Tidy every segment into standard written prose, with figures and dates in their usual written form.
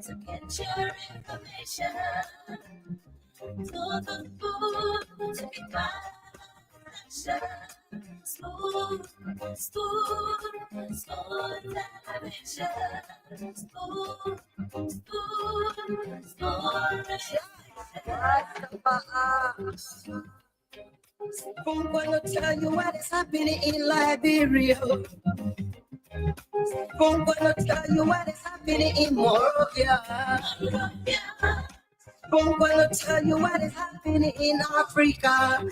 to get your information. To the food to be my action. Smooth, smooth, smooth television. Smooth, smooth, smooth. I'm gonna tell you what is happening in Liberia. I'm gonna tell you what is happening in Morovia. I'm gonna tell you what is happening in Africa.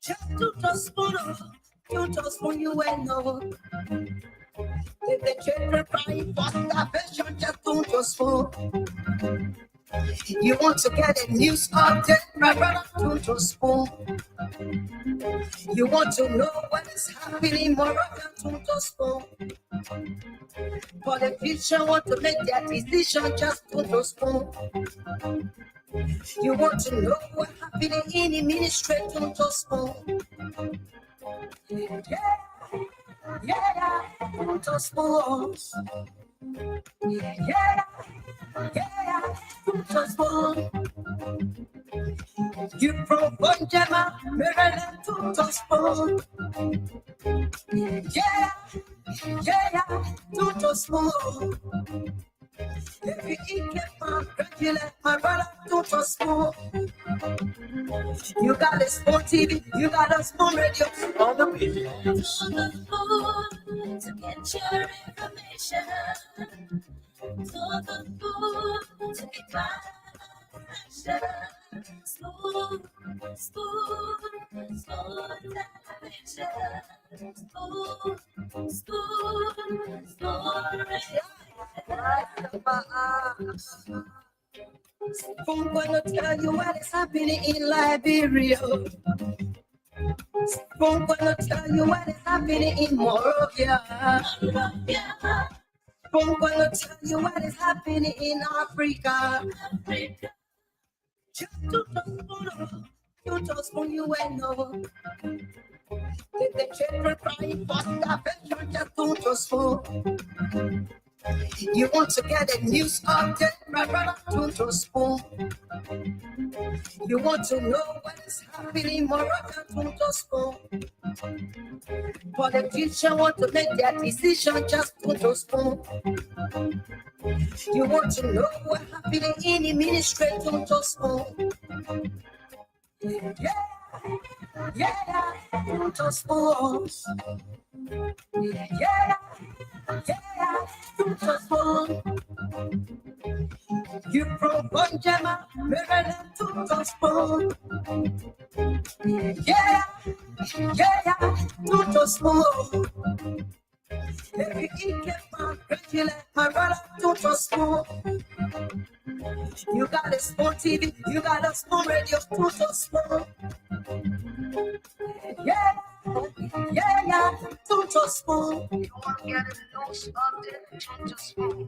Just to spoon you and know. If the children crying for salvation, just spoon. You want to get a news update, my brother, don't spoon. You want to know what is happening, my brother, don't spoon. Politicians want to make their decision, just don't spoon. You want to know what's happening in the ministry, don't spoon. Yeah, don't spoon. Yeah, don't spoon. You from Bonjama, Maryland, don't spoon. Yeah, don't spoon. If you eat my regular, my brother, don't spoon. You got a spoon TV, you got a spoon radio on the video. On the phone to get your information. To the phone to be my action. Smooth, smooth, smooth television. Smooth, smooth, smooth. I'm gonna tell you what is happening in Liberia. I'm gonna tell you what is happening in Morovia. I'm gonna tell you what is happening in Africa. Just spoon you and know. If the children crying for salvation, just spoon. You want to get a news update, my brother, don't spoon. You want to know what is happening, my brother, don't spoon. Politicians want to make their decision, just don't spoon. You want to know what's happening in the ministry, don't spoon. Yeah, don't spoon. Yeah, don't spoon. You from Bonjama, Maryland, don't spoon. Yeah, don't spoon. If you eat my regular, my brother, don't spoon. You got a spoon TV, you got a spoon radio, don't spoon. Yeah, don't spoon. You want to get a news update, don't spoon.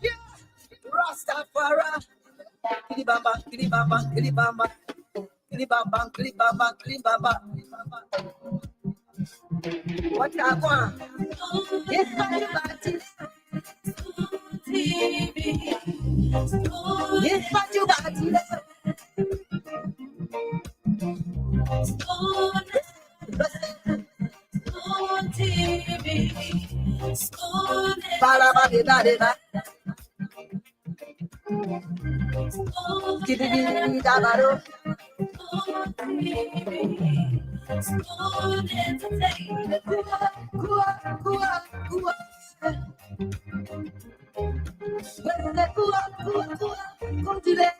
Yeah, Rastafari. Kilibamba, kilibamba, kilibamba. Kilibamba, kilibamba, kilibamba. What I want? Yes, I TV. yes, what you got it. Spoon TV. Spoon Ba-da-ba-di-ba-di-ba. Spoon Di-di-di-di-da-ba-do. TV. Spoon entertainment. Kua, kua, kua. Kua, kua, kua. Come to there.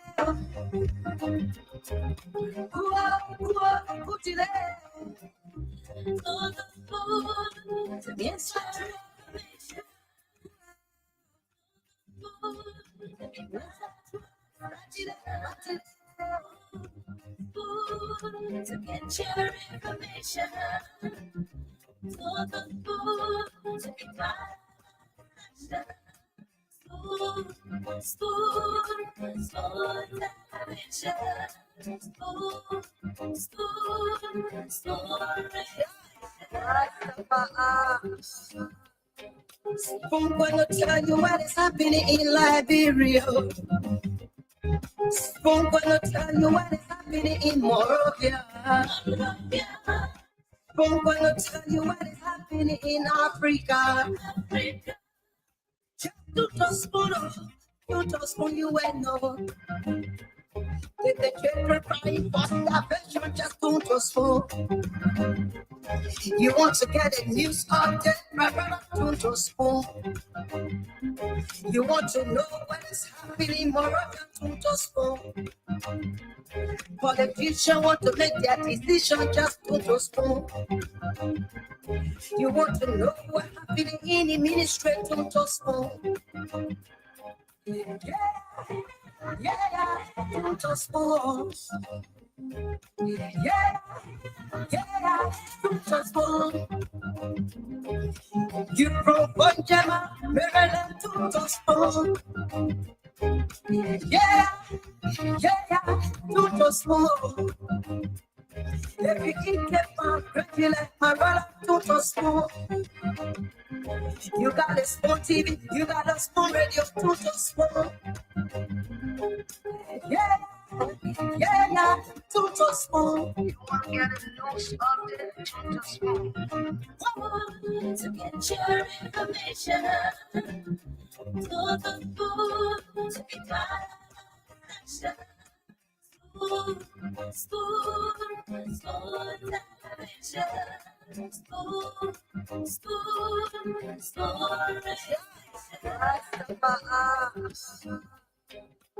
Kua, kua, come to there. On the phone to get your information. To get your information. To the phone to be my action. Smooth, smooth, smooth television. Smooth, smooth, smooth. Spoon gonna tell you what is happening in Liberia. Spoon gonna tell you what is happening in Morovia. Spoon gonna tell you what is happening in Africa. You just spoon, you ain't know. The children crying for salvation, just don't spoon. You want to get a news update, my brother, don't spoon. You want to know what is happening, Morocco, don't spoon. Politicians want to make their decision, just don't spoon. You want to know what happening in the ministry, don't spoon. Yeah, don't spoon. Yeah, don't spoon. You from Bonjama, Maryland, don't spoon. Yeah, don't spoon. Every kid kept on crazy like my brother, don't spoon. You got a spoon TV, you got a spoon radio, don't spoon. Yeah, don't spoon. You want to get a news update, don't spoon. To get your information to the food to be my action.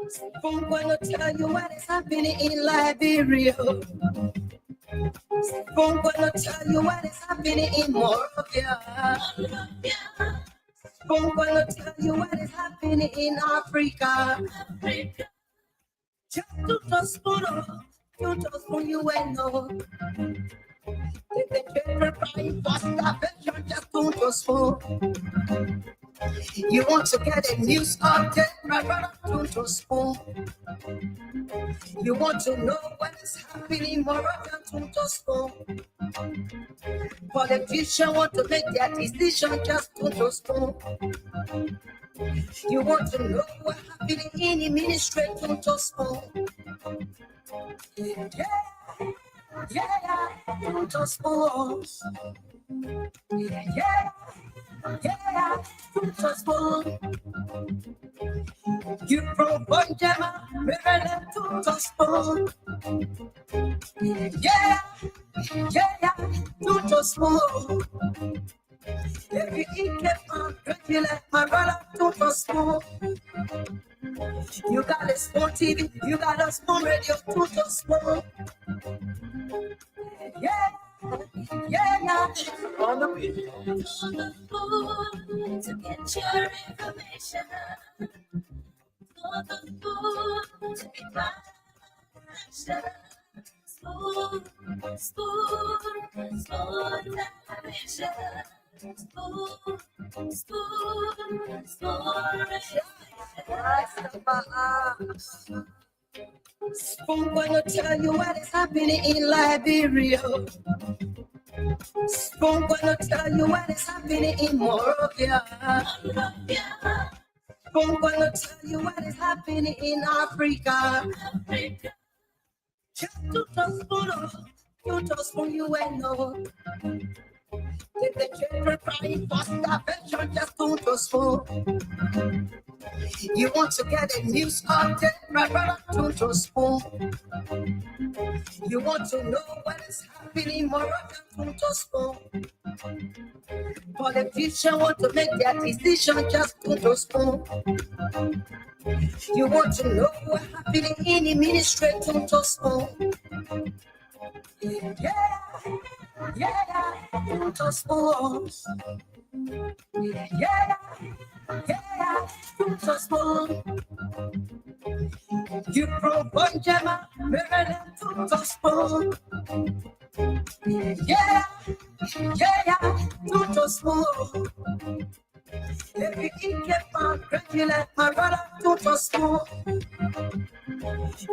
Spoon gonna tell you what is happening in Liberia. Spoon gonna tell you what is happening in Morovia. Spoon gonna tell you what is happening in Africa. Just spoon, you ain't know. The children crying for salvation, just don't spoon. You want to get a news update, my brother, don't spoon. You want to know what is happening, Morocco, don't spoon. Politicians want to make their decision, just don't spoon. You want to know what happening in the ministry, don't spoon. Yeah, don't spoon. Yeah, don't spoon. You from Bonjama, Maryland, don't spoon. Yeah, don't spoon. Every kid kept on crazy like my brother, don't spoon. You got a spoon TV, you got a spoon radio, don't spoon. Yeah, on the beat. to get your information to the food to be my action. Spoon television. Spoon gonna tell you what is happening in Liberia. Spoon gonna tell you what is happening in Morovia. Spoon gonna tell you what is happening in Africa. Just to spoon, you ain't know. The children crying for salvation, just don't spoon. You want to get a news update, my brother, don't spoon. You want to know what is happening, Morocco, don't spoon. Politicians want to make their decision, just don't spoon. You want to know what happening in the ministry, don't spoon. Yeah, don't spoon. Yeah, don't spoon. You from Bonjama, Maryland, don't spoon. Yeah, don't spoon. Every kid kept on crazy like my brother, don't spoon.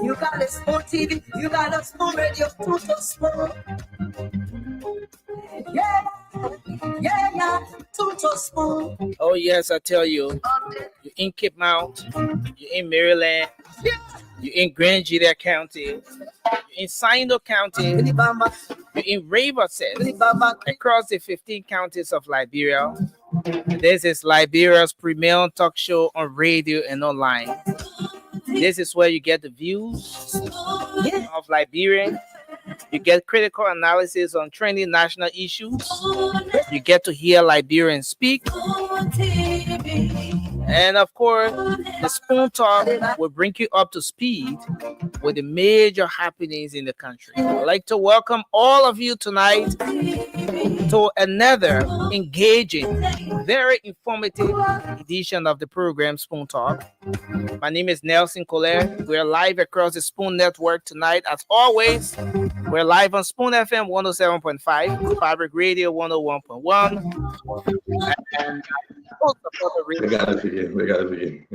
You got a spoon TV, you got a spoon radio, don't spoon. Yeah, don't Oh yes, I tell you. You're in Cape Mount, you're in Maryland, you're in Grand Julia County, you're in Sino County, you're in Riverside, across the 15 counties of Liberia. This is Liberia's premier talk show on radio and online. This is where you get the views of Liberia. You get critical analysis on trending national issues. You get to hear Liberians speak. And of course, the Spoon Talk will bring you up to speed with the major happenings in the country. I'd like to welcome all of you tonight to another engaging, very informative edition of the program Spoon Talk. My name is Nelson Colette. We're live across the Spoon Network tonight. As always, we're live on Spoon FM 107.5, Fabric Radio 101.1, and we gotta begin.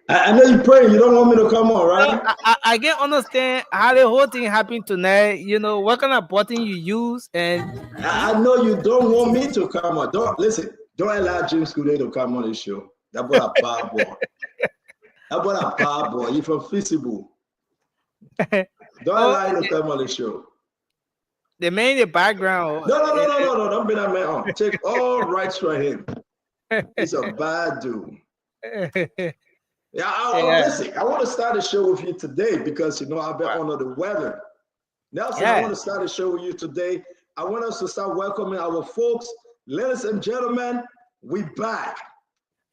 I know you're praying. You don't want me to come on, right? I can understand how the whole thing happened tonight. You know, what kind of button you use, and I know you don't want me to come on. Don't allow James Coudet to come on the show. That boy a bad boy. That boy a bad boy. He's from Feasible. Don't allow him to come on the show. The man in the background. No. Don't be that man on. Take all rights from him. He's a bad dude. Listen, I want to start the show with you today because, you know, I've been under the weather. Nelson, I want to start the show with you today. I want us to start welcoming our folks. Ladies and gentlemen, we back.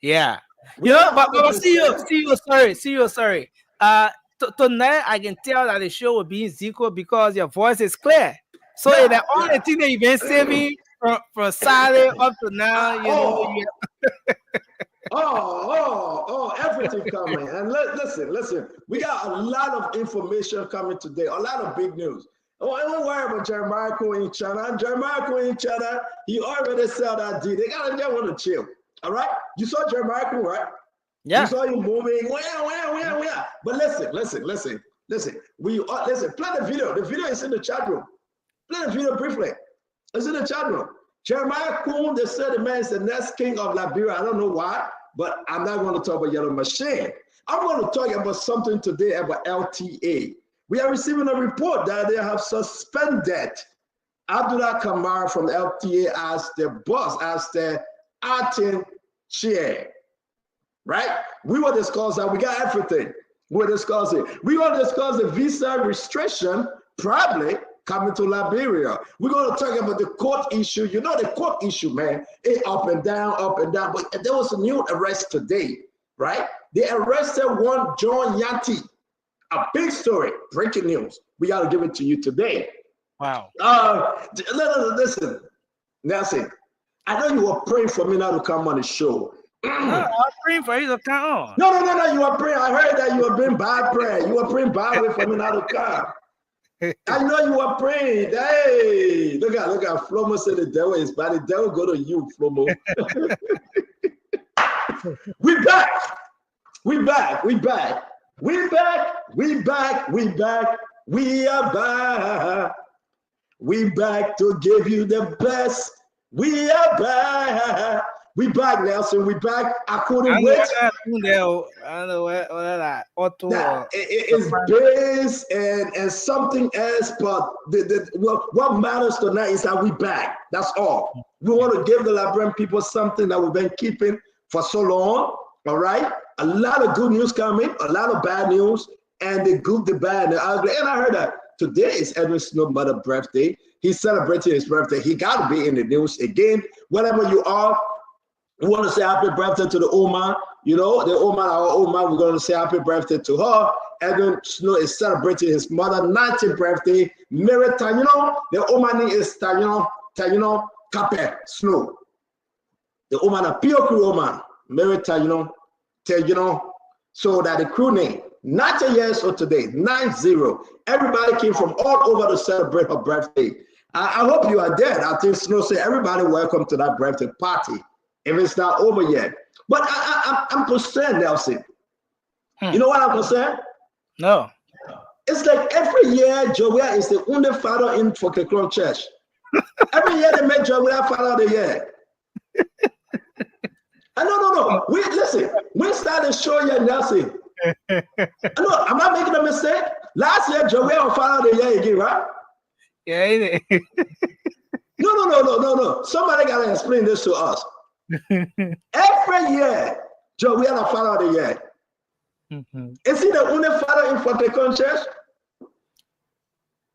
Yeah. But see you. Sorry. Tonight, I can tell that the show will be in Zico because your voice is clear. So the only thing that you've been saving from Saturday up to now, you know. Everything coming. And listen. We got a lot of information coming today, a lot of big news. Don't worry about Jeremiah Cohen in China. He already said that deal. They just want to chill. All right? You saw Jeremiah Cohen, right? Yeah. You saw him moving. Where? But listen. Play the video. The video is in the chat room. Play the video briefly. It's in the chat room. Jeremiah Cohen, they said the man is the next king of Liberia. I don't know why, but I'm not going to talk about Yellow Machine. I'm going to talk about something today about LTA. We are receiving a report that they have suspended Abdullah Kamara from LTA as their boss, as their acting chair. Right? We will discuss that. We got everything. We'll discuss it. We will discuss the visa restriction, probably coming to Liberia. We're going to talk about the court issue. You know the court issue, man. It up and down. But there was a new arrest today, right? They arrested one John Yanti. A big story, breaking news. We got to give it to you today. Wow. Listen, Nelson, I know you were praying for me now to come on the show. No, I was praying for you to come on. No, you were praying. I heard that you were praying bad prayer. You were praying bad way for me now to come. I know you were praying. Hey, look at Flomo said the devil is bad. The devil go to you, Flomo. We back. We are back. We back to give you the best. We are back. We back, Nelson. We back. I couldn't wait. I don't know what that auto. It's bass and something else, but what matters tonight is that we back. That's all. We want to give the Liberian people something that we've been keeping for so long. All right. A lot of good news coming, a lot of bad news, and the good, the bad, and the ugly. And I heard that today is Edwin Snow's mother's birthday. He's celebrating his birthday. He got to be in the news again. Whatever you are, we want to say happy birthday to the old man. You know, the old man, our old man, we're going to say happy birthday to her. Edwin Snow is celebrating his mother's 90th birthday. Mary Tanyino, the old man is Tanyino Cape Snow. The old man, a pure crew old man. Mary Tanyino, so that the crew name, 90 years old today, 90. Everybody came from all over to celebrate her birthday. I hope you are there. I think Snow said, everybody welcome to that birthday party. If it's not over yet. But I'm concerned, Nelson. You know what I'm concerned? No. It's like every year, Joel is the only father in for the Crown Church. Every year they make Joe Williams Father of the Year. No. Listen. We started showing you nothing. No, am I making a mistake? Last year, Joe Williams Father of the Year again, right? Yeah. No. Somebody gotta explain this to us. Every year, Joe Williams Father of the Year. Is he the only father in Patriotism Church?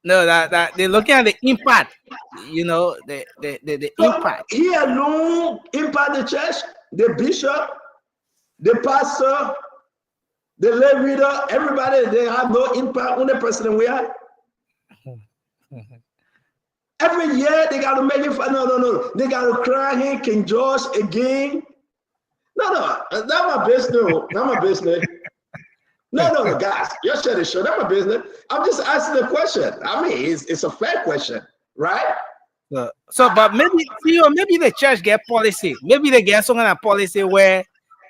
No, that they're looking at the impact. You know, the impact. He alone impact the church, the bishop, the pastor, the lay reader, everybody, they have no impact on the president we are. Every year they gotta make it. No. They gotta cry him King George again. No, that's my business. Not my business. No, guys, you're sharing the show. That's my business. I'm just asking the question. I mean, it's a fair question, right? But maybe the church get policy. Maybe they get some kind of policy where,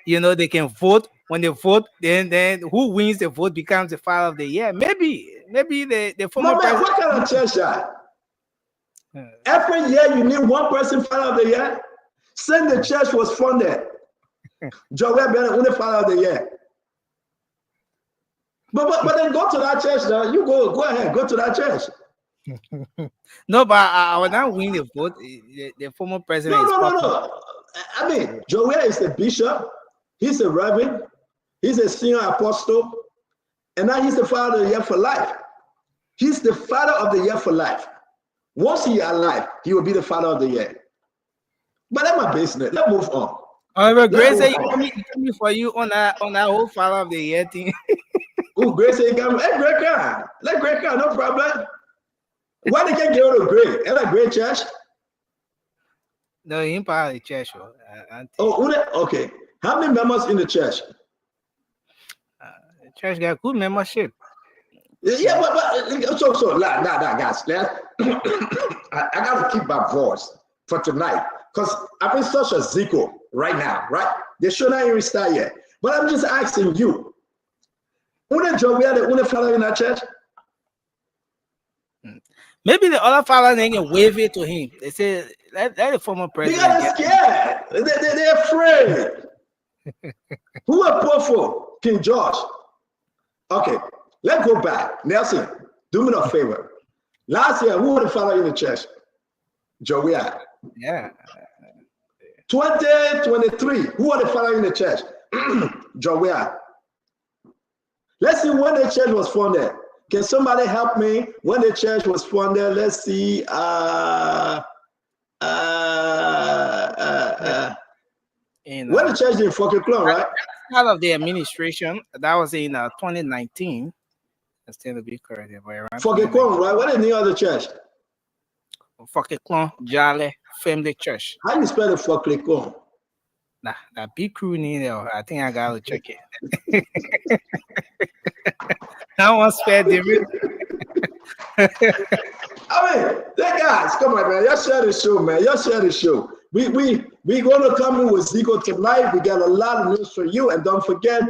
you know, they can vote. When they vote, then who wins the vote becomes the father of the year. Maybe the former president. What kind of church that? Every year you need one person father of the year. Since the church was funded, Joel Bennett only father of the year. But then go to that church now. You go ahead, go to that church. No, but I will not win the vote. The former president. No. I mean, Joel is the bishop. He's a reverend. He's a senior apostle, and now he's the father of the year for life. He's the father of the year for life. Once he is alive, he will be the father of the year. But that's my business. Let's move on. But Grace said coming for you on that whole father of the year thing. Oh, Grace said come. Hey, great car. Let great car, no problem. Why they can't go to Great? Is that great church? No, he ain't part of the church. Okay. How many members in the church? The church got good membership. Yeah, but so guys. I gotta keep my voice for tonight because I'm in such a zico right now, right? They should not even start yet. But I'm just asking you, wouldn't Joe the only father in that church? Maybe the other father they can wave it to him. They say let the former president. They got scared. They're afraid. Who are poor for? King George. Okay, let's go back. Nelson, do me a favor. Last year, who was the father in the church? Joey. Yeah. 2023, who was the father in the church? Joey. Let's see when the church was funded. Can somebody help me? When the church was funded, let's see. When the church in Patriotism, right? Part of the administration that was in 2019. That's still to be correct. Patriotism, right? What is the other church? Patriotism, Jale Family Church. How do you spell the Patriotism? Nah, that big crew in there. I think I gotta check it. I want to spell different. I mean, guys, come on, man. Y'all share the show, man. Y'all share the show. We gonna come in with Zico tonight. We got a lot of news for you, and don't forget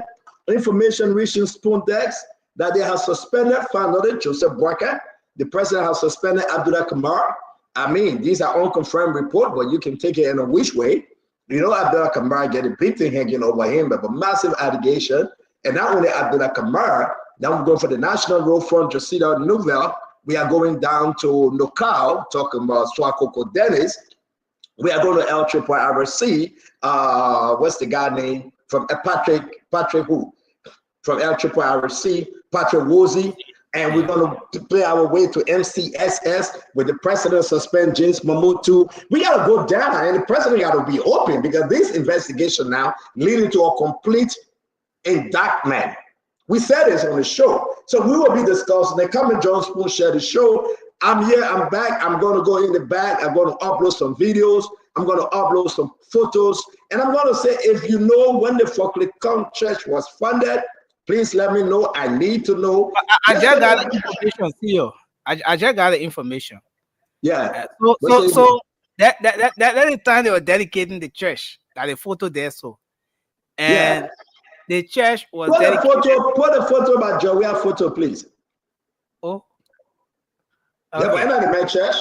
information reaching Spoondex that they have suspended founder Joseph Boakai. The president has suspended Abdullah Kamara. I mean, these are unconfirmed reports, but you can take it in a which way. You know, Abdullah Kamara get a big thing hanging over him, but a massive allegation. And not only Abdullah Kamara, now we're going for the National Road Front, Josida Nouvelle. We are going down to Nokal, talking about Swakoko Dennis. We are going to El Triple RC. What's the guy name? From Patrick who? From El Triple RC, Patrick Wozy. And we're going to play our way to MCSS with the president suspend James Mamutu. We got to go down, and the president got to be open because this investigation now leading to a complete indictment. We said this on the show. So we will be discussing. They come and John Spoon share the show. I'm here, I'm back. I'm going to go in the back. I'm going to upload some videos. I'm going to upload some photos. And I'm going to say, if you know when the Patriotism Church was funded, please let me know. I need to know. I just got the information, Theo. I just got the information. Yeah. So that the time they were dedicating the church, that the photo there, so. And yeah. The church was dedicated. Put a photo about Joey photo, please. Oh. Okay. Yeah, but not the church.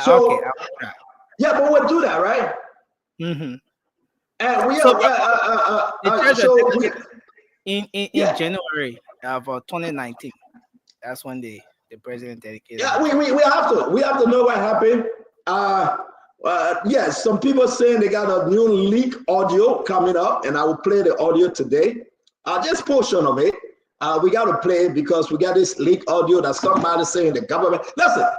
So Okay. I'll try. yeah, but we'll do that, right? Mm-hmm. And we So the are church was so we dedicated in yeah. January of 2019. That's when the president dedicated Yeah, the church. we have to know what happened. Yes, some people saying they got a new leak audio coming up, and I will play the audio today. Just portion of it. We got to play it because we got this leak audio that somebody saying the government. Listen,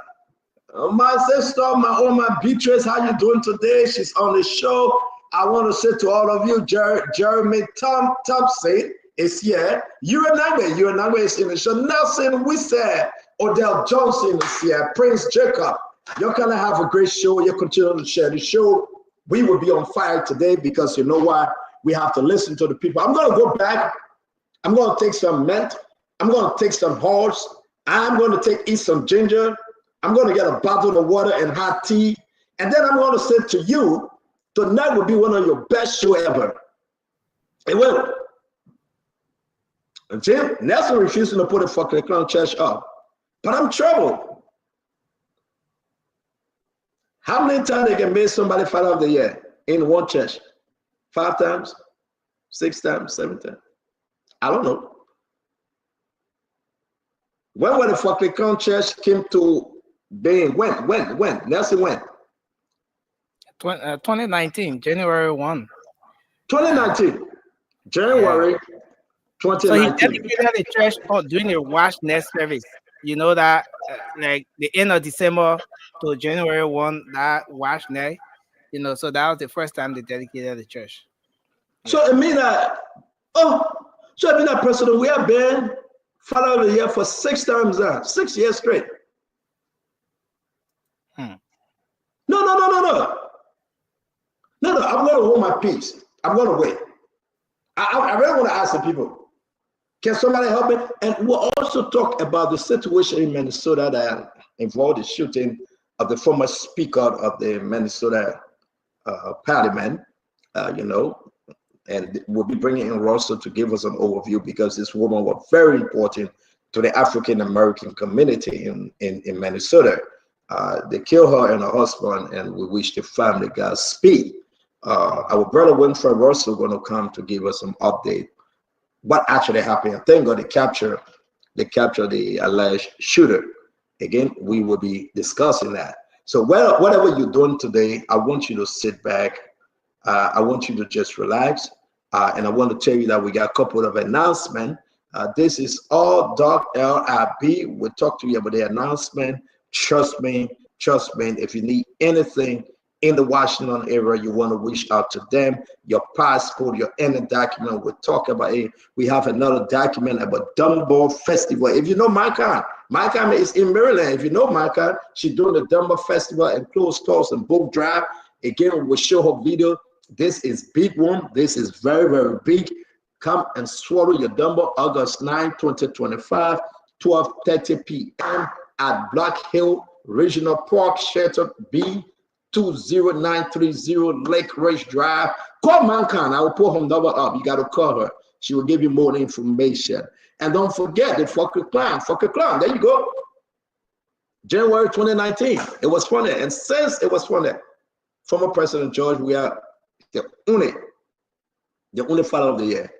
my sister, my Beatrice, how you doing today? She's on the show. I want to say to all of you, Jeremy Thompson is here. Uranagwe is in the show. Nelson Wissett, Odell Johnson is here. Prince Jacob. You're going to have a great show. You continue to share the show. We will be on fire today because you know why? We have to listen to the people. I'm going to go back. I'm going to take some mint. I'm going to take some horse. I'm going to eat some ginger. I'm going to get a bottle of water and hot tea. And then I'm going to say to you, tonight will be one of your best show ever. It will. And Jim, Nelson refusing to put a fucking clown church up. But I'm troubled. How many times they can make somebody Father of the Year in one church? 5 times? 6 times? 7 times? I don't know. When the fucking clown church came to being? When? Nelson, when? 2019, January 1. 2019. January 2019. So he dedicated the church during the wash next service. You know that, like the end of December to January 1, that wash next. You know, so that was the first time they dedicated the church. So it means that, President, we have been Father of the Year for 6 times now, 6 years straight. No, I'm going to hold my peace. I'm going to wait. I really want to ask the people, can somebody help me? And we'll also talk about the situation in Minnesota that involved the shooting of the former speaker of the Minnesota parliament, and we'll be bringing in Russell to give us an overview because this woman was very important to the African-American community in Minnesota. They killed her and her husband, and we wish the family Godspeed. Our brother Winfred Russell going to come to give us some update what actually happened. Thank God they captured the alleged shooter. Again, we will be discussing that. So whatever you're doing today, I want you to sit back. I want you to just relax. And I want to tell you that we got a couple of announcements. This is all Doc LIB. We'll talk to you about the announcement. Trust me. If you need anything in the Washington area, you want to reach out to them. Your passport, your any document, we'll talk about it. We have another document about Dumbo Festival. If you know Micah is in Maryland. If you know Micah, she's doing the Dumbo Festival and closed stores and book drive. Again, we'll show her video. This is big one. This is very, very big. Come and swallow your Dumbo, August 9, 2025, 12:30 p.m. at Black Hill Regional Park, Shelter B, 20930 Lake Ridge Drive. Call Mankan. I will put her number up. You got to call her. She will give you more information. And don't forget the Fucker Clown. There you go. January 2019. It was funny. And since it was funny, former President George, we are the only Father of the Year.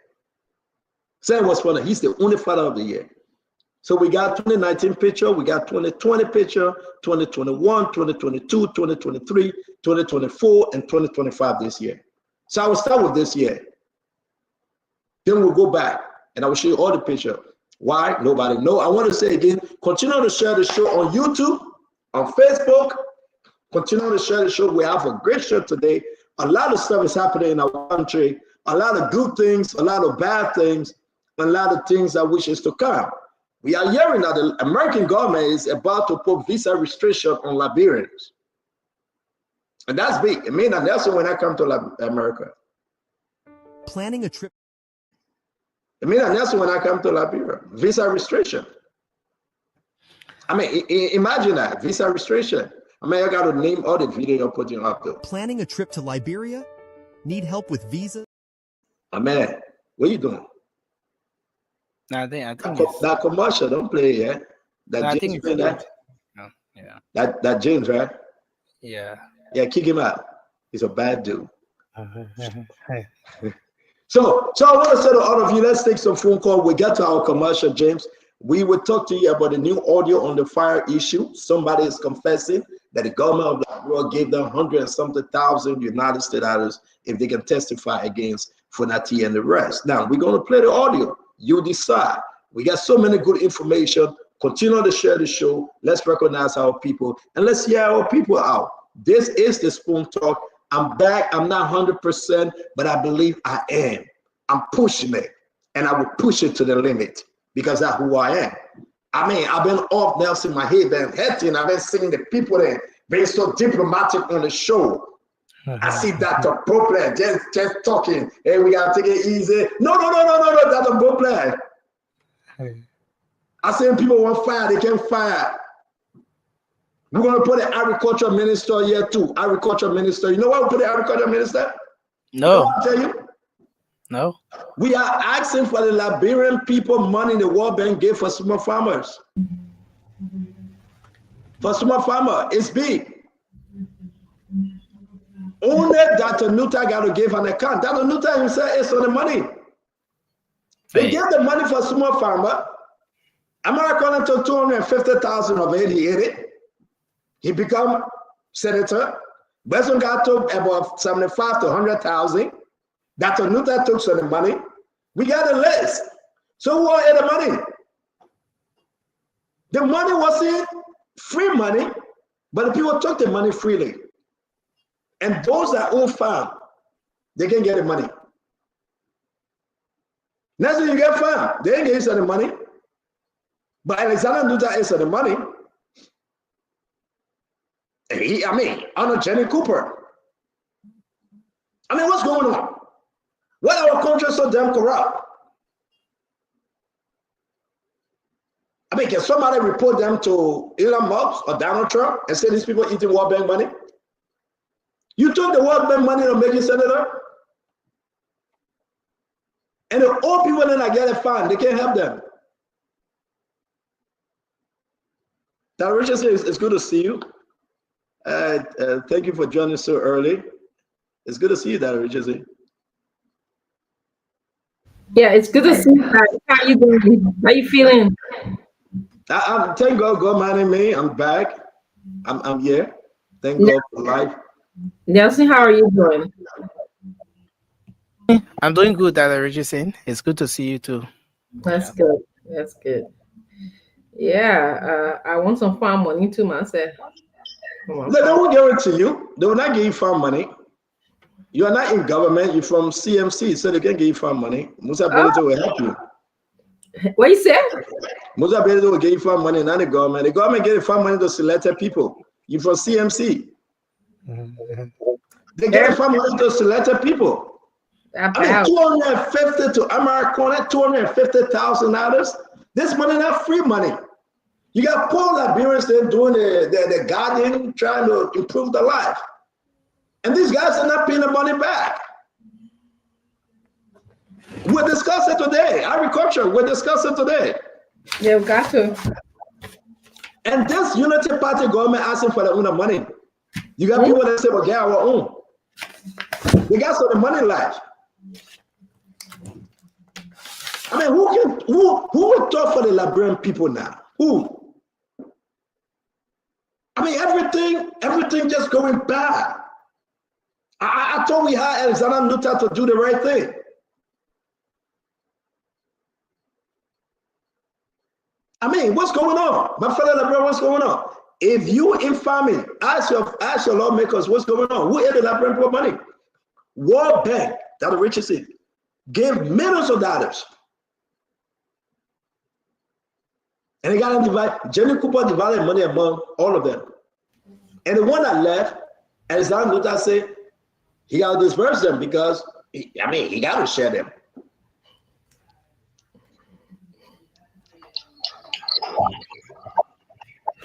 Since it was funny, he's the only Father of the Year. So we got 2019 picture, we got 2020 picture, 2021, 2022, 2023, 2024, and 2025 this year. So I will start with this year. Then we'll go back and I will show you all the picture. Why? Nobody know. I want to say again, continue to share the show on YouTube, on Facebook. Continue to share the show. We have a great show today. A lot of stuff is happening in our country. A lot of good things, a lot of bad things, a lot of things that wish is to come. We are hearing that the American government is about to put visa restriction on Liberians. And that's big. It means that that's when I come to America. Planning a trip. It means that that's when I come to Liberia. Visa restriction. I mean, imagine that. Visa restriction. I mean, I got to name all the video you're putting up there. Planning a trip to Liberia? Need help with visa? I mean, what are you doing? I think That commercial, don't play, yeah? I think it's good. Yeah. That James, right? Yeah. Yeah, kick him out. He's a bad dude. So I want to say to all of you, let's take some phone call. We get to our commercial, James. We will talk to you about the new audio on the fire issue. Somebody is confessing that the government of Liberia gave them 100 and something thousand United States dollars if they can testify against Funati and the rest. Now, we're going to play the audio. You decide. We got so many good information. Continue to share the show. Let's recognize our people and let's hear our people out. This is the Spoon Talk. I'm back. I'm not 100%, but I believe I am. I'm pushing it, and I will push it to the limit because that's who I am. I mean, I've been off Nelson, my head been hurting. I've been seeing the people there being so diplomatic on the show. I see Dr. Poplar just talking. Hey, we gotta take it easy. No, Dr. Poplar. I see people want fire, they can't fire. We're going to put an agriculture minister here too. Agriculture minister. You know why we put an agriculture minister? No. I'll tell you. No. We are asking for the Liberian people money the World Bank gave for small farmers. For small farmer, it's big. Only Dr. Nuta got to give an account. Dr. Nuta himself is on the money. They give the money for small farmer. America took 250,000 of it. He ate it. He become senator. Western got took about 75 to 100,000. Dr. Nuta took some of the money. We got a list. So who ate the money? The money wasn't free money, but the people took the money freely. And those that own farm, they can get the money. Next thing you get farm, they ain't get the money. But Alexander Nuta is the money. Under Jenny Cooper. I mean, what's going on? Why our country so damn corrupt? I mean, can somebody report them to Elon Musk or Donald Trump and say these people eating World Bank money? You took the World Bank money to make you senator? And the old people then I get a fine, they can't help them. That Richard says it's good to see you. Thank you for joining so early. It's good to see you, Dr. Richardson. Yeah, it's good to see you. How you doing? How you feeling? I'm thank God, God minding me. I'm back. I'm here. Thank God for life. Nelson, how are you doing? I'm doing good, Dr. Richardson. It's good to see you too. That's good. That's good. Yeah, I want some farm money too myself. No, they won't give it to you. They will not give you farm money. You are not in government. You're from CMC, so they can give you farm money. Musa Benito will help you. What you said? Musa Benito will give you farm money, not the government. The government gave farm money to selected people. You're from CMC. They get farm money to selected people. I mean, 250 to America, $250,000. This money not free money. You got poor Liberians there doing the gardening, trying to improve their life. And these guys are not paying the money back. We'll discuss it today. Agriculture, we'll discuss it today. Yeah, we got to. And this Unity Party government asking for their own money. You got people that say, well, get our own. They got some of the money left. I mean, who will talk for the Liberian people now? Who? I mean, everything just going bad. I thought we had Alexander Nuta to do the right thing. I mean, what's going on? My fellow Liberian, what's going on? If you in farming, ask your lawmakers what's going on. Who ate the Liberian people money? World Bank, that the richest in, gave millions of dollars. And they got to divide, Jenny Cooper divided money among all of them. And the one that left, Alexander Nuta said, he got to disperse them because, he got to share them.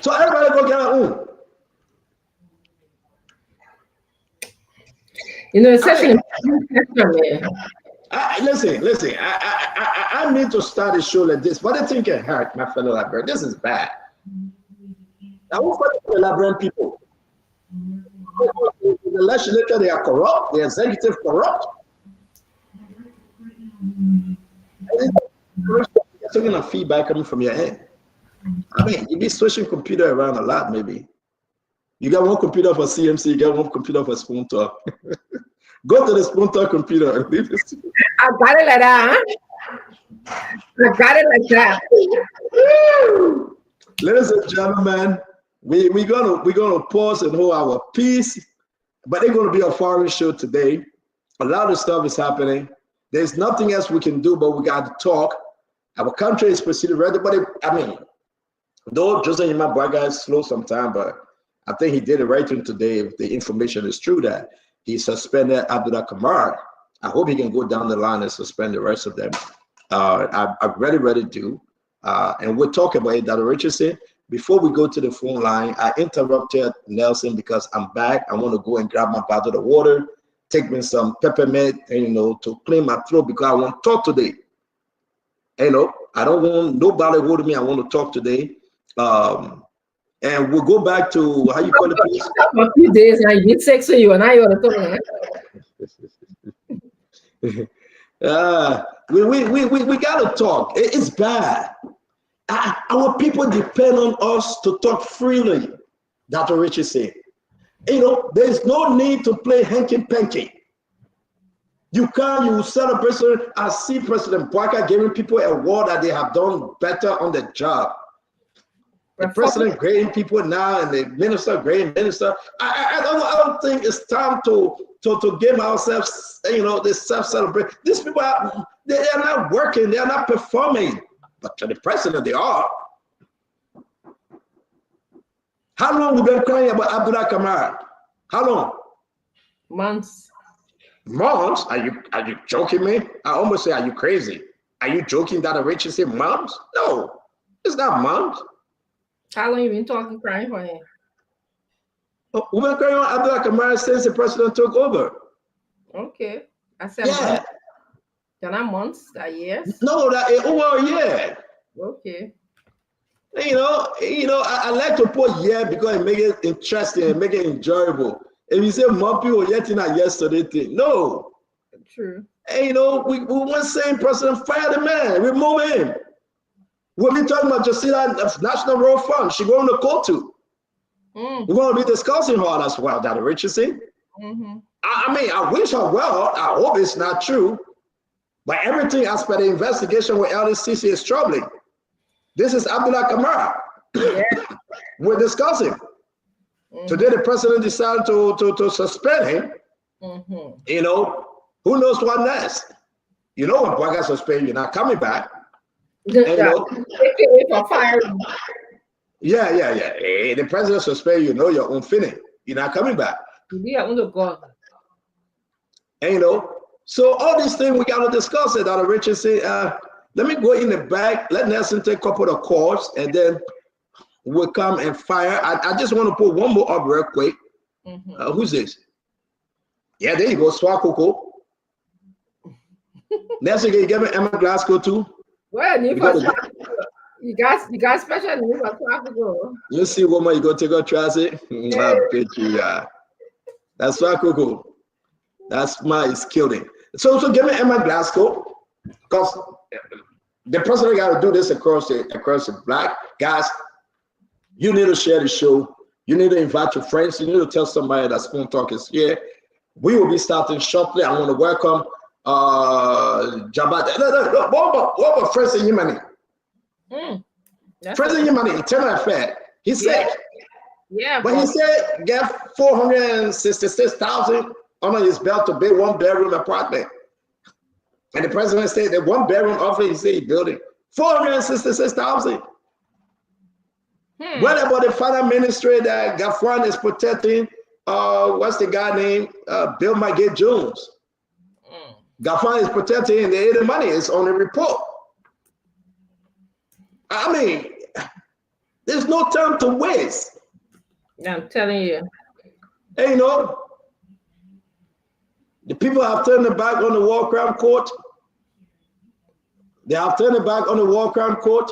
So everybody go get their own. You know, it's such an important question, man. Listen. I need to start a show like this, but I think it hurt my fellow Liberians. This is bad. Now, who fight for the Liberian people? The legislature, they are corrupt. The executive corrupt. Taking a feedback coming from your end. I mean, you be switching computer around a lot, maybe. You got one computer for CMC, you got one computer for Spoon Talk. Go to the Spoon Talk computer and leave this. I got it like that, huh? I got it like that. Ladies and gentlemen, we're gonna pause and hold our peace, but it's gonna be a foreign show today. A lot of stuff is happening. There's nothing else we can do, but we got to talk. Our country is proceeding ready, but I mean, though Joseph Yima Braga is slow sometimes, but I think he did the right thing today. If the information is true that he suspended Abdullah Kamar, I hope he can go down the line and suspend the rest of them. I really do. And we'll talk about it, Dr. Richardson. Before we go to the phone line, I interrupted Nelson because I'm back. I want to go and grab my bottle of water, take me some peppermint, and, to clean my throat because I want to talk today. I don't want nobody holding me. I want to talk today. And we'll go back to how you call it, please? A few days and I did sex with you and I ought to talk. We gotta talk. It's bad. Our people depend on us to talk freely. Dr. Richard said. There's no need to play hanky-panky. You celebrate. I see President Bwaka giving people a award that they have done better on the job. The president grading people now, and the minister grading minister. I don't think it's time to give ourselves, this self-celebration. These people they are not working, they are not performing. But to the president, they are. How long we been crying about Abdullah Kamara? How long? Months. Months? Are you joking me? I almost say, are you crazy? Are you joking that a Richard said months? No, it's not months. How long you been talking, crying for him? We've been crying on Abdullah Kamara since the president took over. Okay. I said months. They're not months, that years? No, that over a year. Okay. I like to put year because it make it interesting and make it enjoyable. If you say month, people yet in a yesterday thing. No. True. We weren't saying president fire the man, remove him. We'll be talking about Jacida National Road Fund. She going to court too. We're going to be discussing her as well, Dr. Richardson. I wish her well. I hope it's not true. But everything as per the investigation with LDCC is troubling. This is Abdullah Kamara. Yeah. We're discussing. Today the president decided to suspend him. Who knows what next? When Bwaga suspend, you're not coming back. Yeah. The president suspend, your own feeling. You're not coming back. So all these things we got to discuss it. Dr. Richard said, let me go in the back, let Nelson take a couple of calls, and then we'll come and fire. I just want to put one more up real quick. Who's this? Yeah, there you go, Swakoko. Nelson, can you get me Emma Glasgow too? Well, you got special news for Swakoko. You see, woman, you go take a transit. That's Swakoko. That's my killing. So give me Emma Glasgow, because the president got to do this across the black guys. You need to share the show. You need to invite your friends. You need to tell somebody that Spoon Talk is here. We will be starting shortly. I want to welcome Jabat. What about Friends in Yemeni? Friends in Yemeni, Eternal Affair. He said, but he said get 466,000 under his belt to build 1-bedroom apartment. And the president said that 1-bedroom office he said he's building 466,000. What about the final ministry that Gafwan is protecting? What's the guy named? Bill Magate Jones. Gafwan is protecting and they ate the money. It's on the report. I mean, there's no time to waste. I'm telling you. Hey, the people have turned their back on the war crime court. They have turned their back on the war crime court.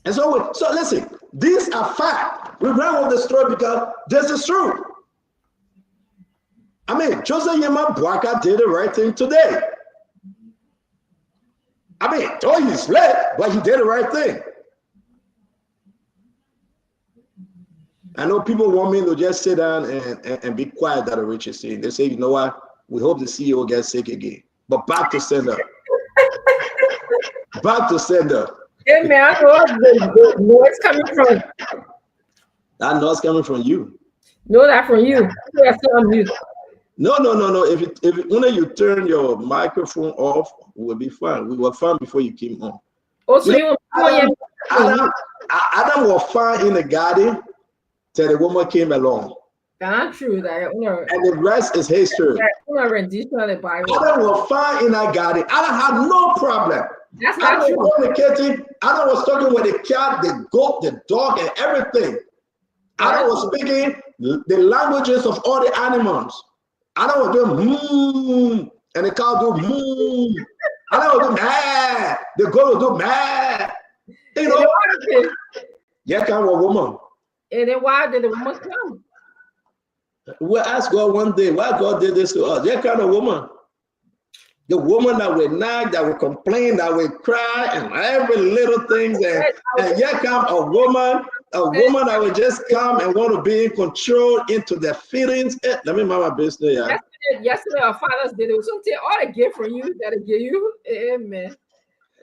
And so listen, these are facts. We ran with the story because this is true. I mean, Joseph Yema Bwaka did the right thing today. I mean, though he's late, but he did the right thing. I know people want me to just sit down and be quiet that Rich is saying. They say, you know what? We hope the CEO gets sick again. But back to sender. Back to sender. Hey man, I know the noise coming from. That noise coming from you. No, that from you. You're still on mute. No. If when you turn your microphone off, we'll be fine. We were fine before you came on. Also, Adam was fine in the garden till the woman came along. That's true. That and the rest is history. Adam was fine in that garden. Adam had no problem. That's not Adam true. was communicating. Adam was talking with the cat, the goat, the dog, and everything. Adam was speaking the languages of all the animals. Adam was doing and the cow do Adam was doing meh. The goat will do meh. You know, yeah, kind of a woman. And then why did the woman come? We'll ask God one day why God did this to us. That kind of woman. The woman that will nag, that will complain, that will cry, and every little thing. And yet come a woman that will just come and want to be in control into their feelings. Let me mind my business. Yeah. Yesterday our fathers did it. So take all the gift from you that I give you. Amen.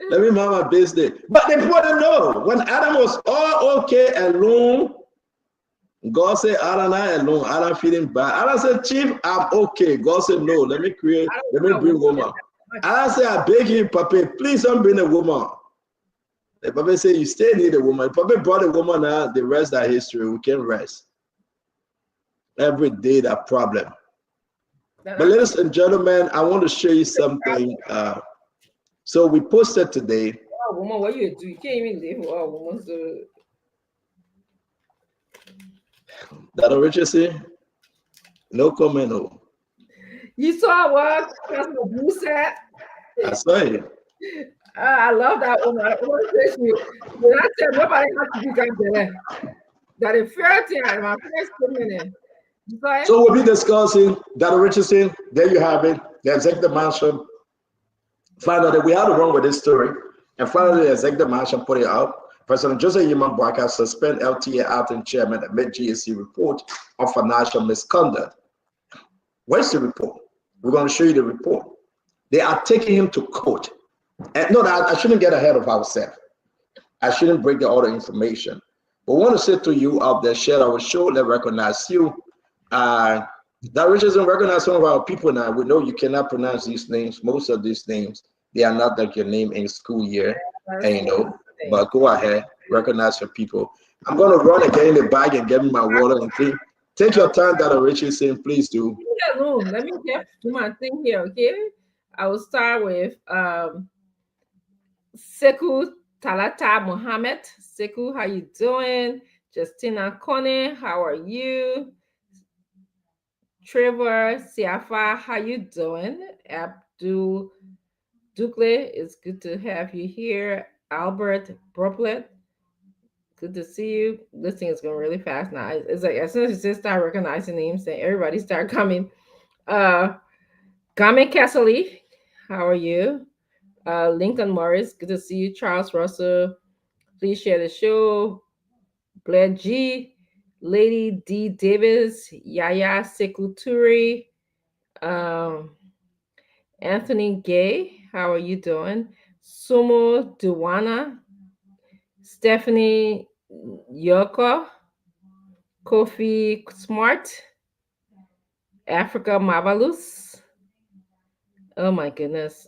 Let me mind my business. But they want to know when Adam was all okay alone. God said, Adam not alone. Adam feeling bad. Adam said, Chief, I'm okay. God said, no, let me bring a woman. Adam said, I beg you, Papa, please don't bring a woman. The Papa said, you still need a woman. Papa brought a woman out, the rest are history. We can rest. Every day that problem. But ladies and gentlemen, I want to show you something. So we posted today. Oh, woman, what you do? You can't even live with a woman. So... That Richardson? No comment. No. You saw what Pastor Blue said? I saw it. I love that woman. When I said nobody has to be there, that is fair thing. My first comment. So we'll be discussing that Richardson. There you have it. The executive mansion found out that we had to run with this story, and finally the executive mansion put it out. President Joseph Yema Bwaka suspend LTA acting chairman amid GSC report of financial misconduct. Where's the report? We're going to show you the report. They are taking him to court. And no, I shouldn't get ahead of ourselves. I shouldn't break all the information. But we want to say to you out there, share our show, let's recognize you. That Richardson recognize some of our people now. We know you cannot pronounce these names. Most of these names, they are not like your name in school year. And you know. But go ahead, recognize your people. I'm going to run again in the bag and get me my water and tea. Take your time, Dr. Richardson, please do. Let me get do my thing here, okay? I will start with Sekou Talata Mohammed. Sekou, how you doing? Justina Kone, how are you? Trevor Siafa, how you doing? Abdul Dukle, it's good to have you here. Albert Broplet, good to see you. This thing is going really fast now. It's like as soon as you just start recognizing names, then everybody start coming. Game Castley, how are you? Lincoln Morris, good to see you. Charles Russell, please share the show. Blair G, Lady D Davis, Yaya Sekuturi, Anthony Gay, how are you doing? Sumo Duwana, Stephanie Yoko, Kofi Smart, Africa Mabalus. Oh my goodness.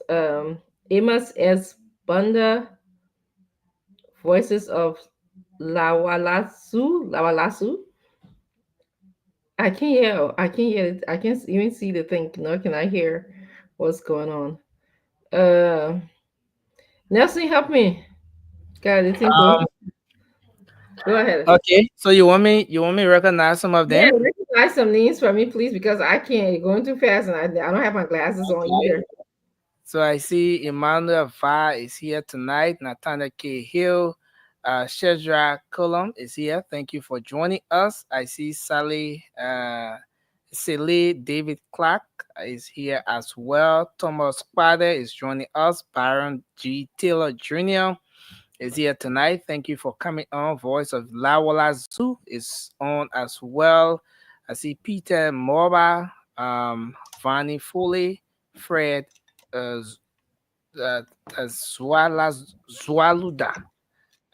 Amos S. Bunda, Voices of Lawalasu. I can't hear it. I can't even see the thing. Nor can I hear what's going on. Nelson, help me. God, it go ahead. Okay, so you want me to recognize some of them? Yeah, recognize some names for me, please, because I can't. You're going too fast, and I don't have my glasses on either. So I see Emmanuel Va is here tonight. Nathaniel K. Hill, Shedra Colum is here. Thank you for joining us. I see Sally David Clark is here as well. Thomas Quade is joining us. Byron G. Taylor Jr. is here tonight. Thank you for coming on. Voice of Lawala Zoo is on as well. I see Peter Morba, Vani Foley, Fred Zwaluda.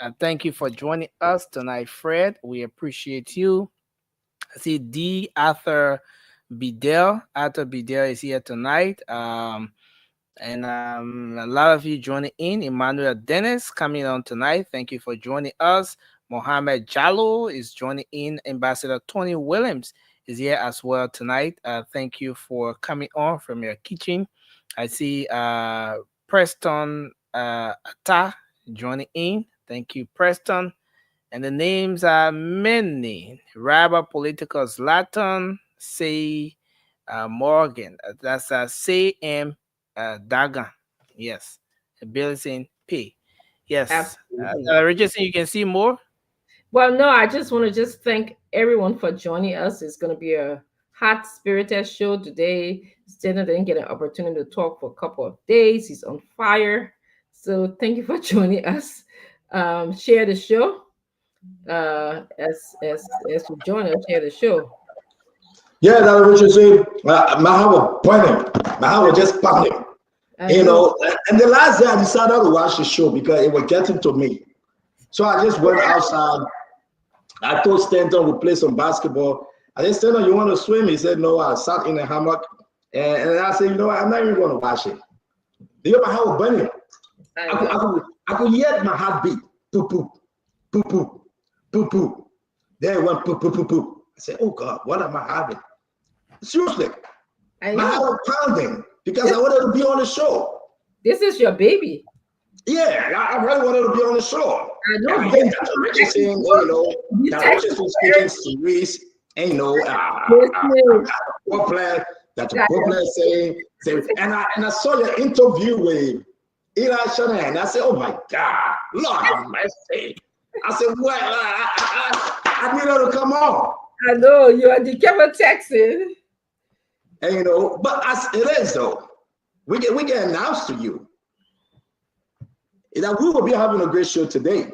And thank you for joining us tonight, Fred. We appreciate you. I see D. Arthur Bidell. Arthur Bidell is here tonight. And a lot of you joining in. Emmanuel Dennis coming on tonight. Thank you for joining us. Mohammed Jallo is joining in. Ambassador Tony Williams is here as well tonight. Thank you for coming on from your kitchen. I see Preston Atta joining in. Thank you, Preston. And the names are many. Rabba Political Zlatan, say Morgan. That's say M. Dagan. Yes. Ability P. Yes. Richardson, you can see more. Well, no, I just want to just thank everyone for joining us. It's going to be a hot spirited show today. Stephen didn't get an opportunity to talk for a couple of days. He's on fire. So thank you for joining us. Share the show. As you join us, share the show. Yeah, that's what you say. My heart was burning. My heart was just pounding. You know, and the last day I decided to watch the show because it was getting to me. So I just went outside. I told Stanton we play some basketball. I said, Stanton, you want to swim? He said, no. I sat in a hammock. And I said, you know what? I'm not even going to watch it. You know, my heart was burning. I could hear my heart beat. Poop, poop, poop, poop, poop, poop. Then it went poop, poop, poop, poop. I said, oh, God, what am I having? Seriously. My heart was pounding because I wanted to be on the show. This is your baby. Yeah, I really wanted to be on the show. I know. Dr. Richardson, you know, Dr. Richardson speaking series, and you know, Dr. Brooklyn saying, and I saw your interview with Eli Shanahan. I said, oh my God, Lord have mercy. I said, what? I need her to come on. I know you kept on texting. And you know, but as it is though, we can announce to you that we will be having a great show today.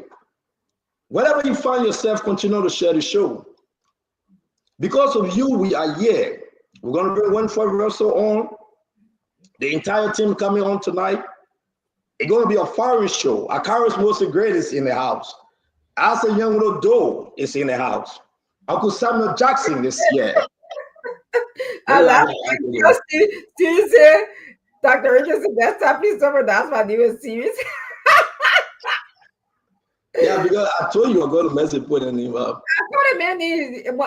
Wherever you find yourself, continue to share the show. Because of you, we are here. We're going to bring one for rehearsal on. The entire team coming on tonight. It's going to be a foreign show. Akara's most greatest in the house. Asa Young Little Doe is in the house. Uncle Samuel Jackson is here. I love it. Steve said, Dr. Richardson, that's not please over. That's my newest series. Yeah, because I told you I'm going to message putting him up. I told him, man,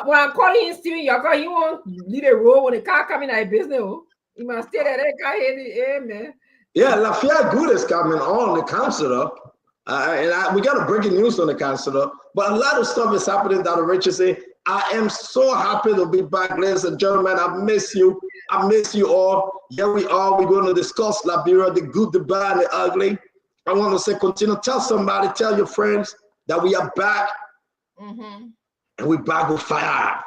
when I'm calling him Steven, you won't leave a road when the car coming out of business. You must stay there, that car in the air, man. Yeah, Lafayette Good is coming on the counselor. We got a breaking news on the counselor, but a lot of stuff is happening, Dr. Richardson. I am so happy to be back, ladies and gentlemen. I miss you. I miss you all. Here we are. We're going to discuss Liberia, the good, the bad, and the ugly. I want to say, continue. Tell somebody, tell your friends that we are back. And we're back with fire.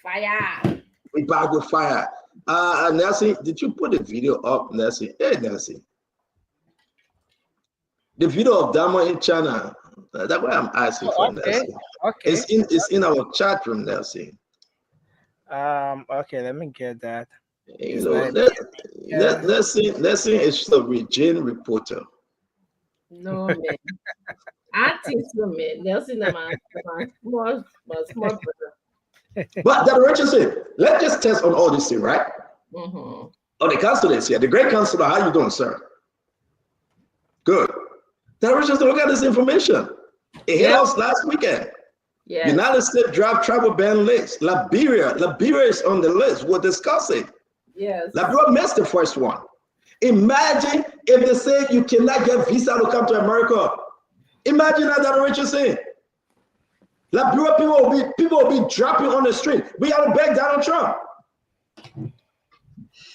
Fire. We're back with fire. Nancy, did you put the video up, Nancy? Hey, Nancy. The video of Dama in China. That's why I'm asking for Nancy. Okay. It's in our chat room, Nancy. Okay, let me get that. You know, Nancy is a Regine reporter. No, man. I think so, man. Nelson, my small brother. But Dr. Richardson, let's just test on all this thing, right? Mm-hmm. Oh, the counselor is here. The great counselor, how you doing, sir? Good. Dr. Richardson, look at this information. It hit us last weekend. Yeah. United States draft travel ban list. Liberia is on the list. We'll discuss it. Yes. Liberia missed the first one. Imagine if they say you cannot get visa to come to America. Imagine that, Dr. Richardson. Liberia people will be dropping on the street. We got to beg Donald Trump.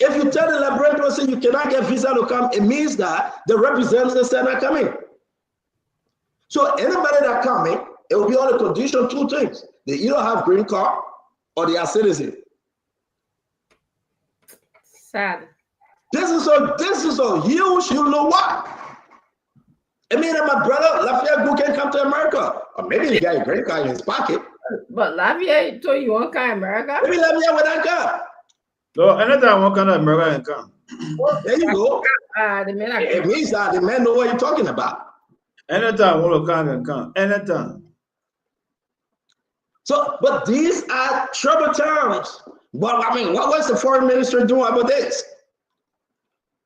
If you tell the Liberian people say you cannot get visa to come, it means that the representatives are not coming. So anybody that coming, it will be on the condition two things. They either have green card or they are citizen. Sad. This is a huge, you know what? I mean, my brother Lafayette who can come to America. Or maybe he got a green card in his pocket. But Lafayette told you want come to America? Maybe Lafayette with that gun. No, anytime one kind of American come. There you go. The men It means that the man know what you're talking about. Anytime one can come. Anytime. So, but these are trouble times. But I mean, what was the foreign minister doing about this?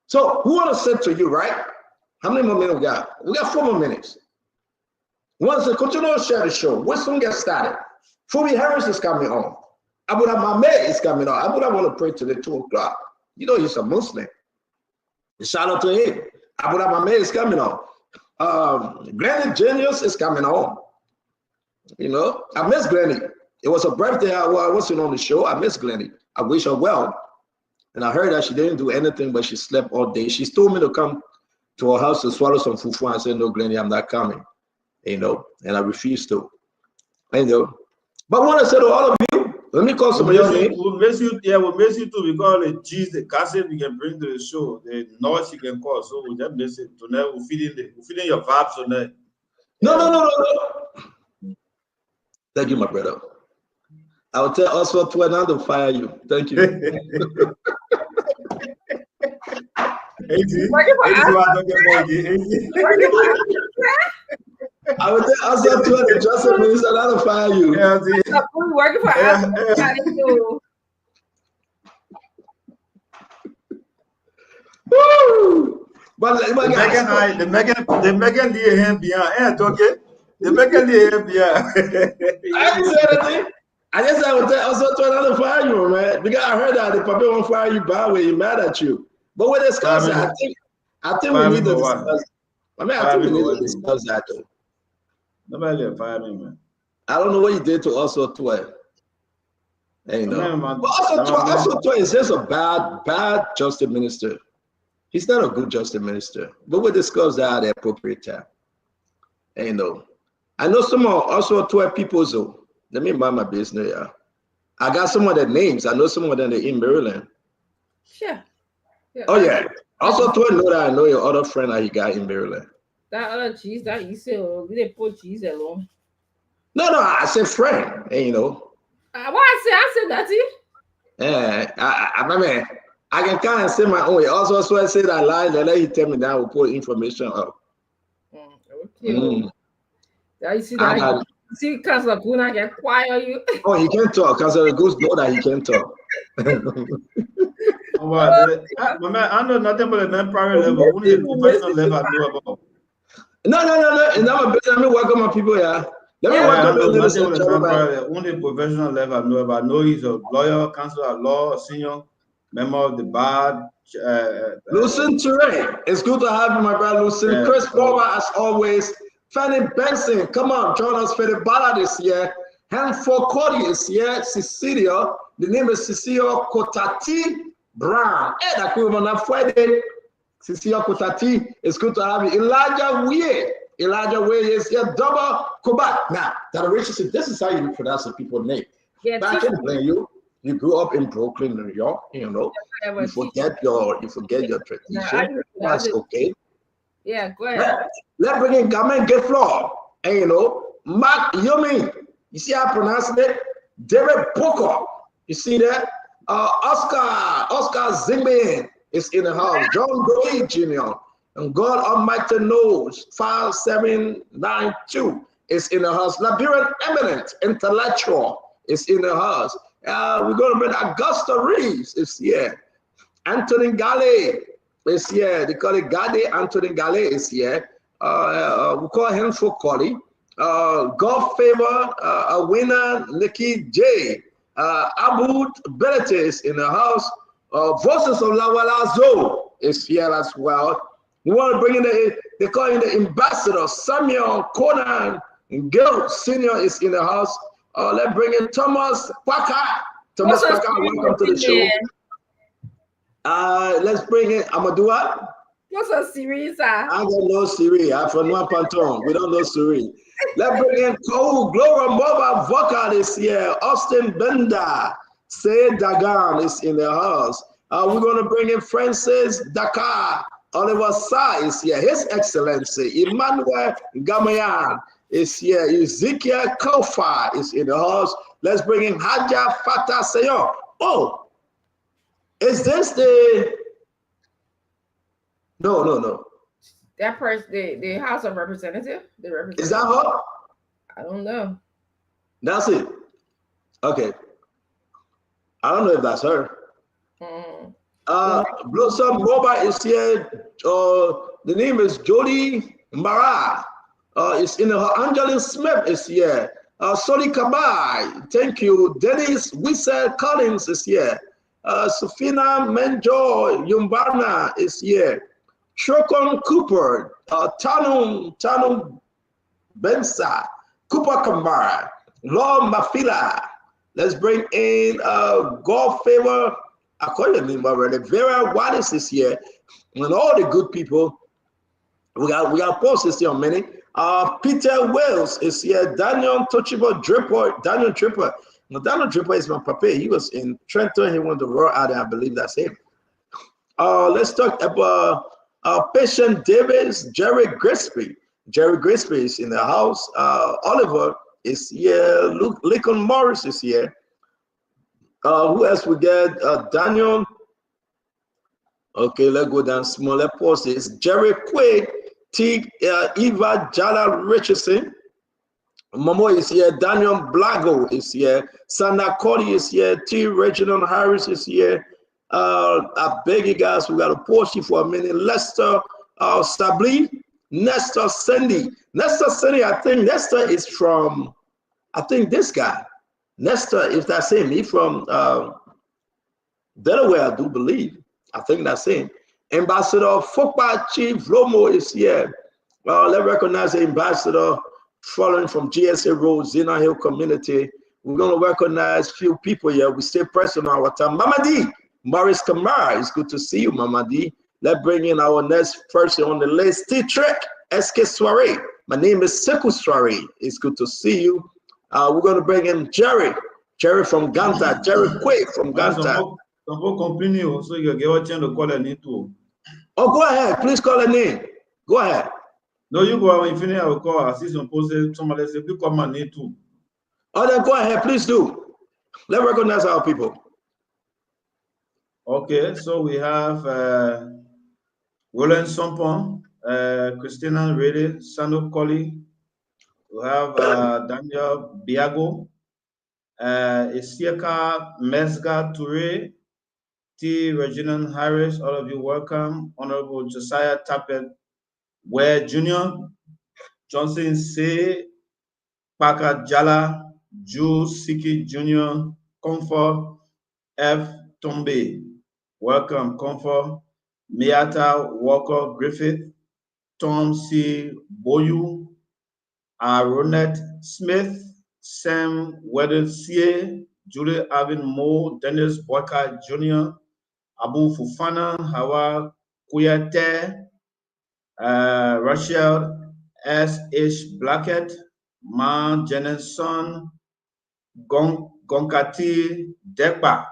So, who want to say to you, right? How many more minutes we got? We got 4 more minutes. Once they continue to share the show, Wisdom gets started. Phoebe Harris is coming on. Abu Mame is coming on. Abu want to pray till the 2 o'clock. You know he's a Muslim. Shout out to him. Abu Mame is coming on. Granny Genius is coming on. You know, I miss Granny. It was her birthday. I wasn't on the show. I miss Granny. I wish her well. And I heard that she didn't do anything, but she slept all day. She told me to come to her house to swallow some fufu. I said, no, Granny, I'm not coming. You know, and I refused to. You know, but I want to say to all of you, let me call some of your names. We'll miss you too because the cheese, the gossip we can bring to the show, the noise you can call. So we'll just miss it. Tonight we'll feed in your vibes tonight. No. Thank you, my brother. I will tell Oswald to another fire you. Thank you. I will tell Oswald to the Justice Minister another fire you. We're working for us. Woo! But the Megan Lee hand behind. Okay. The Megan Lee hand behind. I didn't say anything. I just said I would tell Oswald to another fire you, man. Because I heard that the puppet won't fire you bad way, he mad at you. But we're discussing. I think we need to discuss. I mean, I think we need to discuss that though. Nobody can fire me, man. I don't know what you did to Oswald Toy. You know. But Oswald Toy is just a bad justice minister. He's not a good justice minister. But we'll discuss that at the appropriate time. You know. I know some of Oswald Toy people, so let me mind my business. Yeah. I got some of their names. I know some of them in Maryland. Sure. Yeah. Oh yeah. Also, to know that I know your other friend that you got in Maryland. That other cheese that you said, we didn't put cheese alone. No, I said friend. You know. I said that's it. Yeah, I mean, I can kind of say my own way. Also, so I say that lie, and let you tell me that I will put information up. Okay. Yeah, you see that. See, Councilor Kuna get quiet. You. Oh, he can't talk. Councilor Goose know that he can't talk. I know nothing but the private level. Only the professional level I know about. No. And let me welcome my people here. Let me welcome only professional level I know about. I know he's a lawyer, counselor at law, senior member of the bar. Lucien Ture, it's good to have you, my brother Lucien. Yeah, Chris Palmer, as always. Fanny Benson, come on, join us for the ballad this year. Hanford Cody is here. Cecilia, the name is Cecilia Kotati Brown. Hey, that could be on Friday. Cecilia Kotati, it's good to have you. Elijah Way is here. Double Kobat. Now, that Rachel said, this is how you pronounce the people's name. Yeah, but I can blame you. You grew up in Brooklyn, New York. You know, you forget your tradition. That's okay. Yeah, go ahead. Let's bring in Gamen Geflor. And you know, Mark Yumi. You see how I pronounce it? David Booker. You see that? Oscar Zimbin is in the house. John Doe Jr. And God Almighty knows 5792 is in the house. Liberian eminent intellectual is in the house. We're going to bring Augusta Reeves is here. Anthony Gale is here. They call it Gade. Anthony Gale is here. We call him for Cody. Golf favor, a winner, Nikki J. Abud Belete is in the house. Voices of Lawalazo is here as well. We want to bring in they call him the ambassador, Samuel Conan Gil Sr. is in the house. Let's bring in Thomas Parker. Thomas Parker, welcome to the show. Let's bring in Amadua. What's a series? I don't know Siri. I'm from one Panton. We don't know Siri. Let's bring in Cole Gloria Mobile vocalist here. Austin Bender. Say Dagan is in the house. We're going to bring in Francis Dakar. Oliver Sa is here. His Excellency. Emmanuel Gamayan is here. Ezekiel Kofa is in the house. Let's bring in Haja Fatah Seyon. Oh, is this the... No. That person, the House of Representative, Is that her? I don't know. That's it. Okay. I don't know if that's her. Blossom Mobile is here. The name is Jody Mara. It's in her. Angeline Smith is here. Soli Kabai, thank you. Dennis Wissel Collins is here. Sofina Menjo Yumbarna is here. Chokon Cooper, Tanum Bensa, Cooper Kamara, Law Mafila. Let's bring in God Favor. I call your name already. Vera Wallace is here. And all the good people. We got posts here on many. Peter Wells is here. Daniel Touchable Dripper. Daniel Dripper. No, Daniel Dripper is my papa. He was in Trenton. He won the Royal Out, I believe that's him. Let's talk about Patient Davis, Jerry Grisby. Jerry Grisby is in the house. Oliver is here. Lincoln Morris is here. Who else we get? Daniel. Okay, let's go down smaller posts. Jerry Quaid, Eva Jala Richardson. Momo is here. Daniel Blago is here. Sandra Cody is here. T. Reginald Harris is here. I beg you guys, we got to pause you for a minute. Lester Sabli, Nestor Cindy. Nestor Cindy, I think Nestor is from, I think this guy. Nestor, if that's him, he's from Delaware, I do believe. I think that's him. Ambassador Fokpa Chief Romo is here. Let's recognize the ambassador following from GSA Road, Zena Hill community. We're going to recognize few people here. We stay present on our time. Mama D, Maurice Kamara, it's good to see you, Mama D. Let's bring in our next person on the list, T-Trek SK Soiree. My name is Sekou Soiree. It's good to see you. We're going to bring in Jerry from Ganta, Jerry Quay from Ganta. Continue, so you get a chance to call a name too. Oh, go ahead. Please call a name. Go ahead. No, you go when you finish. I will call. Assistant posted. Somebody say, "You call my name too." Oh, then go ahead. Please do. Let's recognize our people. Okay, so we have Roland Sompon, Christina Rede, Sandro Colley. We have Daniel Biago, Isiaka Mesga Toure, T. Reginald Harris. All of you welcome. Honorable Josiah Tappet Ware Jr., Johnson C. Parker Jala, Jules Siki Jr., Comfort F. Tombe. Welcome, Comfort. Miata Walker Griffith, Tom C. Boyu, Ronette Smith, Sam Weathersie, Julie Alvin Moore, Dennis Boyka Jr., Abu Fufana, Hawa Kuyate, Rachel S.H. Blackett, Ma Jennison, Gonkati Dekpa.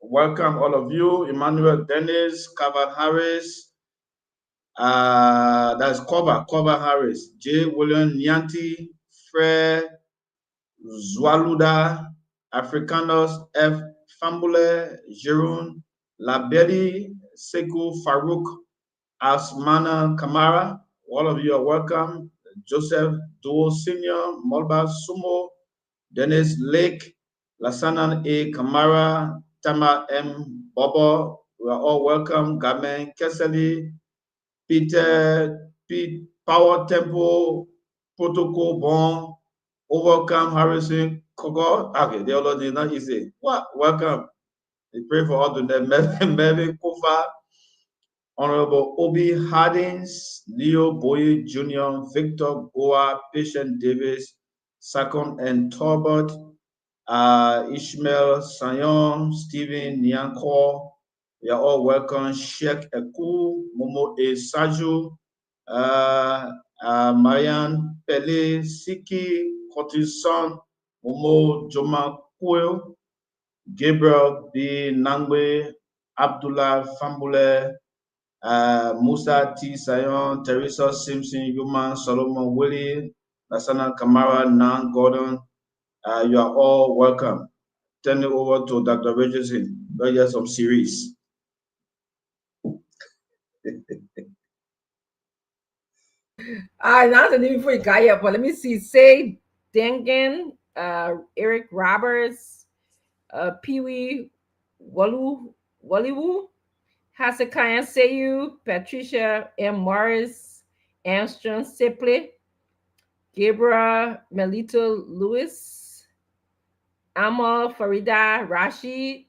Welcome, all of you. Emmanuel Dennis, Kevin Harris, that's Cover Harris, J. William Nyanti, Fred Zwaluda, Africanos F. Fambule, Jerome Labedi, Sekou Farouk, Asmana Kamara. All of you are welcome. Joseph Duo Sr., Molba Sumo, Dennis Lake, Lasanan A. Kamara, Tama M. Bobo. We are all welcome. Gamen Keseli, Peter Pete Power Temple, Protocol Bon, Overcome Harrison Kogo. Okay, the other is not easy. What? Welcome. We pray for all the Melvin Kofa, Honorable Obi Hardings, Leo Boye Jr., Victor Goa, Patient Davis, Sakon and Torbert, Ishmael Sayon, Stephen Nyanko, You're all welcome. Sheikh Eku, Momo A. Saju, Marianne Pele, Siki, Kotison, Momo Joma Kuel, Gabriel B. Nangwe, Abdullah Fambule, Musa T. Sayon, Teresa Simpson, Human, Solomon Willie, Lasana Kamara, Nan Gordon. You are all welcome. Turn it over to Dr. Richardson. Let's get some series. Not the name before you got here, but let me see. Say Dengen, Eric Roberts, Pee Wee Walliwu, Hasekayan Seyu, Patricia M. Morris, Armstrong Sipley, Gabriel Melito Lewis, Amal Farida Rashid,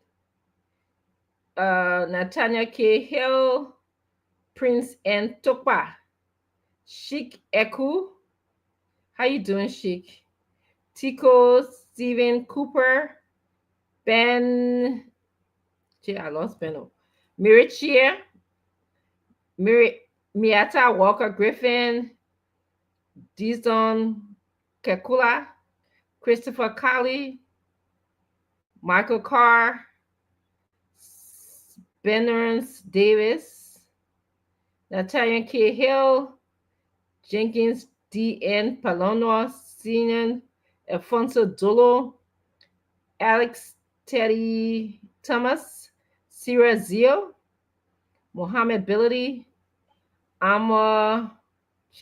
Natanya K. Hill, Prince N. Tokpa, Sheik Eku. How you doing, Sheik? Tico Stephen Cooper, Ben. Gee, I lost Ben. Mirichia, Miata Walker Griffin, Dizon Kekula, Christopher Colley, Michael Carr, Bennerns Davis, Natalia K. Hill, Jenkins D.N. Palono, Senior, Alfonso Dolo, Alex Teddy Thomas, Sierra Zio, Mohammed Billy, Amma,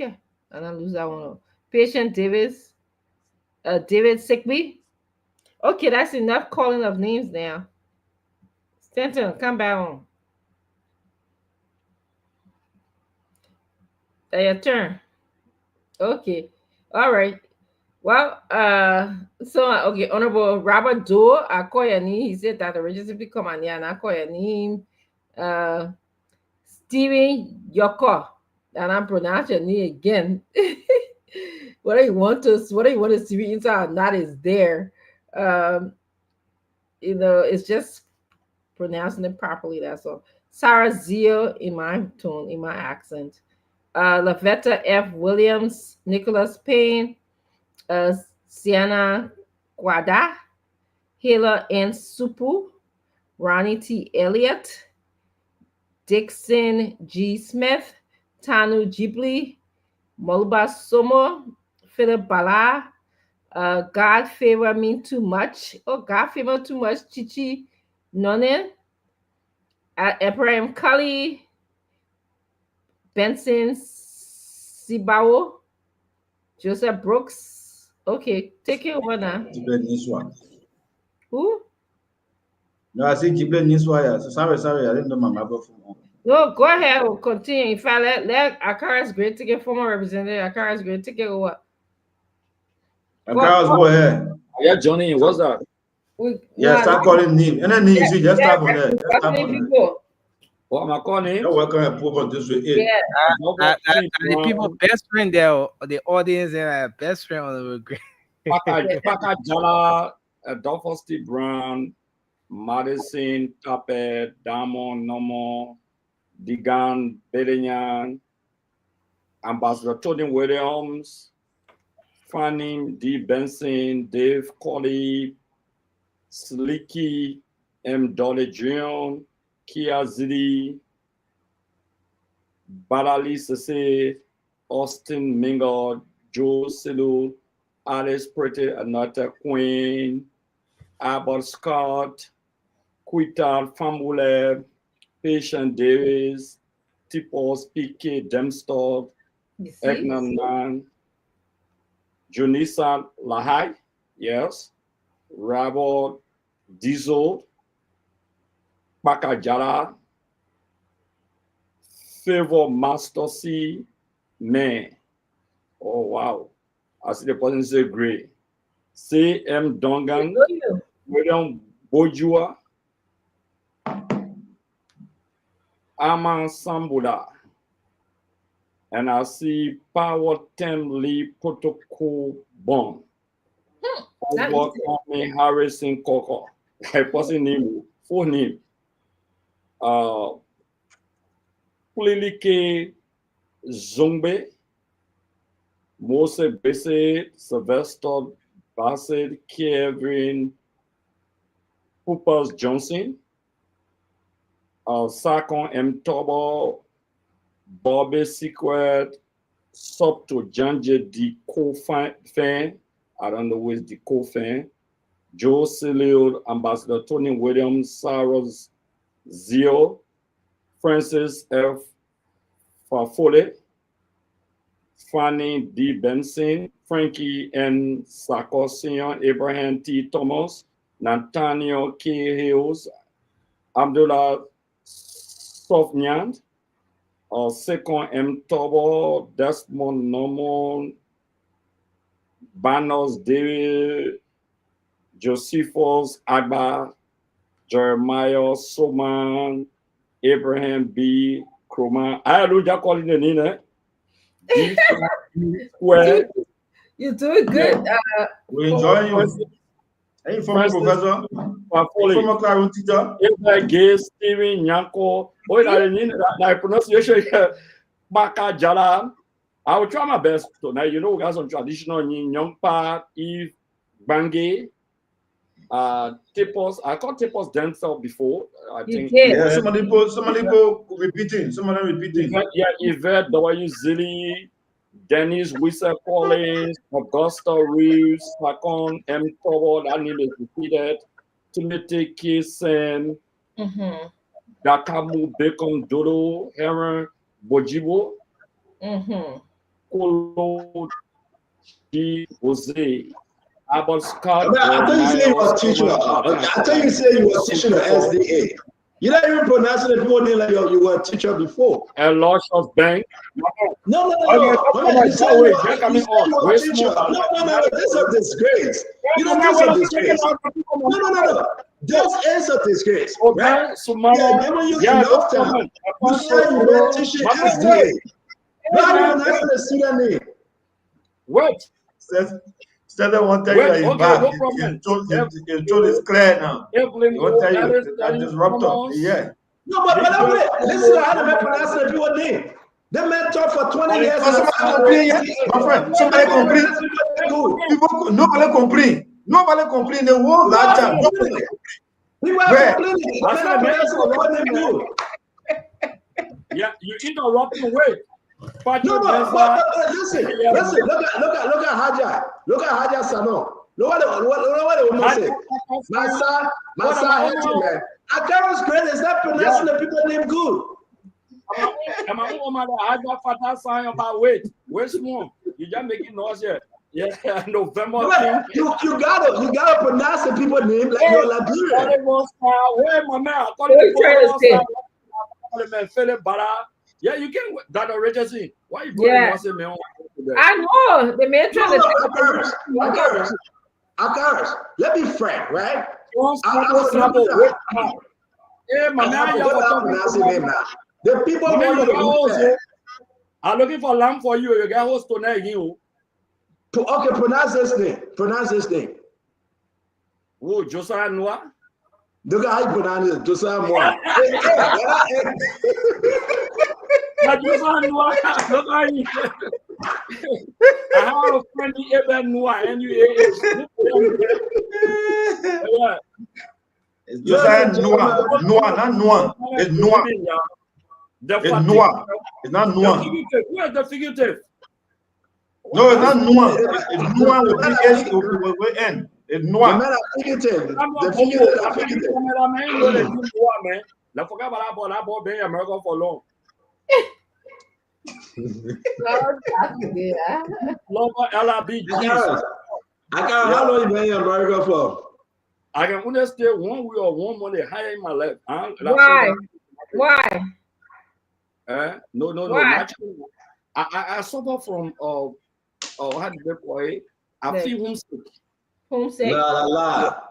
I don't lose that one. Patient Davis, David Sickby. Okay, that's enough calling of names now. Stanton, come back on. Your turn. Okay. All right. Well, okay, Honorable Robert Doe, I call your name. He said that the register become an and I call your name. Steven Yoko, and I'm pronouncing your name again. Whether you want to see inside or not is there. It's just pronouncing it properly. That's all. Sarah Zio in my tone, in my accent. Lavetta F. Williams, Nicholas Payne, Sienna Guada, Hila N. Supu, Ronnie T. Elliott, Dixon G. Smith, Tanu Ghibli, Moluba Somo, Philip Bala, God Favor Me Too Much. Oh, God Favor Too Much, Chichi Nonen, Ephraim Kali, Benson Sibao, Joseph Brooks. Okay, take it over now. Who? No, I see Jible Niswaya. Sorry, I didn't know my microphone. No, go ahead. We'll continue. In fact, let Akara's great ticket, former representative Akara's great ticket over. Akara's go ahead. Yeah, Johnny, what's that? Start calling name. And then you see, just tap on that. Just tap on that. What am I calling? You're welcome to put on this way. Yeah. The people best friend there, the audience and best friend on the great. Paka Jala, Adolfo Steve Brown, Madison, Tape, Damon, Nomo, Digan, Bedenyan, Ambassador Tony Williams, Fanning D. Benson, Dave Colley, Slicky, M. Dolly Jr., Kia Zidi, Balali Sese, Austin Mingard, Joe Silu, Alice Pretty, Anata Queen, Albert Scott, Quital Fambule, Patient Davis, Tipos PK Demstov, Egnan Man, Junisa Lahai, yes, Robert Diesel, Bakajala, Favor Master C, Man. Oh, wow. I see the person say great. C. M. Dongan, William Bojua, Aman Sambula, and I see Power Temly Protocol Bond. Over Harrison Coco. A person name, full name. Plilike Zumbe, Mose Bese, Sylvester Bassett, Kevin Hoopers Johnson, Sakon M. Tobo, Bobby Secret, Sub to Janje D. Kofan, I don't know who is the Kofan, Joe Silio, Ambassador Tony Williams, Sarah Zio, Francis F. Fafole, Fanny D. Benson, Frankie N. Sarkosian, Abraham T. Thomas, Nathaniel K. Hills, Abdullah Sofnian, Sekon M. Tobo, Desmond Norman, Banos David, Josephus Agba, Jeremiah Soman, Abraham B. Kroma. I don't just call it the name. You're doing good. We enjoy you. Are you from Professor? From a current teacher? Gay Steven Yanko. Oh, that pronunciation here. Baka Jala. I will try my best tonight. You know, we got some traditional Nyongpa, Eve, Bangay, Tipos. I called Tipos Denzel before. I think. Yeah, somebody repeating. Yeah, Yvette, W. Zilly, Dennis Wissa Collins, Augusta Reeves, Sakon M. Tobo, that name is repeated. Timothy Kissen, Dakamu Bacon Dodo, Heron Bojibo, Kolo G. Jose, Abbott Scott. I thought you said you was teaching. I thought you said you was teaching the SDA. You don't even pronounce the people name like you were a teacher before. And Luscious Bank. No. You said you were a teacher. No. This is a disgrace. You know, this is a disgrace. No. This is a disgrace. Right? Yeah, giving you enough time. You said you were teaching SDA. Not even asking the student name. What? Instead of one tell you that he's back, you told it's clear now. You want to tell you that disruptor. Yeah. No, but wait. Listen to how the man pronounce the people name. The man taught for 20 years. My friend, somebody complain. Nobody complain. The whole that time. We were complaining. Yeah, you interrupt me. Wait. No, but listen. Look at Haja. Look at Haja Sano. Look what the woman said. Masa, man. Akaro's great is not pronouncing the people name good. Wait more. You just making noise here. Yeah, November. You gotta pronounce the people name like you're Liberian. Wait, my man. Yeah, you can that originally. Why you putting me on? I know the man trying to Akaris. Let me frank, right? The people I'm looking for lamb for you. You get host to you. Okay, pronounce this name. Oh, Josiah Noah. Look at how you pronounce it. Josiah Noah. I have a friend Eben Noah, and you it's Josiah Noah, not Noah. It's Noah. It's Noah. It's not Noah. Where's the figurative? No, it's not Noah. It's Noah with N. It's Noah. The figurative. I forgot about that boy being American for long. I can't how long you been in America for? I can understand 1 week or 1 month higher in my life. Why? No. Why? I suffer from how do they call it? I feel homesick. A lot.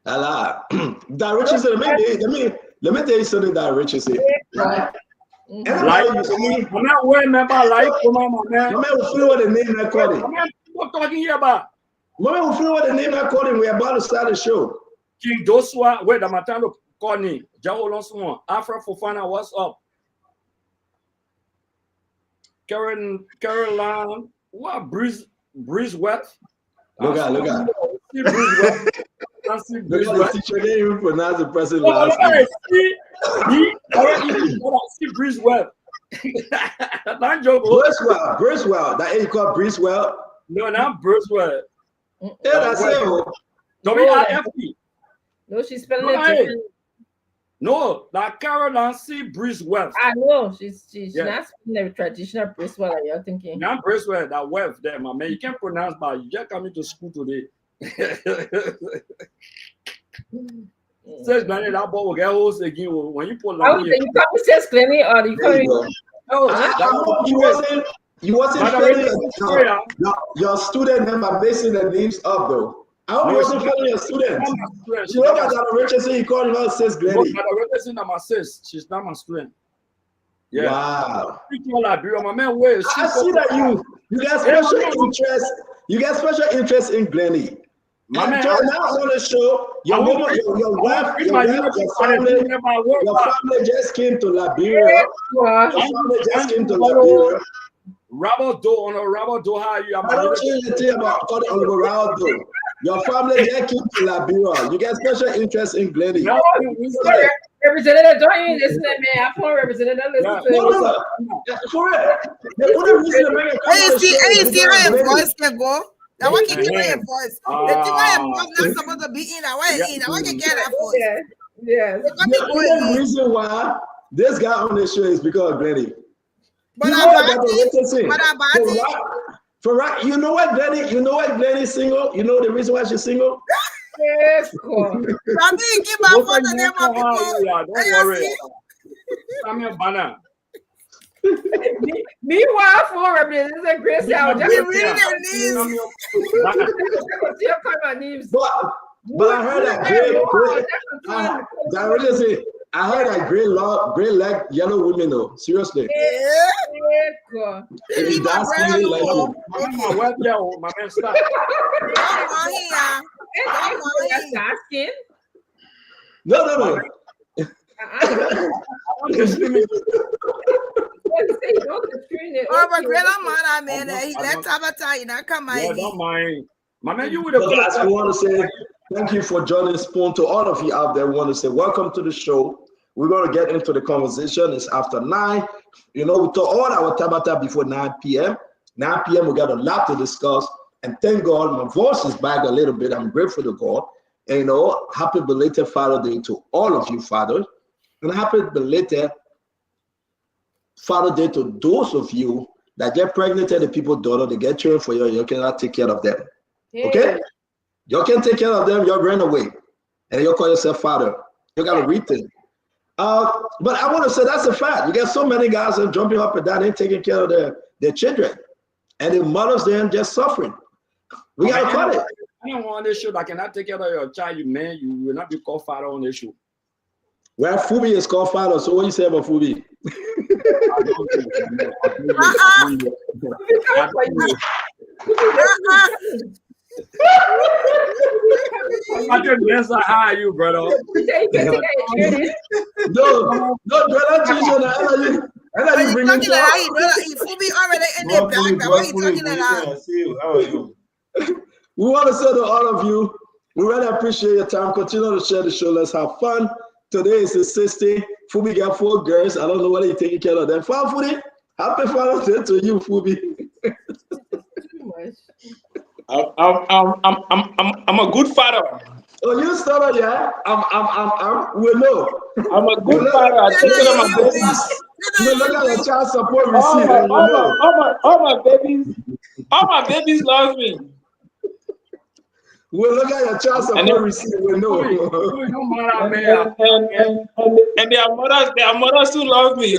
That Richard said, let me tell you something that Richard said. Like, I'm not wearing my life. Man will feel what the name recording. What talking here about? Man will feel what the name recording. We're about to start the show. King Joshua, wait, I'm trying to Connie, Jawolon Afra Fofana, what's up? Caroline, what Breeze West? Look at. Breeze West. Look at the teacher didn't even pronounce the person last name. See Breeze West. Not joke. Bracewell. That you call Bracewell? No, not Bracewell. Yeah, that's it. W-I-F-E. No, she's spelling it different. No, that Caroline C. Bracewell. I know she's not spelling the traditional Bracewell like you're thinking. Not Bracewell, that West there, my man. You can't pronounce, but you just coming to school today. Says Glenny, that boy will get host again when you pull out. You come says Glenny or you come. You wasn't filling your student name by basing the names up though. I wasn't filling your student. You look at that Richardson, you call him out, says Glenny. Richardson, not my sis. She's not my student. Yeah. Wow. My man, where is she? I see that you got special interest. You got special interest in Glenny. My man, now on the show, your family just came to Liberia. Your family just came to Liberia. Robert Doe on a Robert Doe, how you? I don't change the thing about Robert Doe. Your family just came to Liberia. You get special interest in Glenny. No, Representative, don't even listen to me. I'm for Representative. Listen to me. For real. The only reason to make a you see how your voice can go? That one can get your voice. The thing why your voice not supposed to be in, I want to get that voice. Yes. The only reason why this guy on the show is because of Glenny. But you know what Glenny is single? You know the reason why she's single? Yes, cool. Keep my phone and them people. Don't worry. I'm your banner. Meanwhile, for Representative Grace, I'll just reading their names. But I heard that I heard that great leg yellow women though. Seriously. Yeah. That's really like you. My man, stop. No. Oh, but grandma, man, he let Tabata, you know, come on. Don't mind. My man, you would have. I want to say thank you for joining Spoon. To all of you out there, we want to say welcome to the show. We're going to get into the conversation. It's after 9. You know, we took all our Tabata before 9 p.m. 9 p.m. we got a lot to discuss. And thank God, my voice is back a little bit. I'm grateful to God. And, you know, happy belated Father Day to all of you fathers. And happy belated Father Day to those of you that get pregnant and the people daughter, they get children for you cannot take care of them. Okay? You can take care of them, you're running away. And you call yourself father. You got to rethink. But I want to say that's a fact. You get so many guys that are jumping up and down and taking care of their children. And the mothers then just suffering. We got to cut it. I don't want this show that cannot take care of your child, you will not be called father on this show. Well, Fubi is called father, so what do you say about Fubi? I can guess how you, brother. No, brother, you bring it up. Fubi already in the back. What are you talking about? We want to say to all of you, we really appreciate your time. Continue to share the show. Let's have fun. Today is the 60th. Fubi got 4 girls. I don't know whether you're taking care of them. Fubi, happy Father's Day to you, Fubi. I'm a good father. Oh, you started, yeah? We know. I'm a good father. I take care of my babies. You look at the child support receipt. All my babies love me. We look at your child support receipt. We know. And their mothers too love me.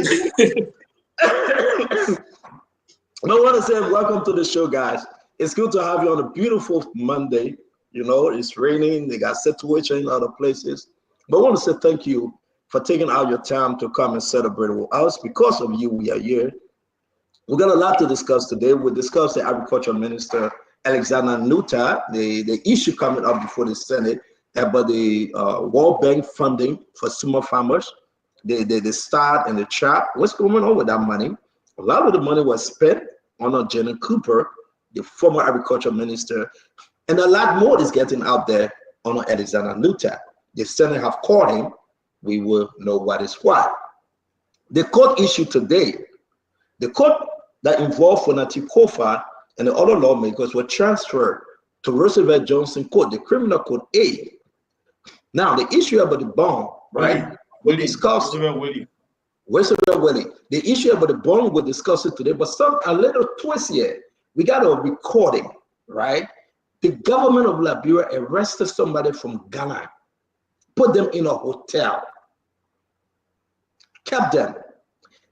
I want to say welcome to the show, guys. It's good to have you on a beautiful Monday. You know, it's raining. They got situation in other places. But I want to say thank you for taking out your time to come and celebrate with us. Because of you, we are here. We've got a lot to discuss today. We'll discuss the Agriculture Minister, Alexander Nutter, the issue coming up before the Senate. about the World Bank funding for small farmers. They start and the trap. What's going on with that money? A lot of the money was spent on Jenna Cooper, the former agriculture minister, and a lot more is getting out there on Alexander Luther. The Senate have caught him. We will know what is what. The court issue today, the court that involved Fonati Kofa and the other lawmakers were transferred to Roosevelt Johnson Court, the criminal court A. Now, the issue about the bond, right? We discussed Willie. The issue about the bond, we'll discuss it today, but a little twist here. We got a recording, right? The government of Liberia arrested somebody from Ghana, put them in a hotel, kept them.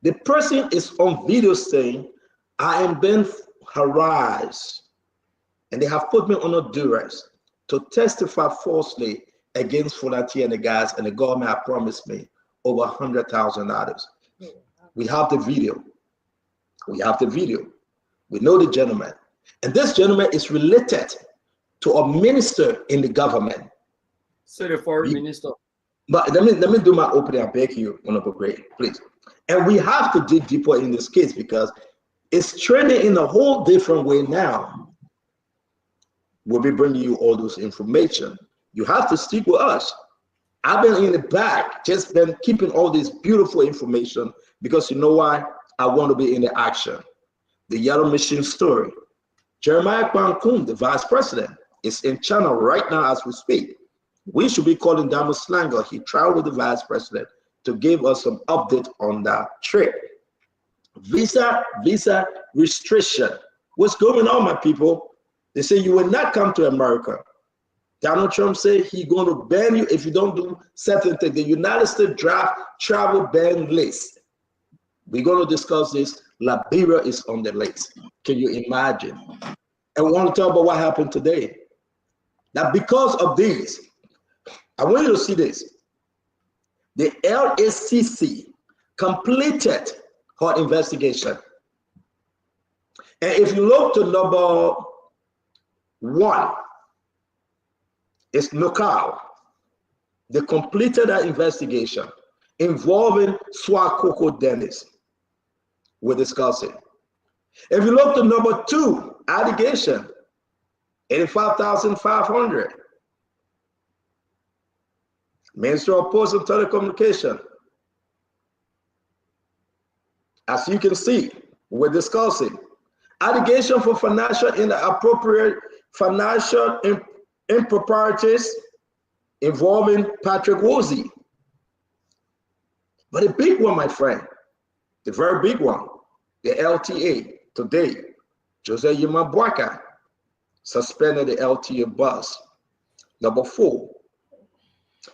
The person is on video saying, I am being harassed, and they have put me on duress to testify falsely against Fulati and the guys, and the government have promised me over $100,000. We have the video. We have the video. We know the gentleman. And this gentleman is related to a minister in the government. So the foreign minister. But let me do my opening. I beg you, Honorable Gray, please. And we have to dig deeper in this case because it's trending in a whole different way now. We'll be bringing you all those information. You have to stick with us. I've been in the back, just been keeping all this beautiful information because you know why? I want to be in the action. The Yellow Machine story. Jeremiah Kwankun, the vice president, is in China right now as we speak. We should be calling Damo Slanger. He traveled with the vice president to give us some update on that trip. Visa restriction. What's going on, my people? They say you will not come to America. Donald Trump said he's going to ban you if you don't do certain things. The United States draft travel ban list. We're going to discuss this. Liberia is on the list. Can you imagine? And we want to talk about what happened today. That because of these, I want you to see this. The LACC completed her investigation. And if you look to number 1, it's Nokal. They completed that investigation involving Swakoko Dennis. We're discussing. If you look to number 2, allegation, 85,500. Ministry of Post and Telecommunication. As you can see, we're discussing allegation for financial inappropriate financial improprieties involving Patrick Woolsey. But the big one, my friend, the very big one, the LTA today, Jose Yimabwaka suspended the LTA bus. Number 4,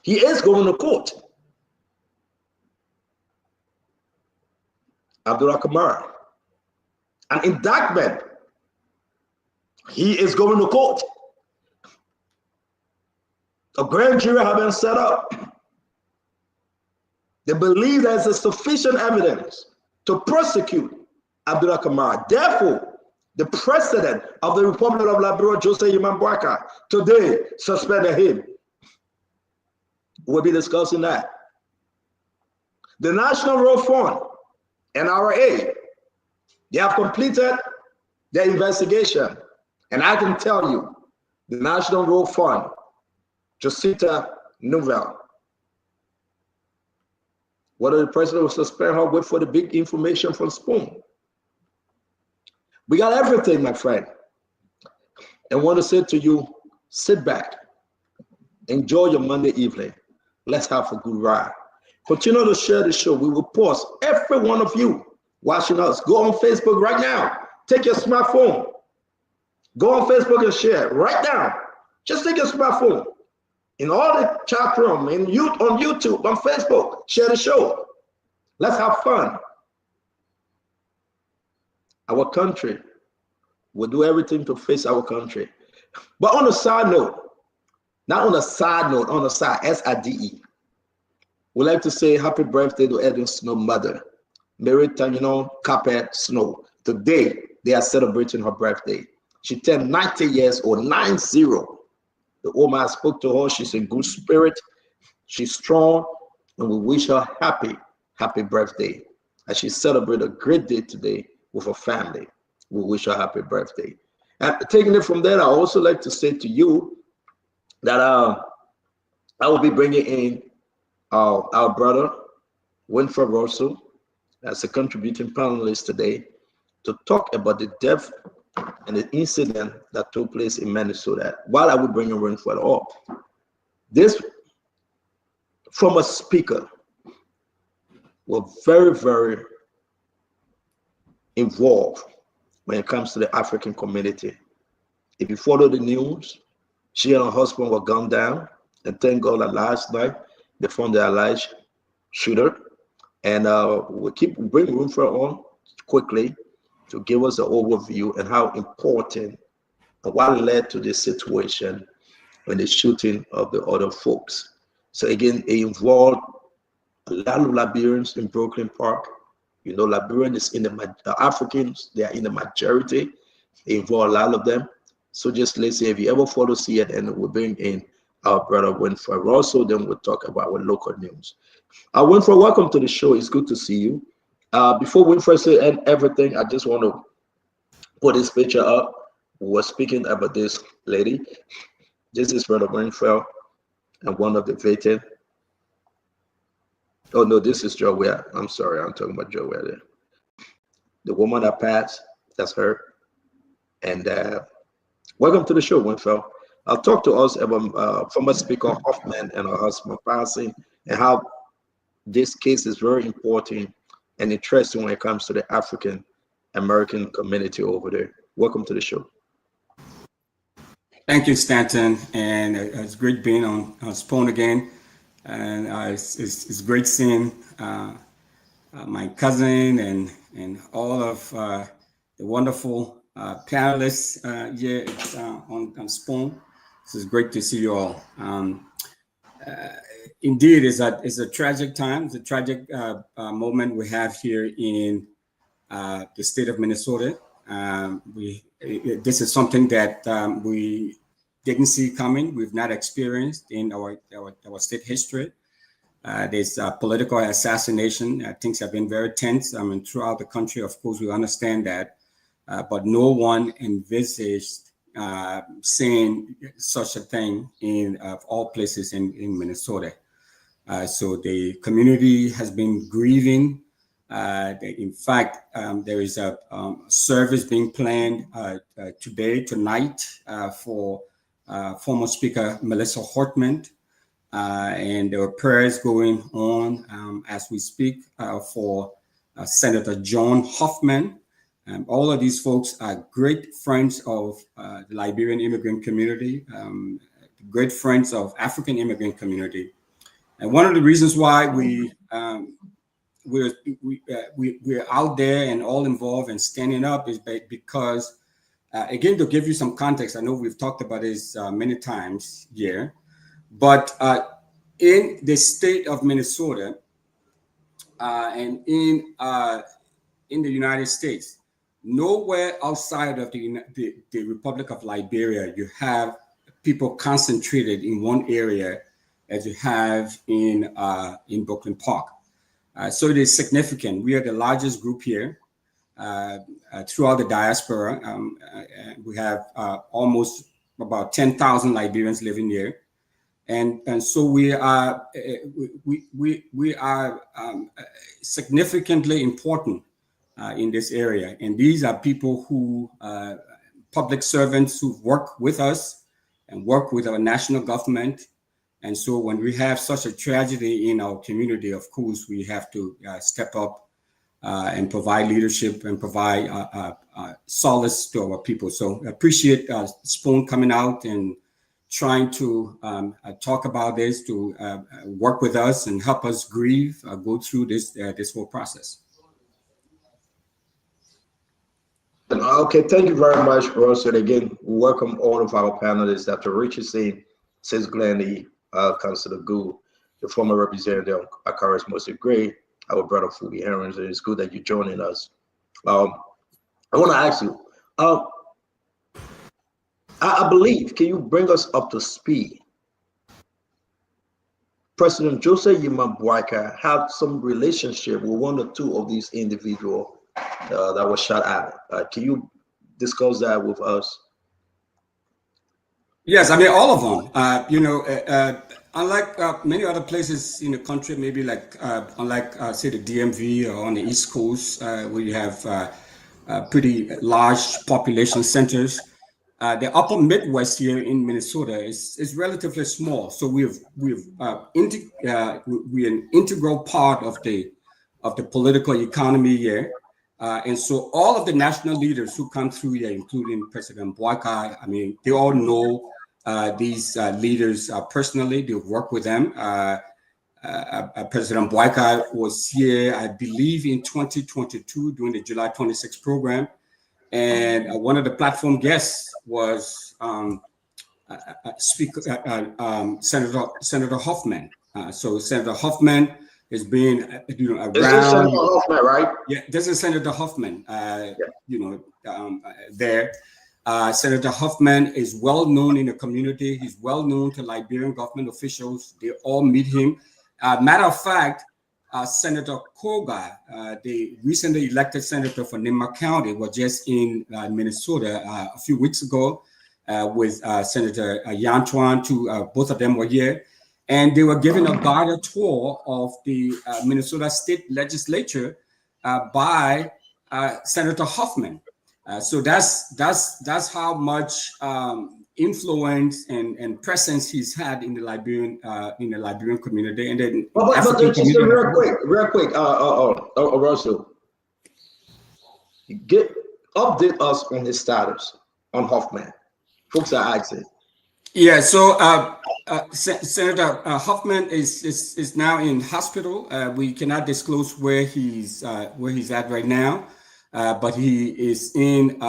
he is going to court. Abdullah Kamara, an indictment. He is going to court. A grand jury has been set up. They believe there's a sufficient evidence to prosecute Abdullah Kamara. Therefore, the president of the Republic of Liberia, Jose Yimabwaka, today suspended him. We'll be discussing that. The National Road Fund, NRA, they have completed their investigation. And I can tell you, the National Road Fund, Josita Nouvel, whether the president will suspend her, wait for the big information from Spoon. We got everything, my friend. And want to say to you, sit back, enjoy your Monday evening. Let's have a good ride. Continue to share the show. We will post every one of you watching us. Go on Facebook right now. Take your smartphone. Go on Facebook and share right now. Just take your smartphone. In all the chat room, on YouTube, on Facebook, share the show. Let's have fun. Our country will do everything to face our country. But on a side note, not on a side note, on the side, S-I-D-E, we'd like to say happy birthday to Edwin Snow's mother, Mary Tanyino Kape Snow. Today, they are celebrating her birthday. She turned 90 years old, 90. The old man spoke to her. She's in good spirit. She's strong, and we wish her happy birthday. As she celebrates a great day today with her family. We wish her happy birthday. And taking it from there, I also like to say to you that I will be bringing in our brother, Winfred Russell, as a contributing panelist today to talk about the death and the incident that took place in Minnesota. While I will bring in Winfred up, this former speaker was very, very involved when it comes to the African community. If you follow the news, she and her husband were gunned down, and thank God that last night they found the alleged shooter. And we'll keep bringing Winfred on quickly to give us an overview and how important and what led to this situation when the shooting of the other folks. So again, it involved a lot of Liberians in Brooklyn Park. You know, Liberians is in the Africans, they are in the majority. It involved a lot of them. So just let's say if you ever follow CNN, we'll bring in our brother Winfred Russell, then we'll talk about our local news. Winfred, welcome to the show. It's good to see you. Before Winfred say everything, I just want to put this picture up. We're speaking about this lady. This is brother Winfred and one of the victims. Oh no, this is Joelle. I'm sorry, I'm talking about Joelle there. The woman that passed, that's her. And welcome to the show, Winfred. I'll talk to us about former Speaker Hoffman and her husband passing and how this case is very important and interesting when it comes to the African American community over there. Welcome to the show. Thank you, Stanton, and it's great being on Spoon again. And it's great seeing my cousin and all of the wonderful panelists here on Spoon. This is great to see you all. Indeed, it's a tragic time. It's a tragic moment we have here in the state of Minnesota. This is something that we didn't see coming. We've not experienced in our state history. There's political assassination. Things have been very tense. I mean, throughout the country, of course, we understand that, but no one envisaged seeing such a thing in of all places in Minnesota. So the community has been grieving. In fact, there is a service being planned tonight for former Speaker Melissa Hortman, and there are prayers going on as we speak for Senator John Hoffman. All of these folks are great friends of the Liberian immigrant community, great friends of African immigrant community. And one of the reasons why we're out there and all involved and standing up is because, again, to give you some context, I know we've talked about this many times here, but in the state of Minnesota and in the United States, nowhere outside of the Republic of Liberia you have people concentrated in one area as you have in Brooklyn Park. So it is significant. We are the largest group here throughout the diaspora. We have almost about 10,000 Liberians living here, and so we are significantly important in this area. And these are people who public servants who work with us and work with our national government. And so when we have such a tragedy in our community, of course, we have to step up and provide leadership and provide solace to our people. So I appreciate Spoon coming out and trying to talk about this, to work with us and help us grieve, go through this whole process. Okay, thank you very much, Ross. And again, welcome all of our panelists. Dr. Richardson, Sis Glennie, Councilor Gould, the former representative of Akaris Mostly Gray, our brother Fubi Herons. It's good that you're joining us. I want to ask you, I believe, can you bring us up to speed? President Joseph Yimabwaka had some relationship with one or two of these individuals that was shot at. Can you discuss that with us? Yes, I mean all of them. Unlike many other places in the country, maybe like unlike say the DMV or on the East Coast, where you have pretty large population centers. The upper Midwest here in Minnesota is relatively small, so we're an integral part of the political economy here. And so all of the national leaders who come through here, including President Boakai, I mean, they all know these leaders personally. They work with them. President Boakai was here, I believe, in 2022 during the July 26 program. And one of the platform guests was Senator Hoffman. So Senator Hoffman has been, around. This is Senator Hoffman, right? Yeah, this is Senator Hoffman. There. Senator Hoffman is well known in the community. He's well known to Liberian government officials. They all meet him. Matter of fact, Senator Koga, the recently elected senator for Nimba County, was just in Minnesota a few weeks ago with Senator Yantuan. Both of them were here. And they were given a guided tour of the Minnesota State Legislature by Senator Hoffman. So that's how much influence and presence he's had in the Liberian community. And then but just real quick, Russell, update us on his status on Hoffman. Folks are asking. Yeah, so Senator Hoffman is now in hospital. We cannot disclose where he's at right now. But he is in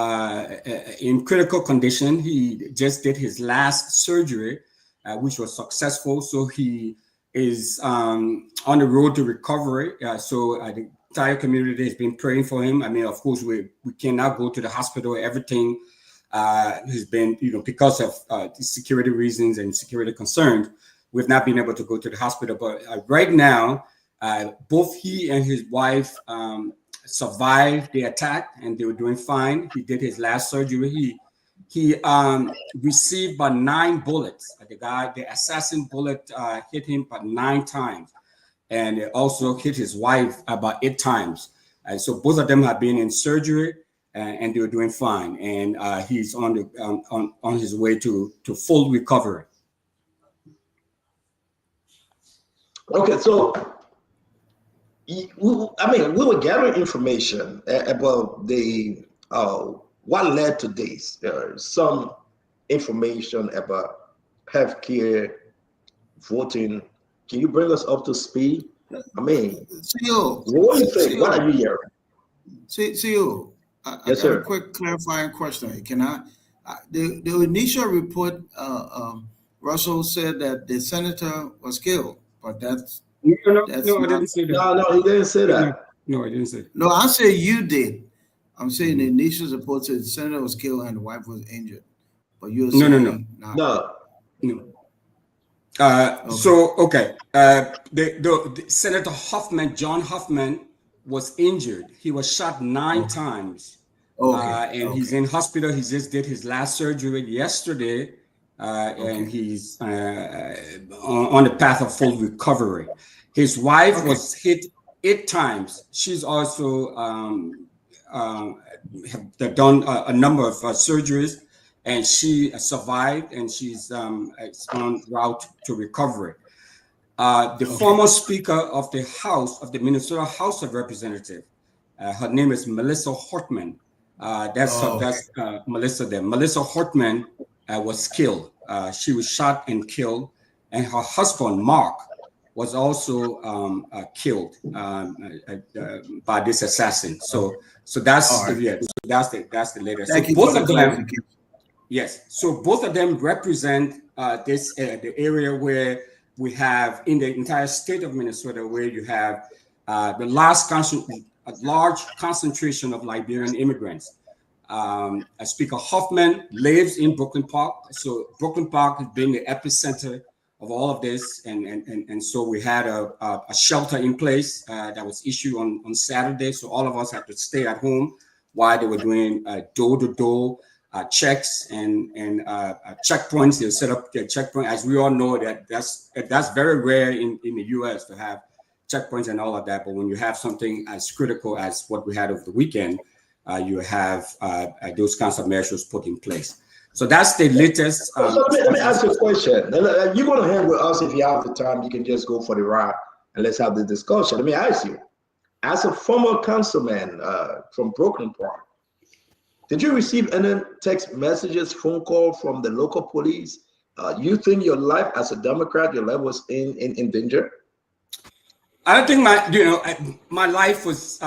critical condition. He just did his last surgery, which was successful. So he is on the road to recovery. So the entire community has been praying for him. I mean, of course, we cannot go to the hospital. Everything has been, because of security reasons and security concerns, we've not been able to go to the hospital. But right now, both he and his wife survived the attack, and they were doing fine. He did his last surgery. He received about 9 bullets. The assassin bullet hit him about 9 times, and it also hit his wife about 8 times. So both of them have been in surgery, and they were doing fine. And he's on his way to full recovery. Okay, so. We were gathering information about the what led to this. Some information about healthcare, voting. Can you bring us up to speed? I mean, CEO, what do you think? What are you hearing? CEO, Yes, sir. A quick clarifying question. Can I? The initial report, Russell said that the senator was killed, but that's. No, I didn't say that. No, he didn't say that. No, I didn't say that. No, I say you did. I'm saying the initial report said the senator was killed and the wife was injured. But you're saying no. Okay. The Senator Hoffman, John Hoffman, was injured. He was shot 9 times. He's in hospital. He just did his last surgery yesterday. And he's on the path of full recovery. His wife was hit 8 times. She's also have done a number of surgeries, and she survived, and she's on route to recovery. The former Speaker of the House of the Minnesota House of Representatives, her name is Melissa Hortman. That's Melissa there. Melissa Hortman was killed. She was shot and killed, and her husband Mark was also killed by this assassin. So that's that's the latest. Thank so you both for of them, yes. So both of them represent the area where we have in the entire state of Minnesota, where you have a large concentration of Liberian immigrants. Speaker Hoffman lives in Brooklyn Park. So Brooklyn Park has been the epicenter of all of this. And so we had a shelter in place that was issued on Saturday. So all of us had to stay at home while they were doing door-to-door checks and checkpoints. They set up their checkpoint. As we all know, that's very rare in the US to have checkpoints and all of that. But when you have something as critical as what we had over the weekend, you have those kinds of measures put in place. So that's the latest. So let me ask you a question. You're going to hang with us if you have the time. You can just go for the ride and let's have the discussion. Let me ask you, as a former councilman from Brooklyn Park, did you receive any text messages, phone call from the local police? You think your life as a Democrat, your life was in danger? I don't think my life was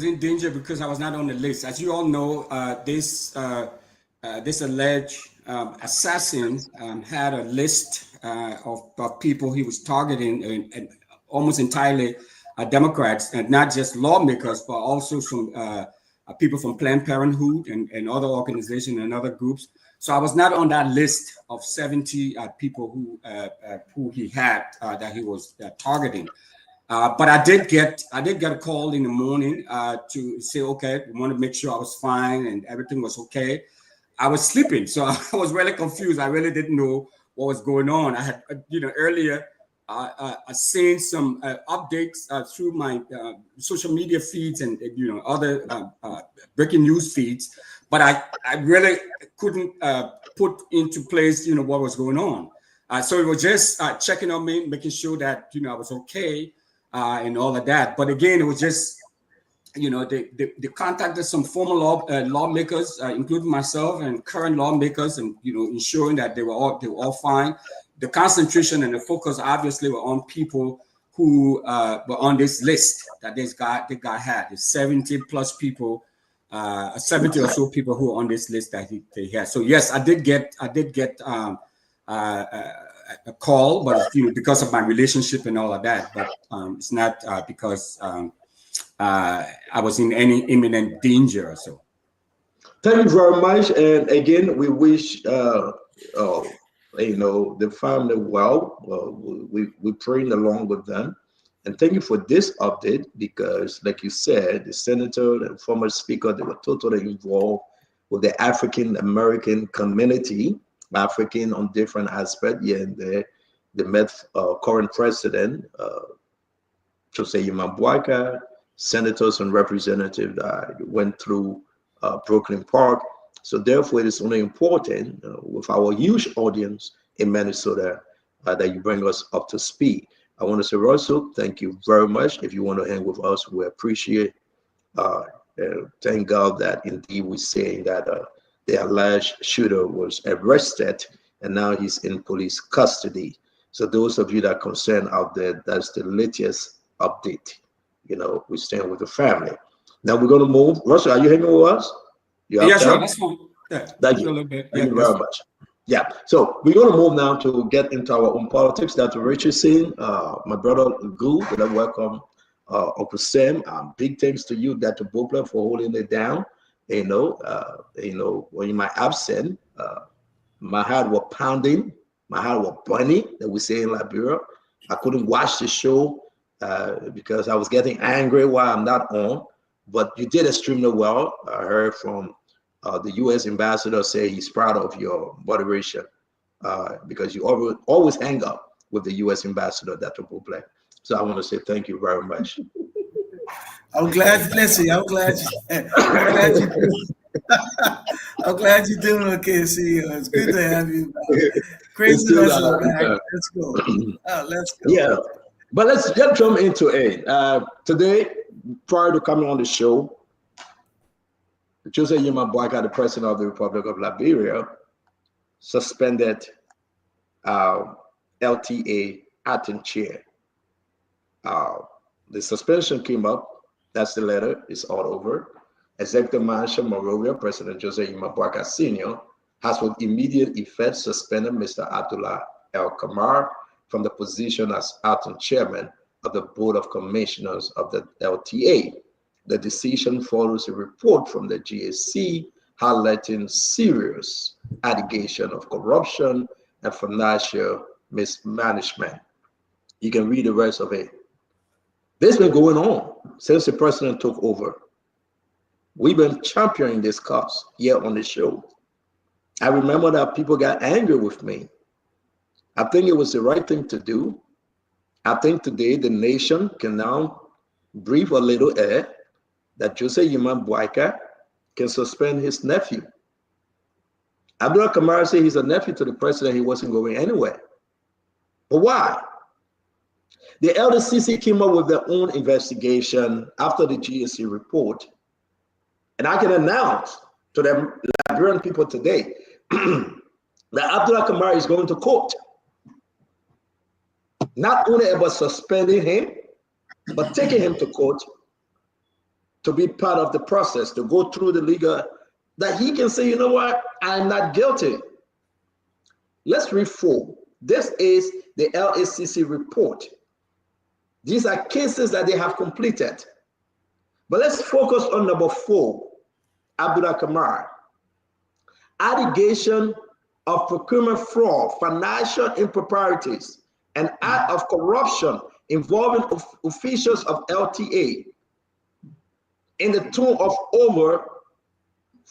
in danger because I was not on the list. As you all know, this alleged assassin had a list of people he was targeting, and almost entirely Democrats, and not just lawmakers, but also some people from Planned Parenthood and other organizations and other groups. So I was not on that list of 70 people who he had that he was targeting. But I did get a call in the morning to say, okay, we want to make sure I was fine and everything was okay. I was sleeping, so I was really confused. I really didn't know what was going on. I had, earlier seen some updates through my social media feeds and other breaking news feeds, but I really couldn't put into place what was going on. So it was just checking on me, making sure that I was okay. And all of that, but again, it was just they contacted some former lawmakers, including myself and current lawmakers, and ensuring that they were all fine. The concentration and the focus obviously were on people who were on this list that this guy had. There's 70 plus people, 70 or so people who are on this list that they had. So yes, I did get a call, but because of my relationship and all of that, but it's not because I was in any imminent danger or so. Thank you very much, and again, we wish the family well. We're praying along with them, and thank you for this update because, like you said, the senator and former speaker, they were totally involved with the African American community. African on different aspects, yeah, and the current president, Jose Yimabwaka, senators and representatives that went through Brooklyn Park. So therefore, it is only important with our huge audience in Minnesota that you bring us up to speed. I want to say, Russell, thank you very much. If you want to hang with us, we appreciate. Thank God that indeed we're saying that the alleged shooter was arrested and now he's in police custody. So those of you that are concerned out there, that's the latest update. We stand with the family. Now we're going to move. Russell, are you hanging with us? Yeah, sure. That's fine. Yeah, thank you. Thank you very much. Yeah. So we're going to move now to get into our own politics. Dr. Richardson, my brother Goo, welcome. Uncle Sam, big thanks to you, Dr. Bopler, for holding it down. When in my absence, my heart was pounding, my heart was burning, that we say in Liberia. I couldn't watch the show because I was getting angry while I'm not on. But you did extremely well. I heard from the U.S. ambassador say he's proud of your moderation because you always hang up with the U.S. ambassador, Dr. Bopler. So I want to say thank you very much. I'm glad. Listen, I'm glad you're doing okay, CEO. It's good to have you back. Crazy Russell back. Let's go. Let's go. Yeah, but let's jump into it. Today, prior to coming on the show, Jose Yimabwaka, the president of the Republic of Liberia, suspended LTA acting chair. The suspension came up. That's the letter. It's all over. Executive Manager Monrovia, President Jose Yimabwaka Sr., has with immediate effect suspended Mr. Abdullah El Kamar from the position as acting chairman of the Board of Commissioners of the LTA. The decision follows a report from the GSC highlighting serious allegation of corruption and financial mismanagement. You can read the rest of it. This has been going on since the president took over. We've been championing this cause here on the show. I remember that people got angry with me. I think it was the right thing to do. I think today the nation can now breathe a little air that Jose Yuman Buaika can suspend his nephew. Abdullah Kamara said he's a nephew to the president. He wasn't going anywhere. But why? The LDCC came up with their own investigation after the GSC report. And I can announce to the Liberian people today that Abdullah Kamara is going to court. Not only about suspending him, but taking him to court to be part of the process, to go through the legal, that he can say, you know what, I'm not guilty. Let's read 4. This is the LACC report. These are cases that they have completed. But let's focus on number 4, Abdullah Kamara. Allegation of procurement fraud, financial improprieties, and act of corruption involving officials of LTA in the tune of over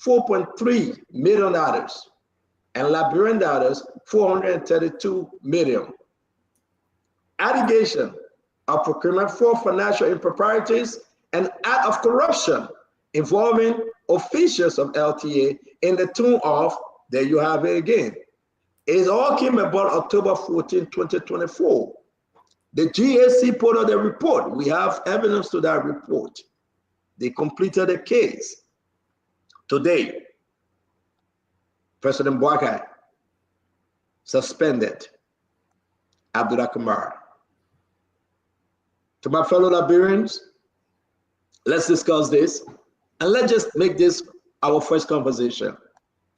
$4.3 million and Liberian dollars $432 million. Allegation of procurement fraud, financial improprieties, and act of corruption involving officials of LTA in the tune of, there you have it again. It all came about October 14, 2024. The GSC put out a report. We have evidence to that report. They completed the case. Today, President Buakai suspended Abdullah Kamara. To my fellow Liberians, let's discuss this, and let's just make this our first conversation.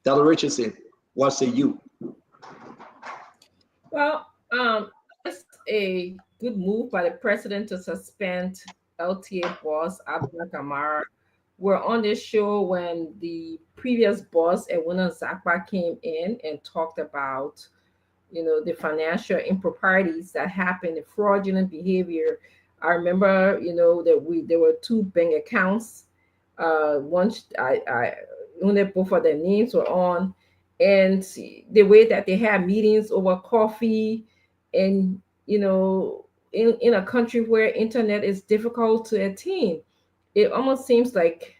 Dr. Richardson, what say you? Well, it's a good move by the president to suspend LTA boss Abdullah Kamara. We're on this show when the previous boss, Edwina Zakpa, came in and talked about, the financial improprieties that happened, the fraudulent behavior. I remember, that there were 2 bank accounts. Once both of their names were on, and the way that they had meetings over coffee, and in a country where internet is difficult to attain, it almost seems like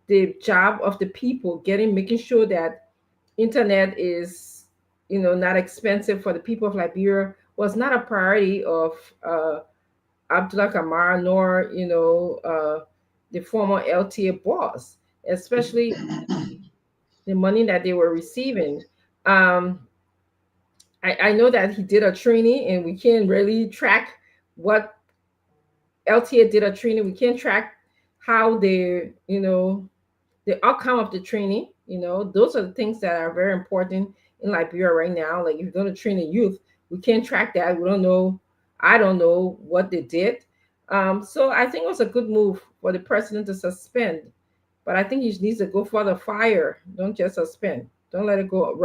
the job of the people making sure that internet is not expensive for the people of Liberia was not a priority of Abdullah Kamara nor the former LTA boss, especially the money that they were receiving. I know that he did a training, and we can't really track what LTA did a training. We can't track how the outcome of the training. Those are the things that are very important in Liberia right now. Like, if you're going to train a youth, we can't track that. We don't know. I don't know what they did. So I think it was a good move for the president to suspend, but I think he needs to go for the fire. Don't just suspend. Don't let it go.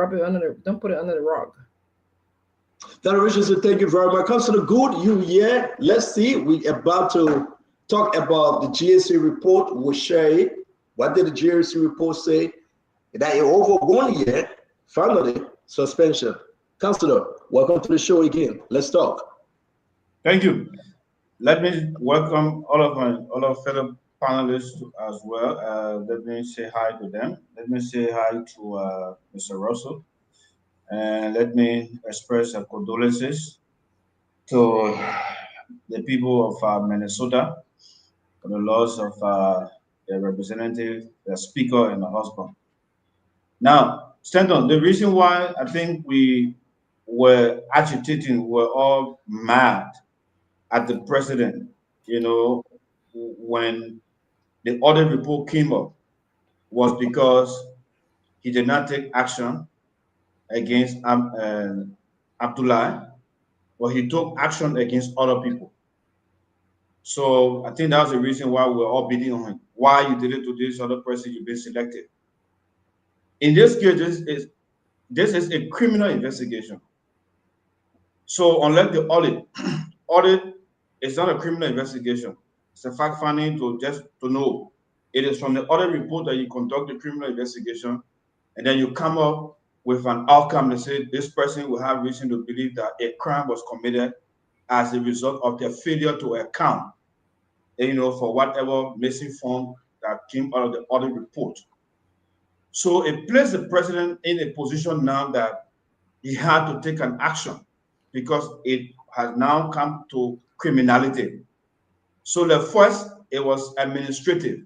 Don't put it under the rug. Dr. Richardson, thank you very much. Councilor Good, you here? Let's see. We're about to talk about the GSC report. We'll share it. What did the GSC report say? That in over 1 year, finally, suspension. Councilor, welcome to the show again. Let's talk. Thank you. Let me welcome all of fellow panelists as well. Let me say hi to them. Let me say hi to Mr. Russell. And let me express condolences to the people of Minnesota for the loss of their representative, their speaker, and the husband. Now, Stanton, the reason why I think we were agitating, we're all mad at the president, when the audit report came up, was because he did not take action against Abdullah, but he took action against other people. So I think that's the reason why we're all beating on him. Why you did it to this other person, you've been selected. In this case, this is a criminal investigation. So unlike the audit is not a criminal investigation. It's a fact finding to know. It is from the audit report that you conduct the criminal investigation, and then you come up with an outcome that says this person will have reason to believe that a crime was committed as a result of their failure to account, for whatever missing form that came out of the audit report. So it placed the president in a position now that he had to take an action because it has now come to criminality. So the first, it was administrative.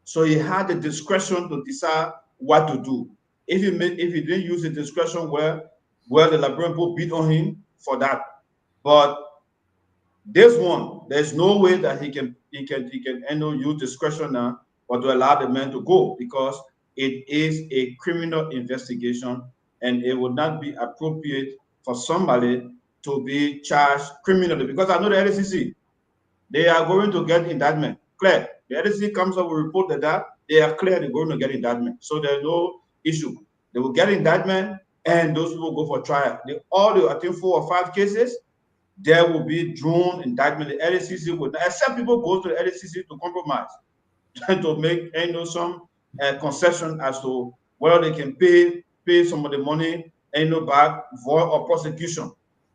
So he had the discretion to decide what to do. If he didn't use the discretion where the librarian put beat on him for that. But this one, there's no way that he can use discretion now, but to allow the man to go because it is a criminal investigation and it would not be appropriate for somebody to be charged criminally. Because I know the LCC, they are going to get indictment. Clear. The LCC comes up with a report that they are clear they're going to get indictment. So there's no issue. They will get indictment and those people go for trial. I think 4 or 5 cases, there will be drawn indictment. The LCC would not, except people go to the LCC to compromise, to make some concession as to whether they can pay some of the money back for or prosecution.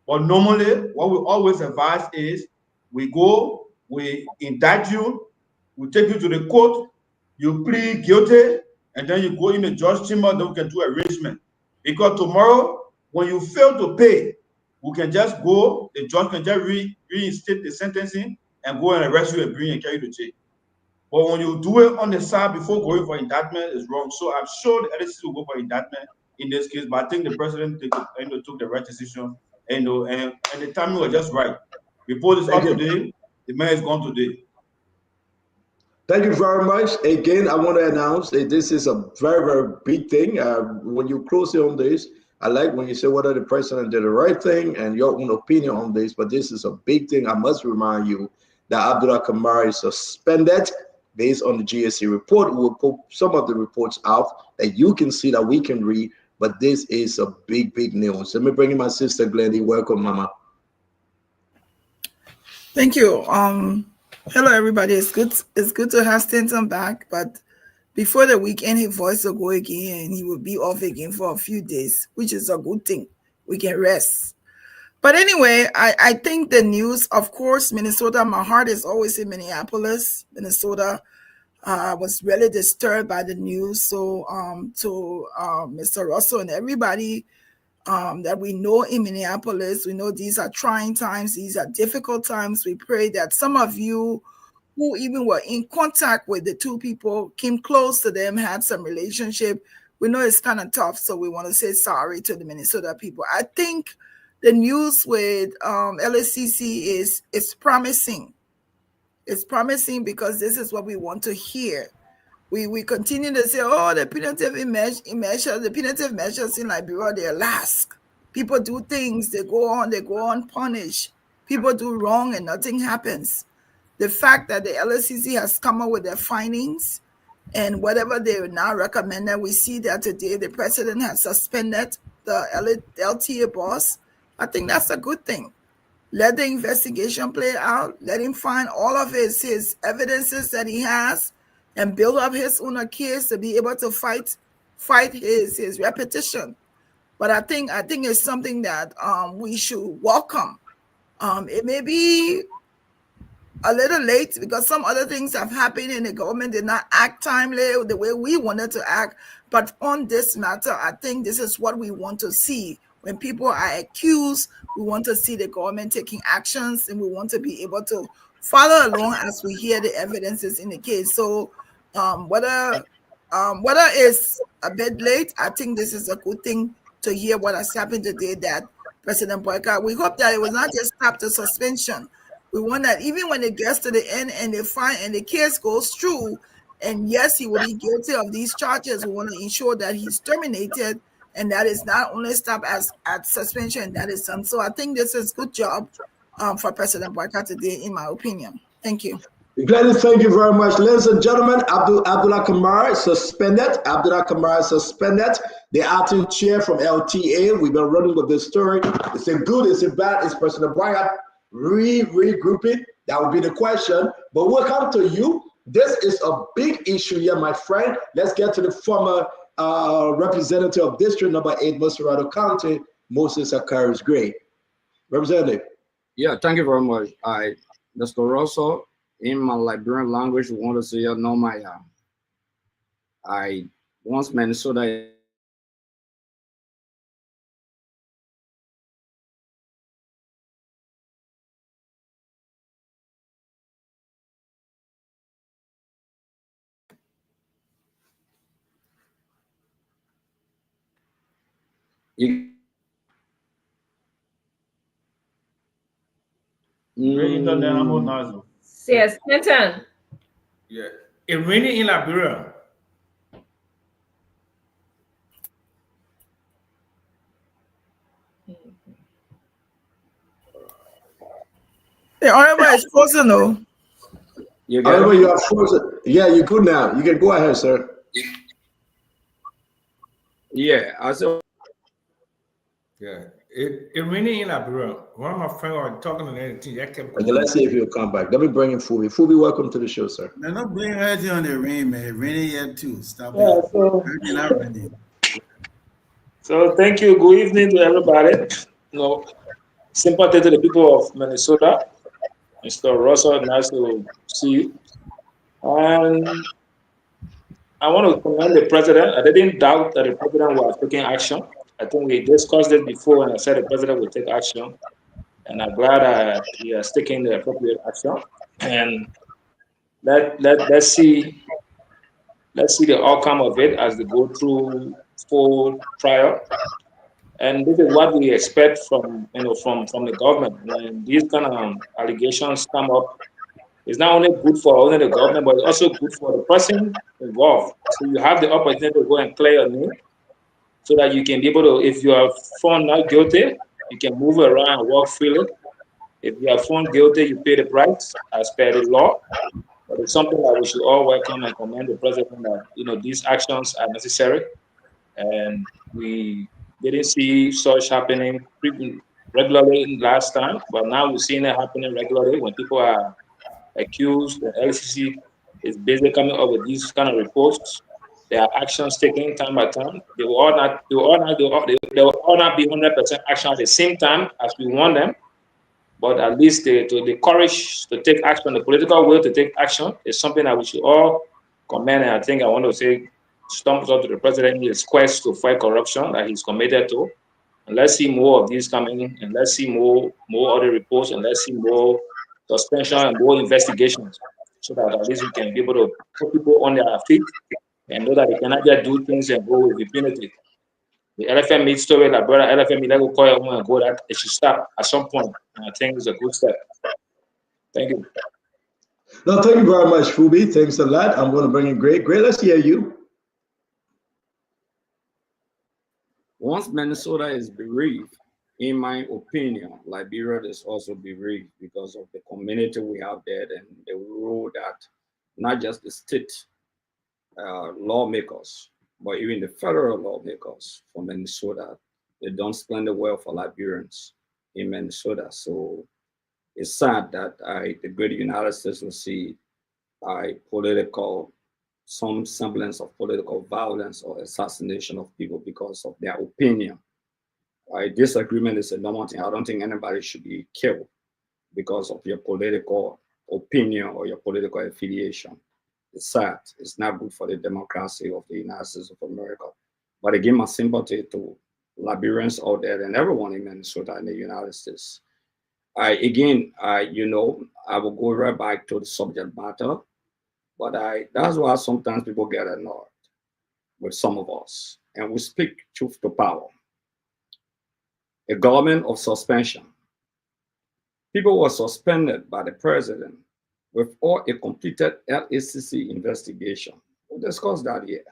But normally, what we always advise is we go, we indict you, we take you to the court, you plead guilty, and then you go in the judge chamber, then we can do arrangement. Because tomorrow, when you fail to pay, we can just go, the judge can just reinstate the sentencing and go and arrest you and bring and carry you to jail. But when you do it on the side before going for indictment, is wrong. So I'm sure the LCC will go for indictment in this case, but I think the president took the right decision, and the timing was just right. Report is up today, the man is gone today. Thank you very much. Again, I want to announce that this is a very, very big thing. When you close it on this, I like when you say whether the president did the right thing and your own opinion on this, but this is a big thing. I must remind you that Abdullah Kamara is suspended based on the GSC report. We'll put some of the reports out that you can see, that we can read, but this is a big, big news. Let me bring in my sister, Glendy. Welcome, Mama. Thank you. Hello, everybody. It's good to have Stanton back, but before the weekend, his voice will go again, and he will be off again for a few days, which is a good thing. We can rest. But anyway, I think the news, of course, Minnesota, my heart is always in Minneapolis. Minnesota was really disturbed by the news. So to Mr. Russell and everybody that we know in Minneapolis, we know these are trying times. These are difficult times. We pray that some of you who even were in contact with the two people, came close to them, had some relationship. We know it's kind of tough, so we want to say sorry to the Minnesota people. I think the news with LSCC is promising. It's promising because this is what we want to hear. We continue to say, oh, the punitive measures in Liberia, they're lax. People do things, they go on punished. People do wrong and nothing happens. The fact that the LSCC has come up with their findings and whatever they now recommended, we see that today the president has suspended the LTA boss. I think that's a good thing. Let the investigation play out. Let him find all of his evidences that he has and build up his own case to be able to fight his repetition. But I think it's something that we should welcome. It may be a little late because some other things have happened and the government did not act timely the way we wanted to act. But on this matter, I think this is what we want to see. When people are accused, we want to see the government taking actions, and we want to be able to follow along as we hear the evidences in the case. So whether it's a bit late, I think this is a good thing to hear what has happened today, that President Boyka, we hope that it was not just stopped to suspension. We want that even when it gets to the end and they find and the case goes through, and yes, he will be guilty of these charges, we want to ensure that he's terminated and that is not only stopped at suspension, that is done. So I think this is a good job for President Boyka today, in my opinion. Thank you. Gladys, thank you very much. Ladies and gentlemen, Abdullah Kamara is suspended. Abdullah Kamara is suspended. The acting chair from LTA. We've been running with this story. Is it good? Is it bad? Is President Bryant regrouping? That would be the question. But we'll come to you. This is a big issue here, my friend. Let's get to the former representative of District Number 8, Mosserado County, Moses Akaris Gray. Representative. Yeah, thank you very much. Mr. Russell, in my Liberian language, we want to say, no, I once Minnesota. Yes, Clinton. Yeah, it raining in Liberia. The honorable is frozen, though. Honorable, you are frozen. Yeah, you're good now. You can go ahead, sir. Yeah, I said. Yeah, it raining in Liberia. One of my friends was talking to anything. Okay, let's see if he'll come back. Let me bring in Fubi. Fubi, welcome to the show, sir. They're not bringing anything on the rain, man. Raining yet too. Stop Yeah, it. Not raining. So thank you. Good evening to everybody. Sympathy to the people of Minnesota. Mr. Russell, nice to see you. And I want to commend the president. I didn't doubt that the president was taking action. I think we discussed it before, and I said the president will take action. And I'm glad that he has taken the appropriate action. And let's see the outcome of it as they go through full trial. And this is what we expect from the government. When these kind of allegations come up, it's not only good for only the government, but it's also good for the person involved. So you have the opportunity to go and clear your name, so that you can be able to, if you are found not guilty, you can move around and walk freely. If you are found guilty, you pay the price as per the law. But it's something that we should all welcome and commend the president that these actions are necessary, and we didn't see such happening regularly last time, but now we're seeing it happening regularly when people are accused. The LCC is basically coming up with these kind of reports. There are actions taken time by time. They will all not be 100% action at the same time as we want them, but at least the courage to take action, the political will to take action is something that we should all commend. And I think I want to say, thumbs up to the president in his quest to fight corruption that he's committed to. And let's see more of these coming, and let's see more other reports, and let's see more suspension and more investigations, so that at least we can be able to put people on their feet and know that they cannot just do things and go with impunity. The elephant meat story, like brother elephant meat, let go call your own and go, that it should stop at some point. And I think it's a good step. Thank you. No, thank you very much, Fubi. Thanks a lot. I'm going to bring in Greg. Greg, let's hear you. Once Minnesota is bereaved, in my opinion, Liberia is also bereaved because of the community we have there and the role that not just the state lawmakers, but even the federal lawmakers from Minnesota, they don't spend the well for Liberians in Minnesota. So it's sad that the great United States will see some semblance of political violence or assassination of people because of their opinion. Disagreement is a normal thing. I don't think anybody should be killed because of your political opinion or your political affiliation. It's sad. It's not good for the democracy of the United States of America. But again, my sympathy to Liberians out there and everyone in Minnesota and the United States. I will go right back to the subject matter. But that's why sometimes people get annoyed with some of us. And we speak truth to power. A government of suspension. People were suspended by the president without a completed LACC investigation. We'll discuss that here.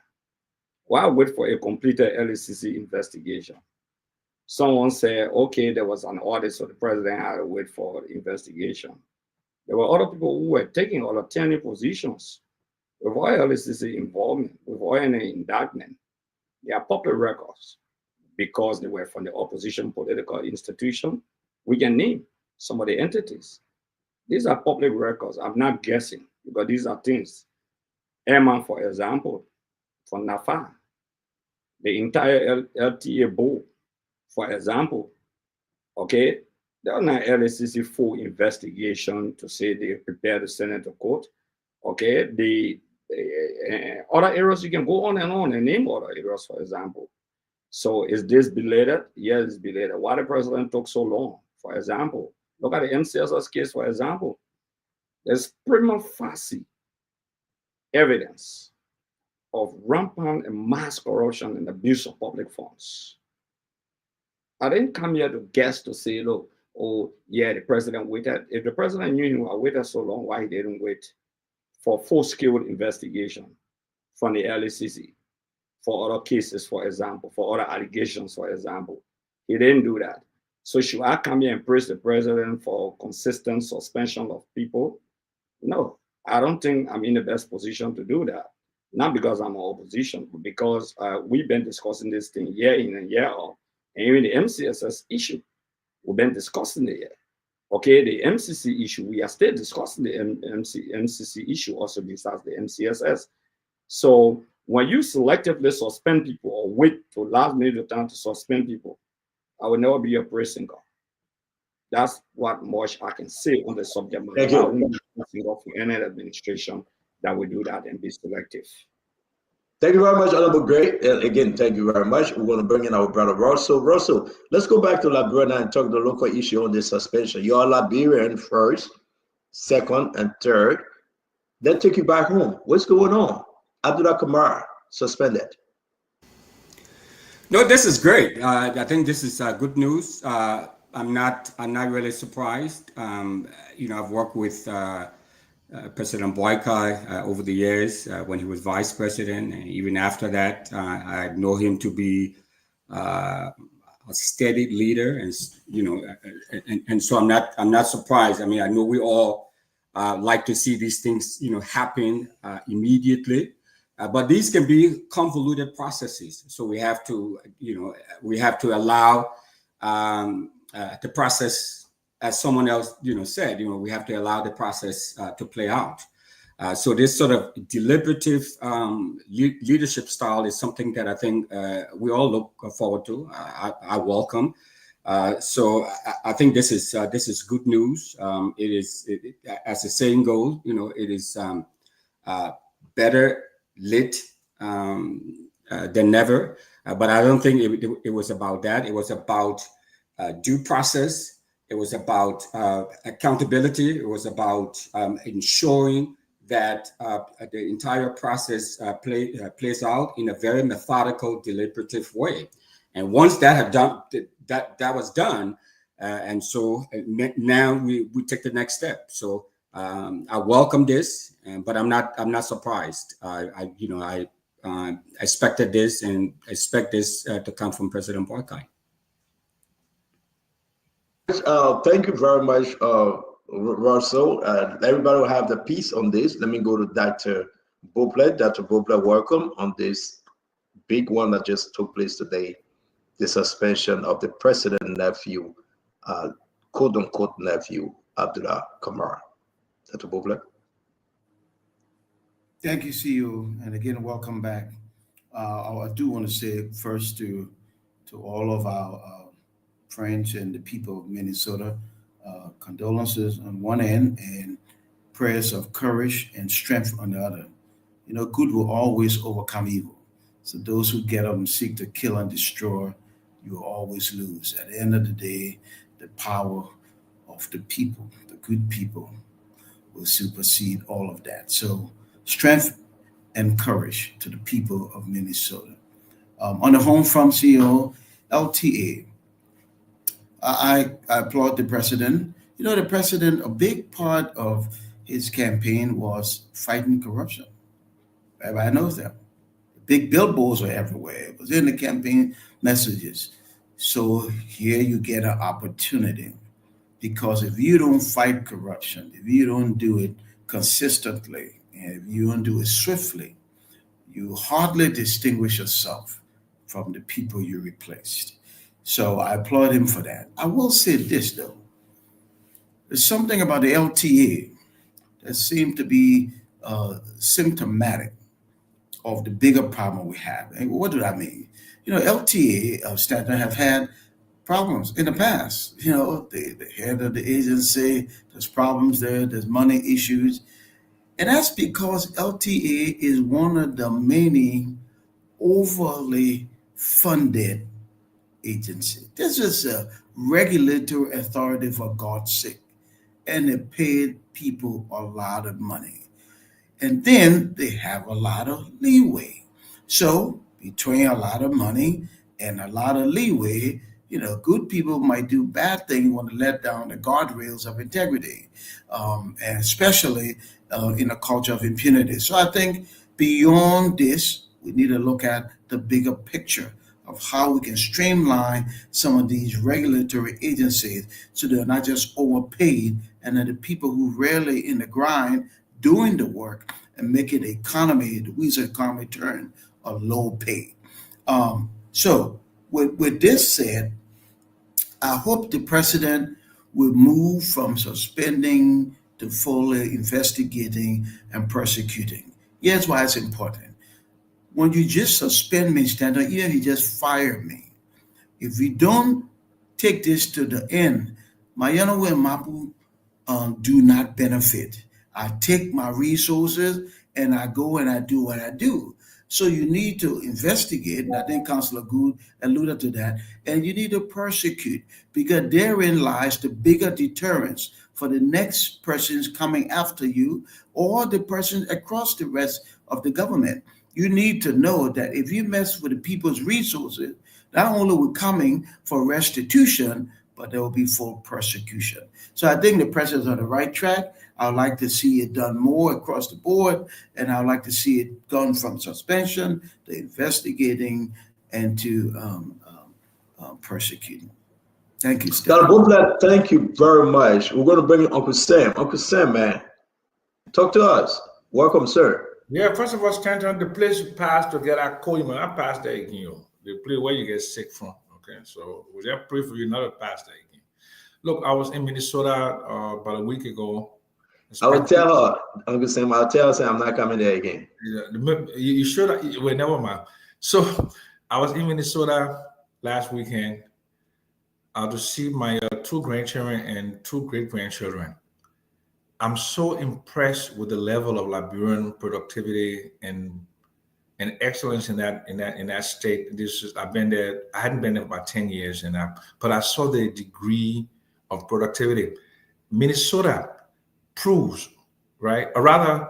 Why wait for a completed LACC investigation? Someone said, okay, there was an audit, so the president had to wait for the investigation. There were other people who were taking or attending positions without LSCC involvement, without any indictment. They are public records because they were from the opposition political institution. We can name some of the entities. These are public records. I'm not guessing because these are things. Airman, for example, from NAFA, the entire LTA board, for example, okay, there are not LSCC full investigation to say they prepare the Senate to court. Okay, the other areas you can go on and name other areas, for example. So is this belated? Yes, it's belated. Why the president took so long? For example, look at the MCSS case, for example. There's prima facie evidence of rampant and mass corruption and abuse of public funds. I didn't come here to guess to say, look, oh, yeah, the president waited. If the president knew he would waited so long, why he didn't wait for full-scale investigation from the LACC for other cases, for example, for other allegations, for example. He didn't do that. So should I come here and praise the president for consistent suspension of people? No, I don't think I'm in the best position to do that. Not because I'm an opposition, but because we've been discussing this thing year in and year out. And even the MCSS issue, we've been discussing it here. Okay, the MCC issue, we are still discussing the MCC issue also besides the MCSS. So when you selectively suspend people or wait to last minute time to suspend people, I will never be a praising God. That's what much I can say on the subject matter. Thank you. I won't be praising God for any administration that will do that and be selective. Thank you very much, Honorable Gray. Again, thank you very much. We're going to bring in our brother Russell. Russell, let's go back to Liberia and talk the local issue on this suspension. You're Liberian first, second, and third. Then take you back home. What's going on? Abdullah Kamara suspended. No, this is great. I think this is good news. I'm not really surprised. I've worked with President Boykai over the years when he was vice president, and even after that, I know him to be a steady leader, and so I'm not surprised. I mean, I know we all like to see these things happen immediately, but these can be convoluted processes. So we have to allow the process. As someone else, said, we have to allow the process to play out. So this sort of deliberative leadership style is something that I think we all look forward to. I welcome. So I think this is good news. It is, as the saying goes, it is better lit than never. But I don't think it was about that. It was about due process. It was about accountability. It was about ensuring that the entire process plays out in a very methodical, deliberative way. And once that had done, that was done, and so now we take the next step. So I welcome this, but I'm not surprised. I expected this and expect this to come from President Boykai. Thank you very much, Russell. Everybody will have the piece on this. Let me go to Dr. Boplet. Dr. Boplet, welcome on this big one that just took place today, the suspension of the president's nephew, quote-unquote nephew, Abdullah Kamara. Dr. Boplet. Thank you, CEO, and again, welcome back. I do want to say first to all of our friends and the people of Minnesota, condolences on one end and prayers of courage and strength on the other. Good will always overcome evil. So those who get up and seek to kill and destroy, you will always lose. At the end of the day, the power of the people, the good people, will supersede all of that. So strength and courage to the people of Minnesota. On the home front, CEO, LTA, I applaud the president. The president, a big part of his campaign was fighting corruption. Everybody knows that. Big billboards were everywhere. It was in the campaign messages. So here you get an opportunity because if you don't fight corruption, if you don't do it consistently, and if you don't do it swiftly, you hardly distinguish yourself from the people you replaced. So I applaud him for that. I will say this though. There's something about the LTA that seemed to be symptomatic of the bigger problem we have. And what do I mean? LTA standards have had problems in the past. The head of the agency, there's problems there, there's money issues. And that's because LTA is one of the many overly funded agencies. This is a regulatory authority for God's sake. And they paid people a lot of money. And then they have a lot of leeway. So between a lot of money and a lot of leeway, good people might do bad things, want to let down the guardrails of integrity, and especially in a culture of impunity. So I think beyond this, we need to look at the bigger picture of how we can streamline some of these regulatory agencies so they're not just overpaid, and that the people who really in the grind doing the work and making the economy, the wheels of the economy turn, are low paid. So with this said, I hope the president will move from suspending to fully investigating and prosecuting. Here's why it's important. When you just suspend me, even if you just fire me, if we don't take this to the end, my Yanawe and Mapu do not benefit. I take my resources and I go and I do what I do. So you need to investigate, and I think Councillor Good alluded to that, and you need to prosecute, because therein lies the bigger deterrence for the next persons coming after you or the persons across the rest of the government. You need to know that if you mess with the people's resources, not only will coming for restitution, but there will be full persecution. So I think the president's on the right track. I'd like to see it done more across the board, and I'd like to see it gone from suspension to investigating and to persecuting. Thank you, Steve. Thank you very much. We're going to bring in Uncle Sam. Uncle Sam, man, talk to us. Welcome, sir. Yeah, first of all, Stanton, the place you passed to get our Koyman, I passed there again. The place where you get sick from. Okay, so we just pray for you not to pass there again. Look, I was in Minnesota about a week ago. I would tell her, Uncle Sam, I'll tell her I'm not coming there again. Yeah, you should. Well, never mind. So I was in Minnesota last weekend to see my 2 grandchildren and 2 great-grandchildren. I'm so impressed with the level of Liberian productivity and excellence in that state. I've been there. I hadn't been there for about 10 years, but I saw the degree of productivity. Minnesota proves, right? Or rather,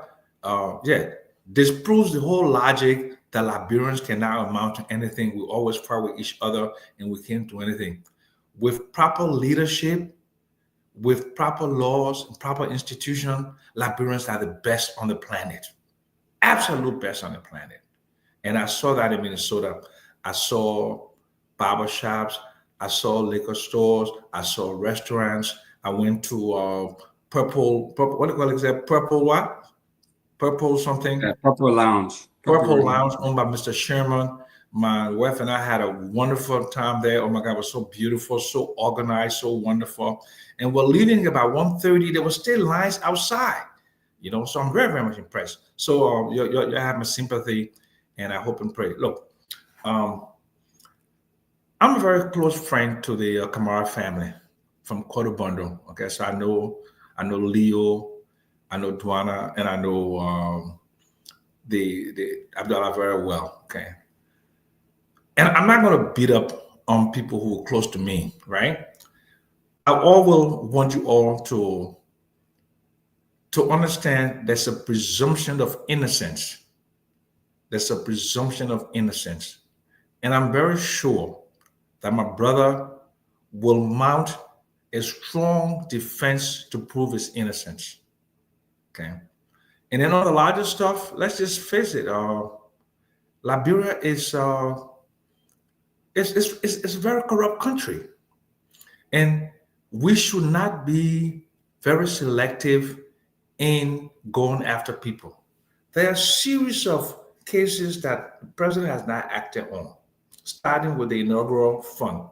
disproves the whole logic that Liberians can now amount to anything. We always fight with each other and we can't do anything. With proper leadership, with proper laws and proper institutions, Liberians are the best on the planet. Absolute best on the planet. And I saw that in Minnesota. I saw barbershops, I saw liquor stores, I saw restaurants. I went to Purple, what do you call it? Purple what? Purple something? Purple Lounge. Purple Lounge owned by Mr. Sherman. My wife and I had a wonderful time there. Oh my God, it was so beautiful, so organized, so wonderful. And we're leaving about 1:30. There were still lines outside, so I'm very, very much impressed. So you have my sympathy, and I hope and pray. Look, I'm a very close friend to the Kamara family from Kodobondo. Okay, so I know Leo, I know Dwana, and I know the Abdullah very well. Okay, and I'm not going to beat up on people who are close to me, right? I all will want you all to understand there's a presumption of innocence. There's a presumption of innocence, and I'm very sure that my brother will mount a strong defense to prove his innocence. Okay. And then on the larger stuff, let's just face it. Liberia is it's a very corrupt country. And we should not be very selective in going after people. There are a series of cases that the president has not acted on, starting with the inaugural fund.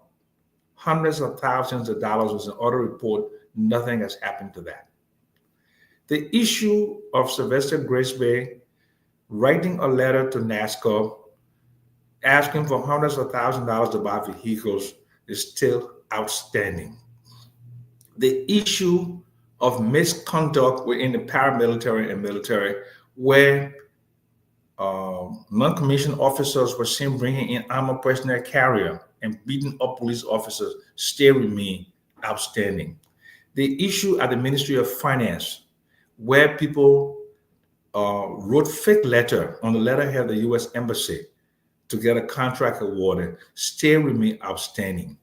Hundreds of thousands of dollars was an audit report. Nothing has happened to that. The issue of Sylvester Grace Bay writing a letter to NASCAR asking for hundreds of thousands of dollars to buy vehicles is still outstanding. The issue of misconduct within the paramilitary and military, where non-commissioned officers were seen bringing in armored personnel carrier and beating up police officers, still remain outstanding. The issue at the Ministry of Finance, where people wrote fake letter on the letterhead of the U.S. Embassy to get a contract awarded, still remain outstanding.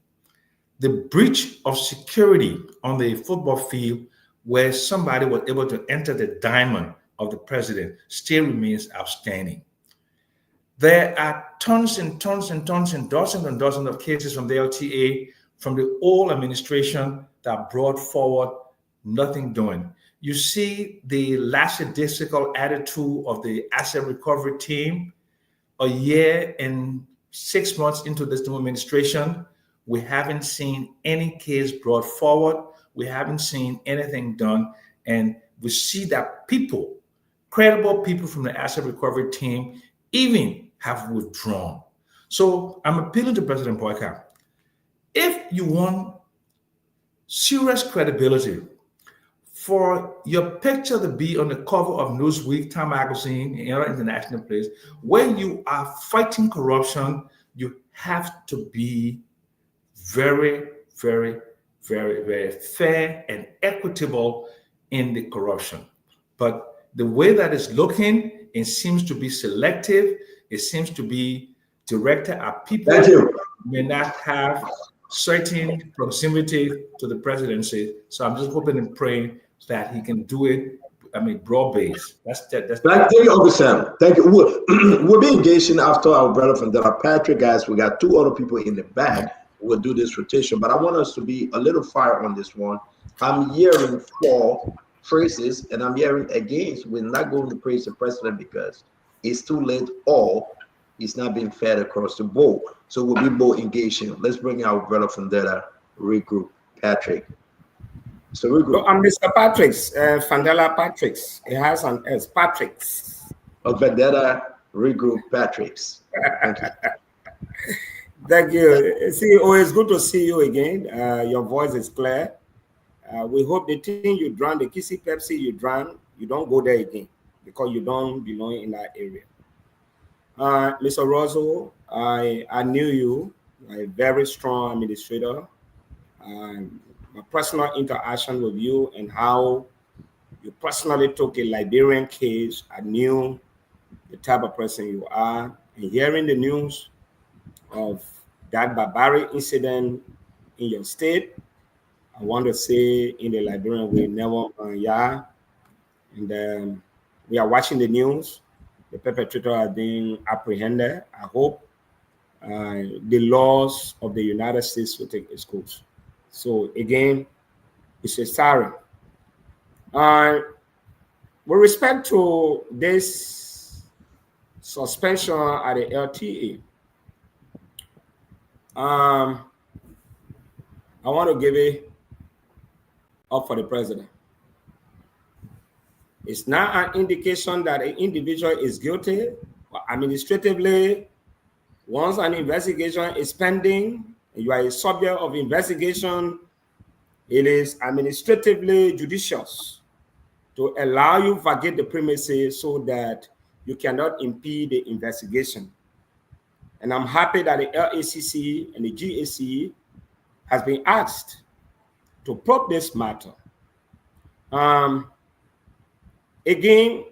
The breach of security on the football field, where somebody was able to enter the diamond of the president, still remains outstanding. There are tons and tons and tons and dozens of cases from the LTA, from the old administration that brought forward nothing doing. You see the lackadaisical attitude of the asset recovery team. A year and 6 months into this new administration, we haven't seen any case brought forward. We haven't seen anything done. And we see that people, credible people from the asset recovery team, even have withdrawn. So I'm appealing to President Boyka. If you want serious credibility, for your picture to be on the cover of Newsweek, Time Magazine, and other international places, where you are fighting corruption, you have to be very, very, very, very fair and equitable in the corruption. But the way that it's looking, it seems to be selective. It seems to be directed at people who may not have certain proximity to the presidency. So I'm just hoping and praying that he can do it. I mean, broad-based. Thank you, Uncle Sam. Thank you. We'll be engaging after our brother from the Patrick, guys. We got two other people in the back. We'll do this rotation, but I want us to be a little fire on this one. I'm hearing 4 phrases, and I'm hearing against. We're not going to praise the president because it's too late, or it's not being fed across the board. So we'll be more engaging. Let's bring our brother from the regroup, Patrick. So regroup. I'm Mr. Patrick's, Fandela Patrick's. It has an S, Patrick's. Vendetta regroup Patrick's. Thank you. Thank you. See, always good to see you again. Your voice is clear. We hope the thing you drank, the Kissy Pepsi you drank, you don't go there again because you don't belong in that area. Mr. Rosso, I knew you, a very strong administrator. My personal interaction with you and how you personally took a Liberian case, I knew the type of person you are. And hearing the news of that barbaric incident in your state, I want to say in the Liberian way, never yeah. And we are watching the news. The perpetrator are being apprehended. I hope the laws of the United States will take its course. So again, it's a sorry. With respect to this suspension at the LTA, I want to give it up for the president. It's not an indication that an individual is guilty. Administratively, once an investigation is pending, you are a subject of investigation, it is administratively judicious to allow you to vacate the premises so that you cannot impede the investigation. And I'm happy that the LACC and the GAC has been asked to probe this matter. Again,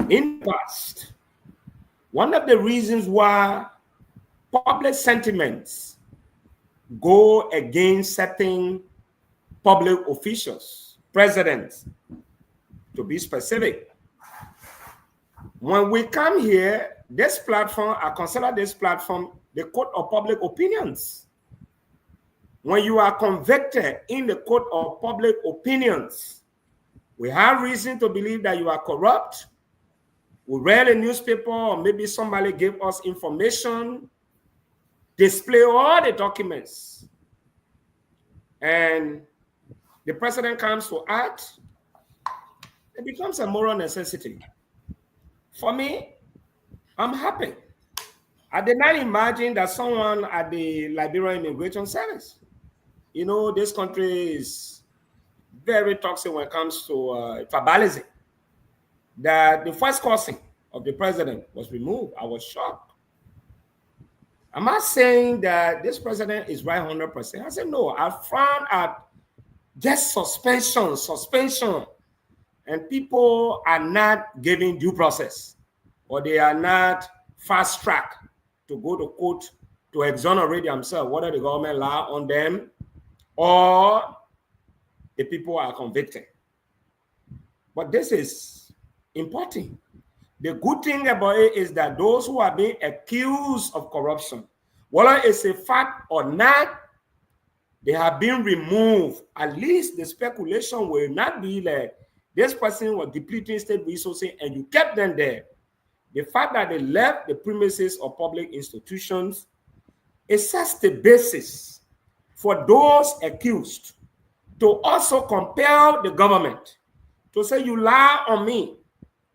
in the past, one of the reasons why public sentiments go against certain public officials, presidents, to be specific. When we come here, this platform, I consider this platform the court of public opinions. when you are convicted in the court of public opinions, we have reason to believe that you are corrupt. We read a newspaper, or maybe somebody gave us information, display all the documents, and the president comes to act, it becomes a moral necessity. For me, I'm happy. I did not imagine that someone at the Liberian Immigration Service, you know, this country is very toxic when it comes to tribalism, that the first cousin of the president was removed. I was shocked. I'm not saying that this president is right 100%. I said, no, I found out just suspension, and people are not giving due process, or they are not fast track to go to court to exonerate themselves, whether the government lie on them or the people are convicted. But this is important. The good thing about it is that those who are being accused of corruption, whether it's a fact or not, they have been removed. At least the speculation will not be like this person was depleting state resources and you kept them there. The fact that they left the premises of public institutions, it sets the basis for those accused to also compel the government to say, you lie on me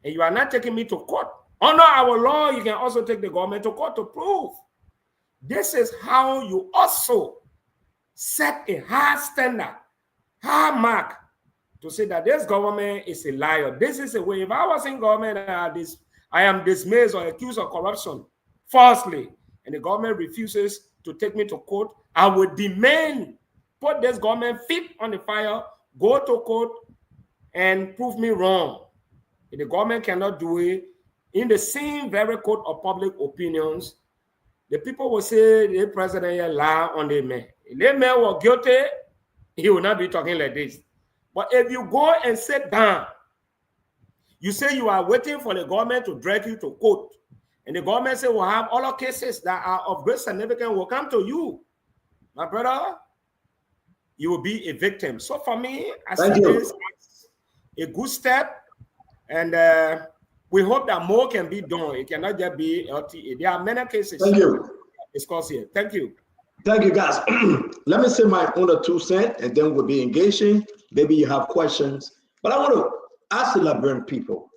and you are not taking me to court. Under our law, you can also take the government to court to prove. This is how you also set a high standard, high mark to say that this government is a liar. This is a way. If I was in government and I am dismissed or accused of corruption falsely, and the government refuses to take me to court, I would demand, put this government feet on the fire, go to court and prove me wrong. If the government cannot do it, in the same very court of public opinions, the people will say the president here lie on the man. If the man was guilty, he will not be talking like this. But if you go and sit down, you say you are waiting for the government to drag you to court, and the government say, we'll have other cases that are of great significance will come to you. My brother, you will be a victim. So for me, I see this as a good step, and we hope that more can be done. It cannot just be LTA. There are many cases. Thank you. Discuss here. Thank you. Thank you, guys. Let me say my own or 2 cents, and then we'll be engaging. Maybe you have questions. But I want to ask the Liberian people,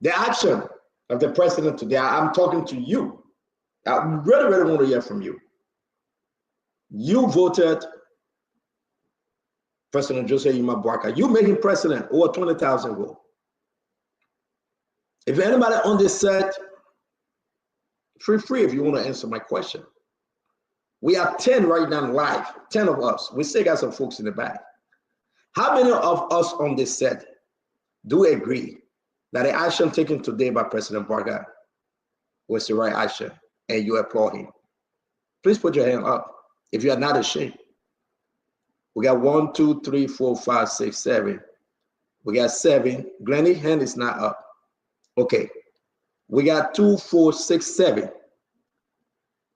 the action of the president today, I'm talking to you. I really, really want to hear from you. You voted President Jose Yima Bouaka. You made him president over 20,000 votes. If anybody on this set, feel free if you want to answer my question. We have 10 right now live, 10 of us. We still got some folks in the back. How many of us on this set do agree that the action taken today by President Bouaka was the right action and you applaud him? Please put your hand up if you are not ashamed. We got 1, 2, 3, 4, 5, 6, 7. We got 7. Glennie's hand is not up. Okay. We got 2, 4, 6, 7.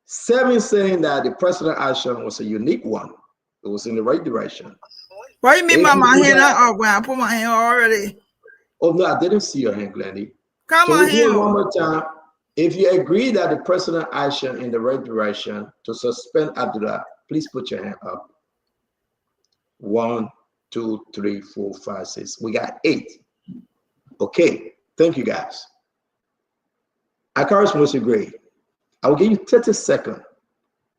7 saying that the president action was a unique one. It was in the right direction. What do you mean by my hand up when I put my hand already? Oh, no, I didn't see your hand, Glennie. Come on here. One more time. If you agree that the president action in the right direction to suspend Abdullah, please put your hand up. 1, 2, 3, 4, 5, 6. We got 8. Okay. Thank you, guys. Akaris must agree. I will give you 30 seconds.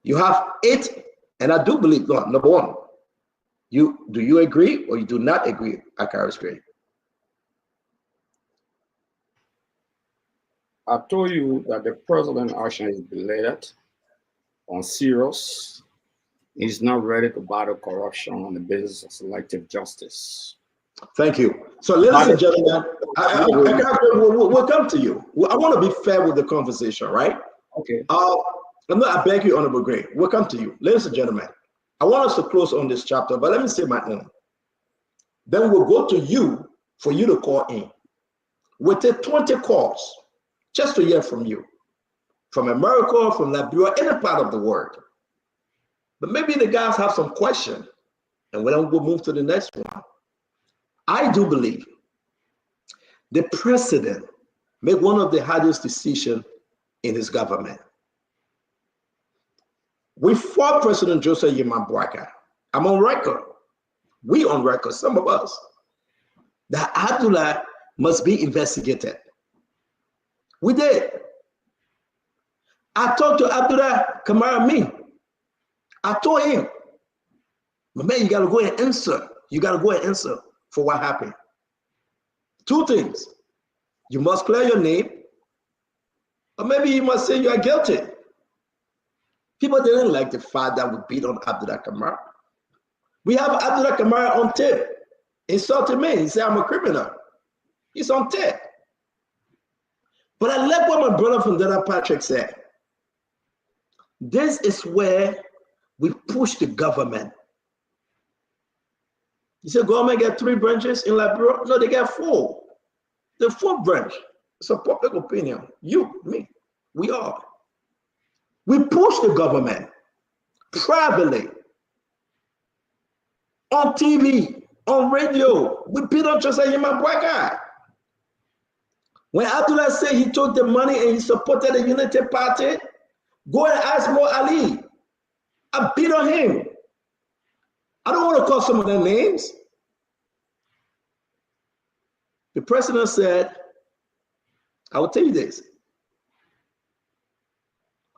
You have 8, and I do believe, no, number 1, do you agree or you do not agree, Akaris Gray? I told you that the president action is belated, unserious. He's not ready to battle corruption on the basis of selective justice. Thank you. So, ladies and gentlemen, we'll come to you. I want to be fair with the conversation, right? Okay. I beg you, Honorable Gray. We'll come to you. Ladies and gentlemen, I want us to close on this chapter, but let me say my own. Then we'll go to you for you to call in. We'll take 20 calls just to hear from you. From America, from Liberia, any part of the world. But maybe the guys have some question, and we don't go move to the next one. I do believe the president made one of the hardest decisions in his government. We fought President Joseph Yimabwaka. I'm on record. We on record, some of us, that Abdullah must be investigated. We did. I talked to Abdullah Kamara. I told him, but man, you got to go and answer. You got to go and answer for what happened. Two things. You must clear your name, or maybe you must say you are guilty. People didn't like the fact that we beat on Abdullah Kamara. We have Abdullah Kamara on tape. Insulted me. He said, I'm a criminal. He's on tape. But I like what my brother from Dada Patrick said. This is where we push the government. You say government get 3 branches in Liberia? No, they get 4. The 4th branch. It's a public opinion. You, me, we are. We push the government privately, on TV, on radio. We beat on Joseph Yimabwaka. When Abdullah said he took the money and he supported the Unity Party, go and ask Mo Ali. I beat on him. I don't want to call some of their names. The president said, I will tell you this.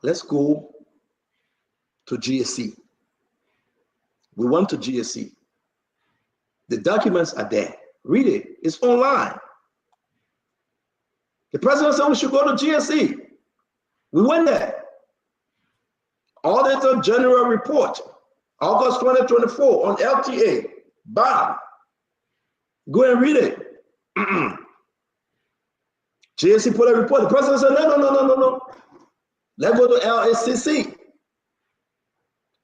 Let's go to GSC. We went to GSC. The documents are there. Read it. It's online. The president said we should go to GSC. We went there. Auditor General Report, August 2024 on LTA. Bam. Go and read it. GSC put a report. The president said, no. Let's go to LACC.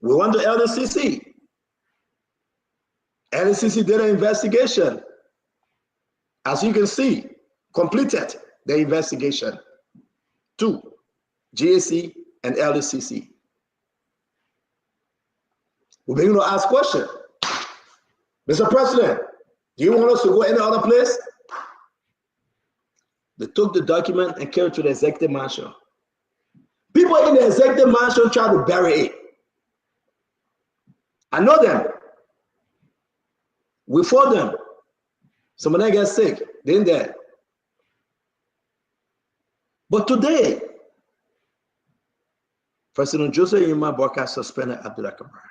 We went to LACC. LACC did an investigation. As you can see, completed the investigation. 2, GSC and LACC. We begin to ask questions. Mr. President, do you want us to go any other place? They took the document and carried it to the executive mansion. People in the executive mansion try to bury it. I know them. We fought them. Some of them get sick. They ain't dead. But today, President Joseph Yimabwaka suspended Abdullah Kamara.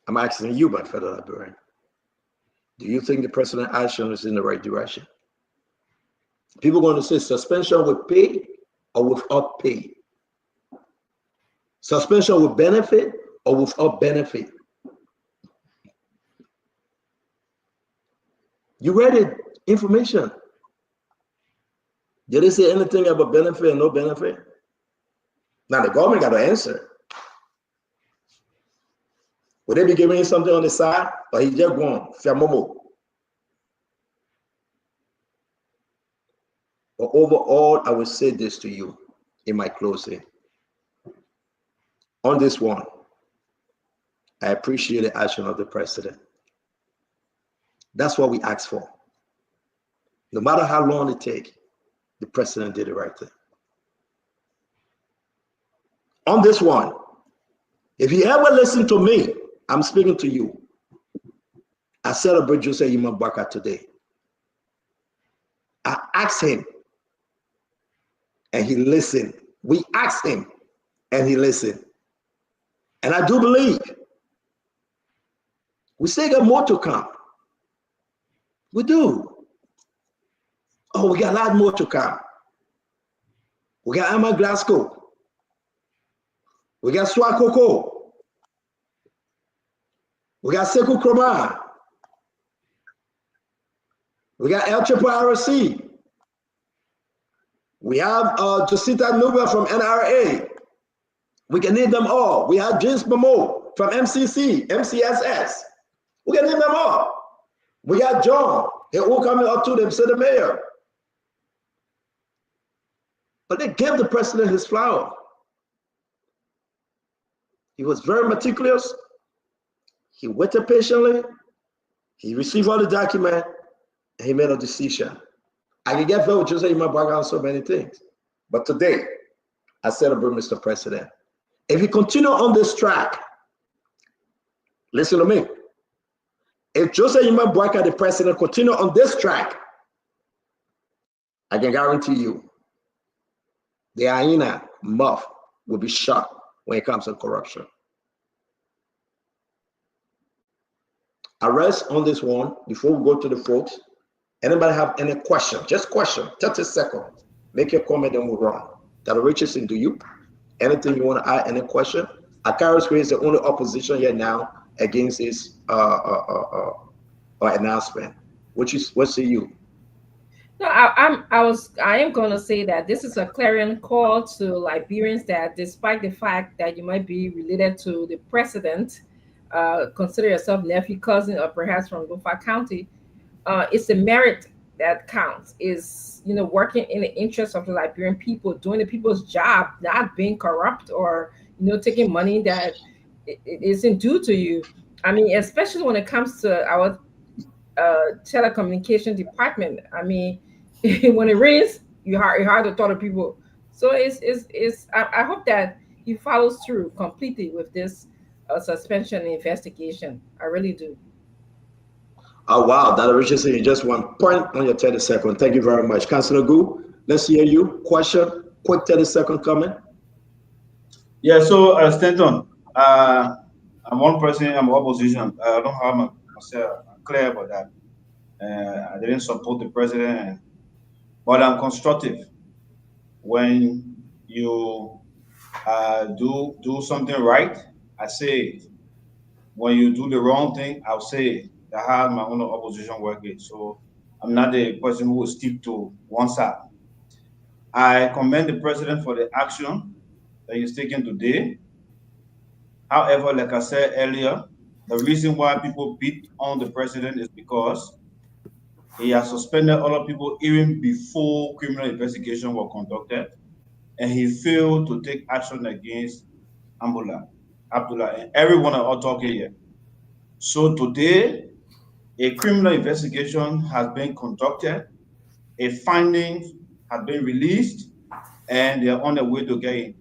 I'm asking you, my fellow Liberian, do you think the president's action is in the right direction? People are going to say suspension with pay or without pay. Suspension with benefit or without benefit. You read it, information. Did they say anything about benefit and no benefit? Now the government got to answer. Would they be giving you something on the side? Or he just gone, Fiamomo? But overall, I will say this to you in my closing. On this one, I appreciate the action of the president. That's what we asked for. No matter how long it takes, the president did the right thing. On this one, if you ever listen to me, I'm speaking to you. I celebrate Joseph Yimabwaka today. I asked him, and he listened. We asked him, and he listened. And I do believe we still got more to come. We do. Oh, we got a lot more to come. We got Emma Glasgow. We got Swakoko. We got Sekou Kroma. We got El Chapo RC. We have Jacinta Nuba from NRA. We can name them all. We have James Momo from MCC, MCSS. We can name them all. We got John. They're all coming up to them, said the mayor. But they gave the president his flower. He was very meticulous. He waited patiently. He received all the document, and he made a decision. I can get very just in my background so many things. But today, I celebrate Mr. President. If you continue on this track, listen to me. If Joseph Yuma Boyka, the president, continue on this track, I can guarantee you the hyena muff will be shot when it comes to corruption. I rest on this one before we go to the folks. Anybody have any question? Just question, 30 seconds. Make your comment and move on. That Richardson, do you? Anything you want to add, any question? Akaris is the only opposition here now against his announcement. What say you? No, I am going to say that this is a clarion call to Liberians that despite the fact that you might be related to the president, consider yourself nephew, cousin, or perhaps from Lofa County, it's the merit that counts. Is working in the interest of the Liberian people, doing the people's job, not being corrupt or taking money that it isn't due to you. I mean, especially when it comes to our telecommunication department. I mean, when it rains, you hard to talk to people. So I hope that he follows through completely with this suspension investigation. I really do. Oh wow, that Richardson, just 1 point on your 30 second. Thank you very much, Councillor Gu. Let's hear you. Question, quick 30-second comment. Yeah. So Stanton, I'm one person. I'm opposition. I don't have myself clear about that. I didn't support the president, but I'm constructive. When you do something right, I say it. When you do the wrong thing, I'll say it. I have my own opposition working, so I'm not the person who will stick to one side. I commend the president for the action that he's taking today. However, like I said earlier, the reason why people beat on the president is because he has suspended other people even before criminal investigation were conducted, and he failed to take action against Abdullah, and everyone are all talking here. So today, a criminal investigation has been conducted, a finding has been released, and they are on their way to get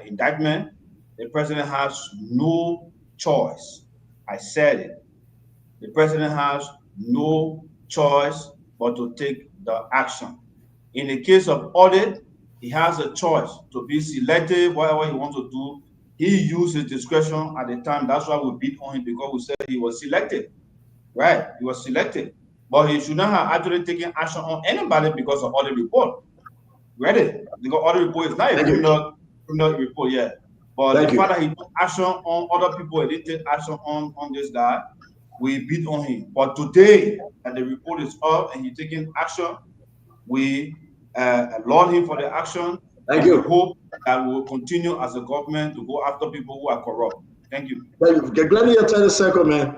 indictment. The president has no choice. I said it. The president has no choice but to take the action. In the case of audit, he has a choice to be selective, whatever he wants to do. He used his discretion at the time. That's why we beat on him, because we said he was selected. Right, he was selected. But he should not have actually taken action on anybody because of audit report. Read it. Because audit report is not a criminal report yet. But the fact that he took action on other people, he didn't take action on this guy, we beat on him. But today, that the report is up and he's taking action, we laud him for the action. Thank you. We hope that we will continue as a government to go after people who are corrupt. Thank you. Thank you. Let me tell you a second, man.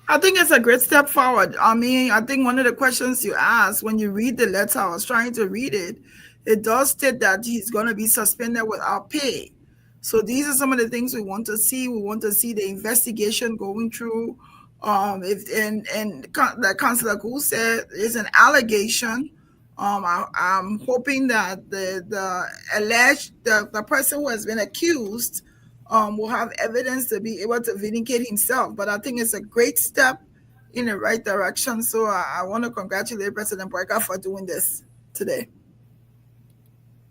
I think it's a great step forward. I mean, I think one of the questions you asked when you read the letter, I was trying to read it, it does state that he's going to be suspended without pay. So these are some of the things we want to see. We want to see the investigation going through. Like Councillor Gu said, is an allegation. I'm hoping that the person who has been accused will have evidence to be able to vindicate himself. But I think it's a great step in the right direction. So I want to congratulate President Boyka for doing this today.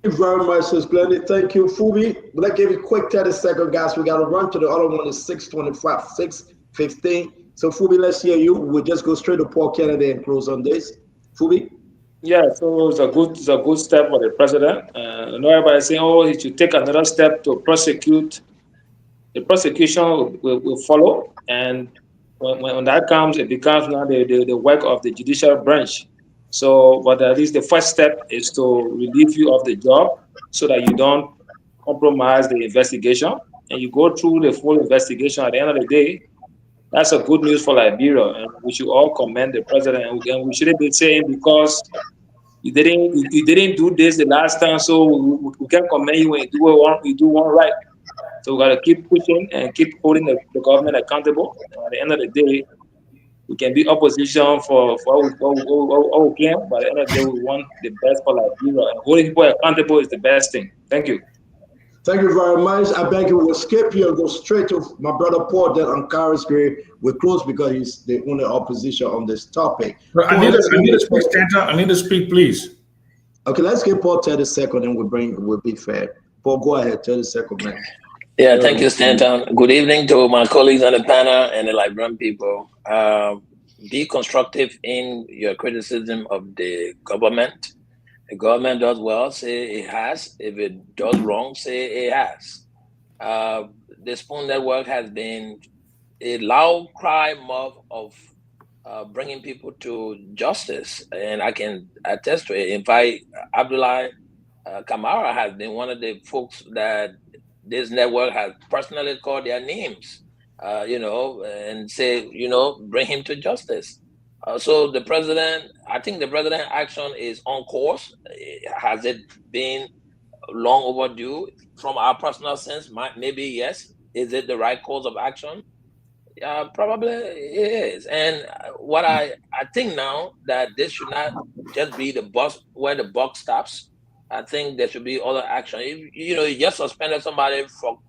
Thank you very much, Ms. Glendy. Thank you, Fubi. Let's give you a quick 30-second, guys. We got to run to the other one. Is 6:25, 6:15. So, Fubi, let's hear you. We'll just go straight to Paul Kennedy and close on this. Fubi? Yeah, so it's a good step for the president. Everybody saying, oh, he should take another step to prosecute. The prosecution will follow, and when that comes, it becomes now the work of the judicial branch. So, but at least the first step is to relieve you of the job so that you don't compromise the investigation, and you go through the full investigation. At the end of the day, that's a good news for Liberia, and we should all commend the president. And we shouldn't be saying because you didn't do this the last time, so we can commend you when you do one right. So we got to keep pushing and keep holding the government accountable. At the end of the day, we can be opposition for what we can, but at the end of the day, we want the best for Liberia. And holding people accountable is the best thing. Thank you. Thank you very much. I beg you, we'll skip here and go straight to my brother Paul. Then on Kara's grade, we're close because he's the only opposition on this topic. I need to speak, Stanton. I need to speak, please. Okay, let's give Paul 30 seconds and we'll be fair. Paul, go ahead, 30 seconds, man. Yeah, thank you, Stanton. Good evening to my colleagues on the panel and the Liberian people. Be constructive in your criticism of the government. The government does well, say it has. If it does wrong, say it has. The Spoon Network has been a loud cry mob of bringing people to justice, and I can attest to it. In fact, Abdullah Kamara has been one of the folks that this network has personally called their names, and say, bring him to justice. So the president, I think the president action is on course. Has it been long overdue? From our personal sense, maybe yes. Is it the right course of action? Probably it is. And what I think now that this should not just be the bus where the buck stops. I think there should be other action. If, you just suspended somebody for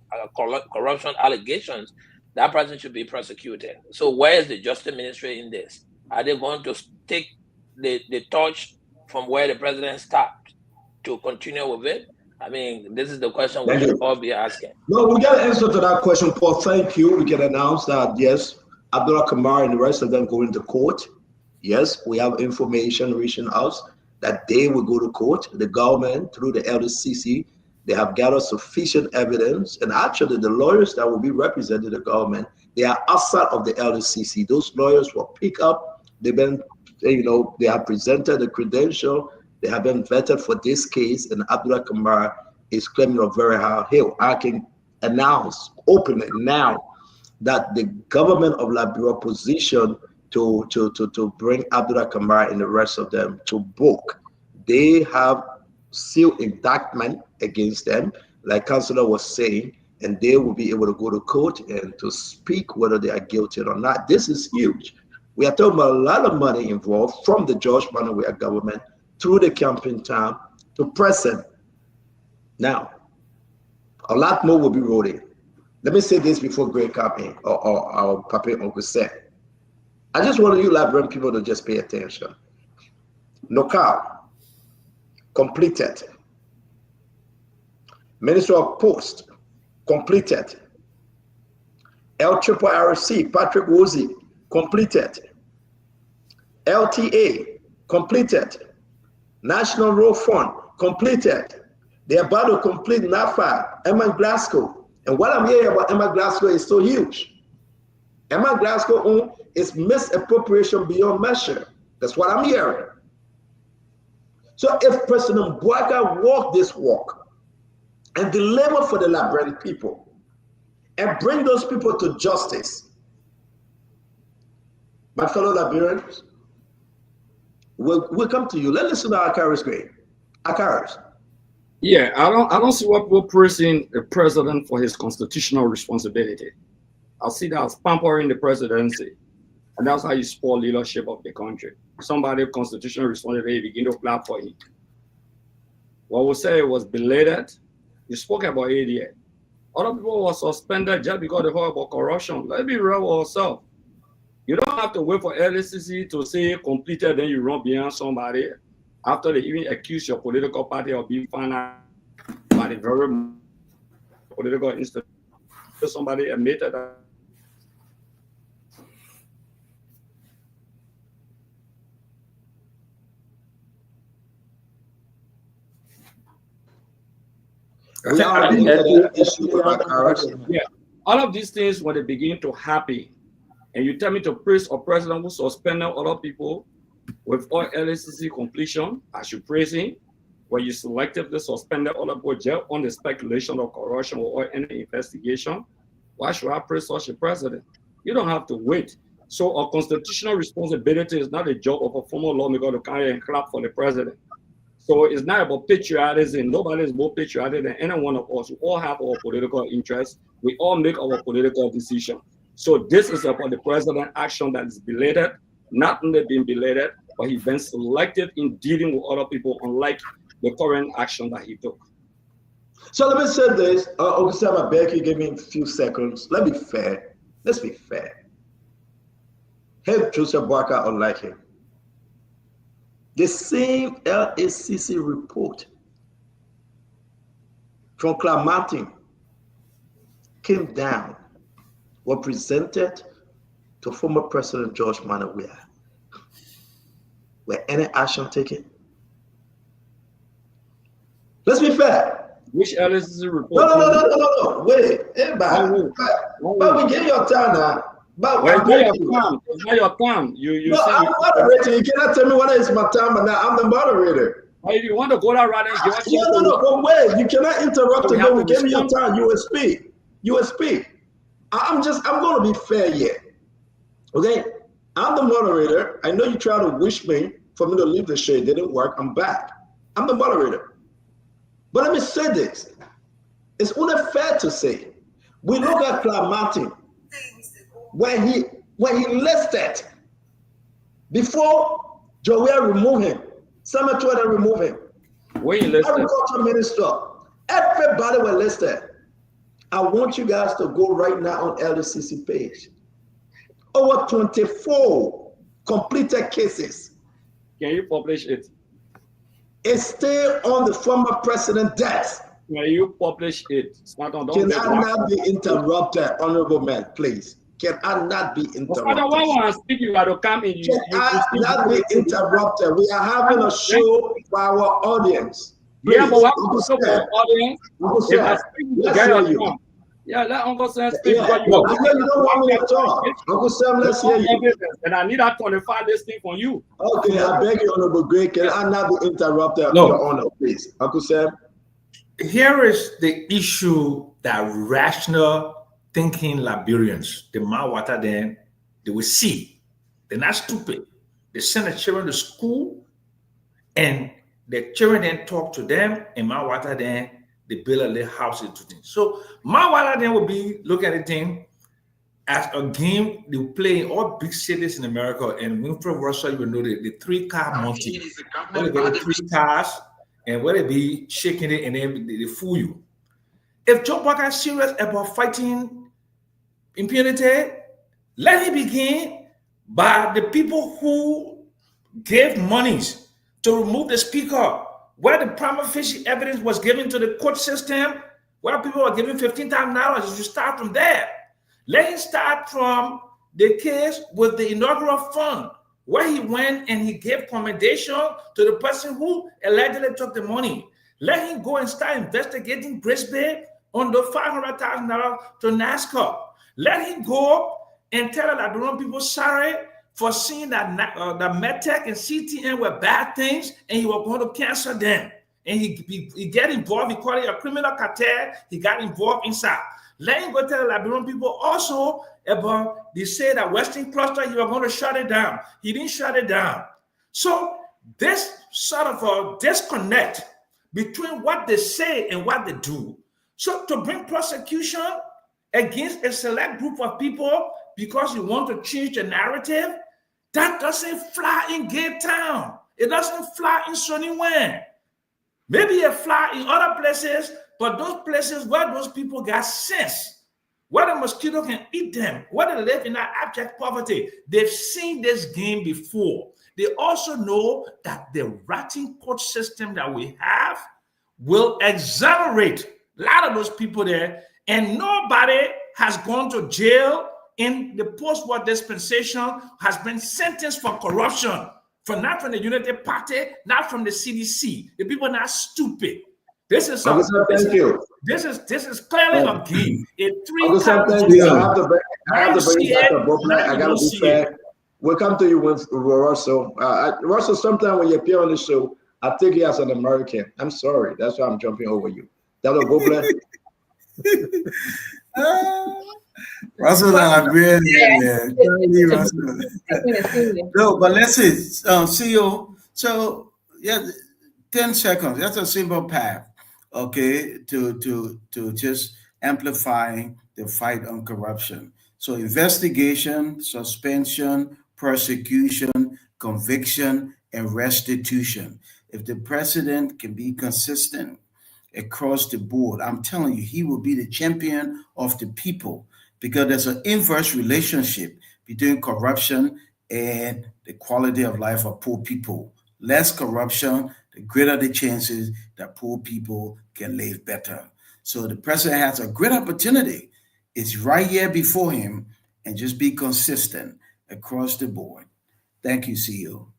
corruption allegations, that person should be prosecuted. So where is the Justice Ministry in this? Are they going to take the torch from where the president stopped to continue with it? I mean, this is the question we should all be asking. No, we got an answer to that question, Paul. Thank you. We can announce that, yes, Abdullah Kamara and the rest of them going to court. Yes, we have information reaching us that they will go to court. The government, through the LDCC, they have gathered sufficient evidence. And actually, the lawyers that will be representing the government, they are outside of the LDCC. Those lawyers will pick up. They've been, they have presented the credential. They have been vetted for this case, and Abdullah Kamara is claiming a very high hill. I can announce openly now that the government of Liberia position to bring Abdullah Kamara and the rest of them to book. They have sealed indictment against them, like Councillor was saying, and they will be able to go to court and to speak whether they are guilty or not. This is huge. We are talking about a lot of money involved from the George Manawea government through the campaign time to present. Now, a lot more will be rolling. Let me say this before Greg campaign or our Papi Uncle said. I just want you Liberian people to just pay attention. NOCAL, completed. Minister of Post, completed. LRRC, Patrick Woolsey, completed. LTA, completed. National Road Fund, completed. They're about to complete NAFA, Emma Glasgow. And what I'm hearing about Emma Glasgow is so huge. Emma Glasgow is misappropriation beyond measure. That's what I'm hearing. So if President Bouaga walk this walk and deliver for the Liberian people and bring those people to justice, my fellow Liberians, we'll come to you. Let's listen to Akara's grade. Akara's. Yeah, I don't see what people praising the president for his constitutional responsibility. I see that as pampering the presidency. And that's how you spoil leadership of the country. Somebody constitutional responsibility begin to clap for him. What we say was belated. You spoke about it here. Other people were suspended just because they heard about corruption. Let's be real with ourselves. You don't have to wait for LSCC to say completed, then you run behind somebody after they even accuse your political party of being financed by the very political institution. Somebody admitted that. Yeah, all of these things when they begin to happen, and you tell me to praise a president who suspended other people with all LSCC completion, I should praise him. When you selectively suspended other people just on the speculation of corruption or any investigation, why should I praise such a president? You don't have to wait. So a constitutional responsibility is not a job of a former lawmaker to carry and clap for the president. So it's not about patriotism. Nobody is more patriotic than any one of us. We all have our political interests. We all make our political decision. So this is about the president action that is belated, not only being belated, but he's been selective in dealing with other people, unlike the current action that he took. So let me say this. Sam, I beg you, give me a few seconds. Let's be fair. Let's be fair. Hate Joseph Barker or like him. The same LACC report from Clermont came down, were presented to former President George Manawia. Were any action taken? Let's be fair. Which LACC report? No. Wait. But we give your time now. But it's not your time. You no, I'm moderator. You cannot tell me whether it's my time or not. I'm the moderator. If you want to go that route and give us No. But wait, you cannot interrupt me. We give me your time. You will speak. I'm going to be fair here. Okay? I'm the moderator. I know you try to wish me for me to leave the show. It didn't work. I'm back. I'm the moderator. But let me say this. It's only fair to say, we look at Clermont when he listed before Joel removed him, Samuel Twitter removed him. When he listed, Agriculture Minister, everybody were listed. I want you guys to go right now on LDCC page. Over 24 completed cases. Can you publish it? It's still on the former president desk. Can you publish it? Can I not be interrupted, honorable man, please? Can I not be interrupted? I don't want to speak. You got to come in. Can I not be interrupted? We are having a show for our audience. Please, yeah, but what for our audience? If I speak, let's hear you. Yeah, let Uncle Sam speak. Yeah. You don't want me to talk. Uncle Sam, let's hear you. And I need that 25 listing from you. Okay, I beg you, Honorable Greg, can I not be interrupted? No. Your Honor, please. Uncle Sam. Here is the issue that rational thinking Liberians, the Mawata, then they will see. They're not stupid. They send the children to school, and the children then talk to them, and Mawata then they build a little house into things. So Mawata then will be looking at the thing as a game they play in all big cities in America, and Winfred Russell, you will know the 3-car monkey. Where they get the 3 cars, and where they be shaking it, and then they fool you. If Joe Barker is serious about fighting impunity, let it begin by the people who gave monies to remove the speaker, where the prima facie evidence was given to the court system, where people were given $15,000. You should start from there. Let him start from the case with the inaugural fund, where he went and he gave commendation to the person who allegedly took the money. Let him go and start investigating Brisbane on the $500,000 to NASCAR. Let him go and tell the Liberian people sorry for seeing that the Medtech and CTN were bad things, and he was going to cancel them. And he get involved. He called it a criminal cartel. He got involved inside. Let him go tell the Liberian people also about, they say that Western Cluster, he was going to shut it down. He didn't shut it down. So this sort of a disconnect between what they say and what they do. So to bring prosecution against a select group of people because you want to change the narrative, that doesn't fly in Gay Town. It doesn't fly in Sunnywan. Maybe it fly in other places, but those places where those people got sense, where the mosquito can eat them, where they live in that abject poverty, they've seen this game before. They also know that the rotten court system that we have will exonerate a lot of those people there, and nobody has gone to jail in the post-war dispensation has been sentenced for corruption, not from the United Party, not from the CDC. The people are not stupid. This is thank you. This is clearly a game. Thank you. I have to bring it back. I gotta be fair. We'll come to you with Russell. Russell, sometimes when you appear on the show, I take you as an American. I'm sorry. That's why I'm jumping over you. That will go bless. Russell, no, but let's see. CEO. So yeah, 10 seconds. That's a simple path, okay, to just amplifying the fight on corruption. So investigation, suspension, prosecution, conviction, and restitution. If the president can be consistent across the board, I'm telling you, he will be the champion of the people, because there's an inverse relationship between corruption and the quality of life of poor people. Less corruption, the greater the chances that poor people can live better. So the president has a great opportunity. It's right here before him, and just be consistent across the board. Thank you, CEO.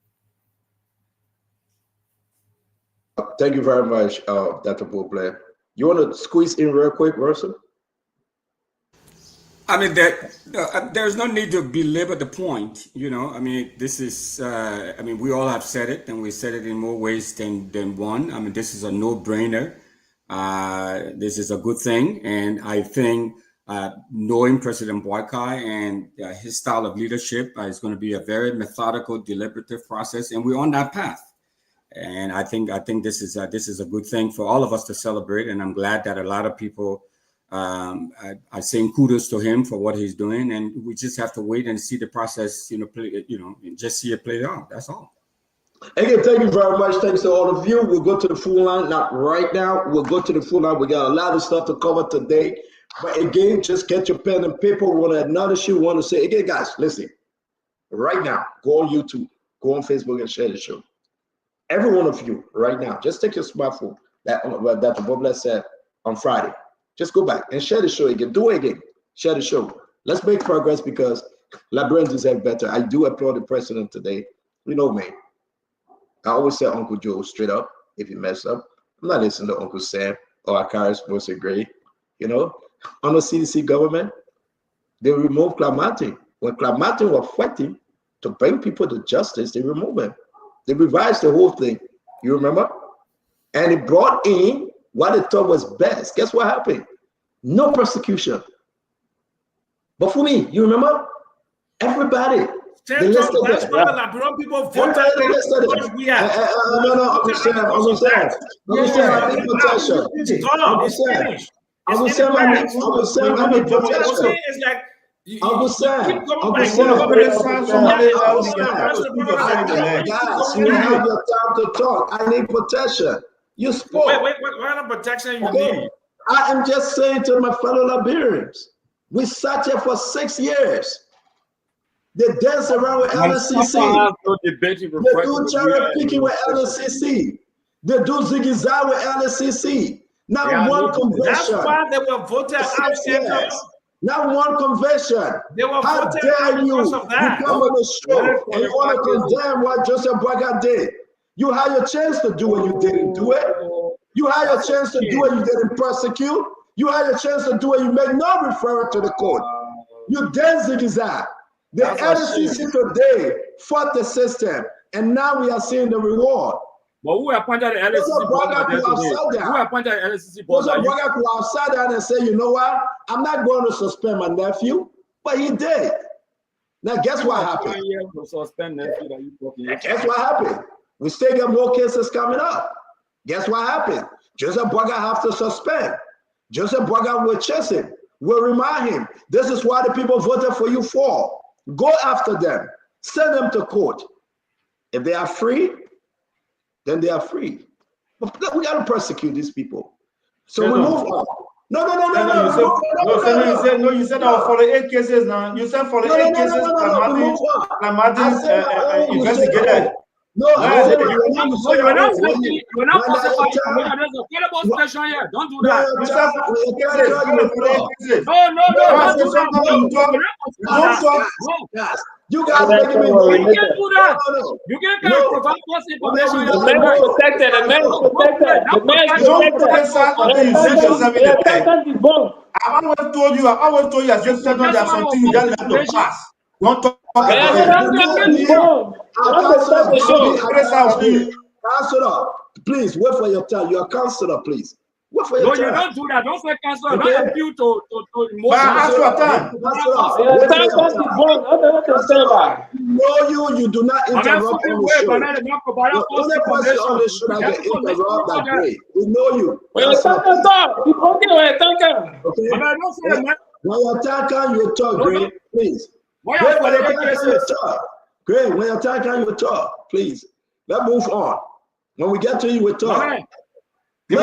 Thank you very much, Dr. Beauclerc. You want to squeeze in real quick, Russell? I mean, there's no need to belabor the point, you know. I mean, this is, I mean, we all have said it, and we said it in more ways than one. I mean, this is a no-brainer. This is a good thing, and I think knowing President Boakai and his style of leadership is going to be a very methodical, deliberative process, and we're on that path. And I think this is a good thing for all of us to celebrate, and I'm glad that a lot of people are saying kudos to him for what he's doing, and we just have to wait and see the process, just see it play out. That's all. Again, thank you very much. Thanks to all of you. We'll go to the full line. Not right now. We'll go to the full line. We got a lot of stuff to cover today. But again, just get your pen and paper. We want to acknowledge you. We want to say, again, guys, listen. Right now, go on YouTube, go on Facebook and share the show. Every one of you right now, just take your smartphone, that Dr. Beauclerc said on Friday. Just go back and share the show again. Do it again. Share the show. Let's make progress, because Librarians deserve better. I do applaud the president today. You know me. I always say Uncle Joe straight up. If you mess up, I'm not listening to Uncle Sam or Akaris Mose Gray. You know, on the CDC government, they removed Claude Martin. When Claude Martin was fighting to bring people to justice, they removed him. They revised the whole thing. You remember? And it brought in what they thought was best. Guess what happened? No prosecution. But for me, you remember? Everybody. That's why the Liberian people voted. No, I'm saying, I need protection. Guys, you have your time to talk. I need protection. You spoke. Wait, what kind of protection you need? I am just saying to my fellow Liberians, we sat here for 6 years. They dance around with LSCC. They do cherry picking with LSCC. They do zigzag with LSCC. Not one convention. That's why they were voted out. Not one convention. How dare you become on the show and you want to condemn what Joseph Boakai did? You had your chance to do it, you didn't do it. You had your chance to do it, you didn't prosecute. You had your chance to do it, you made no referral to the court. You then zigzag. The LSCC today fought the system, and now we are seeing the reward. But who appointed the LSCC board? Who appointed the LSCC board? Boakai could have sat down and say, you know what? I'm not going to suspend my nephew, but he did. Now, guess what happened? Guess what happened? We still get more cases coming up. Guess what happened? Joseph Boakai have to suspend. Joseph Boakai will chase him. We'll remind him. This is why the people voted for you for. Go after them. Send them to court. If they are free, then they are free. But we got to prosecute these people. So we move on. No. You said I will follow 8 cases now. You said follow 8 cases. Martin investigated. No, you're not here. Don't do that. No. You guys making me go. You can't do that. You can't provide false information. The man is protected. The man is protected. The man is protected. I always told you, I just said there's something you just let to pass. Don't talk about it. Counselor, please wait for your turn. You're a counselor, please. Wait for No, your you turn. don't do that. Don't say cancel. Okay. Don't appeal to emotion. But ask your time. We know you do not interrupt on the show. The only person on the show that can interrupt that great. We know you. That's all. Okay. When your time comes, you talk, great, please. Great, when your time comes, you talk. Great, when your time comes, you talk, please. Let's move on. When we get to you, we talk. No,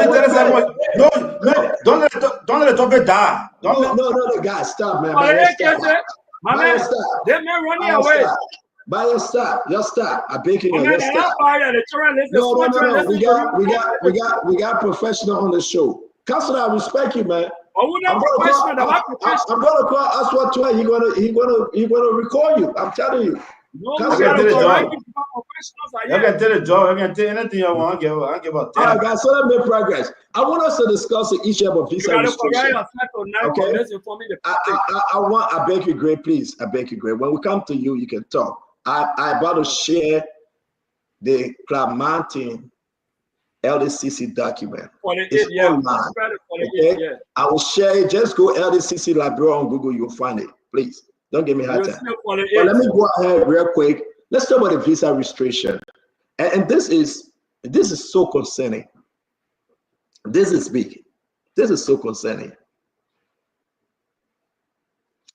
don't let the topic die. No, guys, stop, man. By your stop. Just stop. I beg you, just stop. No. We got professional on the show. Counselor, I respect you, man. I'm gonna call Aswa Twain. He gonna record you. I'm telling you. You can do the job. You can do the job. You can do anything you want. I give up. All right, guys. So let's make progress. I want us to discuss the issue of visa restriction. Okay. I beg you, great, please. I beg you, great. When we come to you, you can talk. I about to share the Club Mountain LDCC document. It's online. Okay? I will share it. Just go LDCC library on Google. You'll find it. Please don't give me hard time. But let me go ahead real quick. Let's talk about the visa restriction. And this is so concerning. This is big. This is so concerning.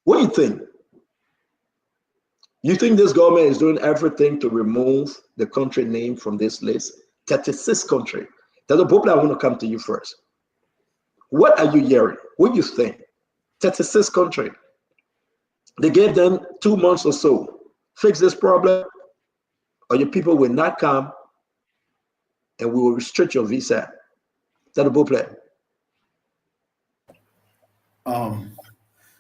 What do you think? You think this government is doing everything to remove the country name from this list? 36 country. That's a problem. I want to come to you first. What are you hearing? What do you think? 36 country. They gave them 2 months or so. Fix this problem, or your people will not come, and we will restrict your visa. That's a problem.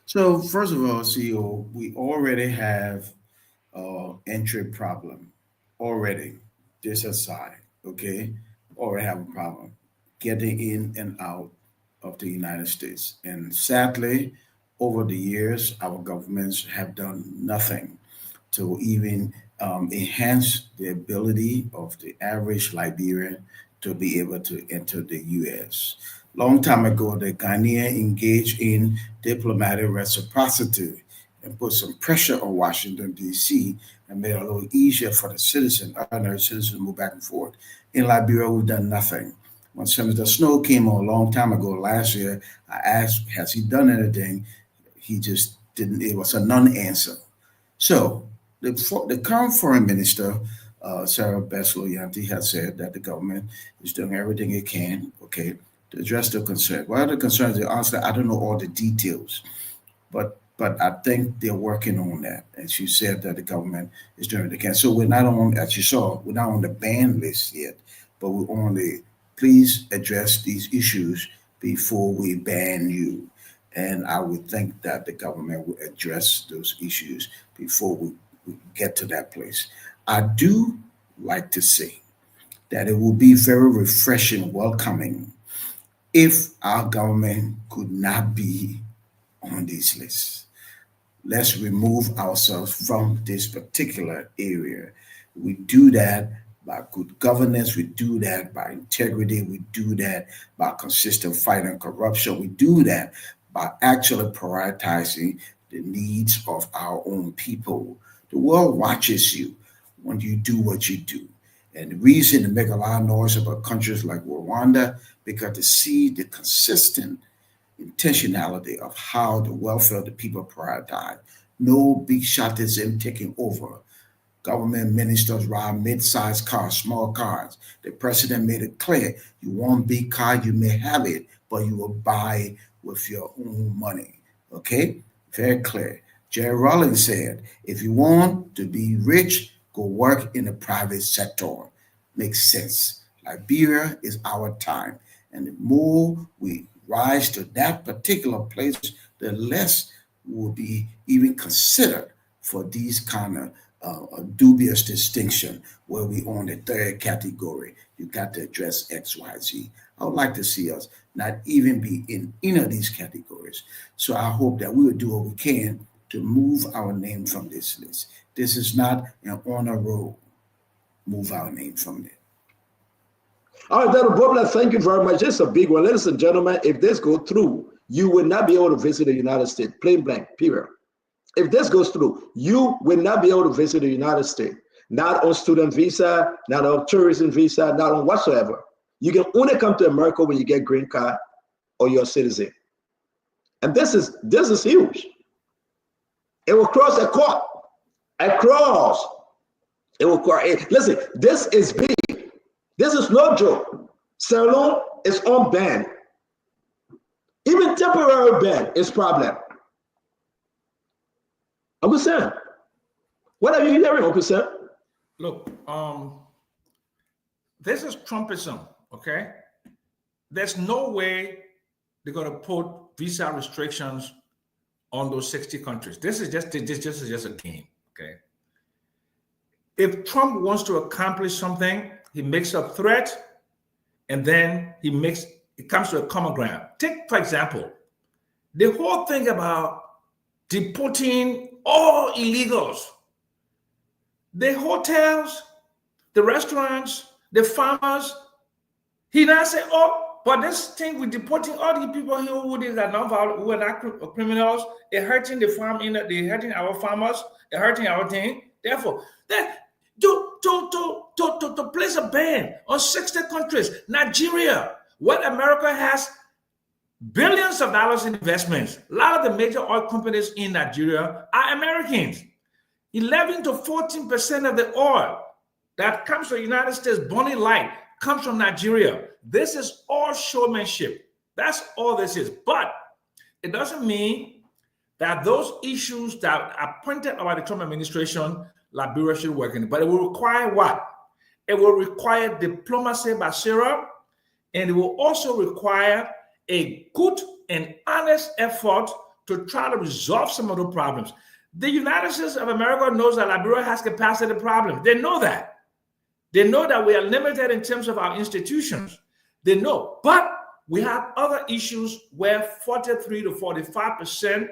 So first of all, CEO, we already have entry problem already. This aside, okay, already have a problem getting in and out of the United States. And sadly, over the years, our governments have done nothing to even enhance the ability of the average Liberian to be able to enter the U.S. Long time ago, the Ghanaian engaged in diplomatic reciprocity and put some pressure on Washington, D.C., and made it a little easier for the citizen, ordinary citizen, to move back and forth. In Liberia, we've done nothing. When Senator Snow came on a long time ago last year, I asked, has he done anything? He just didn't. It was a non-answer. So the current foreign minister, Sarah Besloyanti, has said that the government is doing everything it can, okay, to address the concern. What are the concerns? Honestly, I don't know all the details, but I think they're working on that. And she said that the government is doing what they can. So we're not on, as you saw, we're not on the ban list yet, but we're on the please address these issues before we ban you. And I would think that the government will address those issues before we get to that place. I do like to say that it will be very refreshing, welcoming, if our government could not be on these lists. Let's remove ourselves from this particular area. We do that by good governance. We do that by integrity. We do that by consistent fighting corruption. We do that by actually prioritizing the needs of our own people. The world watches you when you do what you do. And the reason to make a lot of noise about countries like Rwanda, because to see the consistent intentionality of how the welfare of the people prioritize. No big shotism taking over. Government ministers ride mid-sized cars, small cars. The president made it clear, you want a big car, you may have it, but you will buy it with your own money. Okay? Very clear. Jerry Rawlings said, if you want to be rich, go work in the private sector. Makes sense. Liberia is our time. And the more we rise to that particular place, the less will be even considered for these kind of dubious distinction where we on the third category. You got to address X, Y, Z. I would like to see us not even be in any of these categories. So I hope that we will do what we can to move our name from this list. This is not an honor roll. Move our name from there. All right, Dr. Bobla, thank you very much. This is a big one. Ladies and gentlemen, if this goes through, you will not be able to visit the United States, plain blank, period. If this goes through, you will not be able to visit the United States, not on student visa, not on tourism visa, not on whatsoever. You can only come to America when you get green card or you're a citizen. And this is huge. It will cross a court. Across. It will cross. Listen, this is big. This is no joke. Sierra Leone is on ban. Even temporary ban is problem. Uncle Sam, what are you hearing, Uncle Sam? Look, this is Trumpism, okay? There's no way they're going to put visa restrictions on those 60 countries. This is just a game, okay? If Trump wants to accomplish something, he makes a threat, and then it comes to a common ground. Take, for example, the whole thing about deporting all illegals. The hotels, the restaurants, the farmers. He now said, oh, but this thing with deporting all the people here who are non-violent, who are not criminals, they're hurting the farm, they're hurting our farmers, they're hurting our thing. Therefore, to place a ban on 60 countries, Nigeria, what America has billions of dollars in investments. A lot of the major oil companies in Nigeria are Americans. 11 to 14% of the oil that comes to the United States, burning light, comes from Nigeria. This is all showmanship. That's all this is. But it doesn't mean that those issues that are pointed out by the Trump administration, Liberia should work in. But it will require what? It will require diplomacy by Syria, and it will also require a good and honest effort to try to resolve some of the problems. The United States of America knows that Liberia has capacity problems. They know that. They know that we are limited in terms of our institutions. They know. But we have other issues where 43 to 45%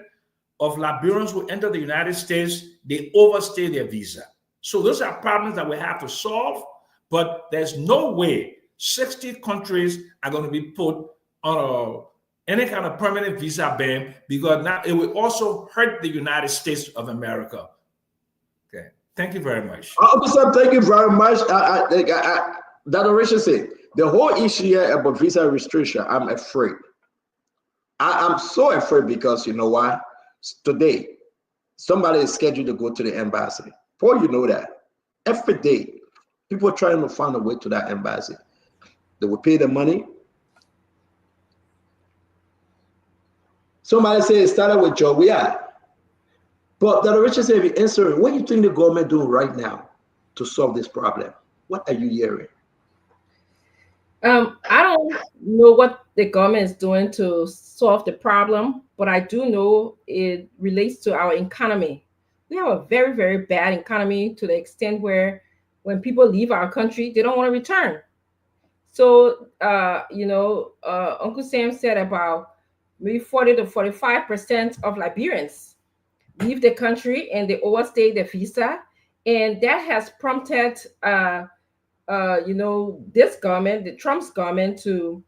of Liberians who enter the United States, they overstay their visa. So those are problems that we have to solve, but there's no way 60 countries are going to be put on any kind of permanent visa ban, because now it will also hurt the United States of America. Okay, thank you very much. Officer, thank you very much. Dr. Richard said, the whole issue here about visa restriction, I'm afraid. I'm so afraid because you know why? Today, somebody is scheduled to go to the embassy. Before you know that, every day, people are trying to find a way to that embassy. They will pay the money. Somebody say it started with Joe. We are. But Dr. Richard said, if you answer, what do you think the government doing right now to solve this problem? What are you hearing? I don't know what the government is doing to solve the problem, but I do know it relates to our economy. We have a very, very bad economy to the extent where when people leave our country, they don't want to return. So, Uncle Sam said about maybe 40 to 45% of Liberians leave the country and they overstay their visa. And that has prompted, this government, the Trump's government, to,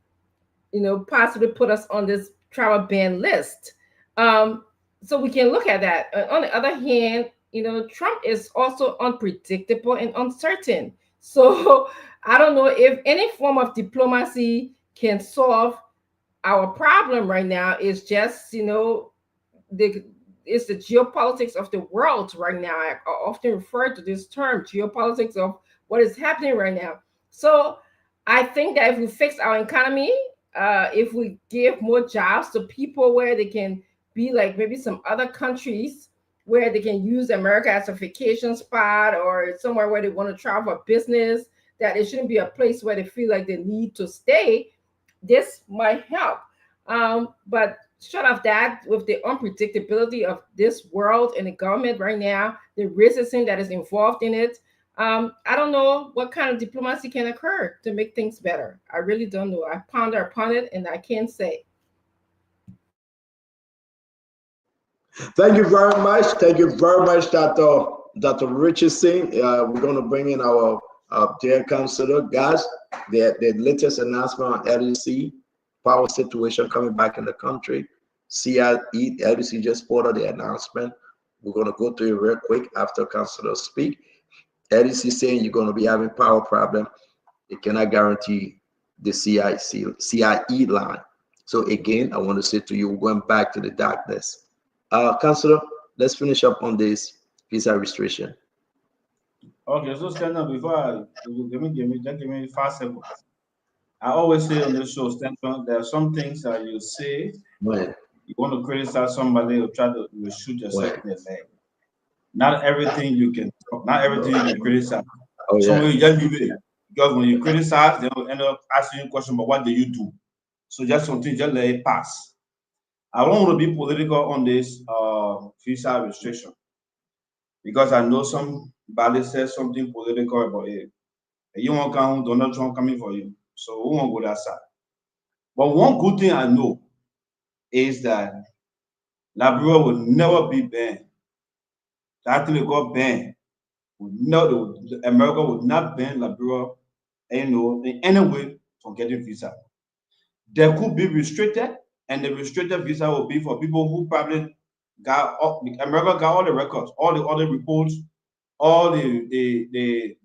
possibly put us on this travel ban list. So we can look at that. On the other hand, Trump is also unpredictable and uncertain. So I don't know if any form of diplomacy can solve our problem right now. Is just, it's the geopolitics of the world right now. I often refer to this term, geopolitics of what is happening right now. So I think that if we fix our economy, if we give more jobs to people where they can be like maybe some other countries where they can use America as a vacation spot or somewhere where they want to travel for business, that it shouldn't be a place where they feel like they need to stay, this might help. But short of that, with the unpredictability of this world and the government right now, the racism that is involved in it, I don't know what kind of diplomacy can occur to make things better. I really don't know. I ponder upon it and I can't say. Thank you very much. Thank you very much, Dr. Richardson. We're going to bring in our Dear Councilor, guys, the latest announcement on LDC power situation coming back in the country. LDC just put out the announcement. We're going to go through it real quick after Councilor speak. LDC saying you're going to be having power problem. It cannot guarantee the CIE line. So again, I want to say to you, we're going back to the darkness. Councilor, let's finish up on this visa restriction. Okay, so Stanton, before give me 5 seconds. I always say on this show, Stanton, there are some things that you say. Right. You want to criticize somebody or try to shoot yourself in the leg. Not everything you can talk, not everything you can criticize. Oh, so yeah. when you just leave it, because when you criticize, they'll end up asking you a question about what do you do. So just something, just let it pass. I don't want to be political on this visa restriction because I know somebody says something political about it. You won't come, Donald Trump coming for you. So we won't go that side. But one good thing I know is that Liberia will never be banned. That thing got banned. America would not ban Liberia, in any way from getting visa. There could be restricted, and the restricted visa will be for people who probably America got all the records, all the other reports, all the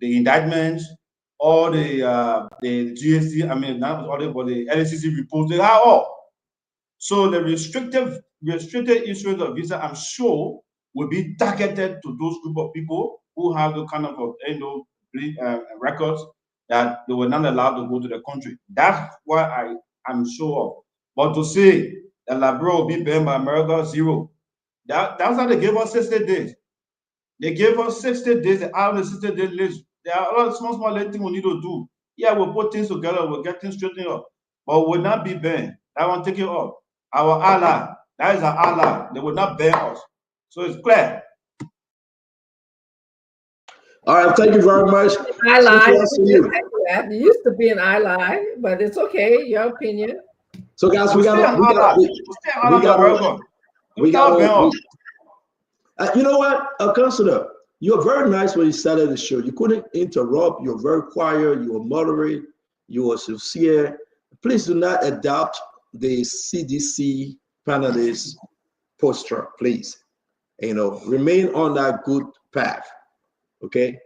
indictments, all the GST, not all but the LCC reports, they are all. So the restricted issuance of visa, I'm sure, will be targeted to those group of people who have the kind of records that they were not allowed to go to the country. That's what I'm sure of. But to say that Liberia will be banned by America, zero. That's how they gave us 60 days. They gave us 60 days, out of the 60 days list. There are a lot of small things we need to do. Yeah, we'll put things together, we'll get things straightened up. But we'll not be banned. That one, take it off. Our ally, that is our ally. They will not ban us. So it's clear. All right, thank you very much. Ally, you used to be an ally, but it's okay. Your opinion. So guys, we got you know what, Councilor, you're very nice when you started the show. You couldn't interrupt. You're very quiet. You were moderate. You were sincere. Please do not adopt the CDC panelist posture, please. Remain on that good path. Okay.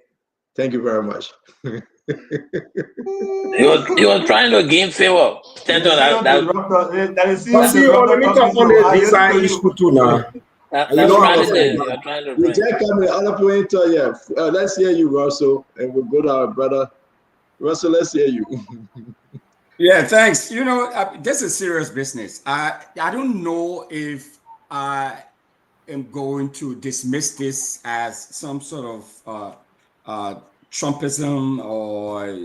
Thank you very much. You're trying to gain favor. Stand on that. Visa issue too now. That's strategy you're trying to bring. Let's hear you, Russell, and we'll go to our brother. Russell, let's hear you. Yeah, thanks. This is serious business. I don't know if I am going to dismiss this as some sort of Trumpism or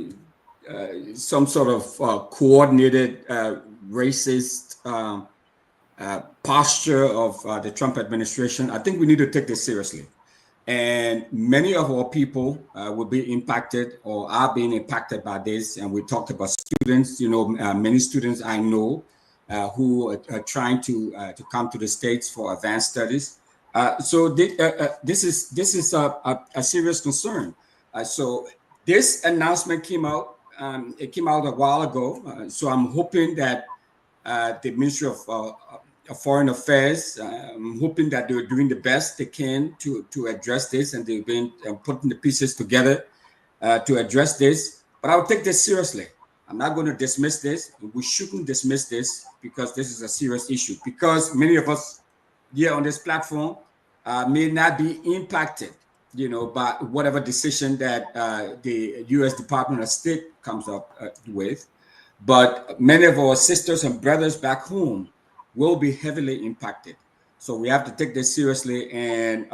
some sort of coordinated racist posture of the Trump administration. I think we need to take this seriously. And many of our people will be impacted or are being impacted by this. And we talked about students, many students I know who are trying to come to the States for advanced studies. So this is a serious concern. So this announcement came out. It came out a while ago. So I'm hoping that the Ministry of Foreign Affairs, I'm hoping that they're doing the best they can to address this, and they've been putting the pieces together to address this. But I'll take this seriously. I'm not going to dismiss this. We shouldn't dismiss this because this is a serious issue. Because many of us here on this platform may not be impacted, by whatever decision that the U.S. Department of State comes up with. But many of our sisters and brothers back home will be heavily impacted. So we have to take this seriously and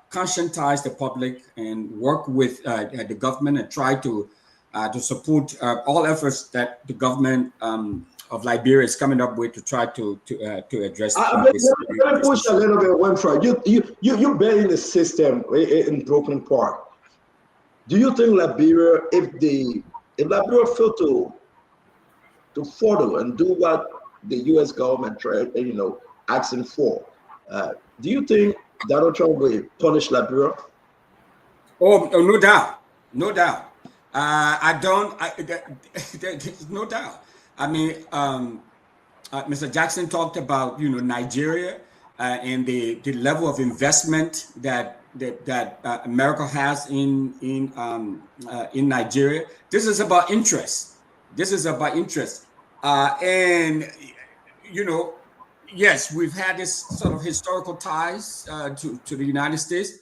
conscientize the public and work with the government and try to support all efforts that the government of Liberia is coming up with to try to address this. Let me push a little bit, Winfrey. You're building the system in Brooklyn Park. Do you think Liberia, if Liberia failed to follow and do what the U.S. government asking for, do you think Donald Trump will punish Liberia? Oh, no doubt, no doubt. I don't. There's no doubt. I mean, Mr. Jackson talked about Nigeria and the level of investment that America has in Nigeria. This is about interest. This is about interest, and yes, we've had this sort of historical ties to the United States,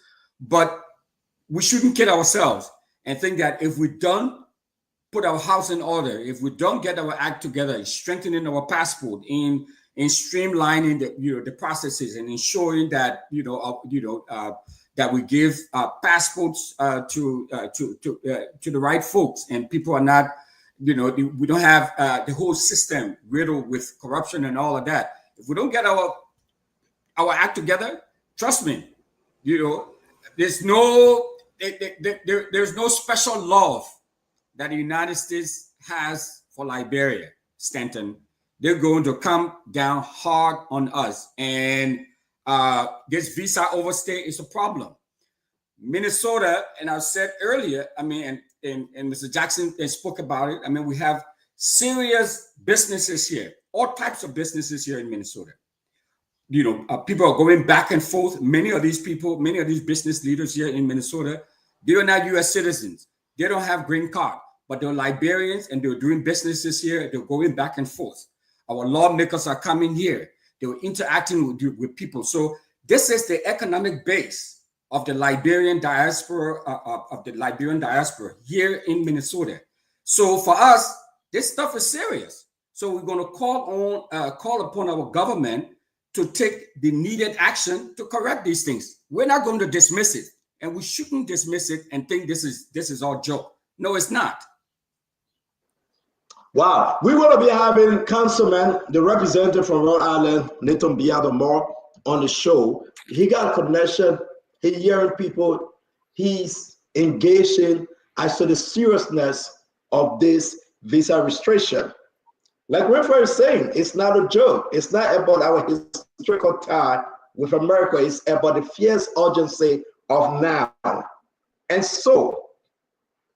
but we shouldn't kid ourselves and think that if we don't put our house in order, if we don't get our act together, strengthening our passport, in streamlining the processes and ensuring that that we give passports to the right folks, and people are not, we don't have the whole system riddled with corruption and all of that. If we don't get our act together, trust me, there's no there's no special love that the United States has for Liberia, Stanton. They're going to come down hard on us, and this visa overstay is a problem. Minnesota, and I said earlier, I mean, and Mr. Jackson spoke about it. I mean, we have serious businesses here, all types of businesses here in Minnesota. People are going back and forth. Many of these people, many of these business leaders here in Minnesota, they are not U.S. citizens. They don't have green card, but they're Liberians and they're doing businesses here. They're going back and forth. Our lawmakers are coming here. They're interacting with people. So this is the economic base of the Liberian diaspora, here in Minnesota. So for us, this stuff is serious. So we're going to call upon our government to take the needed action to correct these things. We're not going to dismiss it, and we shouldn't dismiss it and think this is our joke. No, it's not. Wow, we're going to be having Councilman, the representative from Rhode Island, Nathan Biadomore, on the show. He got a connection. He's hearing people. He's engaging as to the seriousness of this visa restriction. Like Winfrey is saying, it's not a joke. It's not about our historical tie with America. It's about the fierce urgency of now. And so,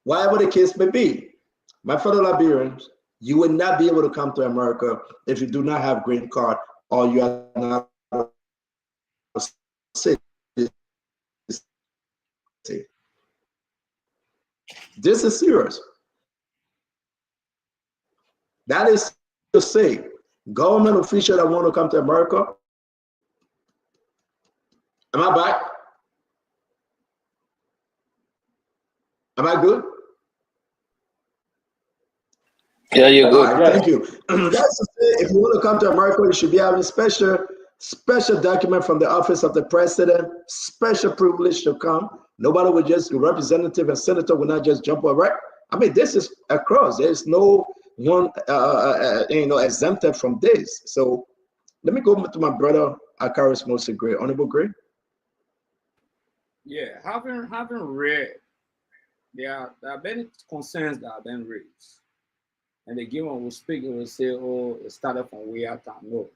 whatever the case may be, my fellow Liberians, you will not be able to come to America if you do not have green card or you are not a citizen. This is serious. That is to say, government officials that want to come to America. Am I back? Am I good? Yeah, you're good. All right, thank you. That's to say, if you want to come to America, you should be having a special document from the office of the president, special privilege to come. Nobody would just, representative and senator will not just jump over. I mean, this is across. There's no one, exempted from this. So let me go to my brother, Akaris Mostly Gray. Honorable Gray. Yeah, having read, there are many concerns that have been raised. And again, when we speak, we will say, oh, it started from way out. No.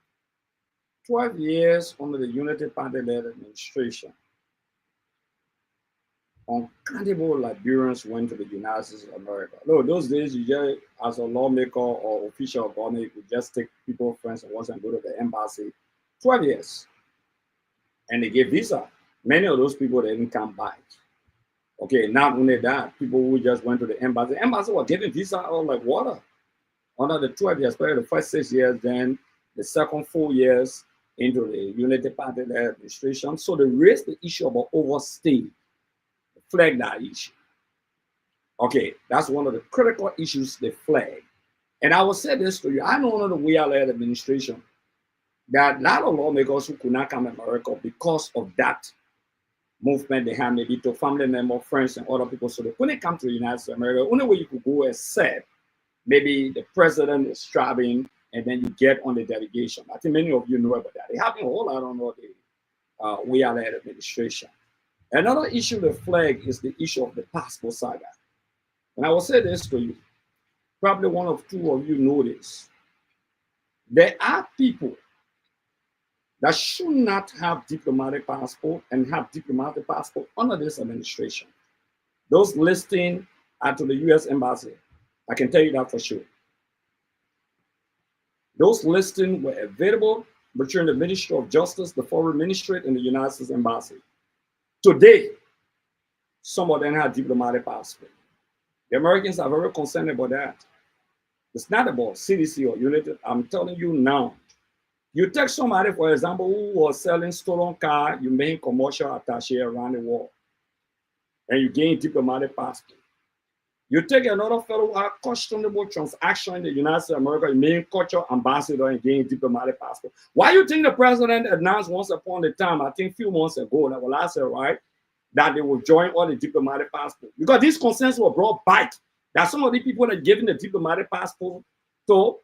12 years under the Unity Party-led administration, uncountable Liberians went to the United States of America. No, those days, you just, as a lawmaker or official of government, you could just take people, friends, and once and go to the embassy. 12 years. And they gave visa. Many of those people didn't come back. Okay, not only that, people who just went to the embassy were given visa all like water. Under the 12 years, especially the first 6 years, then the second 4 years into the Unity Party administration. So they raised the issue about overstay, flag that issue. Okay, that's one of the critical issues they flag. And I will say this to you, I know under the we-led administration that a lot of lawmakers who could not come to America because of that movement they had, maybe to family members, friends, and other people, so they couldn't come to the United States of America. The only way you could go is said, maybe the president is traveling and then you get on the delegation. I think many of you know about that. It happened a whole lot under the we-led administration. Another issue the flag is the issue of the passport saga. And I will say this to you, probably one of two of you know this. There are people that should not have diplomatic passport and have diplomatic passport under this administration. Those listing are to the U.S. Embassy. I can tell you that for sure. Those listings were available between the Ministry of Justice, the Foreign Ministry, and the United States Embassy. Today, some of them have diplomatic passports. The Americans are very concerned about that. It's not about CDC or United. I'm telling you now. You take somebody, for example, who was selling stolen car, you make commercial attaché around the world, and you gain diplomatic passport. You take another fellow who had questionable transaction in the United States of America, you make cultural ambassador and gain diplomatic passport. Why you think the president announced once upon a time, I think a few months ago, that was last year, right, that they will join all the diplomatic passports? Because these concerns were brought back, that some of the people that are given the diplomatic passport, so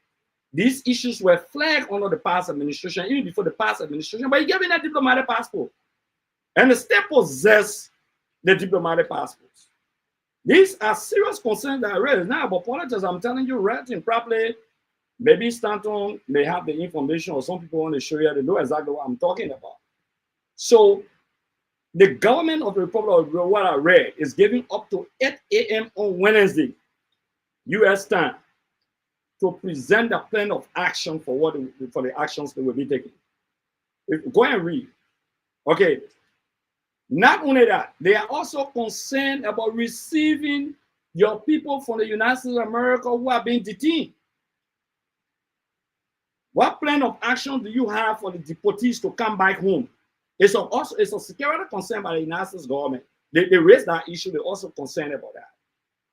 these issues were flagged under the past administration, even before the past administration, but he gave him a diplomatic passport. And the state possess the diplomatic passports. These are serious concerns that are raised. Now, about politics, I'm telling you, writing properly, maybe Stanton may have the information, or some people want to show you, they know exactly what I'm talking about. So, the government of the Republic of what I read is giving up to 8 a.m. on Wednesday, U.S. time, to present a plan of action for the actions they will be taking. Go and read. Okay. Not only that, they are also concerned about receiving your people from the United States of America who are being detained. What plan of action do you have for the deportees to come back home? It's a security concern by the United States government. They raised that issue. They're also concerned about that.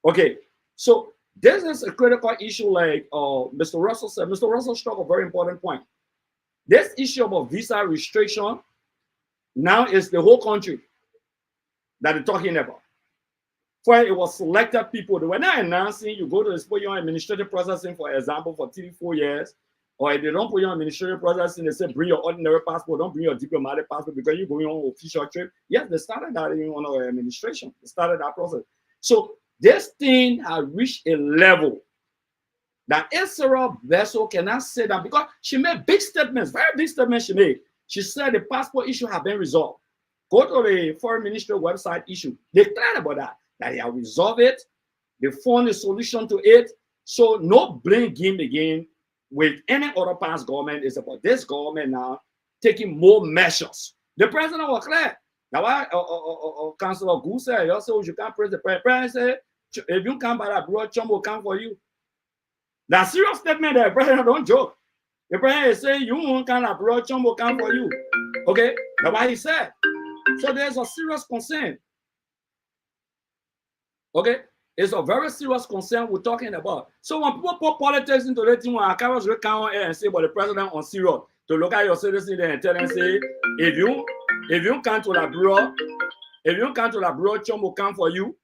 Okay, so this is a critical issue, like Mr. Russell said. Mr. Russell struck a very important point. This issue about visa restriction now is the whole country that they're talking about. Where it was selected people, they were not announcing you go to put your administrative processing, for example, for 3-4 years, or if they don't put your administrative processing, they say bring your ordinary passport, don't bring your diplomatic passport because you're going on official trip. Yes, they started that in on our administration. They started that process. So this thing has reached a level that Sarah Vessel cannot say that, because she made big statements, very big statements she made. She said the passport issue has been resolved. Go to the Foreign Ministry website issue. They cleared about that they have resolved it. They found a solution to it. So no blame game again with any other past government. Is about this government now taking more measures. The president was clear. Now, why Councilor Goose said, also you can't praise the president. President said, if you come by that broad, Chum will come for you. That serious statement that the president don't joke. The president is saying, you won't come abroad, Chum will come for you. Okay? That's what he said. So there's a serious concern. Okay? It's a very serious concern we're talking about. So when people put politics into the thing, when I can't come here and say, but the president on serious, to look at your citizen and tell them, say, if you come to the bureau, Chum will come for you.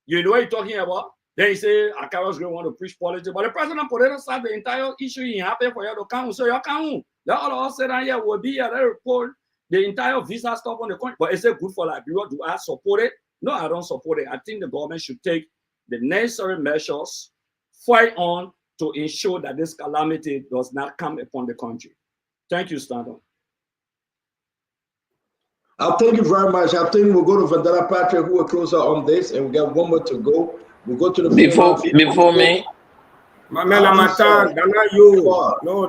You know what you're talking about? Then he say, I can't really want to preach politics. But the president put it aside, the entire issue is happy for you to come. So you come. That all of us said here will be at the report, the entire visa stuff on the country. But is it good for Liberia? Do I support it? No, I don't support it. I think the government should take the necessary measures fight on to ensure that this calamity does not come upon the country. Thank you, Stanton. Thank you very much. I think we'll go to Vandana Patrick, who will close out on this, and we got one more to go. We'll go to the before me. No,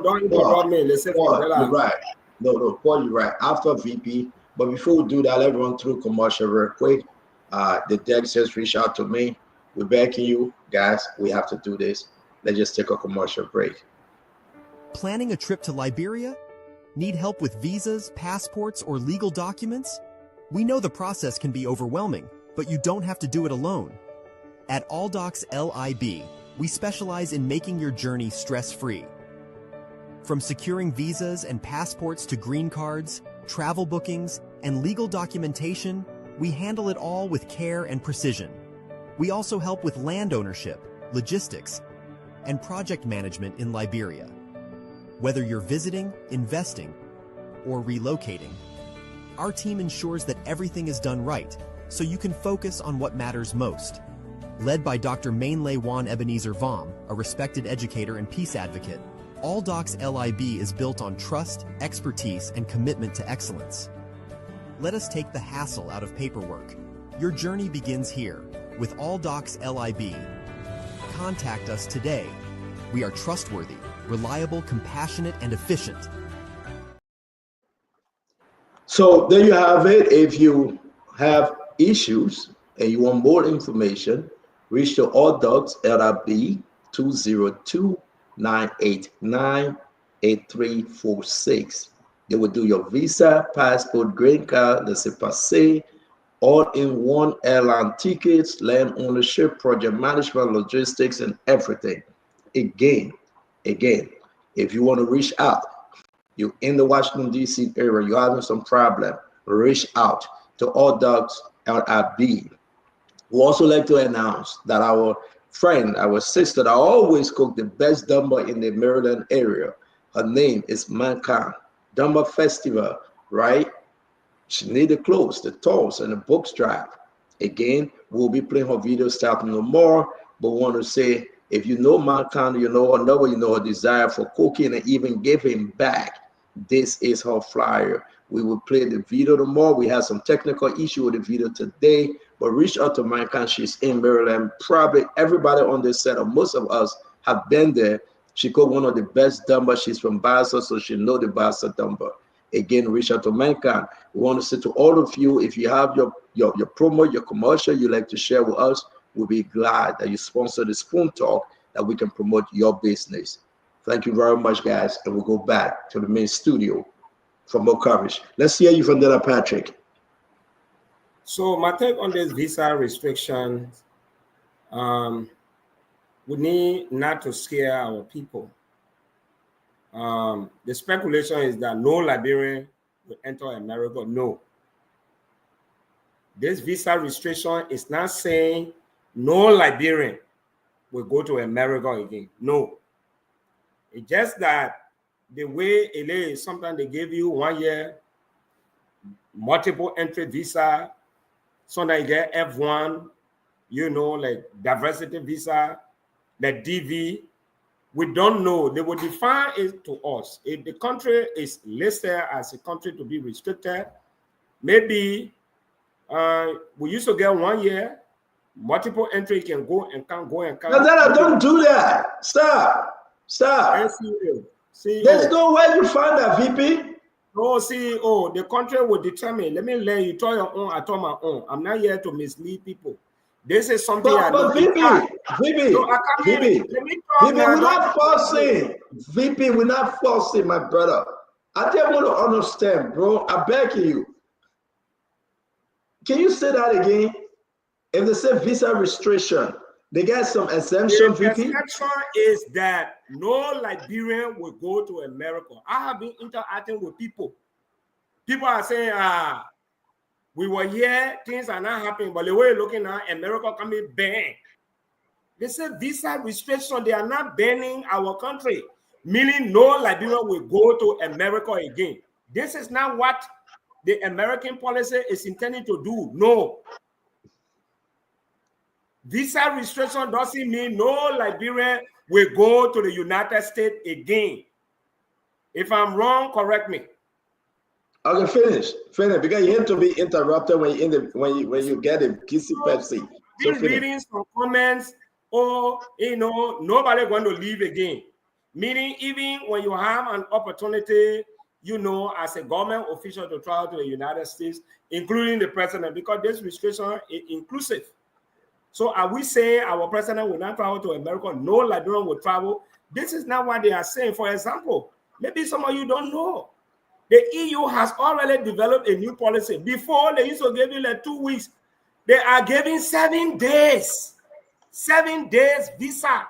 don't interrupt me. Let's say you're right. No, Paul, you're right. After VP, but before we do that, let's run through commercial real quick. The deck says reach out to me. We're backing you guys. We have to do this. Let's just take a commercial break. Planning a trip to Liberia? Need help with visas, passports, or legal documents? We know the process can be overwhelming, but you don't have to do it alone. At AllDocs LIB, we specialize in making your journey stress-free. From securing visas and passports to green cards, travel bookings, and legal documentation, we handle it all with care and precision. We also help with land ownership, logistics, and project management in Liberia. Whether you're visiting, investing, or relocating, our team ensures that everything is done right, so you can focus on what matters most. Led by Dr. Mainlay Wan Ebenezer Vom, a respected educator and peace advocate, AllDocs LIB is built on trust, expertise, and commitment to excellence. Let us take the hassle out of paperwork. Your journey begins here. with All Docs LIB. Contact us today. We are trustworthy, reliable, compassionate, and efficient. So there you have it. If you have issues and you want more information, reach the All Docs LIB 202-989-8346. They will do your visa, passport, green card, laissez-passer, all-in-one airline tickets, land ownership, project management, logistics, and everything. Again, if you want to reach out, you're in the Washington, D.C. area, you're having some problem, reach out to All Docs LIB. We also like to announce that our friend, our sister that always cook the best dumbo in the Maryland area, her name is Mankan. Dumbo Festival, right? She need the clothes, the toys, and the book strap. Again, we'll be playing her video starting no more, but want to say, if you know Mankan, you know her number, you know her desire for cooking and even giving back, this is her flyer. We will play the video tomorrow. We had some technical issue with the video today, but reach out to Mankan. She's in Maryland. Probably everybody on this set, or most of us, have been there. She cooked one of the best dumbo. She's from Bassa, so she know the Bassa dumbo. Again, reach out to Mankan. We want to say to all of you, if you have your promo, your commercial you like to share with us, we'll be glad that you sponsor the Spoon Talk, that we can promote your business. Thank you very much, guys. And we'll go back to the main studio for more coverage. Let's hear you from there, Patrick. So my take on this visa restrictions, we need not to scare our people. The speculation is that no Liberian will enter America. No. This visa restriction is not saying no Liberian will go to America again. No. It's just that the way it is, sometimes they give you 1 year, multiple entry visa, sometimes you get F1, like diversity visa, the DV. We don't know. They will define it to us. If the country is listed as a country to be restricted, maybe we used to get 1 year, multiple entry, you can go and come, go and come. No, don't do that. Stop. CEO. There's no way you find that, VP. No, CEO. The country will determine. Let me let you tell your own, I told my own. I'm not here to mislead people. This is something but VP, we're not forcing. VP, we're not forcing, my brother. I just want to understand, bro. I beg you. Can you say that again? If they say visa restriction, they get some exemption, VP? The exception is that no Liberian will go to America. I have been interacting with people. People are saying, we were here, things are not happening, but the way you're looking at America can be banned. They say visa restriction, they are not banning our country, meaning no Liberian will go to America again. This is not what the American policy is intending to do. No. Visa restriction doesn't mean no Liberian will go to the United States again. If I'm wrong, correct me. Okay, finish because you have to be interrupted when you get a kissy Pepsi. So reading some comments, nobody going to leave again. Meaning, even when you have an opportunity, as a government official to travel to the United States, including the president, because this restriction is inclusive. So are we saying our president will not travel to America? No Liberian will travel. This is not what they are saying. For example, maybe some of you don't know. The EU has already developed a new policy. Before, they used to give you like 2 weeks. They are giving 7 days. 7 days visa.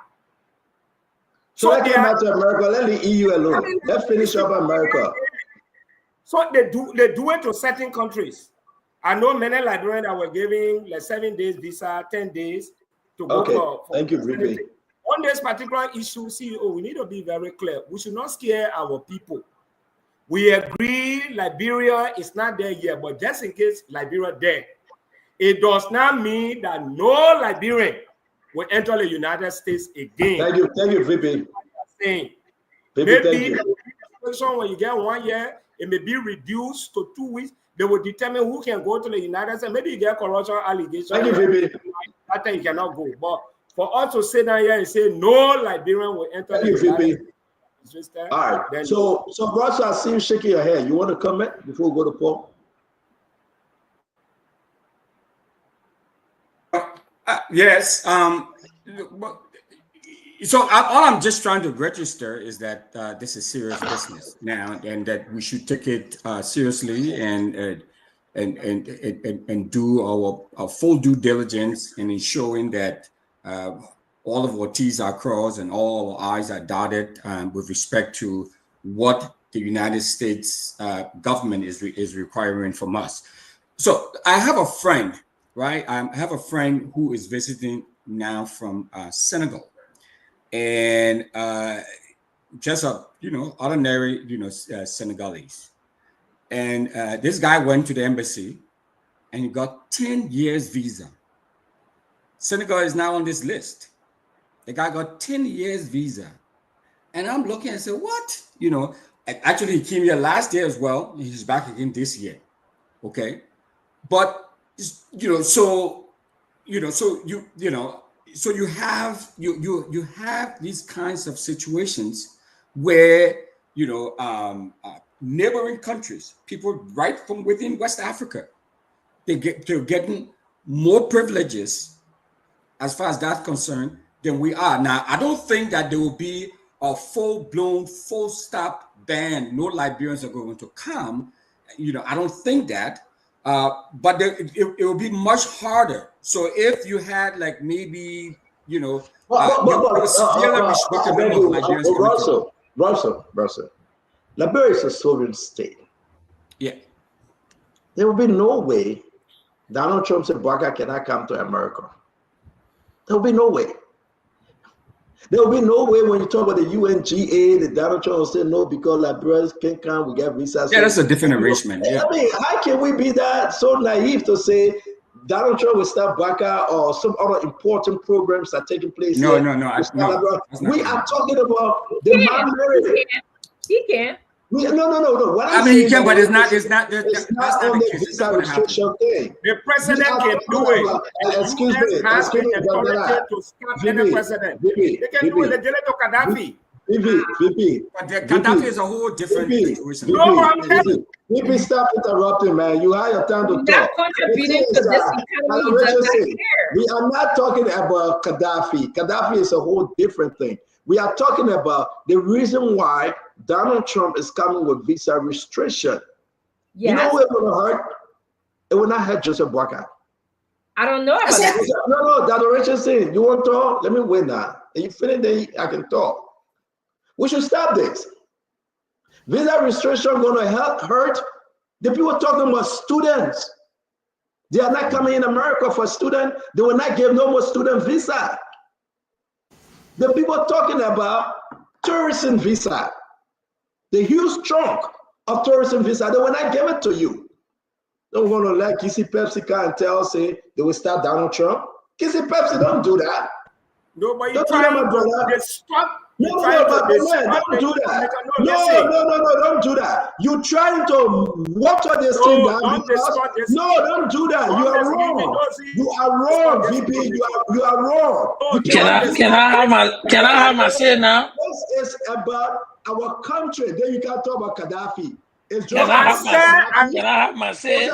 So let's get back to America. Let the EU alone. Let's finish up America. So they do it to certain countries. I know many Liberians that were giving like 7 days visa, 10 days to go for thank you, Ricky. On this particular issue, CEO, we need to be very clear. We should not scare our people. We agree Liberia is not there yet, but just in case Liberia there, it does not mean that no Liberian will enter the United States again. Thank you, VP. Maybe when you get 1 year, it may be reduced to 2 weeks. They will determine who can go to the United States. Maybe you get corruption allegations. Thank you, VP. that time you cannot go. But for us to sit down here and say no Liberian will enter the United States, all right. then So Russell, I see you shaking your head. You want to comment before we go to Paul? Yes. So all I'm just trying to register is that this is serious business now, and that we should take it seriously and do our full due diligence in ensuring that all of our T's are crossed and all our I's are dotted with respect to what the United States government is requiring from us. So I have a friend, right? I have a friend who is visiting now from Senegal, and just a ordinary Senegalese, and this guy went to the embassy and he got 10 years visa. Senegal is now on this list. The guy got 10 years visa, and I'm looking and say, what? Actually he came here last year as well. He's back again this year. Okay, but so you have these kinds of situations where neighboring countries, people right from within West Africa, they're getting more privileges as far as that's concerned than we are. Now, I don't think that there will be a full-blown, full-stop ban. No Liberians are going to come. I don't think that. But it will be much harder. So if you had maybe Russell, Liberia is a sovereign state. Yeah, there will be no way Donald Trump said Baka cannot come to America. There will be no way. There will be no way when you talk about the UNGA, the Donald Trump will say no because Liberians can't come, we get visas. Yeah, that's a different arrangement. Yeah. I mean, how can we be that so naive to say Donald Trump will start Baka or some other important programs are taking place? No. We are talking about the man-made. He can. No. What he can, but it's not on the visa restriction thing. The president can do it. Excuse me. To stop any president. They can do it. They did it to Gaddafi. VP. But Gaddafi is a whole different situation. VP, stop interrupting, man. You have your time to talk. Not contributing to this economy. We are not talking about Gaddafi. Gaddafi is a whole different thing. We are talking about the reason why Donald Trump is coming with visa restriction. Yes. You know who it will hurt? It will not hurt Joseph Boakai. I don't know about that. No, Dr. Richardson, you want to talk? Let me win that. And you finish, then I can talk. We should stop this. Visa restriction going to hurt the people talking about students. They are not coming in America for student. They will not give no more student visa. The people talking about tourism visa, the huge chunk of tourism visa, they will not give it to you. Don't want to let Kissy Pepsi come and tell, say they will stop Donald Trump. Kissy Pepsi, don't do that. Nobody don't trying do that, to stop. No, don't do that. No, don't do that. You trying to water this thing down because don't do that. You are wrong. You are wrong, VP. You are wrong. Can I have my say now? This is about our country. Then you can talk about Gaddafi. It's can I have my say?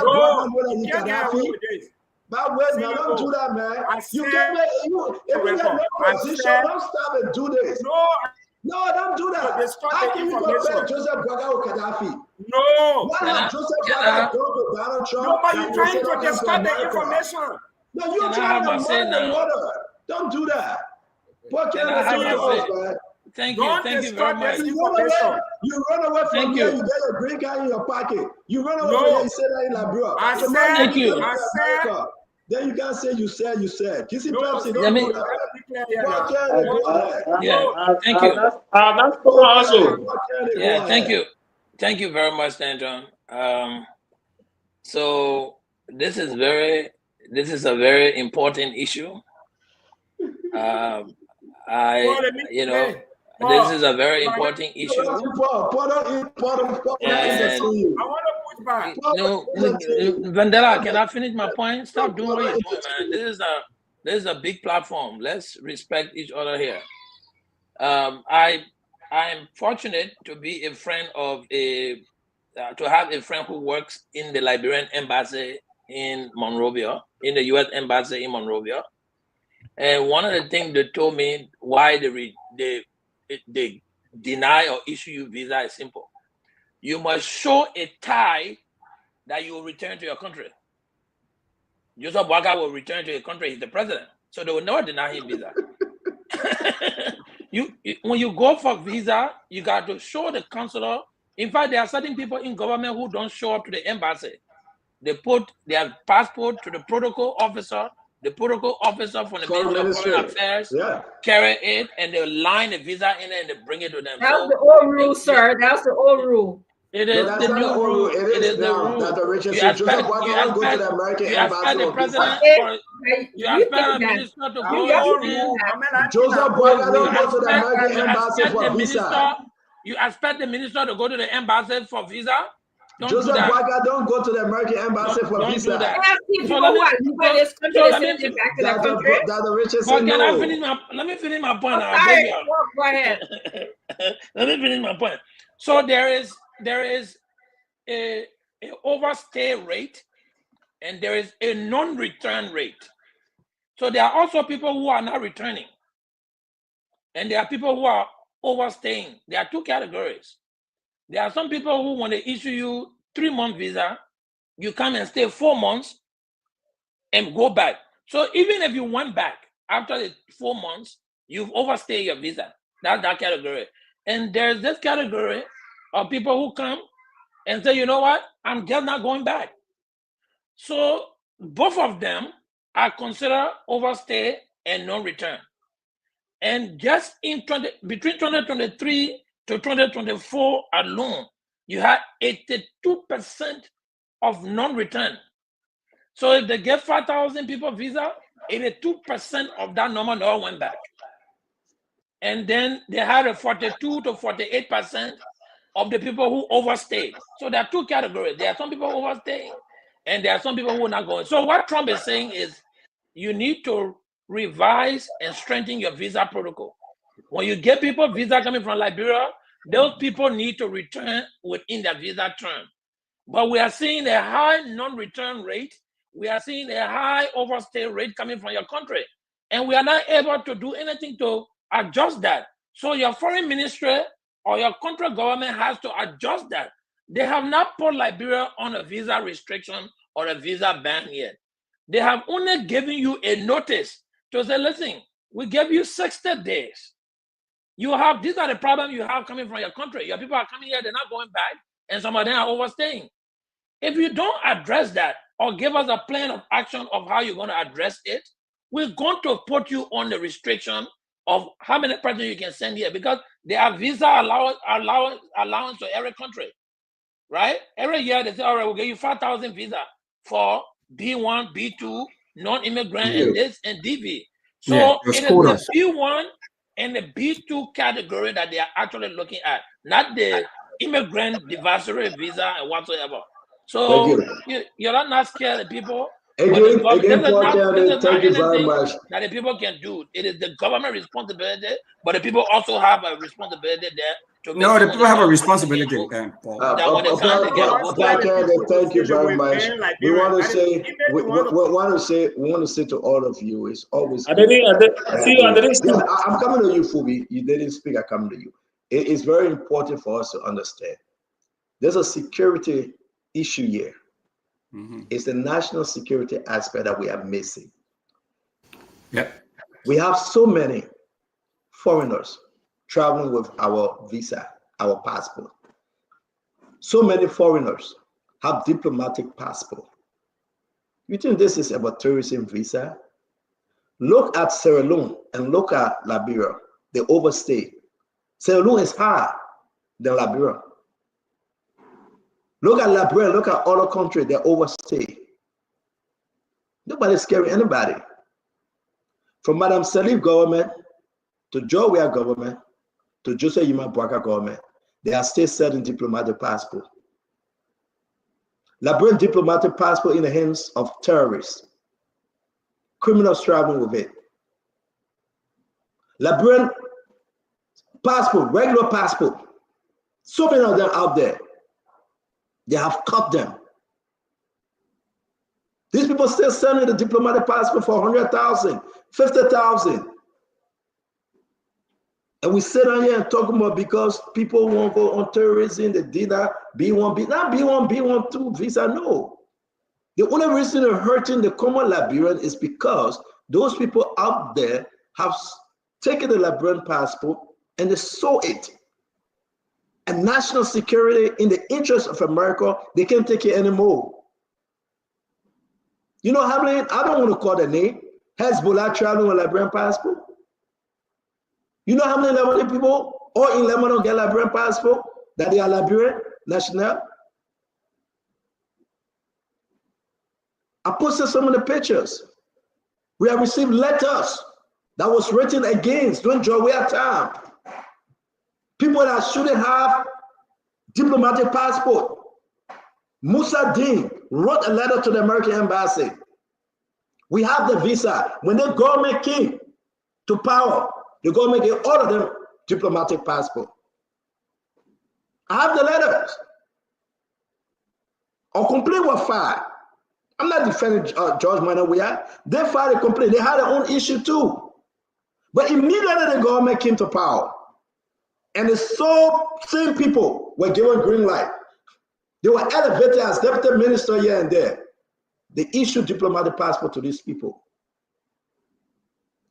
But wait, now don't do that, man. You can't make if you get no position, don't stop and do this. No, don't do that. How can you compare Joseph Boakai with Gaddafi? No. Why not Joseph Boakai go to Donald Trump? No, but you're trying to distort the information. No, you're trying to muddy the water. Don't do that. What can I do, man? Thank you very much. You run away from here, you get your green card in your pocket. You run away from here, you say that in Liberia. Thank you. Then you can't say you said. Kissy Pepsi, don't do that. Thank you. Thank you very much, Anton. So this is a very important issue. This is a very important issue. No, Vandela, can I finish my point? Stop doing what you're doing, man. This is a big platform. Let's respect each other here. I'm fortunate to be a friend of to have a friend who works in the Liberian embassy in Monrovia, in the U.S. embassy in Monrovia. And one of the things they told me why they deny or issue you visa is simple. You must show a tie that you will return to your country. Joseph Boakai will return to your country. He's the president, so they will never deny him visa. When you go for visa, you got to show the consular. In fact, there are certain people in government who don't show up to the embassy. They put their passport to the protocol officer. The protocol officer from the Ministry of Foreign Affairs carry it, and they line the visa in and they bring it to them. That's the old rule, sir. That's the old rule. It is the new rule. It is the rule. You expect the president or you expect a minister to go. Joseph Boakai don't go to the American embassy for visa. You expect the minister to go to the embassy for visa? Joseph Boakai don't go to the American embassy for visa. Let me finish my point. Go ahead. Let me finish my point. So there is a overstay rate and there is a non-return rate. So there are also people who are not returning. And there are people who are overstaying. There are two categories. There are some people who, when they issue you 3-month visa, you come and stay 4 months and go back. So even if you went back after the 4 months, you've overstayed your visa. That's that category. And there's this category of people who come and say, you know what, I'm just not going back. So both of them are considered overstay and non-return. And just between 2023 to 2024 alone, you had 82% of non-return. So if they get 5,000 people visa, 82% of that number never went back. And then they had a 42 to 48% of the people who overstayed. So there are two categories. There are some people overstaying, and there are some people who are not going. So what Trump is saying is you need to revise and strengthen your visa protocol. When you get people visa coming from Liberia, those people need to return within their visa term. But we are seeing a high non-return rate. We are seeing a high overstay rate coming from your country. And we are not able to do anything to adjust that. So your foreign ministry or your country government has to adjust that. They have not put Liberia on a visa restriction or a visa ban yet. They have only given you a notice to say, listen, we gave you 60 days. These are the problems you have coming from your country. Your people are coming here, they're not going back, and some of them are overstaying. If you don't address that or give us a plan of action of how you're going to address it, we're going to put you on the restriction of how many persons you can send here, because there are visa allowance to every country, right? Every year they say, all right, we'll give you 5,000 visa for B1, B2, non-immigrant, and this and DV. So it is the B1 and the B2 category that they are actually looking at, not the immigrant advisory visa and whatsoever. So you're not scared of people. Thank you very much. That the people can do. It is the government responsibility, but the people also have a responsibility there. No, the people have a responsibility. Paul. Thank you very much. We want to say to all of you, it's always. I'm coming to you, Fubi. You didn't speak. I come to you. It is very important for us to understand. There's a security issue here. Mm-hmm. It's the national security aspect that we are missing. Yep. We have so many foreigners traveling with our visa, our passport. So many foreigners have diplomatic passport. You think this is about tourism visa? Look at Sierra Leone and look at Liberia. They overstay. Sierra Leone is higher than Liberia. Look at Liberia, look at other countries, they overstay. Nobody's scaring anybody. From Madam Salif government to Georgia government to Joseph Yuma Boakai government, they are still selling diplomatic passport. Liberian diplomatic passport in the hands of terrorists. criminals traveling with it. Liberian passport, regular passport. So many of them out there. They have cut them. These people still selling the diplomatic passport for 100,000, 50,000. And we sit down here and talk about because people won't go on terrorism, they did that, B1, not B1, B1, visa, no. The only reason they're hurting the common Liberian is because those people out there have taken the Liberian passport and they sold it. And national security, in the interest of America, they can't take it anymore. You know how many, I don't want to call the name, Hezbollah traveling with Liberian passport? You know how many Liberian people all in Lebanon get Liberian passport that they are Liberian national? I posted some of the pictures. We have received letters that was written against during Jawea time. People that shouldn't have diplomatic passport. Musa Dean wrote a letter to the American embassy. We have the visa. When the government came to power, the government gave all of them diplomatic passport. I have the letters. A complaint was filed. I'm not defending George Manawia. They filed a complaint. They had their own issue too. But immediately the government came to power, and the same people were given green light. They were elevated as deputy minister here and there. They issued diplomatic passport to these people.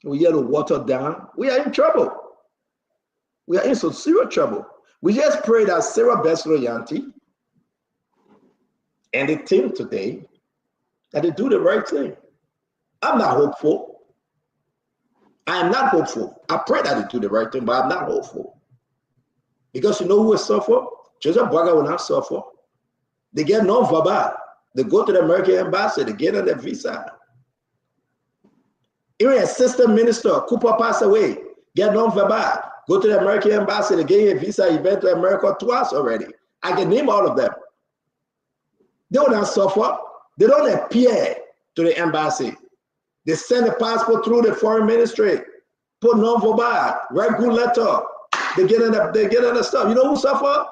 We had to water down. We are in trouble. We are in some serious trouble. We just pray that Sarah Besloyanti and the team today, that they do the right thing. I'm not hopeful. I am not hopeful. I pray that they do the right thing, but I'm not hopeful. Because you know who will suffer? Joseph Boga will not suffer. They get non-verbal. They go to the American embassy, they get on their visa. Even assistant minister, Cooper passed away, get non-verbal. Go to the American embassy, they get a visa, he been to America twice already. I can name all of them. They will not suffer. They don't appear to the embassy. They send the passport through the foreign ministry, put non-verbal, write good letter. They get on the stuff. You know who suffer?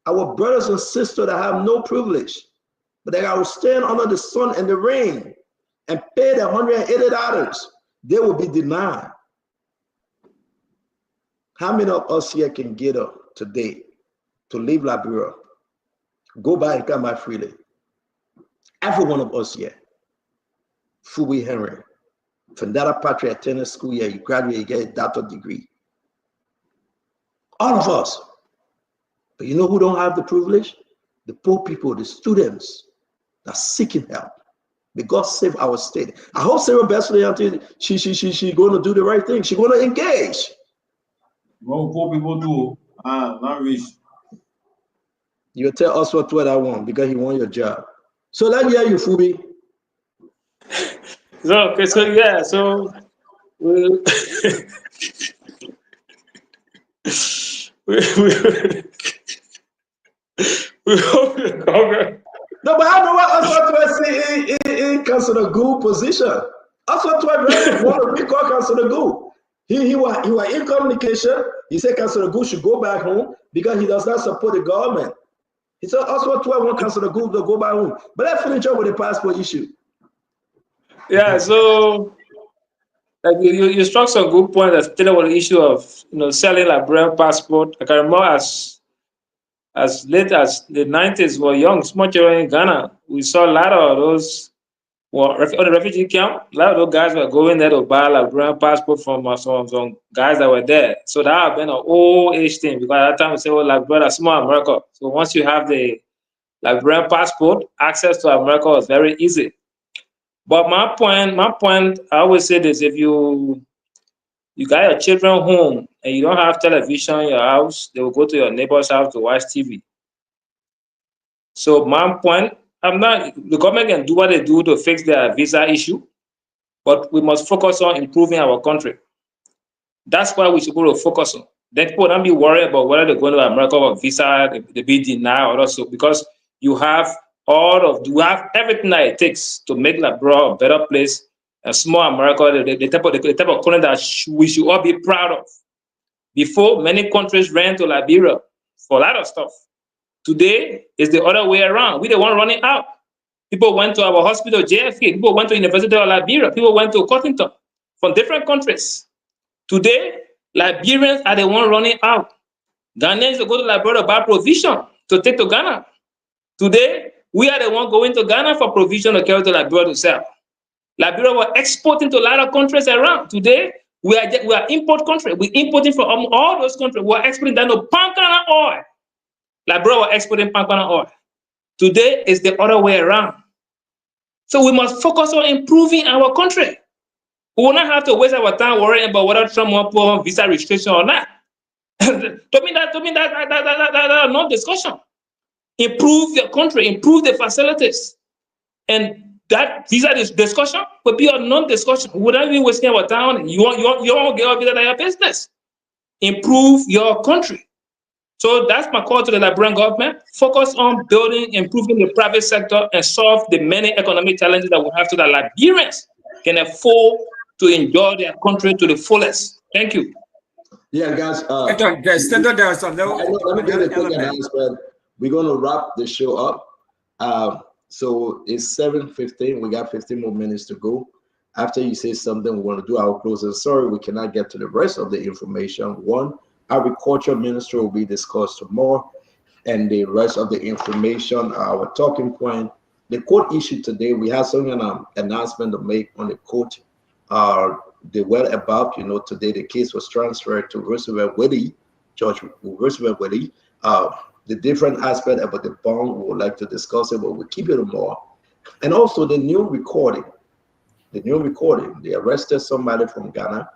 Our brothers and sisters that have no privilege, but they are stand under the sun and the rain and pay the $180. They will be denied. How many of us here can get up today to leave Liberia, go back and come back freely? Every one of us here. Fubi Henry, from that Patriotism tennis school here, you graduate, you get a doctorate degree. All of us. But you know who don't have the privilege? The poor people, the students that are seeking help. May God save our state. I hope Sarah Besloyanti, she going to do the right thing. She's going to engage. What poor people do, not rich. You tell us what I want because he want your job. So let's hear you, Fubi. So we hope the government. No, but I know what Oswald in Councilor Gould position. Oswald really want to recall Councilor Gould. He was in communication. He said Councilor Gould should go back home because he does not support the government. He said Oswald want Councilor Gould to go back home. But let's finish up with the passport issue. Yeah, so like you struck some good point that's still about the issue of selling Liberian passport. I can remember as late as the 90s, were young, small children in Ghana. We saw a lot of those on the refugee camp. A lot of those guys were going there to buy Liberian passport from some guys that were there. So that have been an old age thing because at that time we say, well, Liberia, small America. So once you have the Liberian passport, access to America is very easy. But my point, I always say this: if you got your children home and you don't have television in your house, they will go to your neighbor's house to watch TV. So my point, the government can do what they do to fix their visa issue, but we must focus on improving our country. That's why we should go to focus on. Then people don't be worried about whether they're going to America or visa, they be denied or also, because you have everything that it takes to make Liberia a better place a small America, the type of country that we should all be proud of. Before, many countries ran to Liberia for a lot of stuff. Today, it's the other way around. We the one running out. People went to our hospital, JFK. People went to University of Liberia. People went to Cottington from different countries. Today, Liberians are the one running out. Ghanaians go to Liberia to buy provision to take to Ghana. Today, we are the one going to Ghana for provision to carry to Liberia to sell. Liberia were exporting to a lot of countries around. Today, we are import country. We're importing from all those countries. We're exporting down to palm kernel oil. Liberia were exporting palm kernel oil. Today, it's the other way around. So we must focus on improving our country. We will not have to waste our time worrying about whether Trump will put on visa restriction or not. to me, that's not discussion. Improve your country, improve the facilities. And that visa discussion would be a non-discussion. We wouldn't be wasting our time on it. You want to get a visa, that's your business. Improve your country. So that's my call to the Liberian government. Focus on building, improving the private sector and solve the many economic challenges that we have so that Liberians can afford to enjoy their country to the fullest. Thank you. Yeah, guys. Let me give a quick announcement. We're going to wrap the show up. So it's 7:15. We got 15 more minutes to go. After you say something, we want to do our closing. Sorry, we cannot get to the rest of the information. One, Agriculture Ministry will be discussed tomorrow, and the rest of the information, our talking point. The court issue today, we have some announcement to make on the court. The well above, today the case was transferred to Roosevelt Willie, Judge Roosevelt Willie. The different aspect about the bond, we would like to discuss it, but we'll keep it more. And also the new recording. They arrested somebody from Ghana,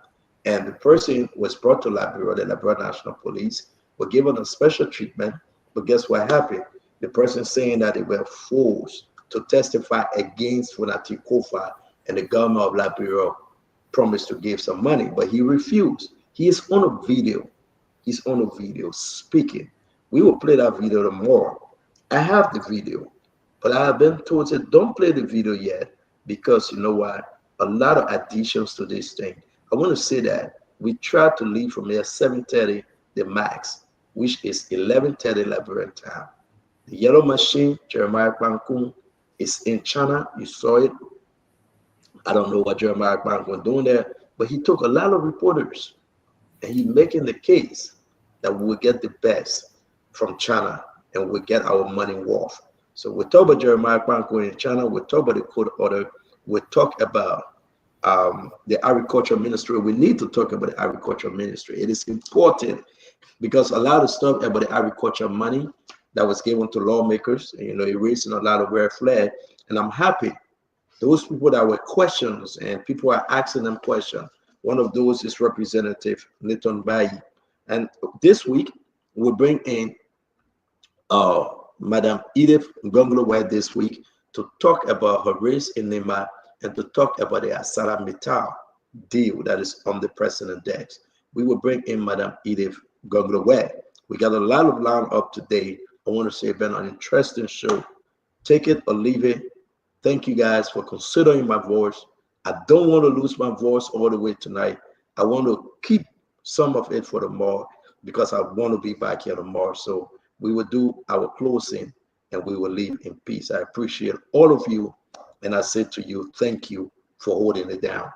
and the person was brought to Liberia, the Liberia National Police, were given a special treatment. But guess what happened? The person saying that they were forced to testify against Funati Kofa, and the government of Liberia promised to give some money, but he refused. He is on a video. He's on a video speaking. We will play that video tomorrow. I have the video, but I have been told that don't play the video yet because you know what? A lot of additions to this thing. I want to say that we tried to leave from here 7:30 the max, which is 11:30 Liberian time. The yellow machine, Jeremiah Bankun, is in China. You saw it. I don't know what Jeremiah Bankun was doing there, but he took a lot of reporters and he's making the case that we will get the best from China and we'll get our money worth. So we'll talk about Jeremiah Bankun in China. We'll talk about the court order. We'll talk about the agriculture ministry. We need to talk about the agriculture ministry. It is important because a lot of stuff about the agriculture money that was given to lawmakers, erasing a lot of red flag. And I'm happy those people that were questions and people are asking them questions. One of those is Representative Nathan Bayi. And this week we'll bring in Madam Edith Gongolo this week to talk about her race in Nema and to talk about the Asara Mittal deal that is on the president desk. We will bring in Madam Edith Gongolo. We got a lot of line up today. I want to say it's been an interesting show. Take it or leave it. Thank you guys for considering my voice. I don't want to lose my voice all the way tonight. I want to keep some of it for tomorrow because I want to be back here tomorrow. So we will do our closing and we will leave in peace. I appreciate all of you. And I say to you, thank you for holding it down.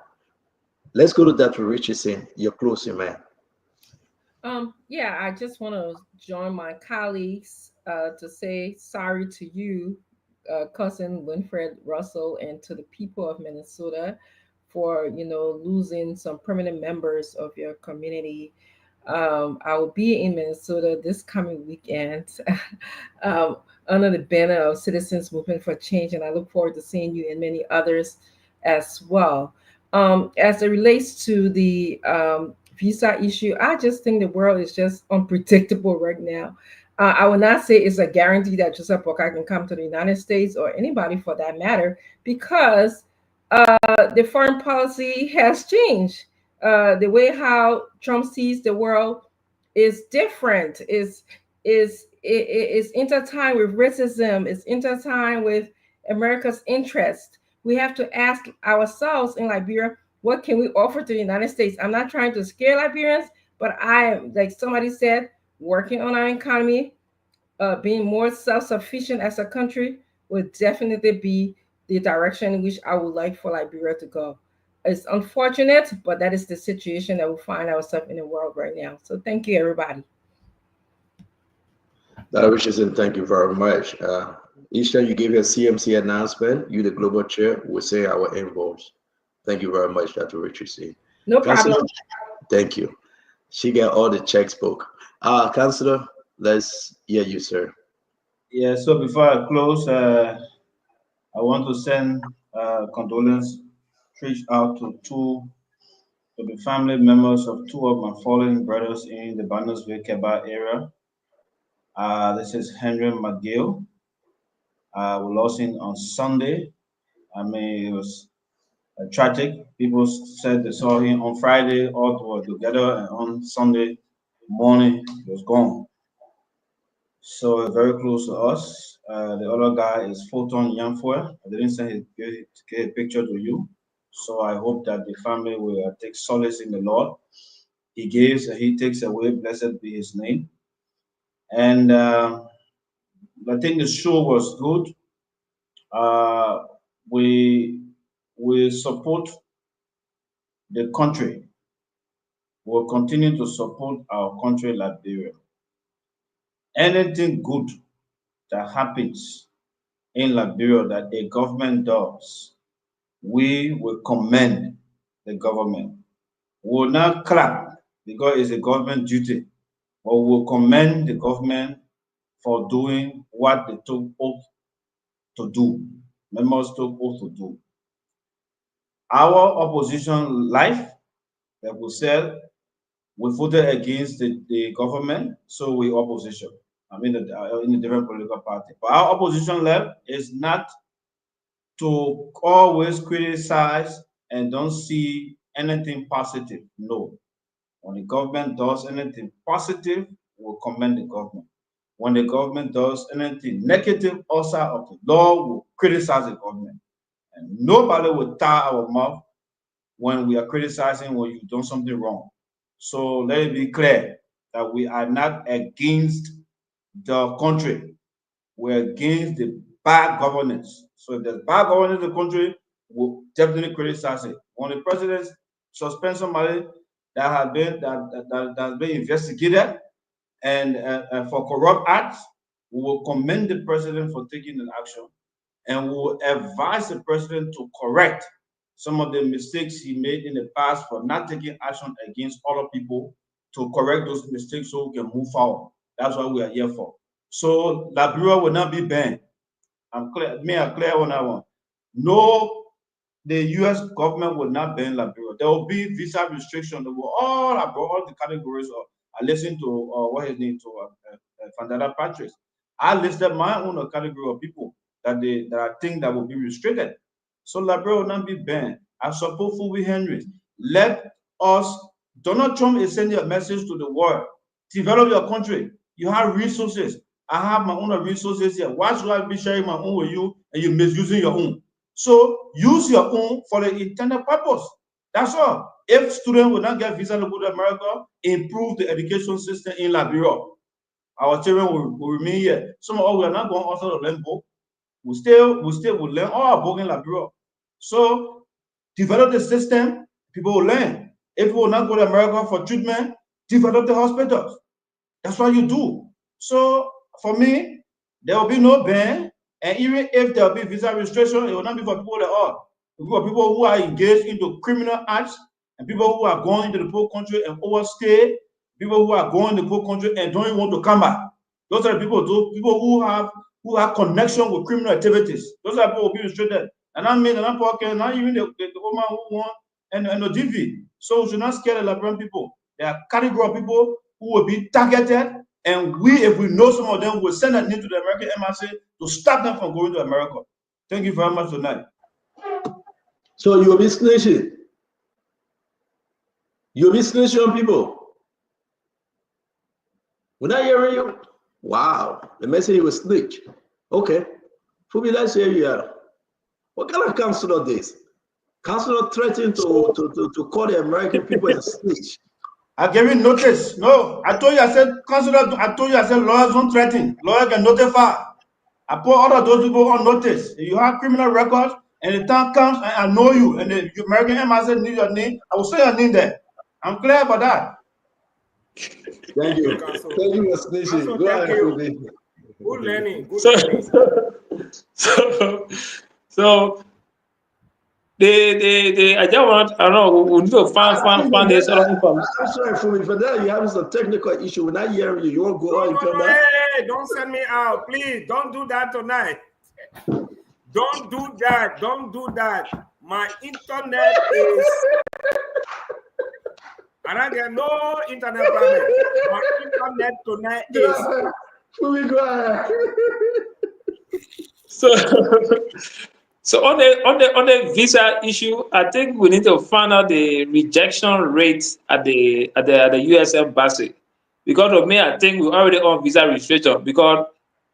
Let's go to Dr. Richardson, your closing, man. Yeah, I just want to join my colleagues to say sorry to you, cousin Winfred Russell, and to the people of Minnesota for losing some permanent members of your community. I will be in Minnesota this coming weekend under the banner of Citizens Movement for Change, and I look forward to seeing you and many others as well. As it relates to the visa issue, I just think the world is just unpredictable right now. I will not say it's a guarantee that Joseph Boakai can come to the United States or anybody for that matter, because the foreign policy has changed. The way how Trump sees the world is different. Is intertwined with racism. It's intertwined with America's interest. We have to ask ourselves in Liberia, what can we offer to the United States? I'm not trying to scare Liberians, but I am, like somebody said, working on our economy, being more self-sufficient as a country would definitely be the direction in which I would like for Liberia to go. It's unfortunate, but that is the situation that we find ourselves in the world right now. So thank you, everybody. Dr. Richardson, thank you very much. Each time you give your CMC announcement, you, the global chair, will say our involves. Thank you very much, Dr. Richardson. No problem. Councillor, thank you. She got all the checks book. Councillor, let's hear you, sir. Yeah, so before I close, I want to send condolence reach out to the family members of two of my fallen brothers in the Bannersville, Keba area. This is Henry McGill. We lost him on Sunday. I mean, it was tragic. People said they saw him on Friday, all were together, and on Sunday morning, he was gone. So very close to us. The other guy is Fulton Yamfue. I didn't send a picture to you. So I hope that the family will take solace in the Lord. He gives and he takes away, blessed be his name. And I think the show was good. We support the country. We'll continue to support our country, Liberia. Anything good that happens in Liberia that a government does, we will commend the government. We will not clap because it's a government duty, but we will commend the government for doing what they took oath to do. Members took oath to do. Our opposition life, that we said, we voted against the government, so we opposition. I mean, in a different political party. But our opposition left is not to always criticize and don't see anything positive. No. When the government does anything positive, we'll commend the government. When the government does anything negative outside of the law, we'll criticize the government. And nobody will tie our mouth when we are criticizing when you've done something wrong. So let it be clear that we are not against the country. We're against the bad governance. So if there's bad governance in the country, we'll definitely criticize it. When the president suspends somebody that has been investigated and for corrupt acts, we will commend the president for taking an action, and we will advise the president to correct some of the mistakes he made in the past for not taking action against other people, to correct those mistakes so we can move forward. That's what we are here for. So Liberia will not be banned. I'm clear on that one. No, the U.S. government will not ban Liberia. There will be visa restriction. They will all the categories of. I listened to what his name to Fandada Patriotism. I listed my own category of people that I think that will be restricted. So Liberia will not be banned. I support Fulby Henry. Let us. Donald Trump is sending a message to the world. Develop your country. You have resources. I have my own resources here. Why should I be sharing my own with you and you're misusing your own? So use your own for the intended purpose. That's all. If students will not get visa to go to America, improve the education system in Liberia. Our children will remain here. Some of us we are not going outside of Limbo. We still will learn all about in Liberia. So develop the system, people will learn. If people will not go to America for treatment, develop the hospitals. That's what you do. So for me, there will be no ban, and even if there will be visa restriction, it will not be for people at all. It will be for people who are engaged into criminal acts, and people who are going into the poor country and overstay, people who are going to the poor country and don't even want to come back. Those are the people who have connection with criminal activities. Those are people who will be restricted. And I mean, not talking, not even the woman who want and the DV. So we should not scare the Liberian people. There are category of people who will be targeted, and if we know some of them, we'll send a need to the American embassy to stop them from going to America. Thank you very much tonight. So you'll be snitching. You'll be snitching on people. We're not hearing you. Wow. The message was snitch. Okay. Fubi, let's hear you out. What kind of counselor this? Counselor threatened to call the American people a snitch. I gave you notice. No, I told you, I said, counselor, I told you, I said, lawyers don't threaten. Lawyers can notify. I put all of those people on notice. If you have criminal records and the time comes and I know you and the American embassy need your name, I will say your name there. I'm clear about that. Thank you. Thank you for snitching. Go ahead, Fumi. Good learning. Good So, learning. so I just want, I don't know, we need to find this sort of information. I'm sorry, Fumi, for that you're having some technical issue. We're not hearing you. You won't go out and come No, back? hey, don't send me out. Please, don't do that tonight. Don't do that. Don't do that. My internet is... And I get no internet problem. My internet tonight is... Fumi, go ahead. So on the visa issue, I think we need to find out the rejection rates at the U.S. embassy. Because of me, I think we're already on visa restriction because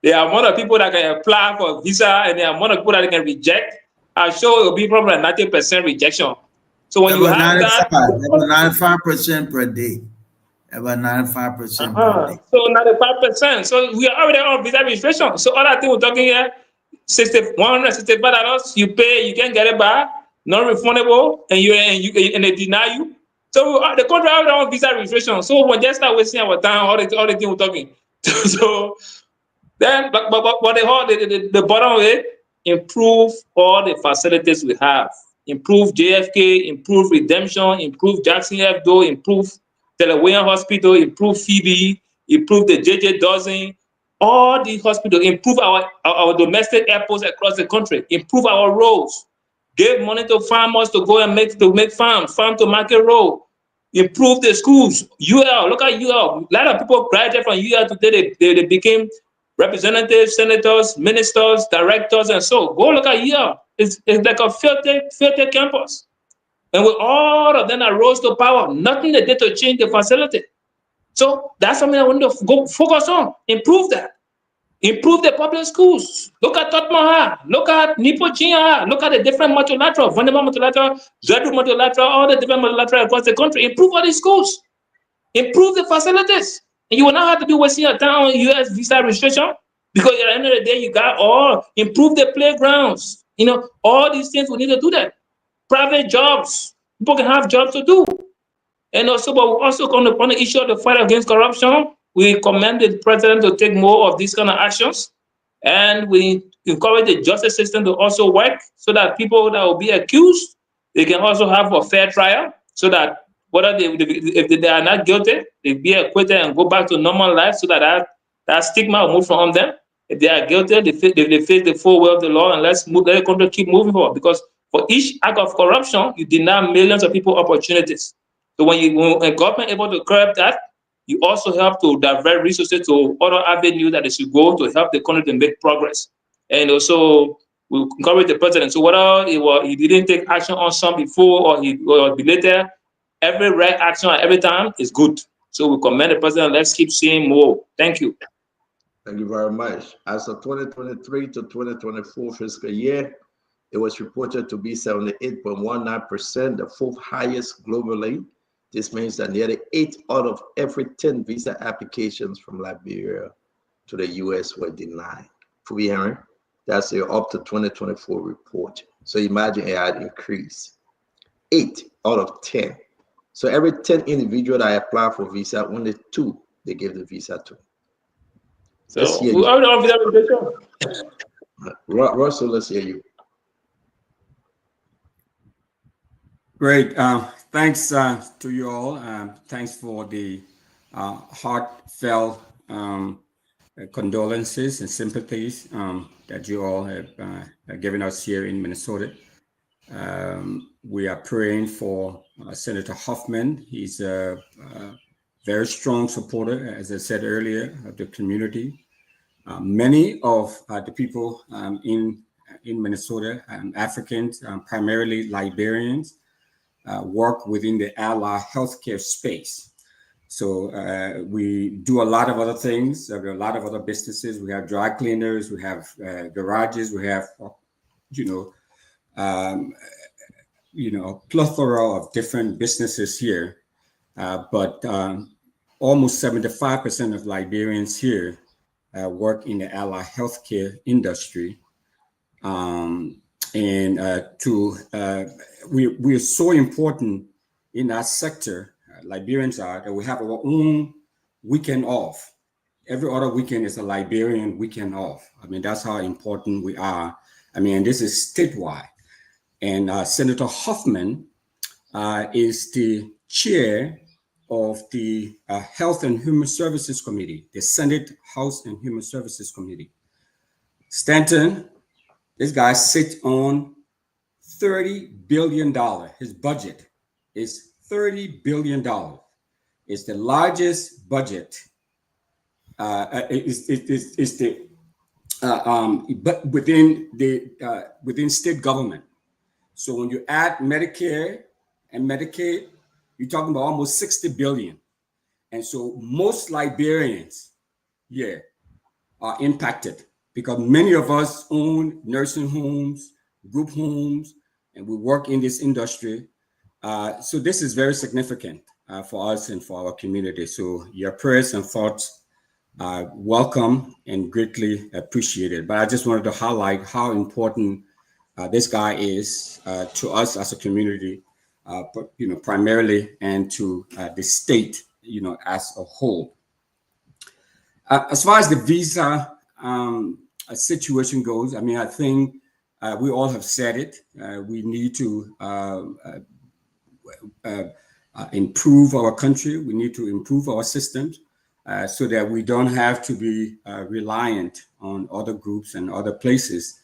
the amount of people that can apply for visa and the amount of people that they can reject, I'm sure it will be probably 90% rejection. So when you have that, about 95% per day. About 95% per day. So 95%. So we are already on visa restriction. So all I think we're talking here, $165 you pay, you can't get it back, non-refundable, and they deny you. So the country already on visa restriction. So when they start wasting our time, all the things we're talking. So then, but the bottom of it, improve all the facilities we have. Improve JFK, improve Redemption, improve Jackson Hebdo, improve Delaware Hospital, improve Phoebe, improve the JJ Dozen, all the hospitals, improve our domestic airports across the country, improve our roads, give money to farmers to go and make farm to market road, improve the schools. UL, look at UL. A lot of people graduated from UL today. They became representatives, senators, ministers, directors, and so. Go look at UL. It's like a filthy campus. And with all of them that rose to power, nothing they did to change the facility. So that's something I want to go focus on. Improve that. Improve the public schools. Look at Tottenham. Look at Nipochia. Look at the different multilateral, Vanderbilt multilateral, Zedu multilateral, all the different multilateral across the country. Improve all these schools. Improve the facilities. And you will not have to be wasting your time on US visa restriction because at the end of the day, you got all. Improve the playgrounds. All these things we need to do that. Private jobs. People can have jobs to do. And also, but we also on the issue of the fight against corruption, we commend the president to take more of these kind of actions. And we encourage the justice system to also work so that people that will be accused, they can also have a fair trial so that whether if they are not guilty, they be acquitted and go back to normal life so that stigma will move from them. If they are guilty, they face the full weight of the law and let the country keep moving forward. Because for each act of corruption, you deny millions of people opportunities. So when a government able to curb that, you also help to divert resources to other avenues that they should go to help the country to make progress. And also, we encourage the president. So whether he didn't take action on some before or he be later, every right action at every time is good. So we commend the president. Let's keep seeing more. Thank you. Thank you very much. As of 2023 to 2024 fiscal year, it was reported to be 78.19%, the fourth highest globally. This means that nearly 8 out of every 10 visa applications from Liberia to the US were denied. For Henry, that's up to 2024 report. So imagine it had increased. 8 out of 10. So every 10 individual that apply for visa, only 2 they give the visa to. So Russell, let's hear you. Great. Thanks to you all. Thanks for the heartfelt condolences and sympathies that you all have given us here in Minnesota. We are praying for Senator Huffman. He's a very strong supporter, as I said earlier, of the community. Many of the people in Minnesota, Africans, primarily Liberians, work within the allied healthcare space. So we do a lot of other things. There are a lot of other businesses. We have dry cleaners, we have garages, we have, plethora of different businesses here, but almost 75% of Liberians here work in the allied healthcare industry. We're so important in that sector, Liberians are, that we have our own weekend off. Every other weekend is a Liberian weekend off. I mean, that's how important we are. I mean, and this is statewide. And Senator Hoffman is the chair of the Health and Human Services Committee, the Senate House and Human Services Committee. Stanton, this guy sits on $30 billion. His budget is $30 billion. It's the largest budget. But within state government. So when you add Medicare and Medicaid, you're talking about almost 60 billion. And so most Liberians, are impacted because many of us own nursing homes, group homes, and we work in this industry. So this is very significant for us and for our community. So your prayers and thoughts are welcome and greatly appreciated. But I just wanted to highlight how important this guy is to us as a community, but primarily, and to the state, as a whole. As far as the visa situation goes, I mean, I think we all have said it. We need to improve our country. We need to improve our systems so that we don't have to be reliant on other groups and other places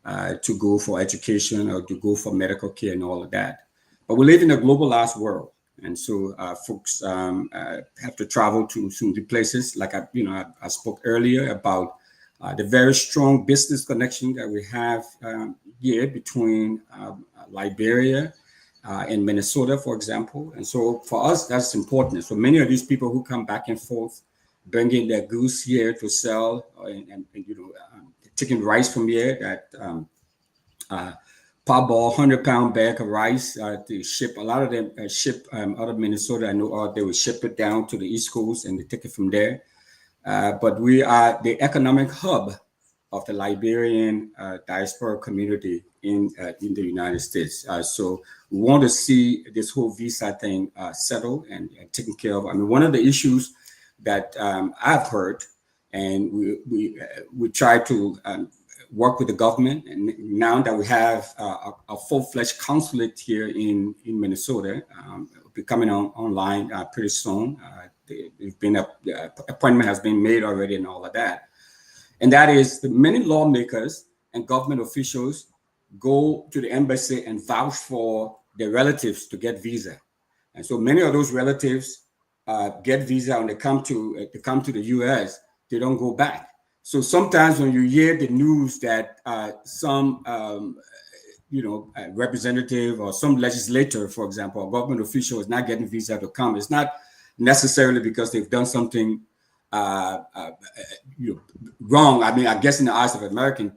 to go for education or to go for medical care and all of that. But we live in a globalized world. And so folks have to travel to some places, like I spoke earlier about the very strong business connection that we have here between Liberia and Minnesota, for example. And so for us, that's important. So many of these people who come back and forth, bringing their goods here to sell, and taking rice from here, that Parball 100-pound bag of rice to ship. A lot of them ship out of Minnesota. I know they will ship it down to the East Coast and they take it from there. But we are the economic hub of the Liberian diaspora community in the United States. So we want to see this whole visa thing settled and taken care of. I mean, one of the issues that I've heard, and we try to work with the government, and now that we have a full-fledged consulate here in Minnesota, be coming online pretty soon. The appointment has been made already and all of that. And that is that many lawmakers and government officials go to the embassy and vouch for their relatives to get visa. And so many of those relatives get visa and they come to the US, they don't go back. So sometimes when you hear the news that some representative or some legislator, for example, a government official is not getting visa to come, it's not necessarily because they've done something wrong. I mean, I guess in the eyes of Americans,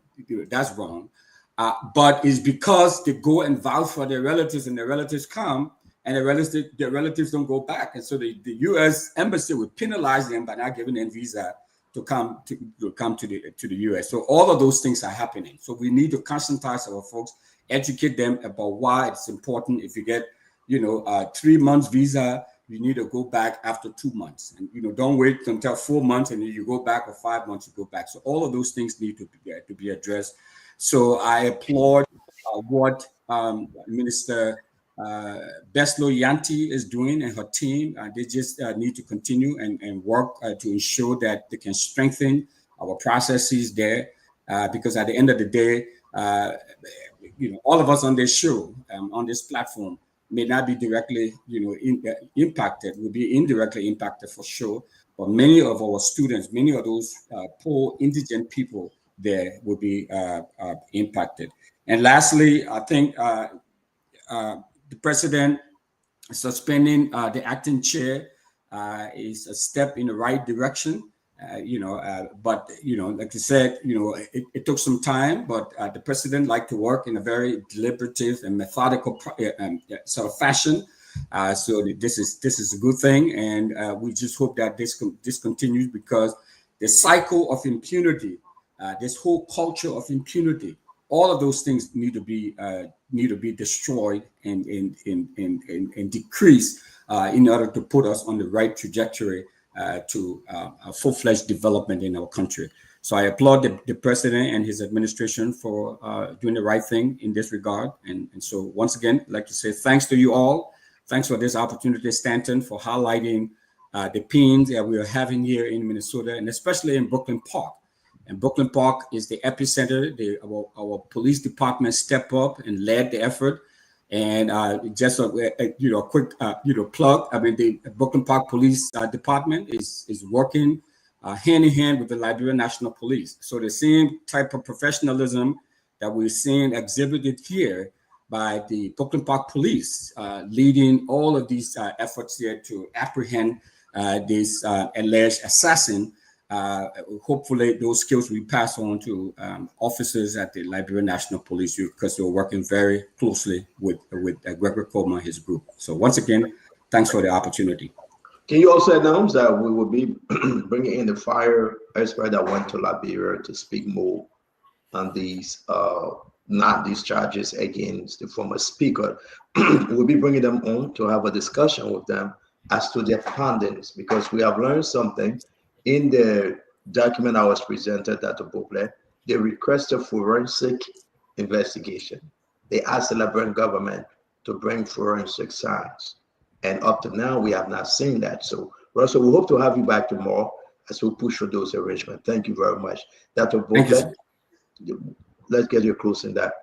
that's wrong. But it's because they go and vouch for their relatives and their relatives come and their relatives don't go back. And so the U.S. embassy would penalize them by not giving them visa to come to the U.S. So all of those things are happening. So we need to conscientize our folks, educate them about why it's important. If you get, 3 months visa, you need to go back after 2 months, and don't wait until 4 months and then you go back, or 5 months you go back. So all of those things need to be addressed. So I applaud what Minister Beslo Yanti is doing and her team. They just need to continue and work to ensure that they can strengthen our processes there, because at the end of the day, all of us on this show, on this platform, may not be directly, impacted, will be indirectly impacted for sure. But many of our students, many of those poor indigent people there will be impacted. And lastly, I think the president suspending the acting chair is a step in the right direction. But like I said, it took some time, but the president liked to work in a very deliberative and methodical sort of fashion. So this is a good thing, and we just hope that this continues, because the cycle of impunity, this whole culture of impunity, all of those things need to be destroyed and decreased in order to put us on the right trajectory to a full-fledged development in our country. So I applaud the president and his administration for doing the right thing in this regard. And so once again, I'd like to say thanks to you all. Thanks for this opportunity, Stanton, for highlighting the pains that we are having here in Minnesota, and especially in Brooklyn Park. And Brooklyn Park is the epicenter. Our police department stepped up and led the effort. And just a quick plug. I mean, the Brooklyn Park Police Department is working hand in hand with the Liberian National Police. So the same type of professionalism that we're seeing exhibited here by the Brooklyn Park Police, leading all of these efforts here to apprehend this alleged assassin. Hopefully those skills will be passed on to officers at the Liberian National Police, because they're working very closely with Gregory Coleman and his group. So once again, thanks for the opportunity. Can you also announce that we will be bringing in the fire expert that went to Liberia to speak more on these not these charges against the former speaker? We'll be bringing them on to have a discussion with them as to their findings, because we have learned something. In the document I was presented at the booklet, they requested forensic investigation. They asked the Liberian government to bring forensic science. And up to now, we have not seen that. So, Russell, we hope to have you back tomorrow as we push for those arrangements. Thank you very much. Dr. Booklet, let's get you close in that.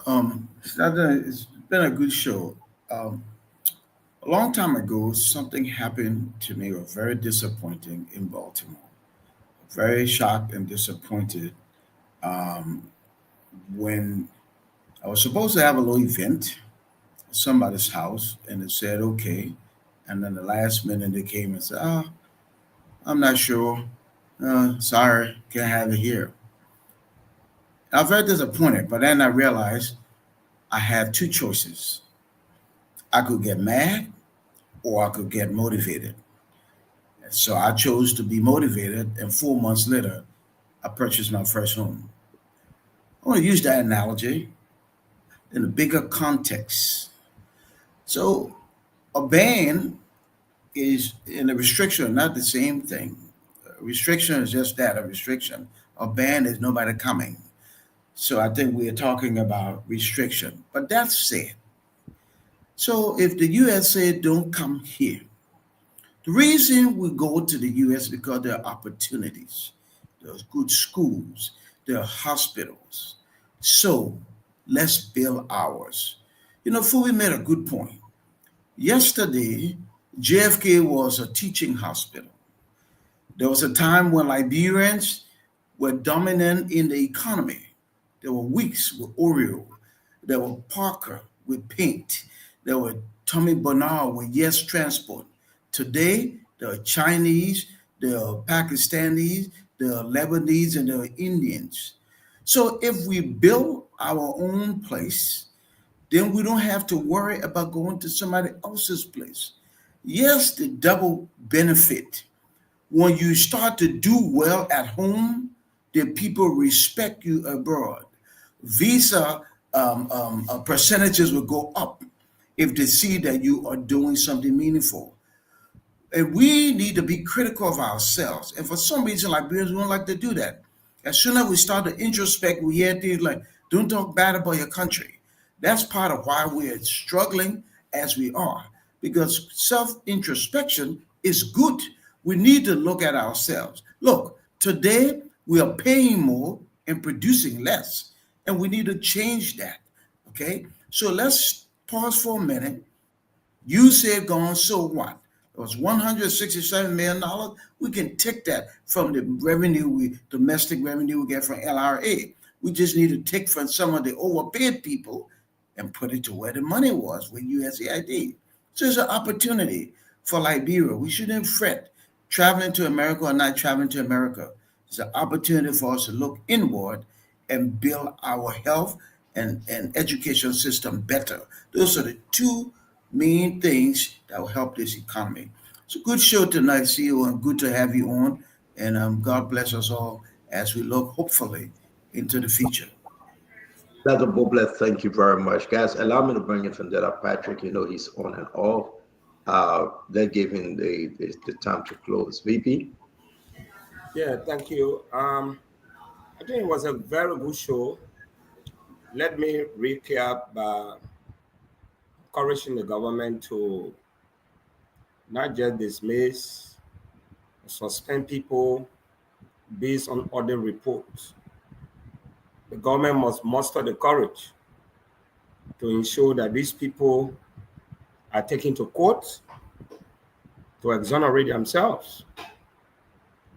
It's been a good show. A long time ago, something happened to me that was very disappointing in Baltimore. Very shocked and disappointed when I was supposed to have a little event at somebody's house, and it said, okay. And then the last minute they came and said, oh, I'm not sure. Sorry, can't have it here. I was very disappointed, but then I realized I had two choices. I could get mad or I could get motivated. And so I chose to be motivated, and 4 months later, I purchased my first home. I want to use that analogy in a bigger context. So a ban is in a restriction, not the same thing. A restriction is just that, a restriction. A ban is nobody coming. So I think we are talking about restriction. But that's said. So if the U.S. said, don't come here, the reason we go to the U.S. is because there are opportunities. There's good schools. There are hospitals. So let's build ours. Fully made a good point. Yesterday, JFK was a teaching hospital. There was a time when Liberians were dominant in the economy. There were Weeks with Oreo. There were Parker with paint. There were Tommy Bernard with Yes Transport. Today, there are Chinese, there are Pakistanis, there are Lebanese, and there are Indians. So if we build our own place, then we don't have to worry about going to somebody else's place. Yes, the double benefit. When you start to do well at home, the people respect you abroad. Visa percentages will go up if they see that you are doing something meaningful. And we need to be critical of ourselves. And for some reason, Liberians don't like to do that. As soon as we start to introspect, we hear things like, don't talk bad about your country. That's part of why we're struggling as we are, because self-introspection is good. We need to look at ourselves. Look, today we are paying more and producing less, and we need to change that, okay? So let's pause for a minute. You said gone, so what? It was $167 million. We can take that from the revenue, domestic revenue we get from LRA. We just need to take from some of the overpaid people and put it to where the money was with USAID. So it's an opportunity for Liberia. We shouldn't fret. traveling to America or not traveling to America. It's an opportunity for us to look inward and build our health and education system better. Those are the two main things that will help this economy. It's a good show tonight, CEO, and good to have you on. And God bless us all as we look, hopefully, into the future. Dr. Boblet, thank you very much. Guys, allow me to bring in Vendetta Patrick. You know, he's on and off. They gave him the time to close. VP? Yeah, thank you. I think it was a very good show. Let me recap by encouraging the government to not just dismiss, suspend people based on other reports. The government must muster the courage to ensure that these people are taken to court to exonerate themselves,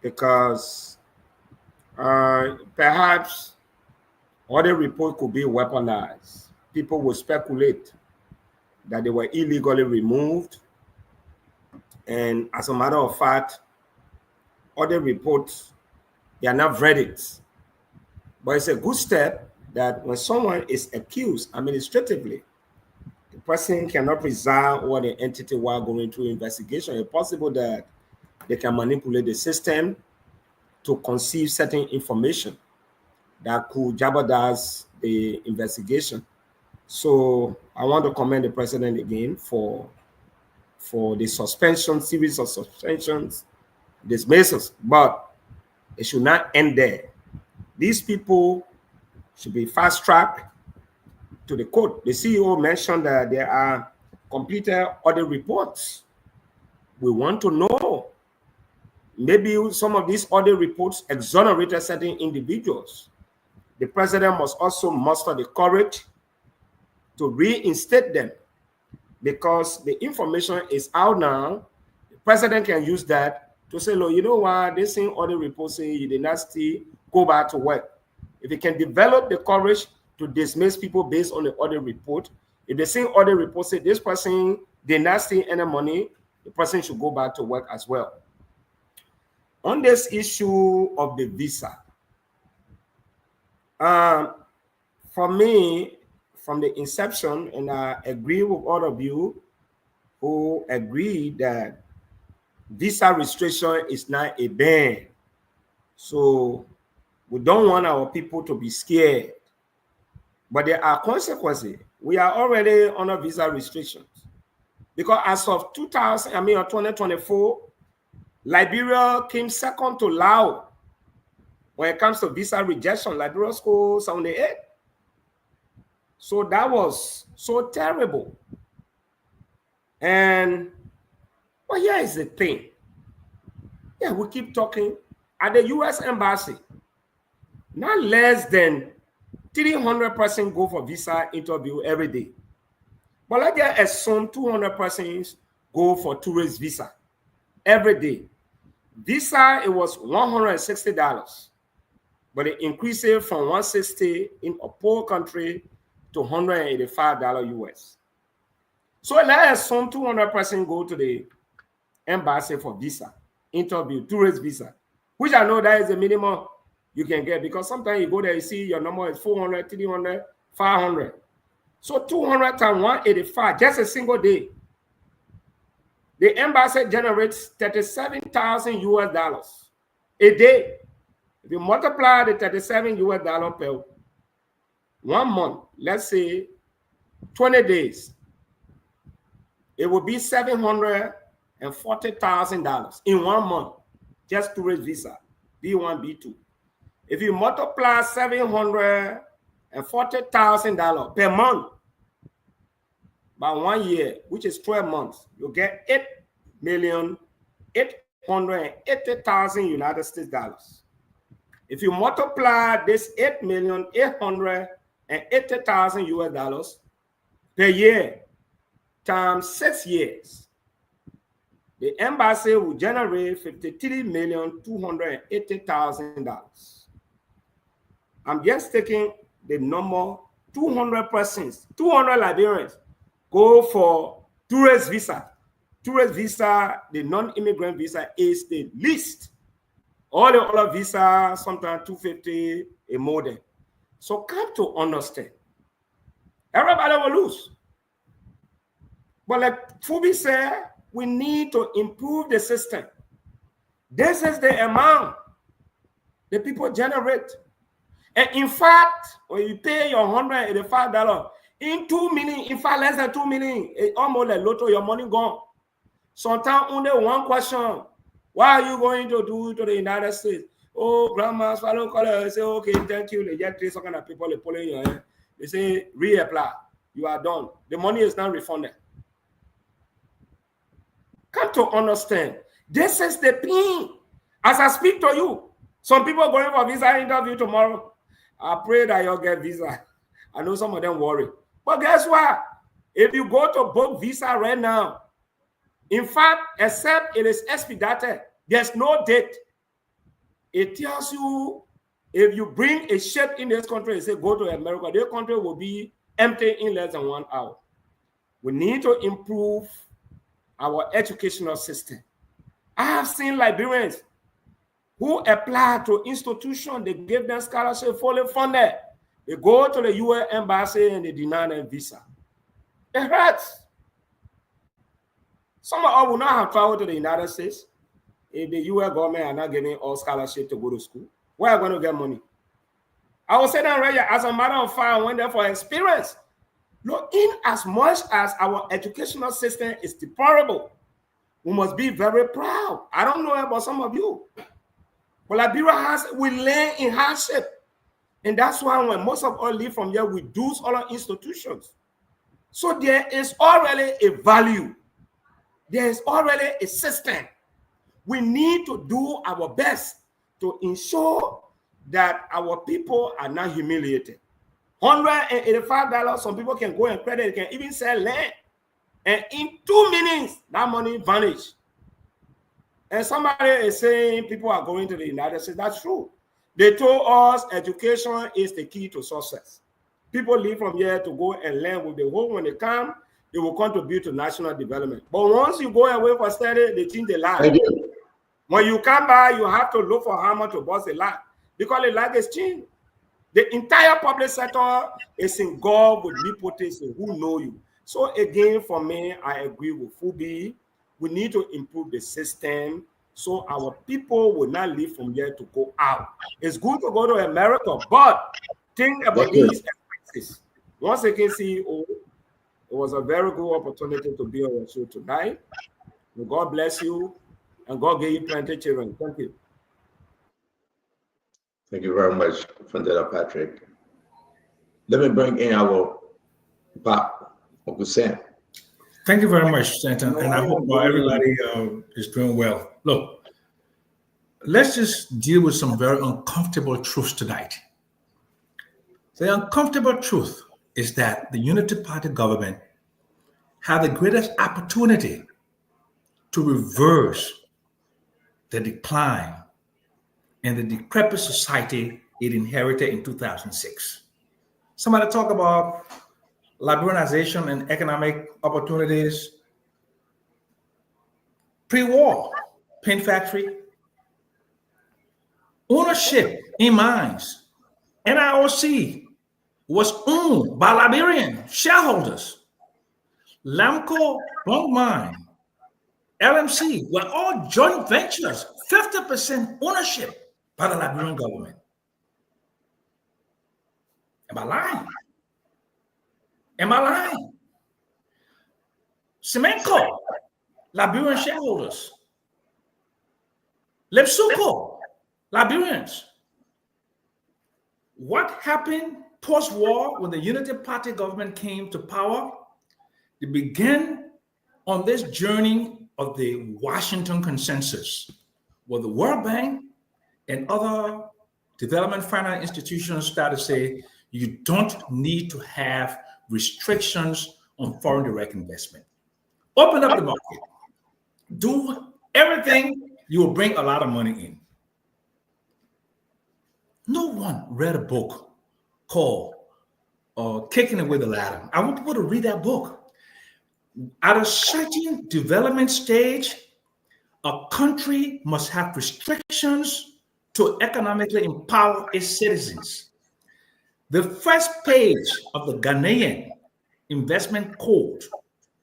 because perhaps other report could be weaponized. People will speculate that they were illegally removed, and as a matter of fact, other reports, they are not verdicts. But it's a good step that when someone is accused administratively, the person cannot preside over the entity while going through investigation. It's possible that they can manipulate the system to conceive certain information that could jeopardize the investigation. So I want to commend the president again for the suspension, series of suspensions, dismissals, but it should not end there. These people should be fast-tracked to the court. The CEO mentioned that there are completed audit reports. We want to know, maybe some of these audit reports exonerated certain individuals. The president must also muster the courage to reinstate them, because the information is out now. The president can use that to say, look, you know what, this thing audit report saying you did not still go back to work. If he can develop the courage to dismiss people based on the audit report, if the same audit report say this person did not steal any money, the person should go back to work as well. On this issue of the visa, for me, from the inception, and I agree with all of you who agree that visa restriction is not a ban. So we don't want our people to be scared. But there are consequences. We are already under visa restrictions. Because as of 2024, Liberia came second to Laos when it comes to visa rejection. Liberia scored 78. So that was so terrible. And well, here is the thing. Yeah, we keep talking. At the US Embassy, not less than 300 persons go for visa interview every day. But let's just assume 200 persons go for tourist visa every day. Visa, it was $160, but it increased it from $160 in a poor country to $185 US. So let's assume 200 persons go to the embassy for visa interview, tourist visa, which I know that is the minimum you can get, because sometimes you go there, you see your number is 400, 300, 500. So 200 times 185, just a single day. The embassy generates 37,000 US dollars a day. If you multiply the 37 US dollars per 1 month, let's say 20 days, it will be $740,000 in 1 month, just tourist visa, B1, B2. If you multiply $740,000 per month by 1 year, which is 12 months, you get $8,880,000 United States dollars. If you multiply this $8,880,000 US dollars per year times 6 years, the embassy will generate $53,280,000. I'm just taking the number 200 persons, 200 Liberians go for tourist visa tourist visa, the non-immigrant visa is the least. All the other visa, sometimes 250 a more than. So come to understand. Everybody will lose. But like Fubi said, we need to improve the system. This is the amount the people generate. And in fact, when you pay your $185, in 2 million, in fact, less than 2 million, it's almost like lotto, your money gone. Sometimes only one question. What are you going to do to the United States? Oh, grandma's follow color. They say, okay, thank you. They get 3 second of people, they pull in your hand. They say, reapply. You are done. The money is not refunded. Come to understand. This is the thing. As I speak to you, some people are going for visa interview tomorrow. I pray that you'll get visa. I know some of them worry. But guess what? If you go to book visa right now, in fact, except it is expedited, there's no date. It tells you if you bring a ship in this country and say go to America, their country will be empty in less than 1 hour. We need to improve our educational system. I have seen Liberians who apply to institutions, they give them scholarship fully funded. They go to the US embassy and they deny them visa. It hurts. Some of us will not have traveled to the United States if the US government are not giving all scholarship to go to school. Where are we going to get money? I will say that right here. As a matter of fact, I went there for experience. Look, in as much as our educational system is deplorable, we must be very proud. I don't know about some of you, but Liberia we learn in hardship. And that's why when most of us leave from here, we do other institutions. So there is already a value. There is already a system. We need to do our best to ensure that our people are not humiliated. $185, some people can go and credit, they can even sell land. And in 2 minutes, that money vanished. And somebody is saying people are going to the United States. That's true. They told us education is the key to success. People leave from here to go and learn with the hope when they come, they will contribute to national development. But once you go away for study, they change the life. When you come back, you have to look for how much to bust the life because the life is changed. The entire public sector is engulfed with nepotism who know you. So again, for me, I agree with Fubi. We need to improve the system so our people will not leave from here to go out. It's good to go to America, but think about these expenses. Once again, CEO, it was a very good opportunity to be on your show tonight. May God bless you and God give you plenty of children. Thank you. Thank you very much, Fundetta Patrick. Let me bring in our Pop, Uncle Sam. Thank you very much, Stanton, and I hope everybody is doing well. Look, let's just deal with some very uncomfortable truths tonight. The uncomfortable truth is that the Unity Party government had the greatest opportunity to reverse the decline and the decrepit society it inherited in 2006. Somebody talk about liberalization and economic opportunities. Pre-war, paint factory, ownership in mines, NIOC was owned by Liberian shareholders. Lamco, Bunk Mine, LMC were all joint ventures, 50% ownership by the Liberian government. Am I lying? Am I lying? Semenco, Liberian shareholders. Lepsuko, Liberians. What happened post-war when the Unity Party government came to power? They began on this journey of the Washington Consensus, where the World Bank and other development finance institutions started to say, you don't need to have restrictions on foreign direct investment. Open up the market. Do everything, you will bring a lot of money in. No one read a book called Kicking Away the Ladder. I want people to read that book. At a certain development stage, a country must have restrictions to economically empower its citizens. The first page of the Ghanaian investment code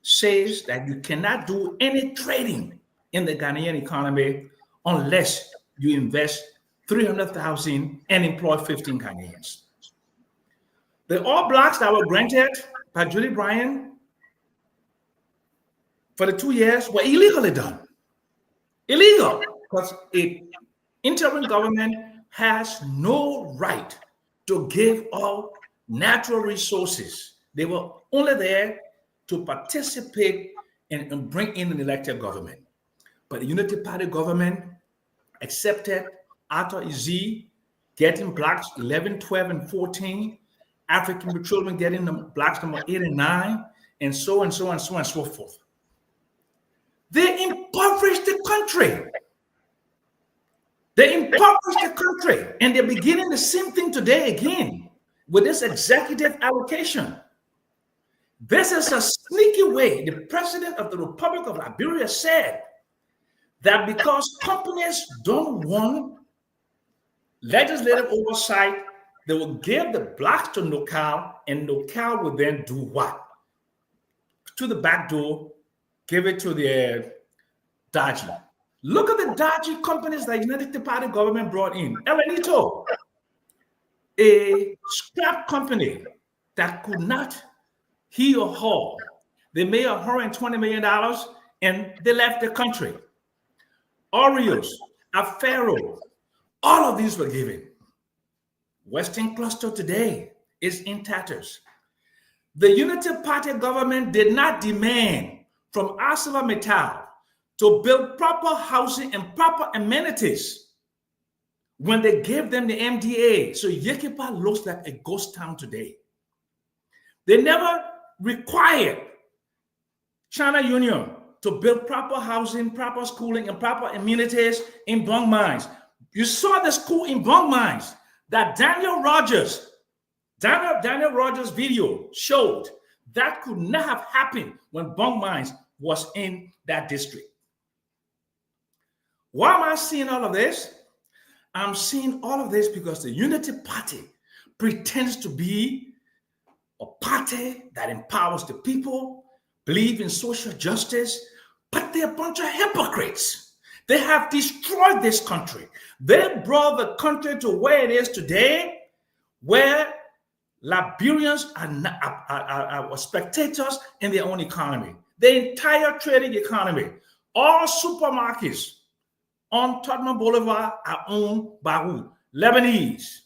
says that you cannot do any trading in the Ghanaian economy unless you invest 300,000 and employ 15 Ghanaians. The All Blacks that were granted by Julie Bryan for the 2 years were illegally done. Illegal, because an interim government has no right to give all natural resources. They were only there to participate and bring in an elected government. But the Unity Party government accepted Arthur Ezi getting blacks 11, 12, and 14, African Petroleum getting the blacks number 8 and 9, and so and so and so and so forth. They impoverished the country. They impoverished the country, and they're beginning the same thing today again with this executive allocation. This is a sneaky way. The president of the Republic of Liberia said that because companies don't want legislative oversight, they will give the blacks to NOCAL, and NOCAL will then do what? To the back door, give it to the dodgy. Look at the dodgy companies that United Party government brought in. El Anito, a scrap company that could not he or her. They made $120 million and they left the country. Oreos, Afero, all of these were given. Western Cluster today is in tatters. The Unity Party government did not demand from ArcelorMittal to build proper housing and proper amenities when they gave them the MDA. So Yekipa looks like a ghost town today. They never required China Union to build proper housing, proper schooling, and proper amenities in Bong Mines. You saw the school in Bong Mines that Daniel Rogers video showed that could not have happened when Bong Mines was in that district. Why am I seeing all of this? I'm seeing all of this because the Unity Party pretends to be a party that empowers the people, believe in social justice, but they're a bunch of hypocrites. They have destroyed this country. They brought the country to where it is today, where Liberians are spectators in their own economy. The entire trading economy, all supermarkets on Tottenham Boulevard are owned by who? Lebanese.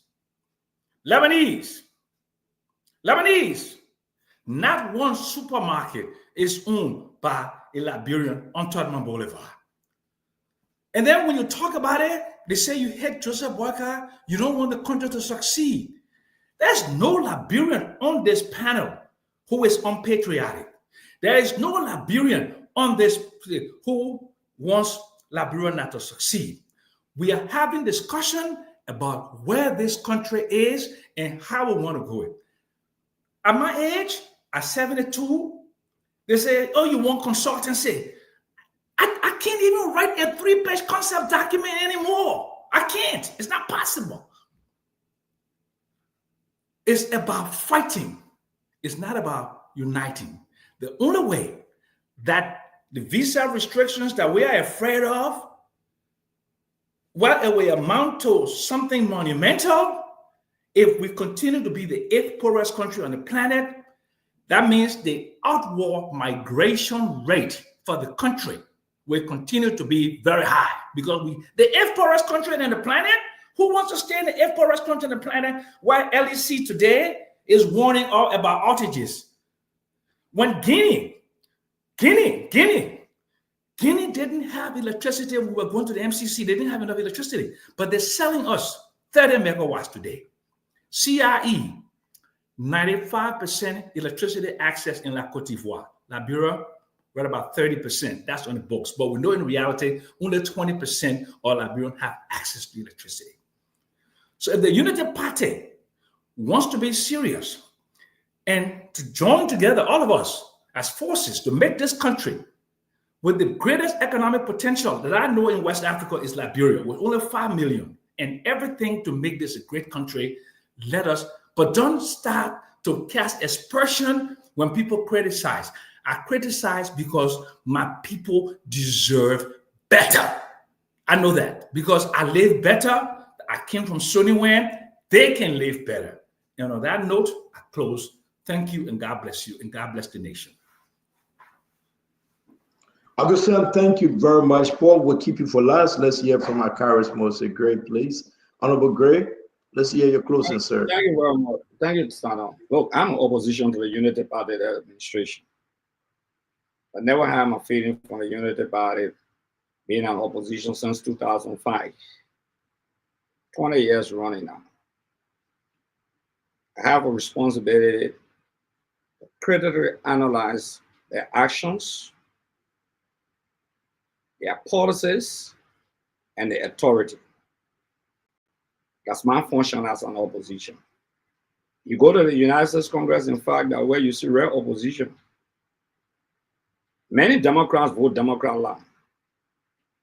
Not one supermarket is owned by a Liberian on Tottenham Boulevard. And then when you talk about it, they say you hate Joseph Boyka, you don't want the country to succeed. There's no Liberian on this panel who is unpatriotic. There is no Liberian on this who wants Liberia not to succeed. We are having discussion about where this country is and how we want to go. At my age, at 72, they say, oh, you want consultancy. I can't even write a 3-page concept document anymore. I can't. It's not possible. It's about fighting. It's not about uniting. The only way that the visa restrictions that we are afraid of, well, it will amount to something monumental. If we continue to be the 8th poorest country on the planet, that means the outward migration rate for the country will continue to be very high because the 8th poorest country on the planet, who wants to stay in the 8th poorest country on the planet while LEC today is warning all about outages? When Guinea didn't have electricity, we were going to the MCC, they didn't have enough electricity, but they're selling us 30 megawatts today. CRE, 95% electricity access in La Côte d'Ivoire. Liberia, we're at about 30%. That's on the books. But we know in reality, only 20% of Liberians have access to electricity. So if the Unity Party wants to be serious and to join together, all of us, as forces to make this country with the greatest economic potential that I know in West Africa is Liberia, with only 5 million, and everything to make this a great country. Let us, but don't start to cast aspersion when people criticize. I criticize because my people deserve better. I know that because I live better. I came from Soniwan. They can live better. And on that note, I close. Thank you, and God bless you, and God bless the nation. Augustine, thank you very much. Paul, we'll keep you for last. Let's hear from our charismatic Gray, please. Honorable Gray, let's hear your closing, sir. Thank you very much. Thank you, Stano. Look, I'm in opposition to the Unity Party administration. I never had my feeling from the Unity Party being in opposition since 2005. 20 years running now. I have a responsibility to critically analyze their actions, their policies, and their authority. That's my function as an opposition. You go to the United States Congress, in fact, that where you see real opposition. Many Democrats vote Democrat line.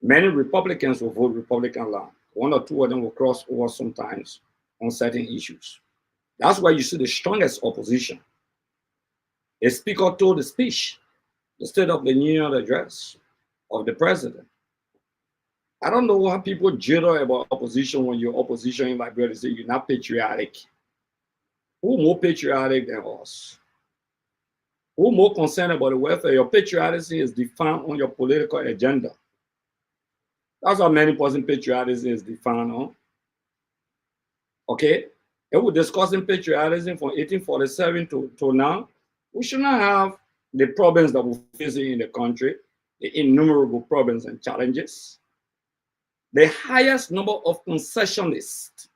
Many Republicans will vote Republican line. One or two of them will cross over sometimes on certain issues. That's why you see the strongest opposition. A speaker told the speech, the State of the Union address of the president. I don't know why people jitter about opposition when you're opposition in Liberia. They say you're not patriotic. Who more patriotic than us? Who more concerned about the welfare? Your patriotism is defined on your political agenda. That's how many person patriotism is defined on. Okay? If we're discussing patriotism from 1847 to now, we should not have the problems that we're facing in the country, the innumerable problems and challenges. The highest number of concessionists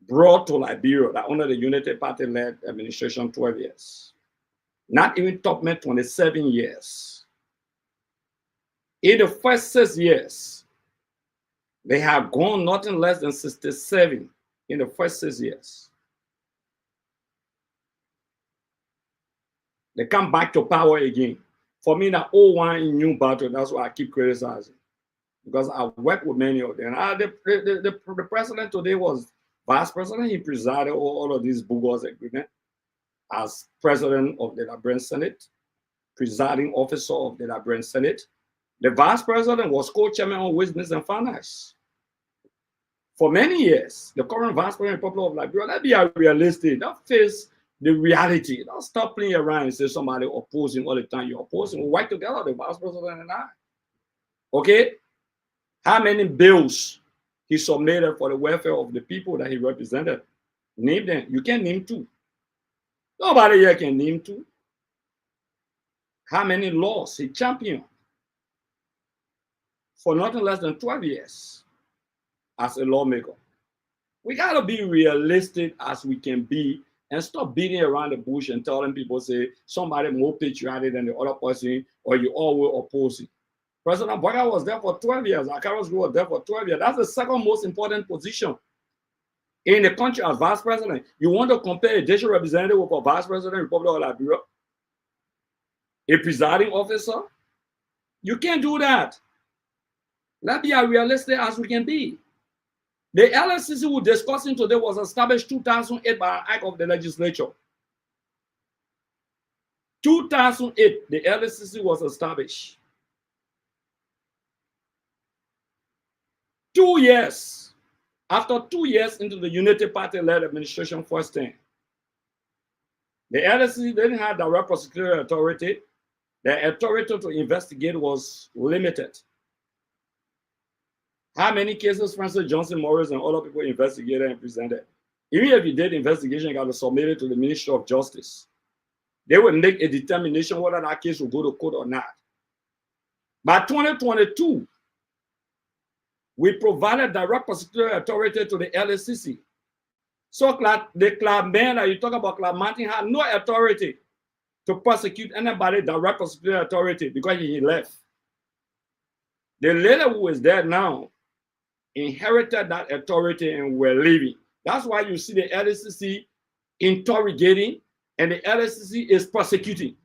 brought to Liberia that under the Unity Party-led administration 12 years. Not even top men 27 years. In the first 6 years, they have gone nothing less than 67 in the first 6 years. They come back to power again. For me, that old one in new battle, that's why I keep criticizing. Because I work with many of them. The president today was vice president. He presided over all of these bogus agreements as president of the Liberian Senate, presiding officer of the Liberian Senate. The vice president was co-chairman on Business and Finance. For many years, the current vice president of the Republic of Liberia, let's be realistic. Don't face the reality. Don't stop playing around and say somebody opposing all the time. You're opposing. We work together, the vice president and I. Okay? How many bills he submitted for the welfare of the people that he represented? Name them. You can't name two. Nobody here can name two. How many laws he championed for nothing less than 12 years as a lawmaker? We got to be realistic as we can be and stop beating around the bush and telling people, say, somebody more patriotic than the other person, or you all will oppose it. President Boga was there for 12 years. Akaros was there for 12 years. That's the second most important position in the country as vice president. You want to compare a district representative with a vice president, Republic of Liberia, a presiding officer? You can't do that. Let's be as realistic as we can be. The LSCC we're discussing today was established 2008 by an act of the legislature. 2008, the LSCC was established. 2 years, after 2 years into the Unity Party-led administration first time, the LSCC didn't have direct prosecutorial authority. The authority to investigate was limited. How many cases Francis Johnson Morris and other people investigated and presented? Even if you did investigation, you got to submit it to the Ministry of Justice. They would make a determination whether that case will go to court or not. By 2022, we provided direct prosecutorial authority to the LSCC. So the club man that you talk about, Club Martin, had no authority to prosecute anybody, direct prosecutorial authority, because he left. The lady who is there now inherited that authority and were leaving. That's why you see the LSCC interrogating and the LSCC is prosecuting.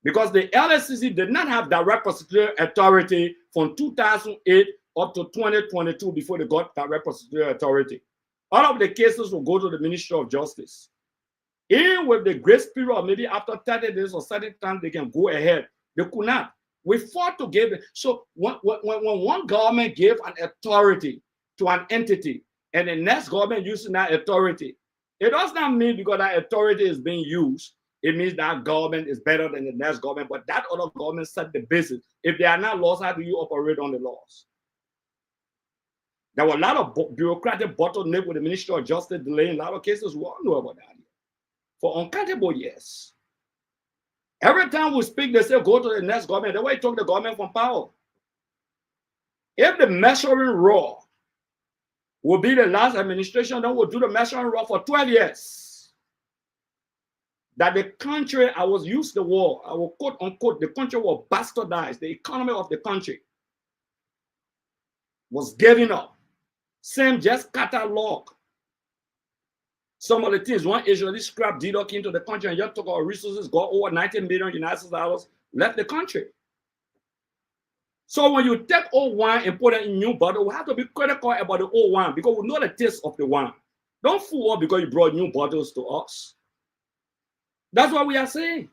Because the LSCC did not have direct prosecutorial authority from 2008 up to 2022 before they got direct prosecutorial authority. All of the cases will go to the Ministry of Justice. Even with the grace period, maybe after 30 days or 30 times, they can go ahead. They could not. We fought to give it. So when one government gave an authority to an entity and the next government using that authority, it does not mean because that authority is being used, it means that government is better than the next government, but that other government set the basis. If there are not laws, how do you operate on the laws? There were a lot of bureaucratic bottleneck with the Ministry of Justice delaying a lot of cases. We all know about that for uncountable years. Every time we speak, they say go to the next government. They way took the government from power. If the measuring rod will be the last administration, then we'll do the measuring rod for 12 years. That the country, I was used the word, I will quote unquote, the country was bastardized. The economy of the country was giving up. Same just catalog some of the things. One Israeli scrap deduct into the country and just took our resources, got over 90 million United States dollars, left the country. So when you take old wine and put it in new bottle, we have to be critical about the old wine because we know the taste of the wine. Don't fool us because you brought new bottles to us. That's what we are saying.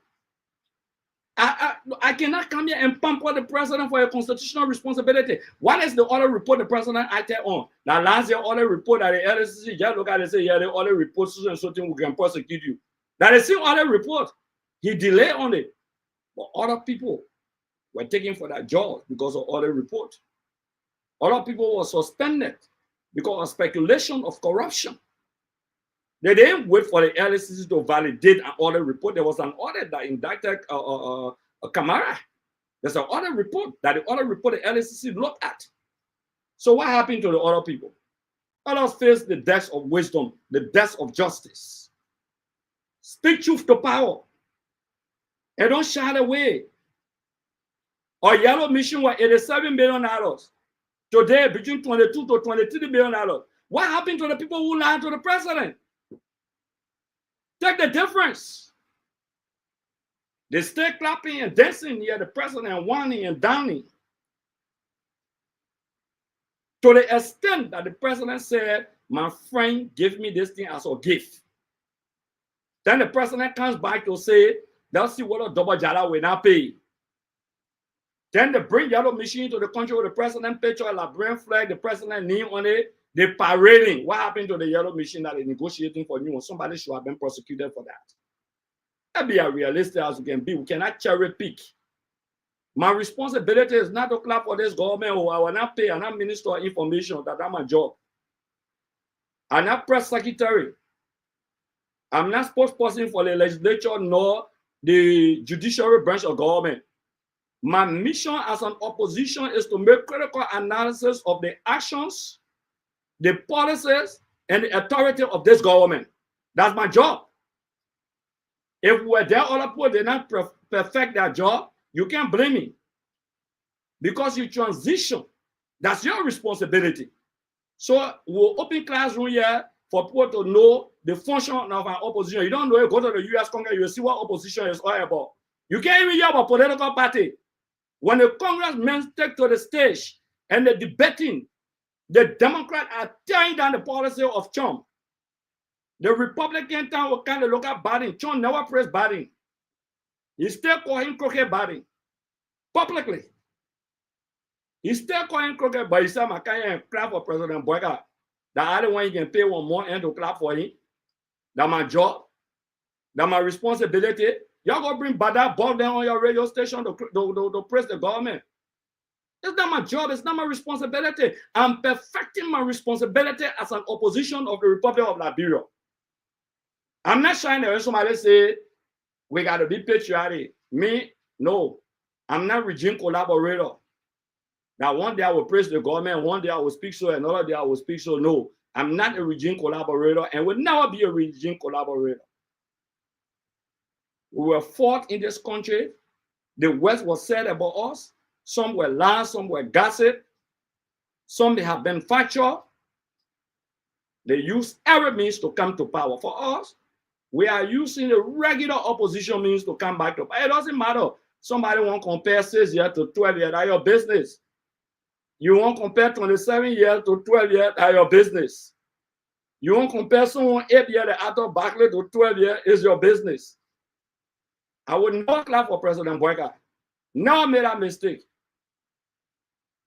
I cannot come here and pamper the president for a constitutional responsibility. What is the other report the president acted on? Now, last year, other report that the LSCC just look at it and say, yeah, the other report and something we can prosecute you. That is still other report. He delayed on it. But other people were taken for that job because of other report. Other people were suspended because of speculation of corruption. They didn't wait for the LSCC to validate an audit report. There was an audit that indicted Kamara. There's an audit report that the audit report the LSCC looked at. So what happened to the other people? Others face the death of wisdom, the death of justice. Speak truth to power. And don't shy away. Our yellow mission was $87 billion. Today, between $22 to $23 billion. What happened to the people who lied to the president? Take the difference. They stay clapping and dancing here, the president whining and downing. To the extent that the president said, my friend, give me this thing as a gift. Then the president comes back to say, they'll see what a double jala will not pay. Then they bring yellow machine to the country with the president picture, a Liberian flag, the president name on it. They're parading. What happened to the yellow machine that they're negotiating for new? Somebody should have been prosecuted for that. Let's be as realistic as we can be. We cannot cherry pick. My responsibility is not to clap for this government. Or I will not pay. I'm not minister of information. That's my job. I'm not press secretary. I'm not spokesperson for the legislature nor the judiciary branch of government. My mission as an opposition is to make critical analysis of the actions, the policies, and the authority of this government. That's my job. If we're there, other people did not perfect their job, you can't blame me. Because you transition, that's your responsibility. So we'll open classroom here for people to know the function of our opposition. You don't know it, go to the US Congress, you'll see what opposition is all about. You can't even hear about political party. When the congressmen take to the stage and they're debating, the Democrats are tearing down the policy of Trump. The Republican town will kind of look at Biden. Trump never praised Biden. He still call him crooked Biden. Publicly. He still call him crooked, but he said, I can't clap for President Boyka. That I don't want you can pay one more end to clap for him. That's my job. That's my responsibility. Y'all go bring Bada Bob down on your radio station to praise the government. It's not my job. It's not my responsibility. I'm perfecting my responsibility as an opposition of the Republic of Liberia. I'm not trying to hear somebody say, we got to be patriotic. Me, no. I'm not regime collaborator. Now, one day I will praise the government, one day I will speak so, another day I will speak so. No, I'm not a regime collaborator and will never be a regime collaborator. We were fought in this country. The West was said about us. Some were lies, some were gossip. Some they have been factual. They used every means to come to power. For us, We are using the regular opposition means to come back to power. It doesn't matter. Somebody want to compare 6 years to 12 years, that's your business. You want to compare 27 years to 12 years, that's your business. You want to compare someone 8 years after Barclay to 12 years, is your business. I would not clap for President Boyka. Never made that mistake.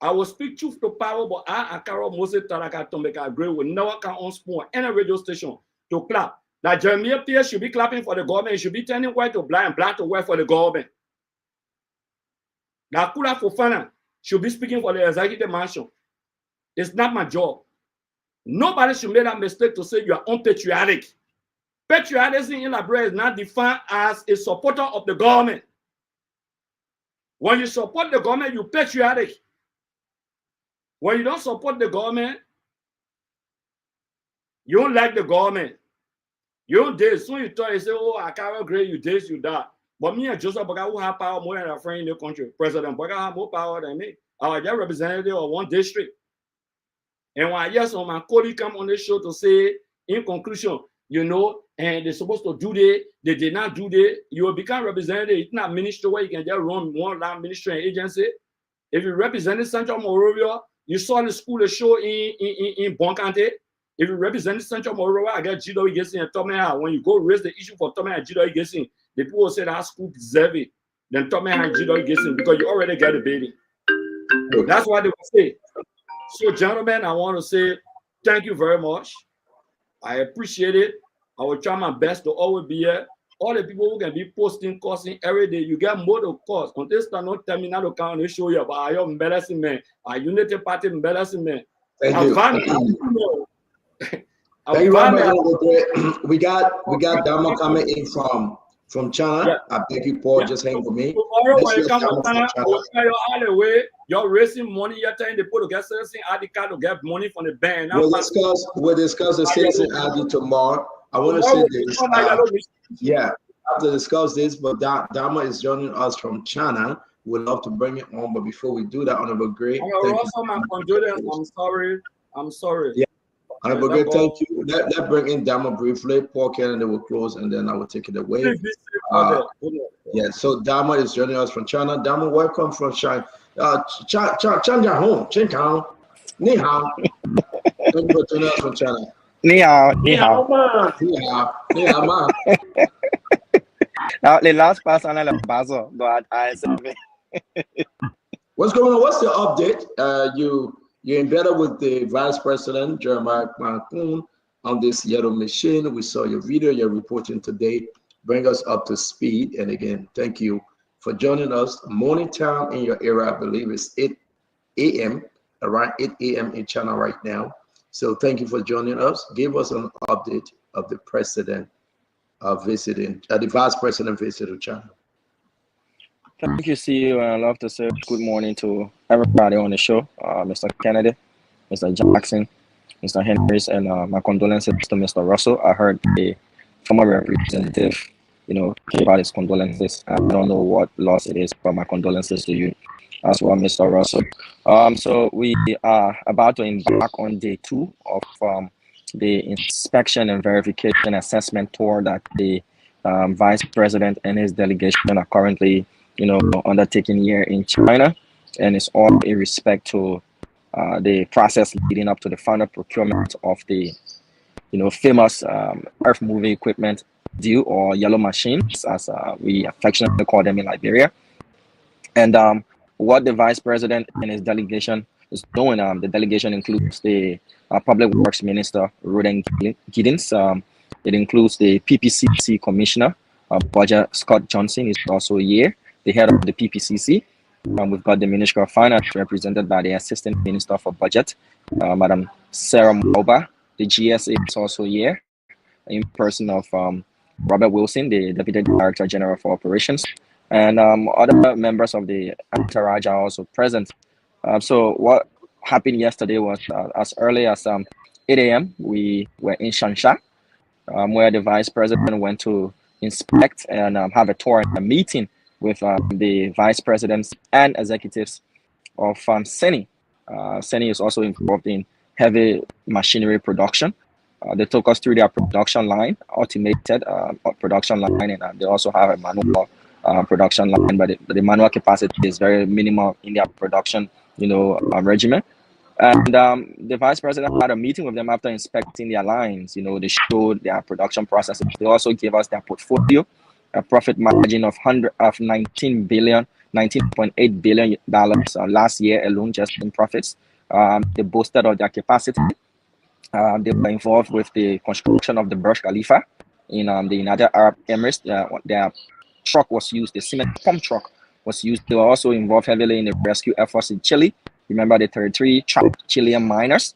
I will speak truth to power, but I, Akaro Moses Taraka Tombeka, agree with never can on spawn any radio station to clap. That Jeremiah Pierce should be clapping for the government, should be turning white to black and black to white for the government. That Kula Fofana should be speaking for the executive mansion. It's not my job. Nobody should make that mistake to say you are unpatriotic. Patriotism in Liberia is not defined as a supporter of the government. When you support the government, you're patriotic. When you don't support the government, you don't like the government. You don't date. Soon you talk, you say, oh, I can't agree, you this, you that. But me and Joseph Boga, who have power more than a friend in the country. President Boga have more power than me. I was just representative of one district. And when I hear some of my colleagues come on the show to say, in conclusion, you know, and they're supposed to do that, they did not do that, you will become representative. It's not ministry where you can just run one land ministry and agency. If you represented Central Monrovia, you saw the school show in Boncante. If you represent Central Monrovia, I get GW Gessing and Tommy. When you go raise the issue for Tommy and GW Gessing, the people will say that school deserve it. Then Tommy and GW Gessing because you already get the baby. That's what they will say. So, gentlemen, I want to say thank you very much. I appreciate it. I will try my best to always be here. All the people who can be posting, cursing every day, you get more to cause. On this time, not terminal account, they show you, but I am embarrassing man. I Unity Party embarrassing man. Thank you. Thank you very much. We got Dama coming in from China. Yeah. I beg you, Paul, just hang with me. Tomorrow when you come to China, I will tell you all the way. You're raising money. You're telling the people to get citizen ID card to get money from the bank. We'll discuss the citizen ID tomorrow. I want to say this. Yeah, I have to discuss this, but Dama is joining us from China. We'd love to bring it on, but before we do that, Honorable Gray, I'm sorry. Yeah, Honorable Gray, thank you. Let's bring in Dama briefly. Paul Kennedy will close, and then I will take it away. Yeah, so Dama is joining us from China. Dama, welcome from China. Chanja home, Chinkang, Ni hao. Thank you for joining us from China. Ni hao, ni hao. Ni hao, ni hao, ma. Now, the last person I Basil, but I said, what's going on? What's the update? You're embedded with the Vice President Jeremiah Macoun on this yellow machine. We saw your video. You're reporting today. Bring us up to speed. And again, thank you for joining us. Morning time in your area, I believe, is 8 a.m. around 8 a.m. in China right now. So thank you for joining us. Give us an update of the president visiting, the vice president visiting China. Thank you, CEO. And I'd love to say good morning to everybody on the show, Mr. Kennedy, Mr. Jackson, Mr. Henrys, and my condolences to Mr. Russell. I heard the former representative, give out his condolences. I don't know what loss it is, but my condolences to you as well, Mr. Russell. So we are about to embark on day 2 of the inspection and verification assessment tour that the vice president and his delegation are currently, undertaking here in China, and it's all in respect to the process leading up to the final procurement of the, famous earth-moving equipment deal, or yellow machines, as we affectionately call them in Liberia. And what the vice president and his delegation is doing, the delegation includes the Public Works Minister, Roden Giddens. It includes the PPCC Commissioner, Budget Scott Johnson is also here, the head of the PPCC. We've got the Minister of Finance represented by the Assistant Minister for Budget, Madam Sarah Mauba. The GSA is also here, in person of Robert Wilson, the Deputy Director General for Operations, and other members of the entourage are also present. So what happened yesterday was as early as 8 a.m. we were in Shansha, where the vice president went to inspect and have a tour and a meeting with the vice presidents and executives of CENI. CENI is also involved in heavy machinery production. They took us through their production line, automated production line, and they also have a manual production line, but the manual capacity is very minimal in their production, regimen. And the vice president had a meeting with them after inspecting their lines. They showed their production processes. They also gave us their portfolio, a profit margin of 19.8 billion dollars last year alone, just in profits. They boasted of their capacity. They were involved with the construction of the Burj Khalifa in the United Arab Emirates. Their truck was used, the cement pump truck was used. They were also involved heavily in the rescue efforts in Chile. Remember the 33 trapped Chilean miners?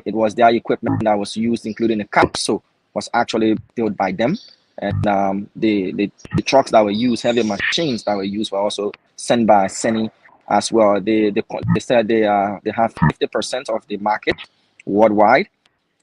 It was their equipment that was used, including the capsule, was actually built by them. And the trucks that were used, heavy machines that were used, were also sent by Seni as well. They said they have 50% of the market worldwide,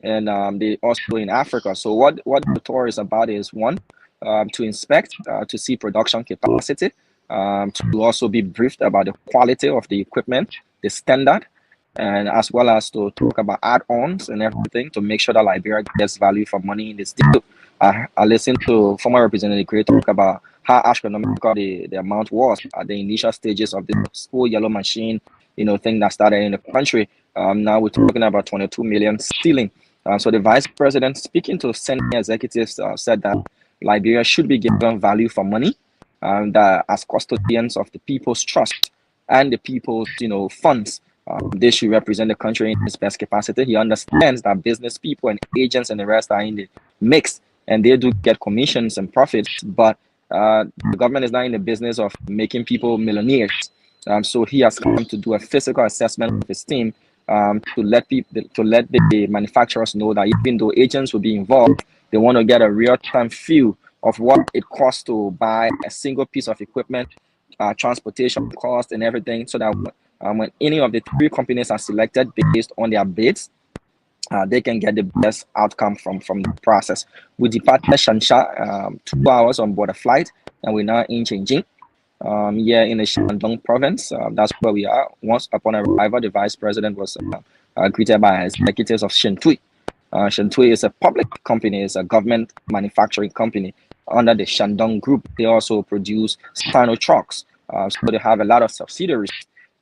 and they also in Africa. So what the tour is about is, one, to inspect, to see production capacity, to also be briefed about the quality of the equipment, the standard, and as well as to talk about add-ons and everything to make sure that Liberia gets value for money in this deal. I listened to former Representative Gray talk about how astronomical the amount was at the initial stages of this whole yellow machine, thing that started in the country. Now we're talking about 22 million stealing. So the vice president, speaking to Senate executives, said that Liberia should be given value for money, that as custodians of the people's trust and the people's, funds, they should represent the country in its best capacity. He understands that business people and agents and the rest are in the mix, and they do get commissions and profits, but the government is not in the business of making people millionaires. So he has come to do a physical assessment of his team, to let the manufacturers know that even though agents will be involved, they want to get a real-time feel of what it costs to buy a single piece of equipment, transportation cost and everything, so that when any of the three companies are selected based on their bids, they can get the best outcome from the process. We departed Shansha 2 hours on board a flight, and we're now in Changing, here in the Shandong province. That's where we are. Once upon arrival, the vice president was greeted by executives of Shintui. Shintui is a public company, it's a government manufacturing company under the Shandong Group. They also produce Sino trucks, so they have a lot of subsidiaries,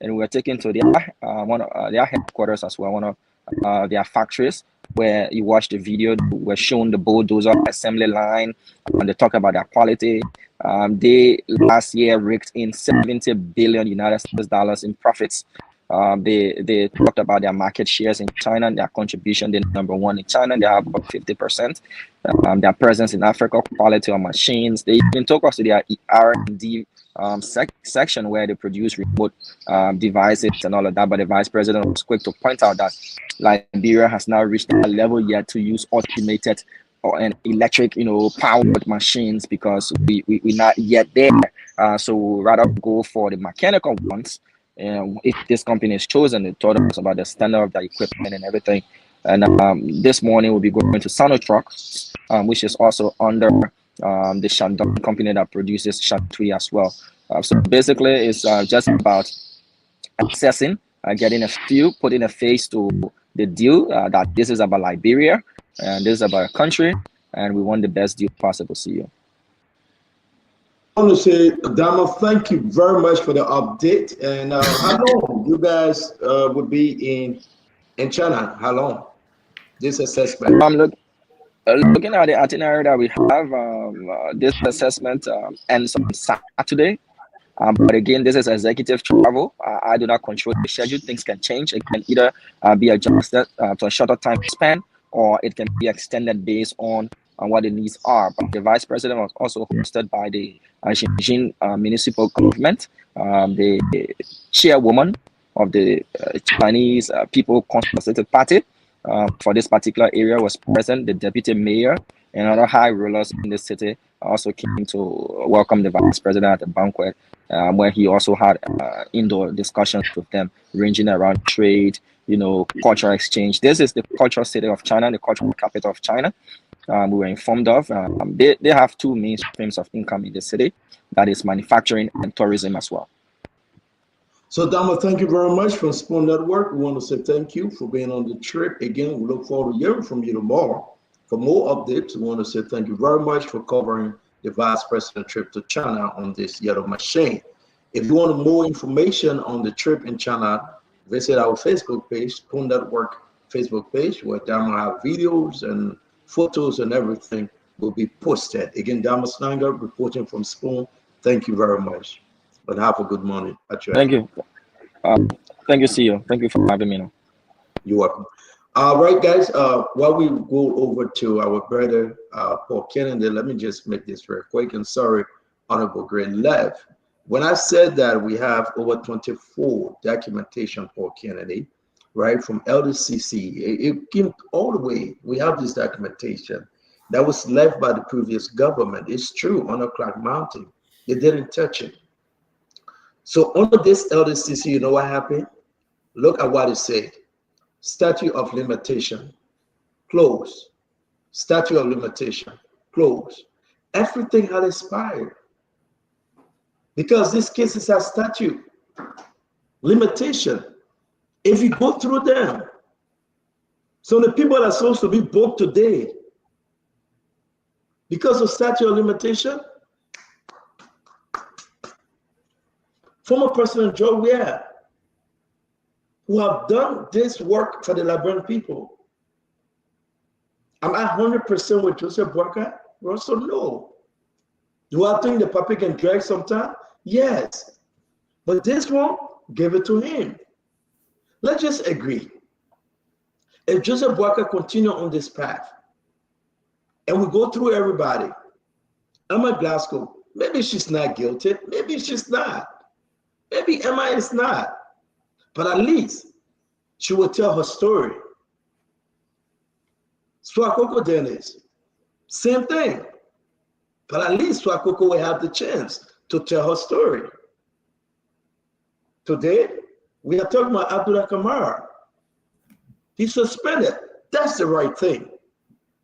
and we're taken to their headquarters as well, one of their factories, where you watch the video. We're shown the bulldozer assembly line, and they talk about their quality. They last year raked in 70 billion United States dollars in profits. They talked about their market shares in China, their contribution. They're number one in China. They have about 50%. Their presence in Africa, quality of machines. They even took us to their R&D section where they produce remote devices and all of that. But the vice president was quick to point out that Liberia has now reached a level yet to use automated and electric, powered machines, because we're not yet there. So we'll rather go for the mechanical ones. If this company is chosen, they told us about the standard of the equipment and everything. And this morning we'll be going to Sinotruk, which is also under the Shandong company that produces Shantui as well. So basically, it's just about assessing, getting a feel, putting a face to the deal, that this is about Liberia, and this is about a country, and we want the best deal possible. See you. I want to say, Adama, thank you very much for the update. And how long you guys would be in China? How long? This assessment. Looking at the itinerary that we have, this assessment ends on Saturday. But again, this is executive travel. I do not control the schedule. Things can change. It can either be adjusted to a shorter time span, or it can be extended based on what the needs are. But the vice president was also hosted by the Xinjiang municipal government. The chairwoman of the Chinese People Consultative Party for this particular area was present. The deputy mayor and other high rulers in the city also came to welcome the vice president at the banquet, where he also had indoor discussions with them, ranging around trade, cultural exchange. This is the cultural city of China, the cultural capital of China. We were informed of. They have two main streams of income in the city, that is manufacturing and tourism as well. So, Dama, thank you very much for Spoon Network. We want to say thank you for being on the trip. Again, we look forward to hearing from you tomorrow. For more updates, we want to say thank you very much for covering the Vice President trip to China on this yellow machine. If you want more information on the trip in China, visit our Facebook page, Spoon Network Facebook page, where Dama have videos and photos and everything will be posted. Again, Dama Snanger reporting from Spoon. Thank you very much. But have a good morning. Thank you. Thank you, CEO. Thank you for having me now. You're welcome. All right, guys. While we go over to our brother Paul Kennedy, let me just make this very quick. And sorry, Honorable Greg left. When I said that we have over 24 documentation, Paul Kennedy, right, from LDCC, it came all the way. We have this documentation that was left by the previous government. It's true, on Clark Mountain. They didn't touch it. So under this LDCC, you know what happened? Look at what it said. Statute of limitation, close. Statute of limitation, close. Everything had expired because these cases have statute limitation. If you go through them, so the people that are supposed to be booked today, because of statute of limitation, former President Joe Weir, who have done this work for the Liberian people. Am I 100% with Joseph Boakai? Russell, no. Do I think the puppy can drag sometime? Yes. But this one, give it to him. Let's just agree. If Joseph Boakai continue on this path, and we go through everybody, Emma Glasgow, maybe she's not guilty, maybe she's not. Maybe Emma is not. But at least she will tell her story. Swakoko Dennis, same thing. But at least Swakoko will have the chance to tell her story. Today, we are talking about Abdullah Kamara. He's suspended. That's the right thing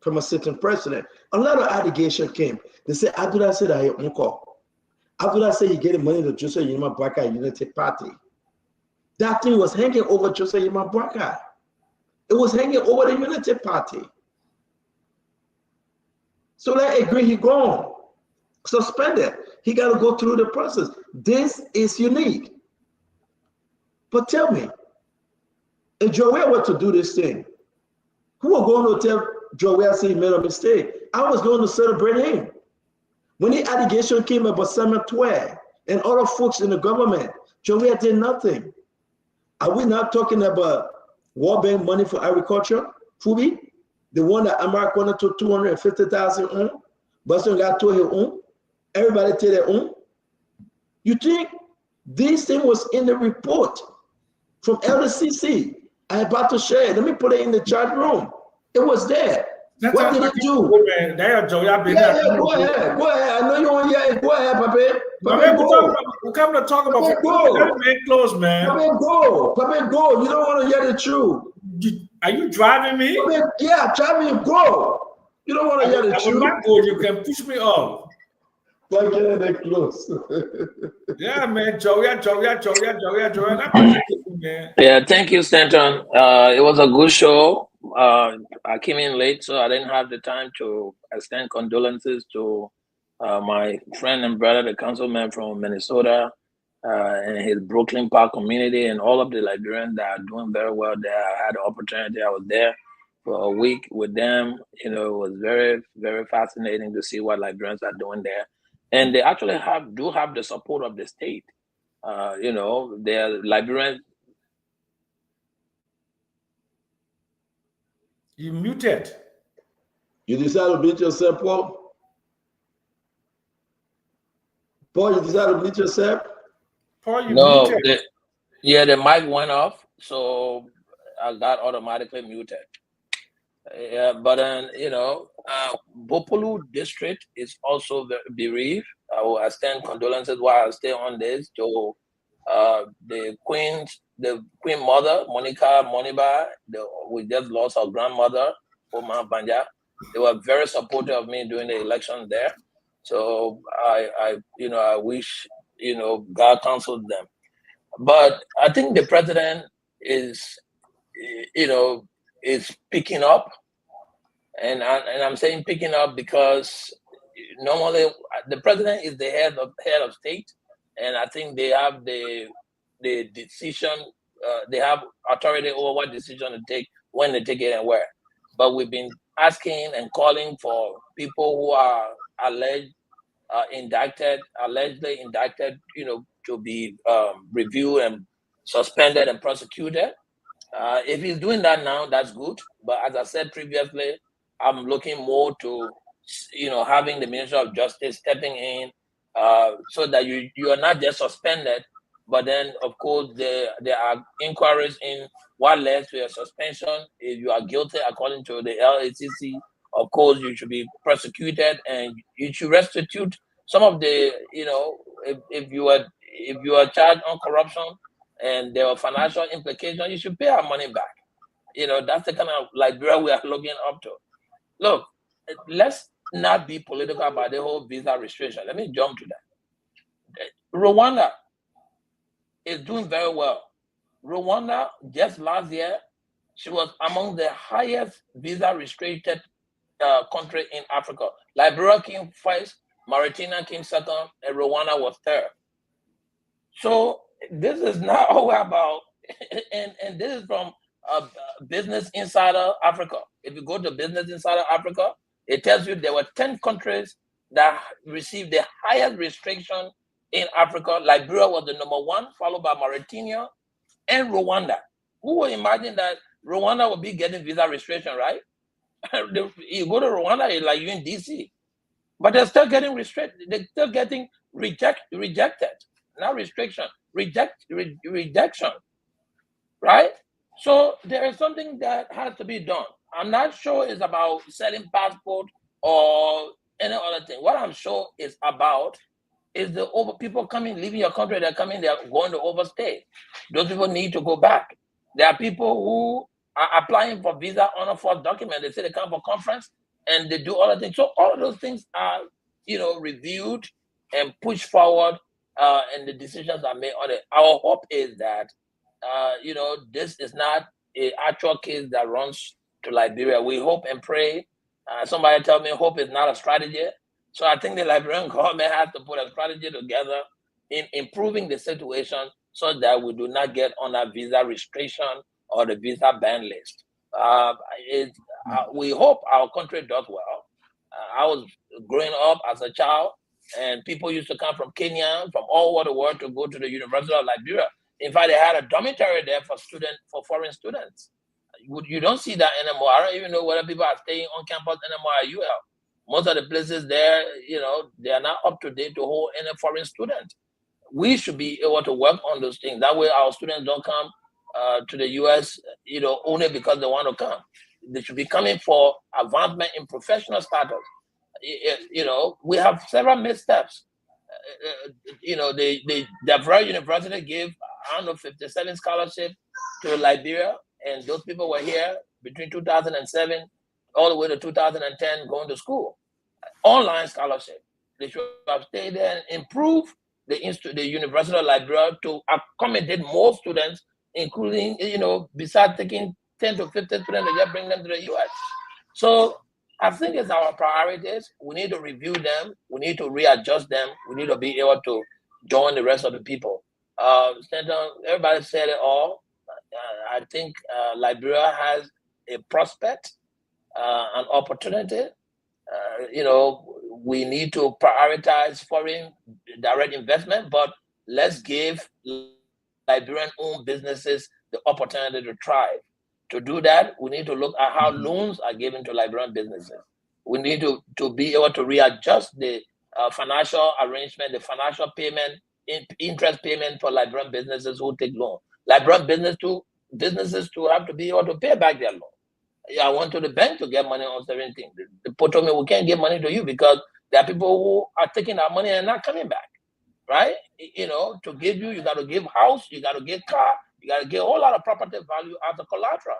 from a sitting president. A lot of allegation came. They said Abdullah said I uncle. Abdullah said he gave money to Joseph Yima Boakai Unity Party. That thing was hanging over Joseph Yima Boakai. It was hanging over the Unity Party. So I agree, he gone. Suspended. He got to go through the process. This is unique. But tell me, if Joel were to do this thing, who was going to tell Joel say he made a mistake? I was going to celebrate him. When the allegation came about Samuel Twain and other folks in the government, Joel did nothing. Are we not talking about World Bank money for agriculture? Fubi, the one that America wanted to 250,000 on, Boston got to his own. Everybody tell their own. You think this thing was in the report from LDCC? I'm about to share it. Let me put it in the chat room. It was there. That's what did it do? Go ahead. Go ahead. I know you want to hear it. Go ahead, Papi. We're coming to talk about Go. Man close, man. Papi, go. You don't want to hear the truth. Are you driving me? Papi, yeah, driving you. Go. You don't want to hear the truth. I will not go. You can push me off. Why get it close? Yeah, man. Joey. Yeah, thank you, Stanton. It was a good show. I came in late, so I didn't have the time to extend condolences to my friend and brother, the councilman from Minnesota, and his Brooklyn Park community, and all of the Liberians that are doing very well there. I had the opportunity. I was there for a week with them. You know, it was very, very fascinating to see what Liberians are doing there. And they actually do have the support of the state. You know, they're Liberians. You muted. You decided to mute yourself, Paul? Paul, you decided to mute yourself? Paul, you muted. The mic went off, so I got automatically muted. Yeah, but you know, Bopolu district is also bereaved. I will extend condolences while I stay on this to the Queen Mother, Monica Moniba. We just lost our grandmother, Oma Banja. They were very supportive of me during the election there. So I wish, God counseled them. But I think the president is, is picking up, and I'm saying picking up because normally the president is the head of state, and I think they have the decision. They have authority over what decision to take, when they take it, and where. But we've been asking and calling for people who are allegedly indicted, to be reviewed and suspended and prosecuted. If he's doing that now, that's good. But as I said previously, I'm looking more to, having the Minister of Justice stepping in, so that you are not just suspended, but then of course there are inquiries in what led to your suspension. If you are guilty according to the LACC, of course you should be prosecuted and you should restitute some of the, if you are charged on corruption and there were financial implications, you should pay our money back. That's the kind of Liberia we are looking up to. Look, let's not be political about the whole visa restriction. Let me jump to that. Rwanda is doing very well. Rwanda, just last year, she was among the highest visa restricted country in Africa. Liberia came first, Mauritania came second, and Rwanda was third. So this is not all about, and this is from Business Insider Africa. If you go to Business Insider Africa, it tells you there were 10 countries that received the highest restriction in Africa. Liberia was the number one, followed by Mauritania and Rwanda. Who would imagine that Rwanda would be getting visa restriction, right? You go to Rwanda, it's like you're in DC. But they're still getting restricted. They're still getting rejected. Not restriction, rejection, right? So there is something that has to be done. I'm not sure it's about selling passport or any other thing. What I'm sure is about is the people coming, leaving your country, they're coming, they're going to overstay. Those people need to go back. There are people who are applying for visa on a false document. They say they come for conference and they do other things. So all of those things are, reviewed and pushed forward, and the decisions are made on it. Our hope is that, this is not an actual case that runs to Liberia. We hope and pray. Somebody tell me hope is not a strategy. So I think the Liberian government has to put a strategy together in improving the situation so that we do not get on a visa restriction or the visa ban list. We hope our country does well. I was growing up as a child, and people used to come from Kenya, from all over the world to go to the University of Liberia. In fact, they had a dormitory there for foreign students. You don't see that anymore. I don't even know whether people are staying on campus anymore at UL. Most of the places there, they are not up to date to hold any foreign student. We should be able to work on those things. That way our students don't come to the US, only because they want to come. They should be coming for advancement in professional status. We have several missteps. The Davao University gave, 57 scholarships to Liberia, and those people were here between 2007 all the way to 2010 going to school. Online scholarship. They should have stayed there and improved the University of Liberia to accommodate more students, including, besides taking 10 to 15 students, they just bring them to the US. So I think it's our priorities. We need to review them. We need to readjust them. We need to be able to join the rest of the people. Everybody said it all. I think Liberia has a prospect, an opportunity. We need to prioritize foreign direct investment, but let's give Liberian-owned businesses the opportunity to thrive. To do that, we need to look at how loans are given to Liberian businesses. We need to be able to readjust the financial arrangement, the financial payment, interest payment for Liberian businesses who take loan. Liberian businesses to have to be able to pay back their loan. I went to the bank to get money on certain things. The people told me we can't give money to you because there are people who are taking our money and not coming back, right? To give you got to give house, you got to give car, you got to give a whole lot of property value as a collateral,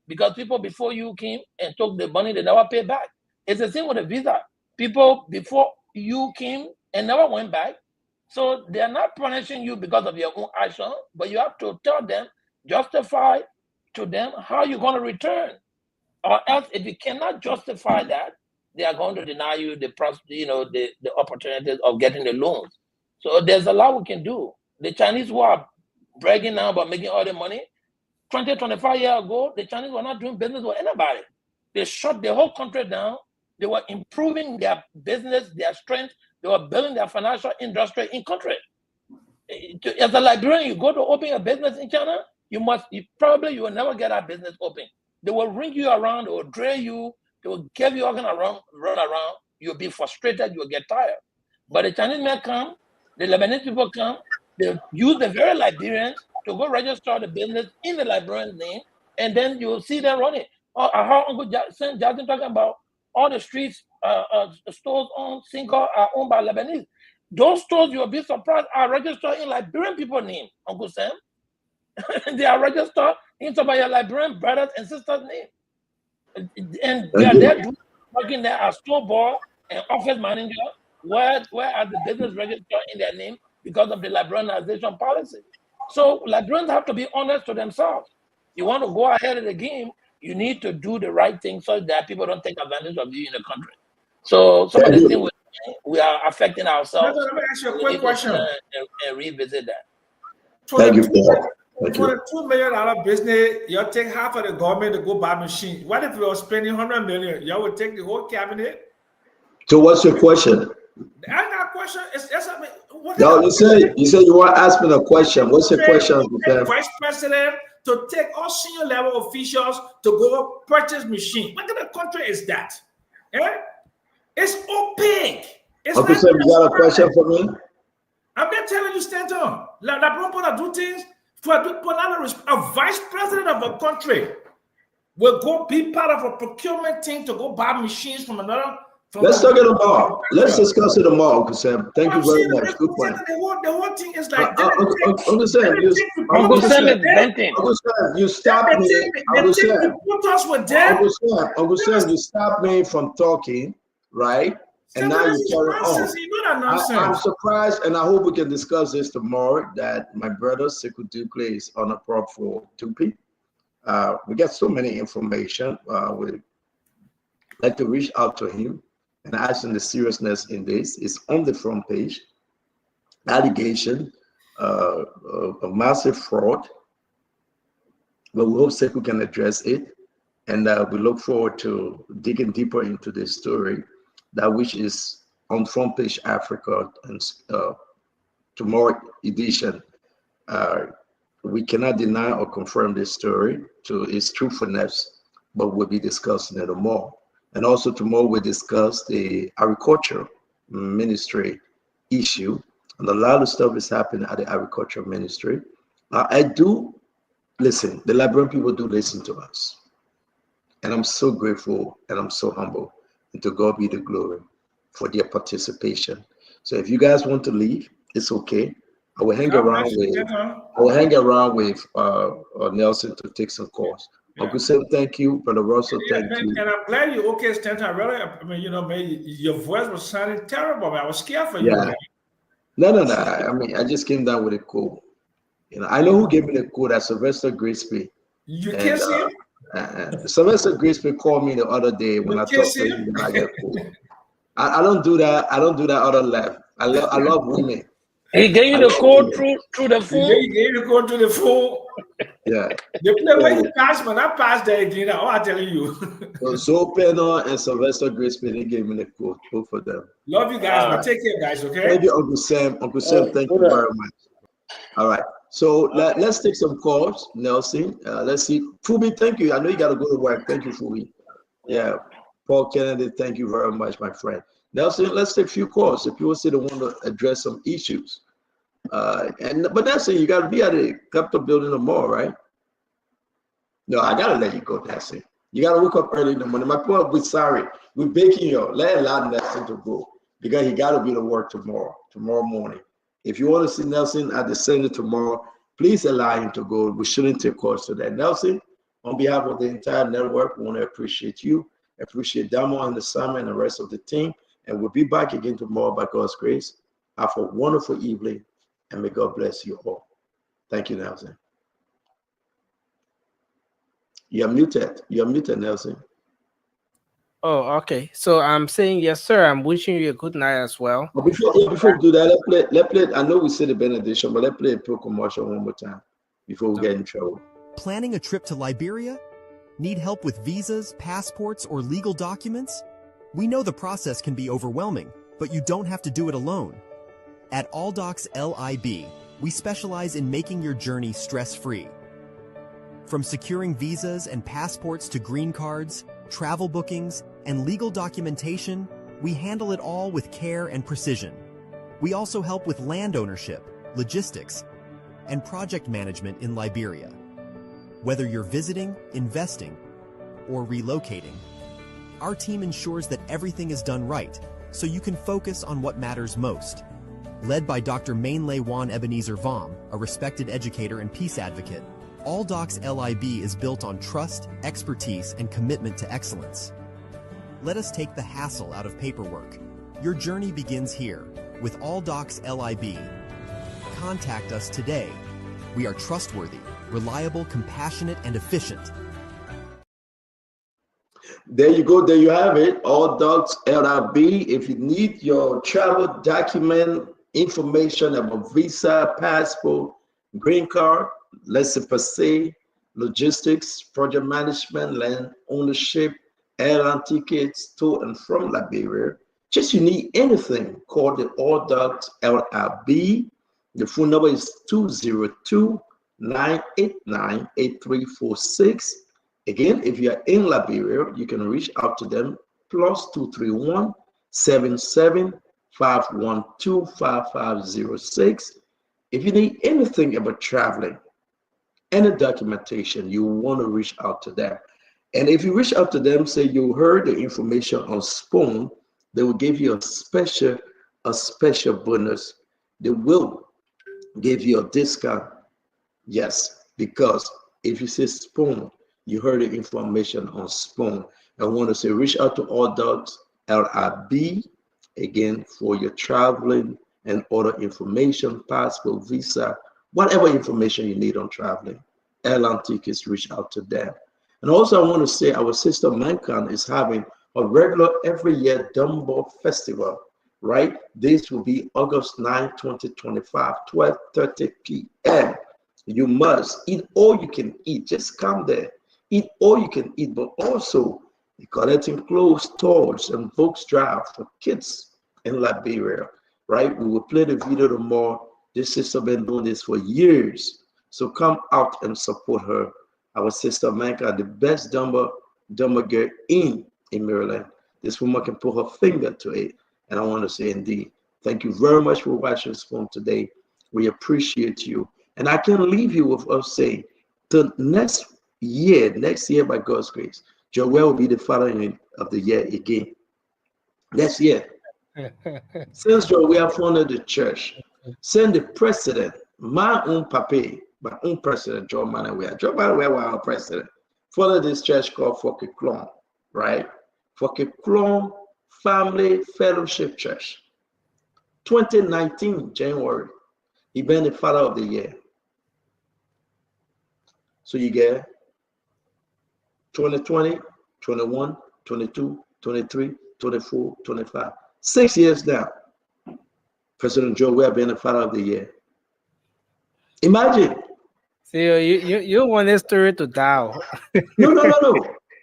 because people before you came and took the money, they never paid back. It's the same with the visa. People before you came and never went back, So they are not punishing you because of your own action, but you have to tell them, justify to them how you're going to return. Or else, if you cannot justify that, they are going to deny you the opportunities of getting the loans. So there's a lot we can do. The Chinese who are bragging now about making all the money, 20, 25 years ago, the Chinese were not doing business with anybody. They shut the whole country down. They were improving their business, their strength. They were building their financial industry in country. As a Liberian, you go to open a business in China, you will never get that business open. They will ring you around, they will drill you, they will give you all kind of run around. You'll be frustrated, you'll get tired. But the Chinese men come, the Lebanese people come, they use the very Liberians to go register the business in the Liberian name, and then you'll see them running. I heard Uncle Jackson talking about all the streets, stores on Single are owned by Lebanese. Those stores, you'll be surprised, are registered in Liberian people's name, Uncle Sam. They are registered into by your Liberian brothers and sisters' name. And they are there working there as store boy and office manager, where are the business registered in their name because of the Liberianization policy. So Liberians have to be honest to themselves. You want to go ahead of the game, you need to do the right thing so that people don't take advantage of you in the country. So some of the things we are affecting ourselves. Let me ask you a quick question. And revisit that. Thank you, Paul. For a $2 million business, you'll take half of the government to go buy machines. What if you're spending $100 million? You would take the whole cabinet? So what's your question? I got a question. No, you say you want to ask me a question. What's your question? Vice President to take all senior level officials to go purchase machines. What kind of country is that? Eh? It's opaque. Uncle Sam, you got a question for me? I'm not telling you, Stanton. LeBron do things. A vice president of a country will go be part of a procurement team to go buy machines from another. Let's talk it tomorrow. Let's discuss it tomorrow, Uncle Sam. Thank you very much. Good point. The whole thing is like Uncle Sam, you stopped me. Uncle Sam, you stopped me from talking, right? And now you carry on. I'm surprised, and I hope we can discuss this tomorrow, that my brother Sekou Dukle is on a prop for Tupi. We get so many information. We like to reach out to him and ask him the seriousness in this. It's on the front page. Allegation of massive fraud. But we hope Sekou can address it. And we look forward to digging deeper into this story, that which is on Front Page Africa and tomorrow edition. We cannot deny or confirm this story to its truthfulness, but we'll be discussing it tomorrow. And also tomorrow we'll discuss the agriculture ministry issue. And a lot of stuff is happening at the agriculture ministry. I do listen, the Liberian people do listen to us. And I'm so grateful and I'm so humble. And to God be the glory for their participation. So if you guys want to leave, it's okay. I will hang around with Nelson to take some calls. Yeah. Uncle Sam, thank you. Brother Russell, thank you. And I'm glad you're okay, Stanton. Your voice was sounding terrible. I was scared for you. Yeah. No. I just came down with a cold. I know who gave me the code. That's Sylvester Grisby. You can't see him? Sylvester Grisby called me the other day when I talked to him. I get cold. I don't do that. I don't do that other left. I love women. He gave you the code through the phone. He gave you the code through the phone. Yeah. The play where you pass, man. I passed there again. I'm telling you. So Penner and Sylvester Grisby, they gave me the code. Both for them. Love you guys, but take care, guys. Okay. Thank you, Uncle Sam. Uncle Sam, thank you very much. All right. So let's take some calls, Nelson. Let's see. Fubi, thank you. I know you got to go to work. Thank you, Fubi. Yeah. Paul Kennedy, thank you very much, my friend. Nelson, let's take a few calls. If people say they want to address some issues. But Nelson, you got to be at the Capitol building tomorrow, right? No, I got to let you go, Nelson. You got to wake up early in the morning. My point, we're sorry. We're baking you. Let allow Nelson to go because he got to be to work tomorrow morning. If you want to see Nelson at the center tomorrow, please allow him to go. We shouldn't take calls to that. Nelson, on behalf of the entire network, we want to appreciate you, appreciate Damo and the Simon and the rest of the team. And we'll be back again tomorrow by God's grace. Have a wonderful evening, and may God bless you all. Thank you, Nelson. You're muted. You're muted, Nelson. Oh, okay. So I'm saying yes, sir. I'm wishing you a good night as well. But before we do that, let's play. I know we said the benediction, but let's play a pro commercial one more time before we get in trouble. Planning a trip to Liberia? Need help with visas, passports, or legal documents? We know the process can be overwhelming, but you don't have to do it alone. At AllDocs LIB, we specialize in making your journey stress-free. From securing visas and passports to green cards, travel bookings, and legal documentation, we handle it all with care and precision. We also help with land ownership, logistics, and project management in Liberia. Whether you're visiting, investing, or relocating, our team ensures that everything is done right, so you can focus on what matters most. Led by Dr. Mainlay Wan Ebenezer Vom, a respected educator and peace advocate, AllDocs LIB is built on trust, expertise, and commitment to excellence. Let us take the hassle out of paperwork. Your journey begins here with AllDocs LIB. Contact us today. We are trustworthy, reliable, compassionate, and efficient. There you go. There you have it. AllDocs LIB. If you need your travel document information about visa, passport, green card, laissez-passer, logistics, project management, land ownership, airline tickets to and from Liberia. Just you need anything, call the AllDocs LIB. The phone number is 202-989-8346. Again, if you are in Liberia, you can reach out to them +231-77-512-5506. If you need anything about traveling, any documentation, you want to reach out to them. And if you reach out to them, say you heard the information on Spoon, they will give you a special bonus. They will give you a discount. Yes, because if you say Spoon, you heard the information on Spoon. I want to say reach out to AllDocs LIB again for your traveling and other information, passport, visa, whatever information you need on traveling, airline tickets, reach out to them. And also I want to say our sister Mankan is having a regular every year Dumbo Festival, right? This will be August 9, 2025, 12:30 p.m. You must eat all you can eat. Just come there, eat all you can eat, but also collecting clothes, toys, and books draft for kids in Liberia, right? We will play the video tomorrow. This sister been doing this for years. So come out and support her. Our sister Manka, the best dumber girl in Maryland. This woman can put her finger to it. And I want to say indeed, thank you very much for watching Spoon today. We appreciate you. And I can leave you with us saying, the next year by God's grace, Joel will be the father of the year again. Next year. Since Joel, we have founded the church. Send the president, my own papa, my own president, Joe Manawea. Joe Manawea was our president. Founded this church called Fokiklon, right? Fokiklon Family Fellowship Church. 2019, January. He been the father of the year. So you get 2020, 21, 22, 23, 24, 25. 6 years now. President Joe Webb being the father of the year. Imagine. See, you want this story to die. No.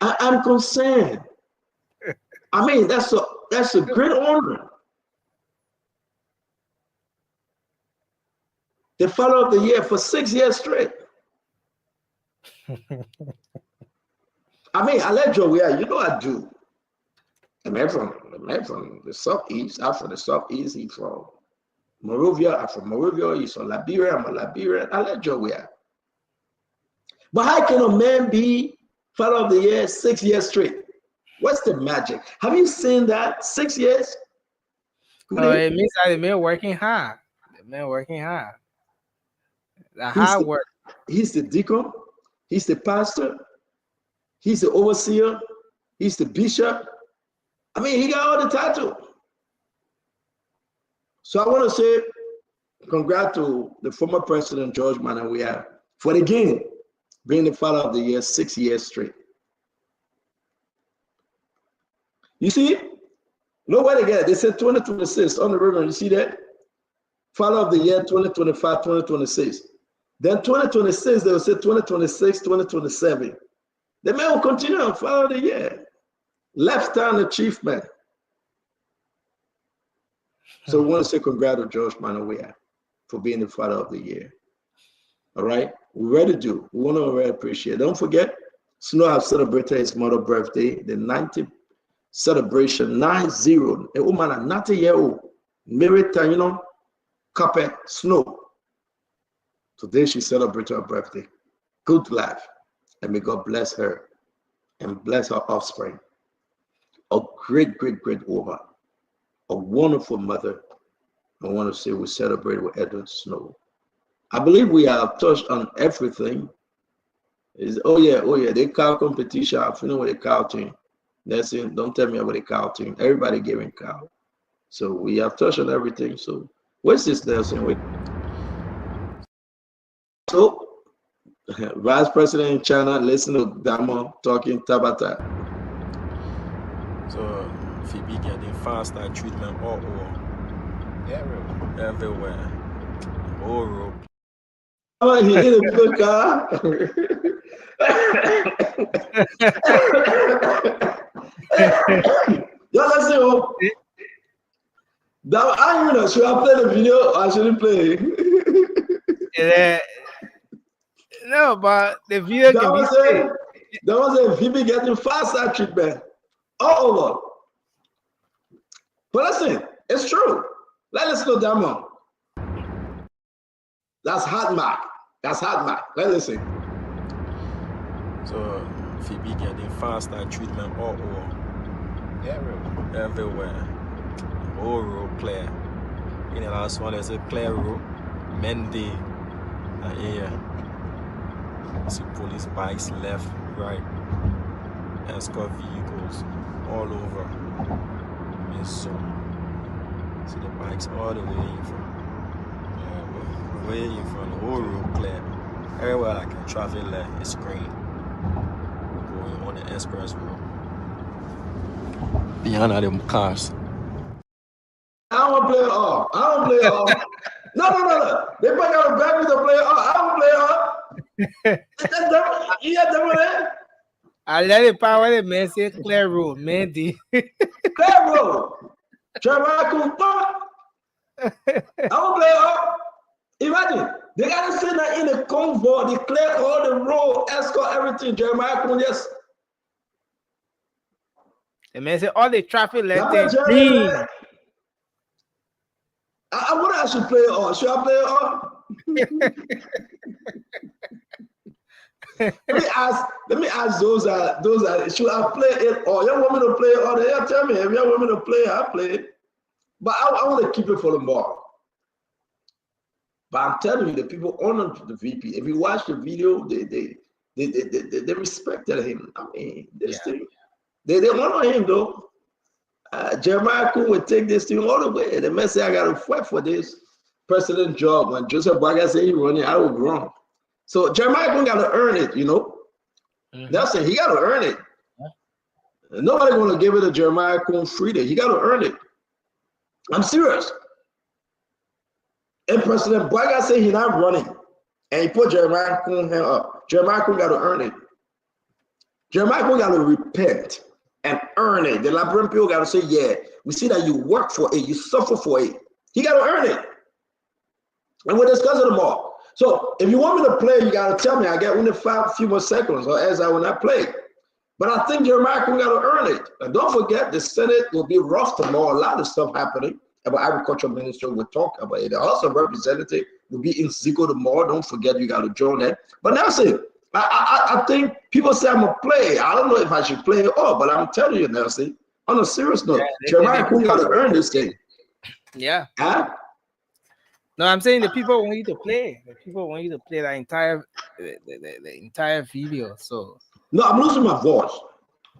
I'm concerned. I mean, that's a great honor. The father of the year for 6 years straight. I mean, I let Joe, yeah, you know I do. The man from the southeast. I'm from the southeast. He's from Morovia. I'm from Morovia. He's from Liberia. I'm a Liberian. I let Joe, yeah. But how can a man be father of the year 6 years straight? What's the magic? Have you seen that? 6 years? Oh, it means that the man working hard. The man working hard. The hard work. He's the deacon. He's the pastor. He's the overseer. He's the bishop. I mean, he got all the title. So I want to say congrats to the former president, George Manawia, for again being the father of the year 6 years straight. You see, nobody get it. They said 2026 on the ribbon. You see that? Father of the year 2025, 2026. Then 2026, they will say 2026, 2027. The man will continue on Father of the year. Lifetime achievement. So we want to say congrats to George Manawia for being the Father of the year. All right? We're ready to do. We want to really appreciate. Don't forget, Snow have celebrated his mother's birthday, the 90th celebration, 90. A woman at 90-year-old, married, you know, Carpet Snow. Today she celebrated her birthday. Good life. And may God bless her and bless her offspring. A great, great, great woman. A wonderful mother. I want to say we celebrate with Edward Snow. I believe we have touched on everything. Oh yeah, the cow competition. I know what the cow team. That's it. Don't tell me about the cow team. Everybody giving cow. So we have touched on everything. So what's this, Nelson? Wait. So Vice President in China, listen to Damo talking Tabata. So Phoebe getting faster treatment all over. Everywhere. All road. Oh, he in a good car. Yo, listen. Now, I don't know, should I play the video or I shouldn't play? No, but the video that can was be it. That was a Phoebe getting faster treatment all over. But listen, it's true. Let's listen to Damo. That's hard mark. That's hard mark. Let's listen. So Phoebe getting faster treatment all over. Everywhere. All road clear. In the last one, there's a clear road. Mendy. See police bikes left, right. Escort vehicles all over. And so see the bikes all the way in front. Way in front, the whole road clear. Everywhere like a traffic light is green. Going on the express road. Behind all them cars. I don't want to play it all. I don't play it all. No. They probably got a back with the play it all. I don't play it all. You got them there? I let it power the man say clear road, Mandy. Clear road. Trevor, I don't play it all. Imagine, they got to send that in a convoy, they clear all the road, escort everything. Jeremiah Kun, yes. The man say all the traffic lights green. I wonder I should play it all. Should I play it all? Let me ask those should I play it all? You want me to play it all? They tell me if you want me to play it, I'll play it. But I want to keep it for the more. But I'm telling you, the people honor the VP. If you watch the video, they respected him. I mean, this thing, they honor him though. Jeremiah Kun would take this thing all the way. The man said, I got to fight for this president job. When Joseph Baga said he running, I was wrong. So Jeremiah Kun got to earn it, you know. That's it. He got to earn it. Nobody going to give it to Jeremiah Kun freely. He got to earn it. I'm serious. And President Baga said he's not running. And he put Jeremiah Kun up. Jeremiah Kun got to earn it. Jeremiah Kun got to repent and earn it. The Liberian people got to say, yeah, we see that you work for it, you suffer for it. He got to earn it. And we're discussing them all. So if you want me to play, you got to tell me. I get only few more seconds, or else I will not play. But I think Jeremiah Kun got to earn it. And don't forget, the Senate will be rough tomorrow. A lot of stuff happening about agriculture minister. We'll talk about it. Also, representative will be in Zico tomorrow. Don't forget, you got to join that. But Nelson, I think people say I'm going to play. I don't know if I should play it all, but I'm telling you, Nelson, on a serious note, Jeremiah Kun got to earn this thing. Yeah. Huh? No, I'm saying the people want you to play. The people want you to play the entire video. So no, I'm losing my voice.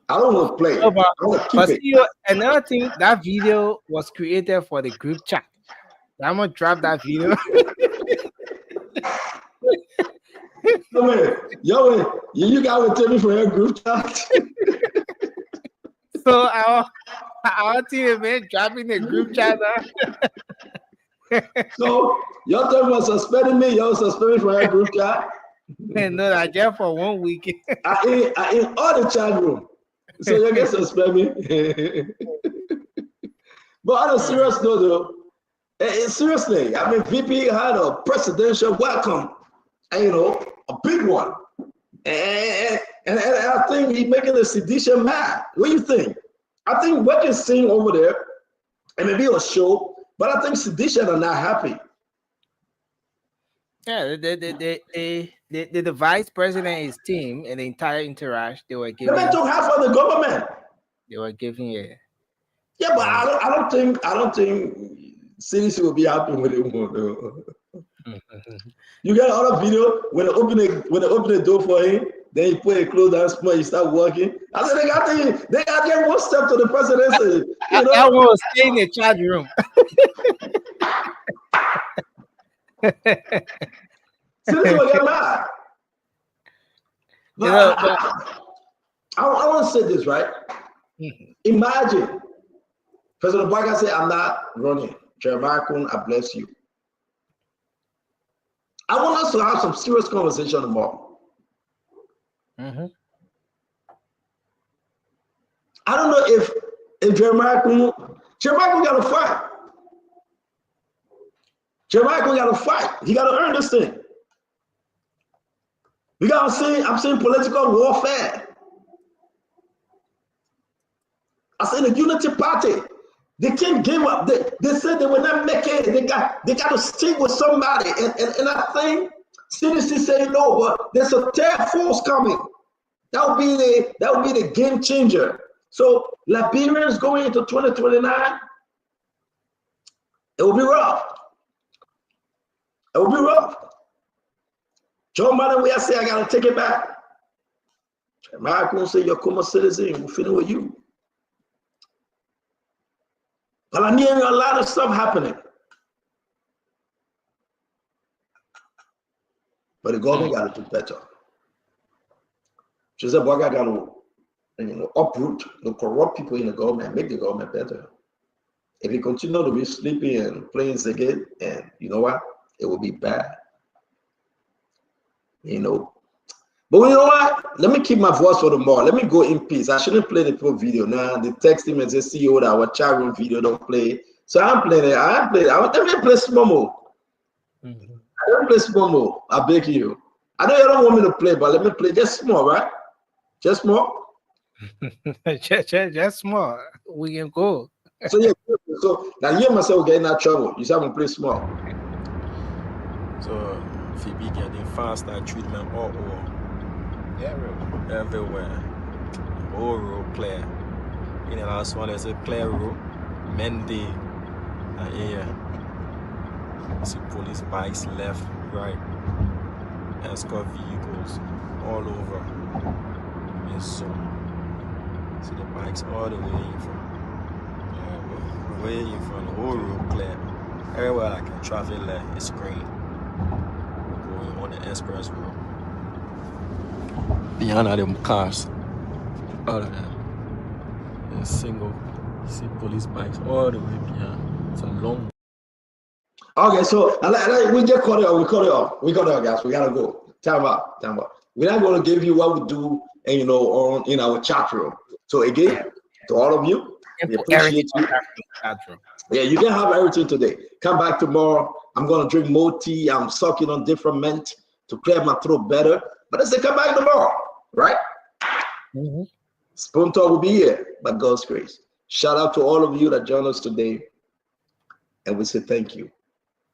I don't want to play. No, but see, another thing, that video was created for the group chat. I'm gonna drop that video. You got to tell me for your group chat. So our team man dropping the group chat. So your team was suspending me. You're suspending for your group chat. No, I just for 1 week. I in all the chat room. So you get suspend me. But on a serious note, though, seriously, I mean, VP had a presidential welcome, and a big one. And I think he's making the sedition mad. What do you think? I think what you're seeing over there, and maybe a show, but I think sedition are not happy. Yeah, the vice president, his team, and the entire interaction, they were giving. They took half of the government. They were giving it. Yeah, but I don't think CDC will be happy with it. You get another video when they open the door for him, then he put a clothes down, small, he start working. I said they got to get one step to the presidency. That one was stay in the chat room. CDC will get mad. But I want to say this, right? Imagine President Obama said, I'm not running. Jeremiah Kun, I bless you. I want us to have some serious conversation tomorrow. I don't know if Jeremiah Kun got to fight. Jeremiah Kun got to fight. He got to earn this thing. I'm seeing political warfare. I said the Unity Party. They can't give up. They said they will not make it. They got to stick with somebody. And I think CDC say no, but there's a third force coming. That would be the game changer. So Liberians going into 2029, it will be rough. It will be rough. Joe Biden, I say I gotta take it back. America say you're a citizen. We'll finish with you. But I'm hearing a lot of stuff happening. But the government got to do better. Joseph Boga got to uproot the corrupt people in the government, make the government better. If you continue to be sleepy and playing again, and you know what? It will be bad. But you know what? Let me keep my voice for tomorrow. Let me go in peace. I shouldn't play the full video now. They text him and say, CEO, that our chat room video don't play. So I'm playing it. Let me play small more. I don't play small more. I beg you. I know you don't want me to play, but let me play just small, right? Just small? just small. We can go. So now you myself getting that trouble. You say I'm gonna play small. So if you be getting faster treatment all over. Everywhere. All role clear. In the last one is a clear role. Mendy. See police bikes left, right. Escort vehicles all over. So see the bikes all the way in front. Way in front, the whole road clear. Everywhere like a traffic light is green. Going on the express road. Behind all them cars, all of them. And single, see police bikes all the way behind. It's a long. Okay, so we just cut it off. We cut it off, guys. We gotta go. Time out. We're not gonna give you what we do, and in our chat room. So again, to all of you, we appreciate you. Yeah, you can have everything today. Come back tomorrow. I'm gonna drink more tea. I'm sucking on different mint to clear my throat better. But I say come back tomorrow, right? Spoon Talk will be here by God's grace. Shout out to all of you that joined us today. And we say thank you.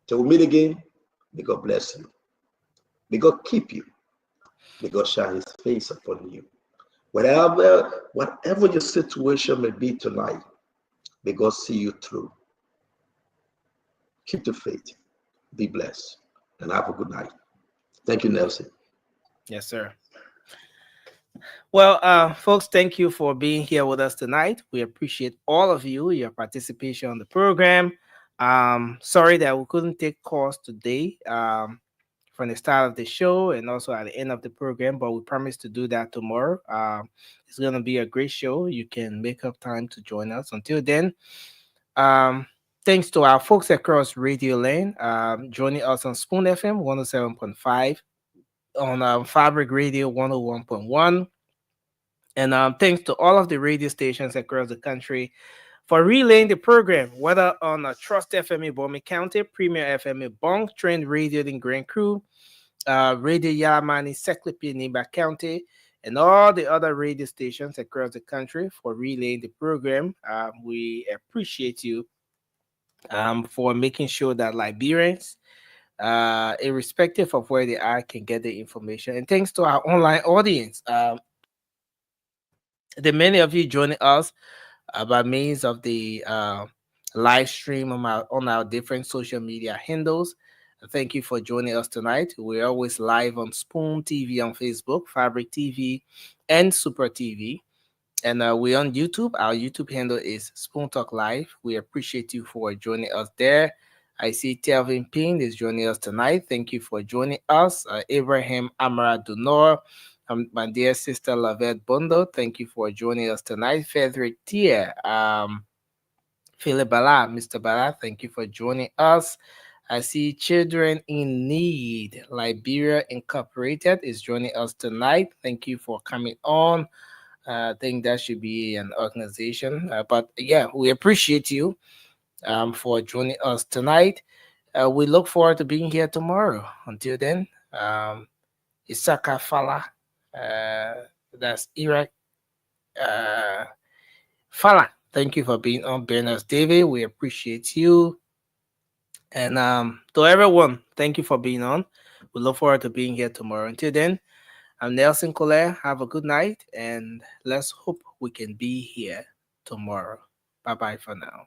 Till we meet again, may God bless you. May God keep you. May God shine his face upon you. Whatever your situation may be tonight, may God see you through. Keep the faith. Be blessed. And have a good night. Thank you, Nelson. Yes, sir. Well, folks, thank you for being here with us tonight. We appreciate all of you, your participation on the program. Sorry that we couldn't take calls today from the start of the show and also at the end of the program, but we promise to do that tomorrow. It's going to be a great show. You can make up time to join us. Until then, thanks to our folks across Radio Lane, joining us on Spoon FM 107.5, on Fabric Radio 101.1. And thanks to all of the radio stations across the country for relaying the program, whether on Trust FM in Bowman County, Premier FM in Bong, Trend Radio in Grand Crew, Radio Yamani, Seclipi in Niba County, and all the other radio stations across the country for relaying the program. We appreciate you for making sure that Liberians, irrespective of where they are, can get the information. And thanks to our online audience, the many of you joining us by means of the live stream on our different social media handles. Thank you for joining us tonight. We're always live on Spoon TV on Facebook, Fabric TV, and Super TV. And we're on YouTube. Our YouTube handle is Spoon Talk Live. We appreciate you for joining us there. I see Telvin Ping is joining us tonight. Thank you for joining us. Abraham Amara Dunor, my dear sister Lavette Bondo, thank you for joining us tonight. Frederick Tier, Philip Bala, Mr. Bala, thank you for joining us. I see Children in Need, Liberia Incorporated is joining us tonight. Thank you for coming on. I think that should be an organization. But yeah, we appreciate you for joining us tonight. We look forward to being here tomorrow. Until then, Isaka Fala, that's Iraq Fala. Thank you for being on. Berners David, we appreciate you. And to everyone, thank you for being on. We look forward to being here tomorrow. Until then, I'm Nelson Colette. Have a good night, and let's hope we can be here tomorrow. Bye-bye for now.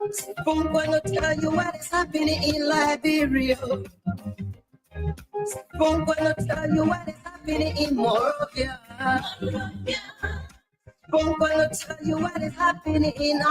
Spoon gonna tell you what is happening in Liberia. Spoon gonna tell you what is happening in Morovia. Spoon gonna tell you what is happening in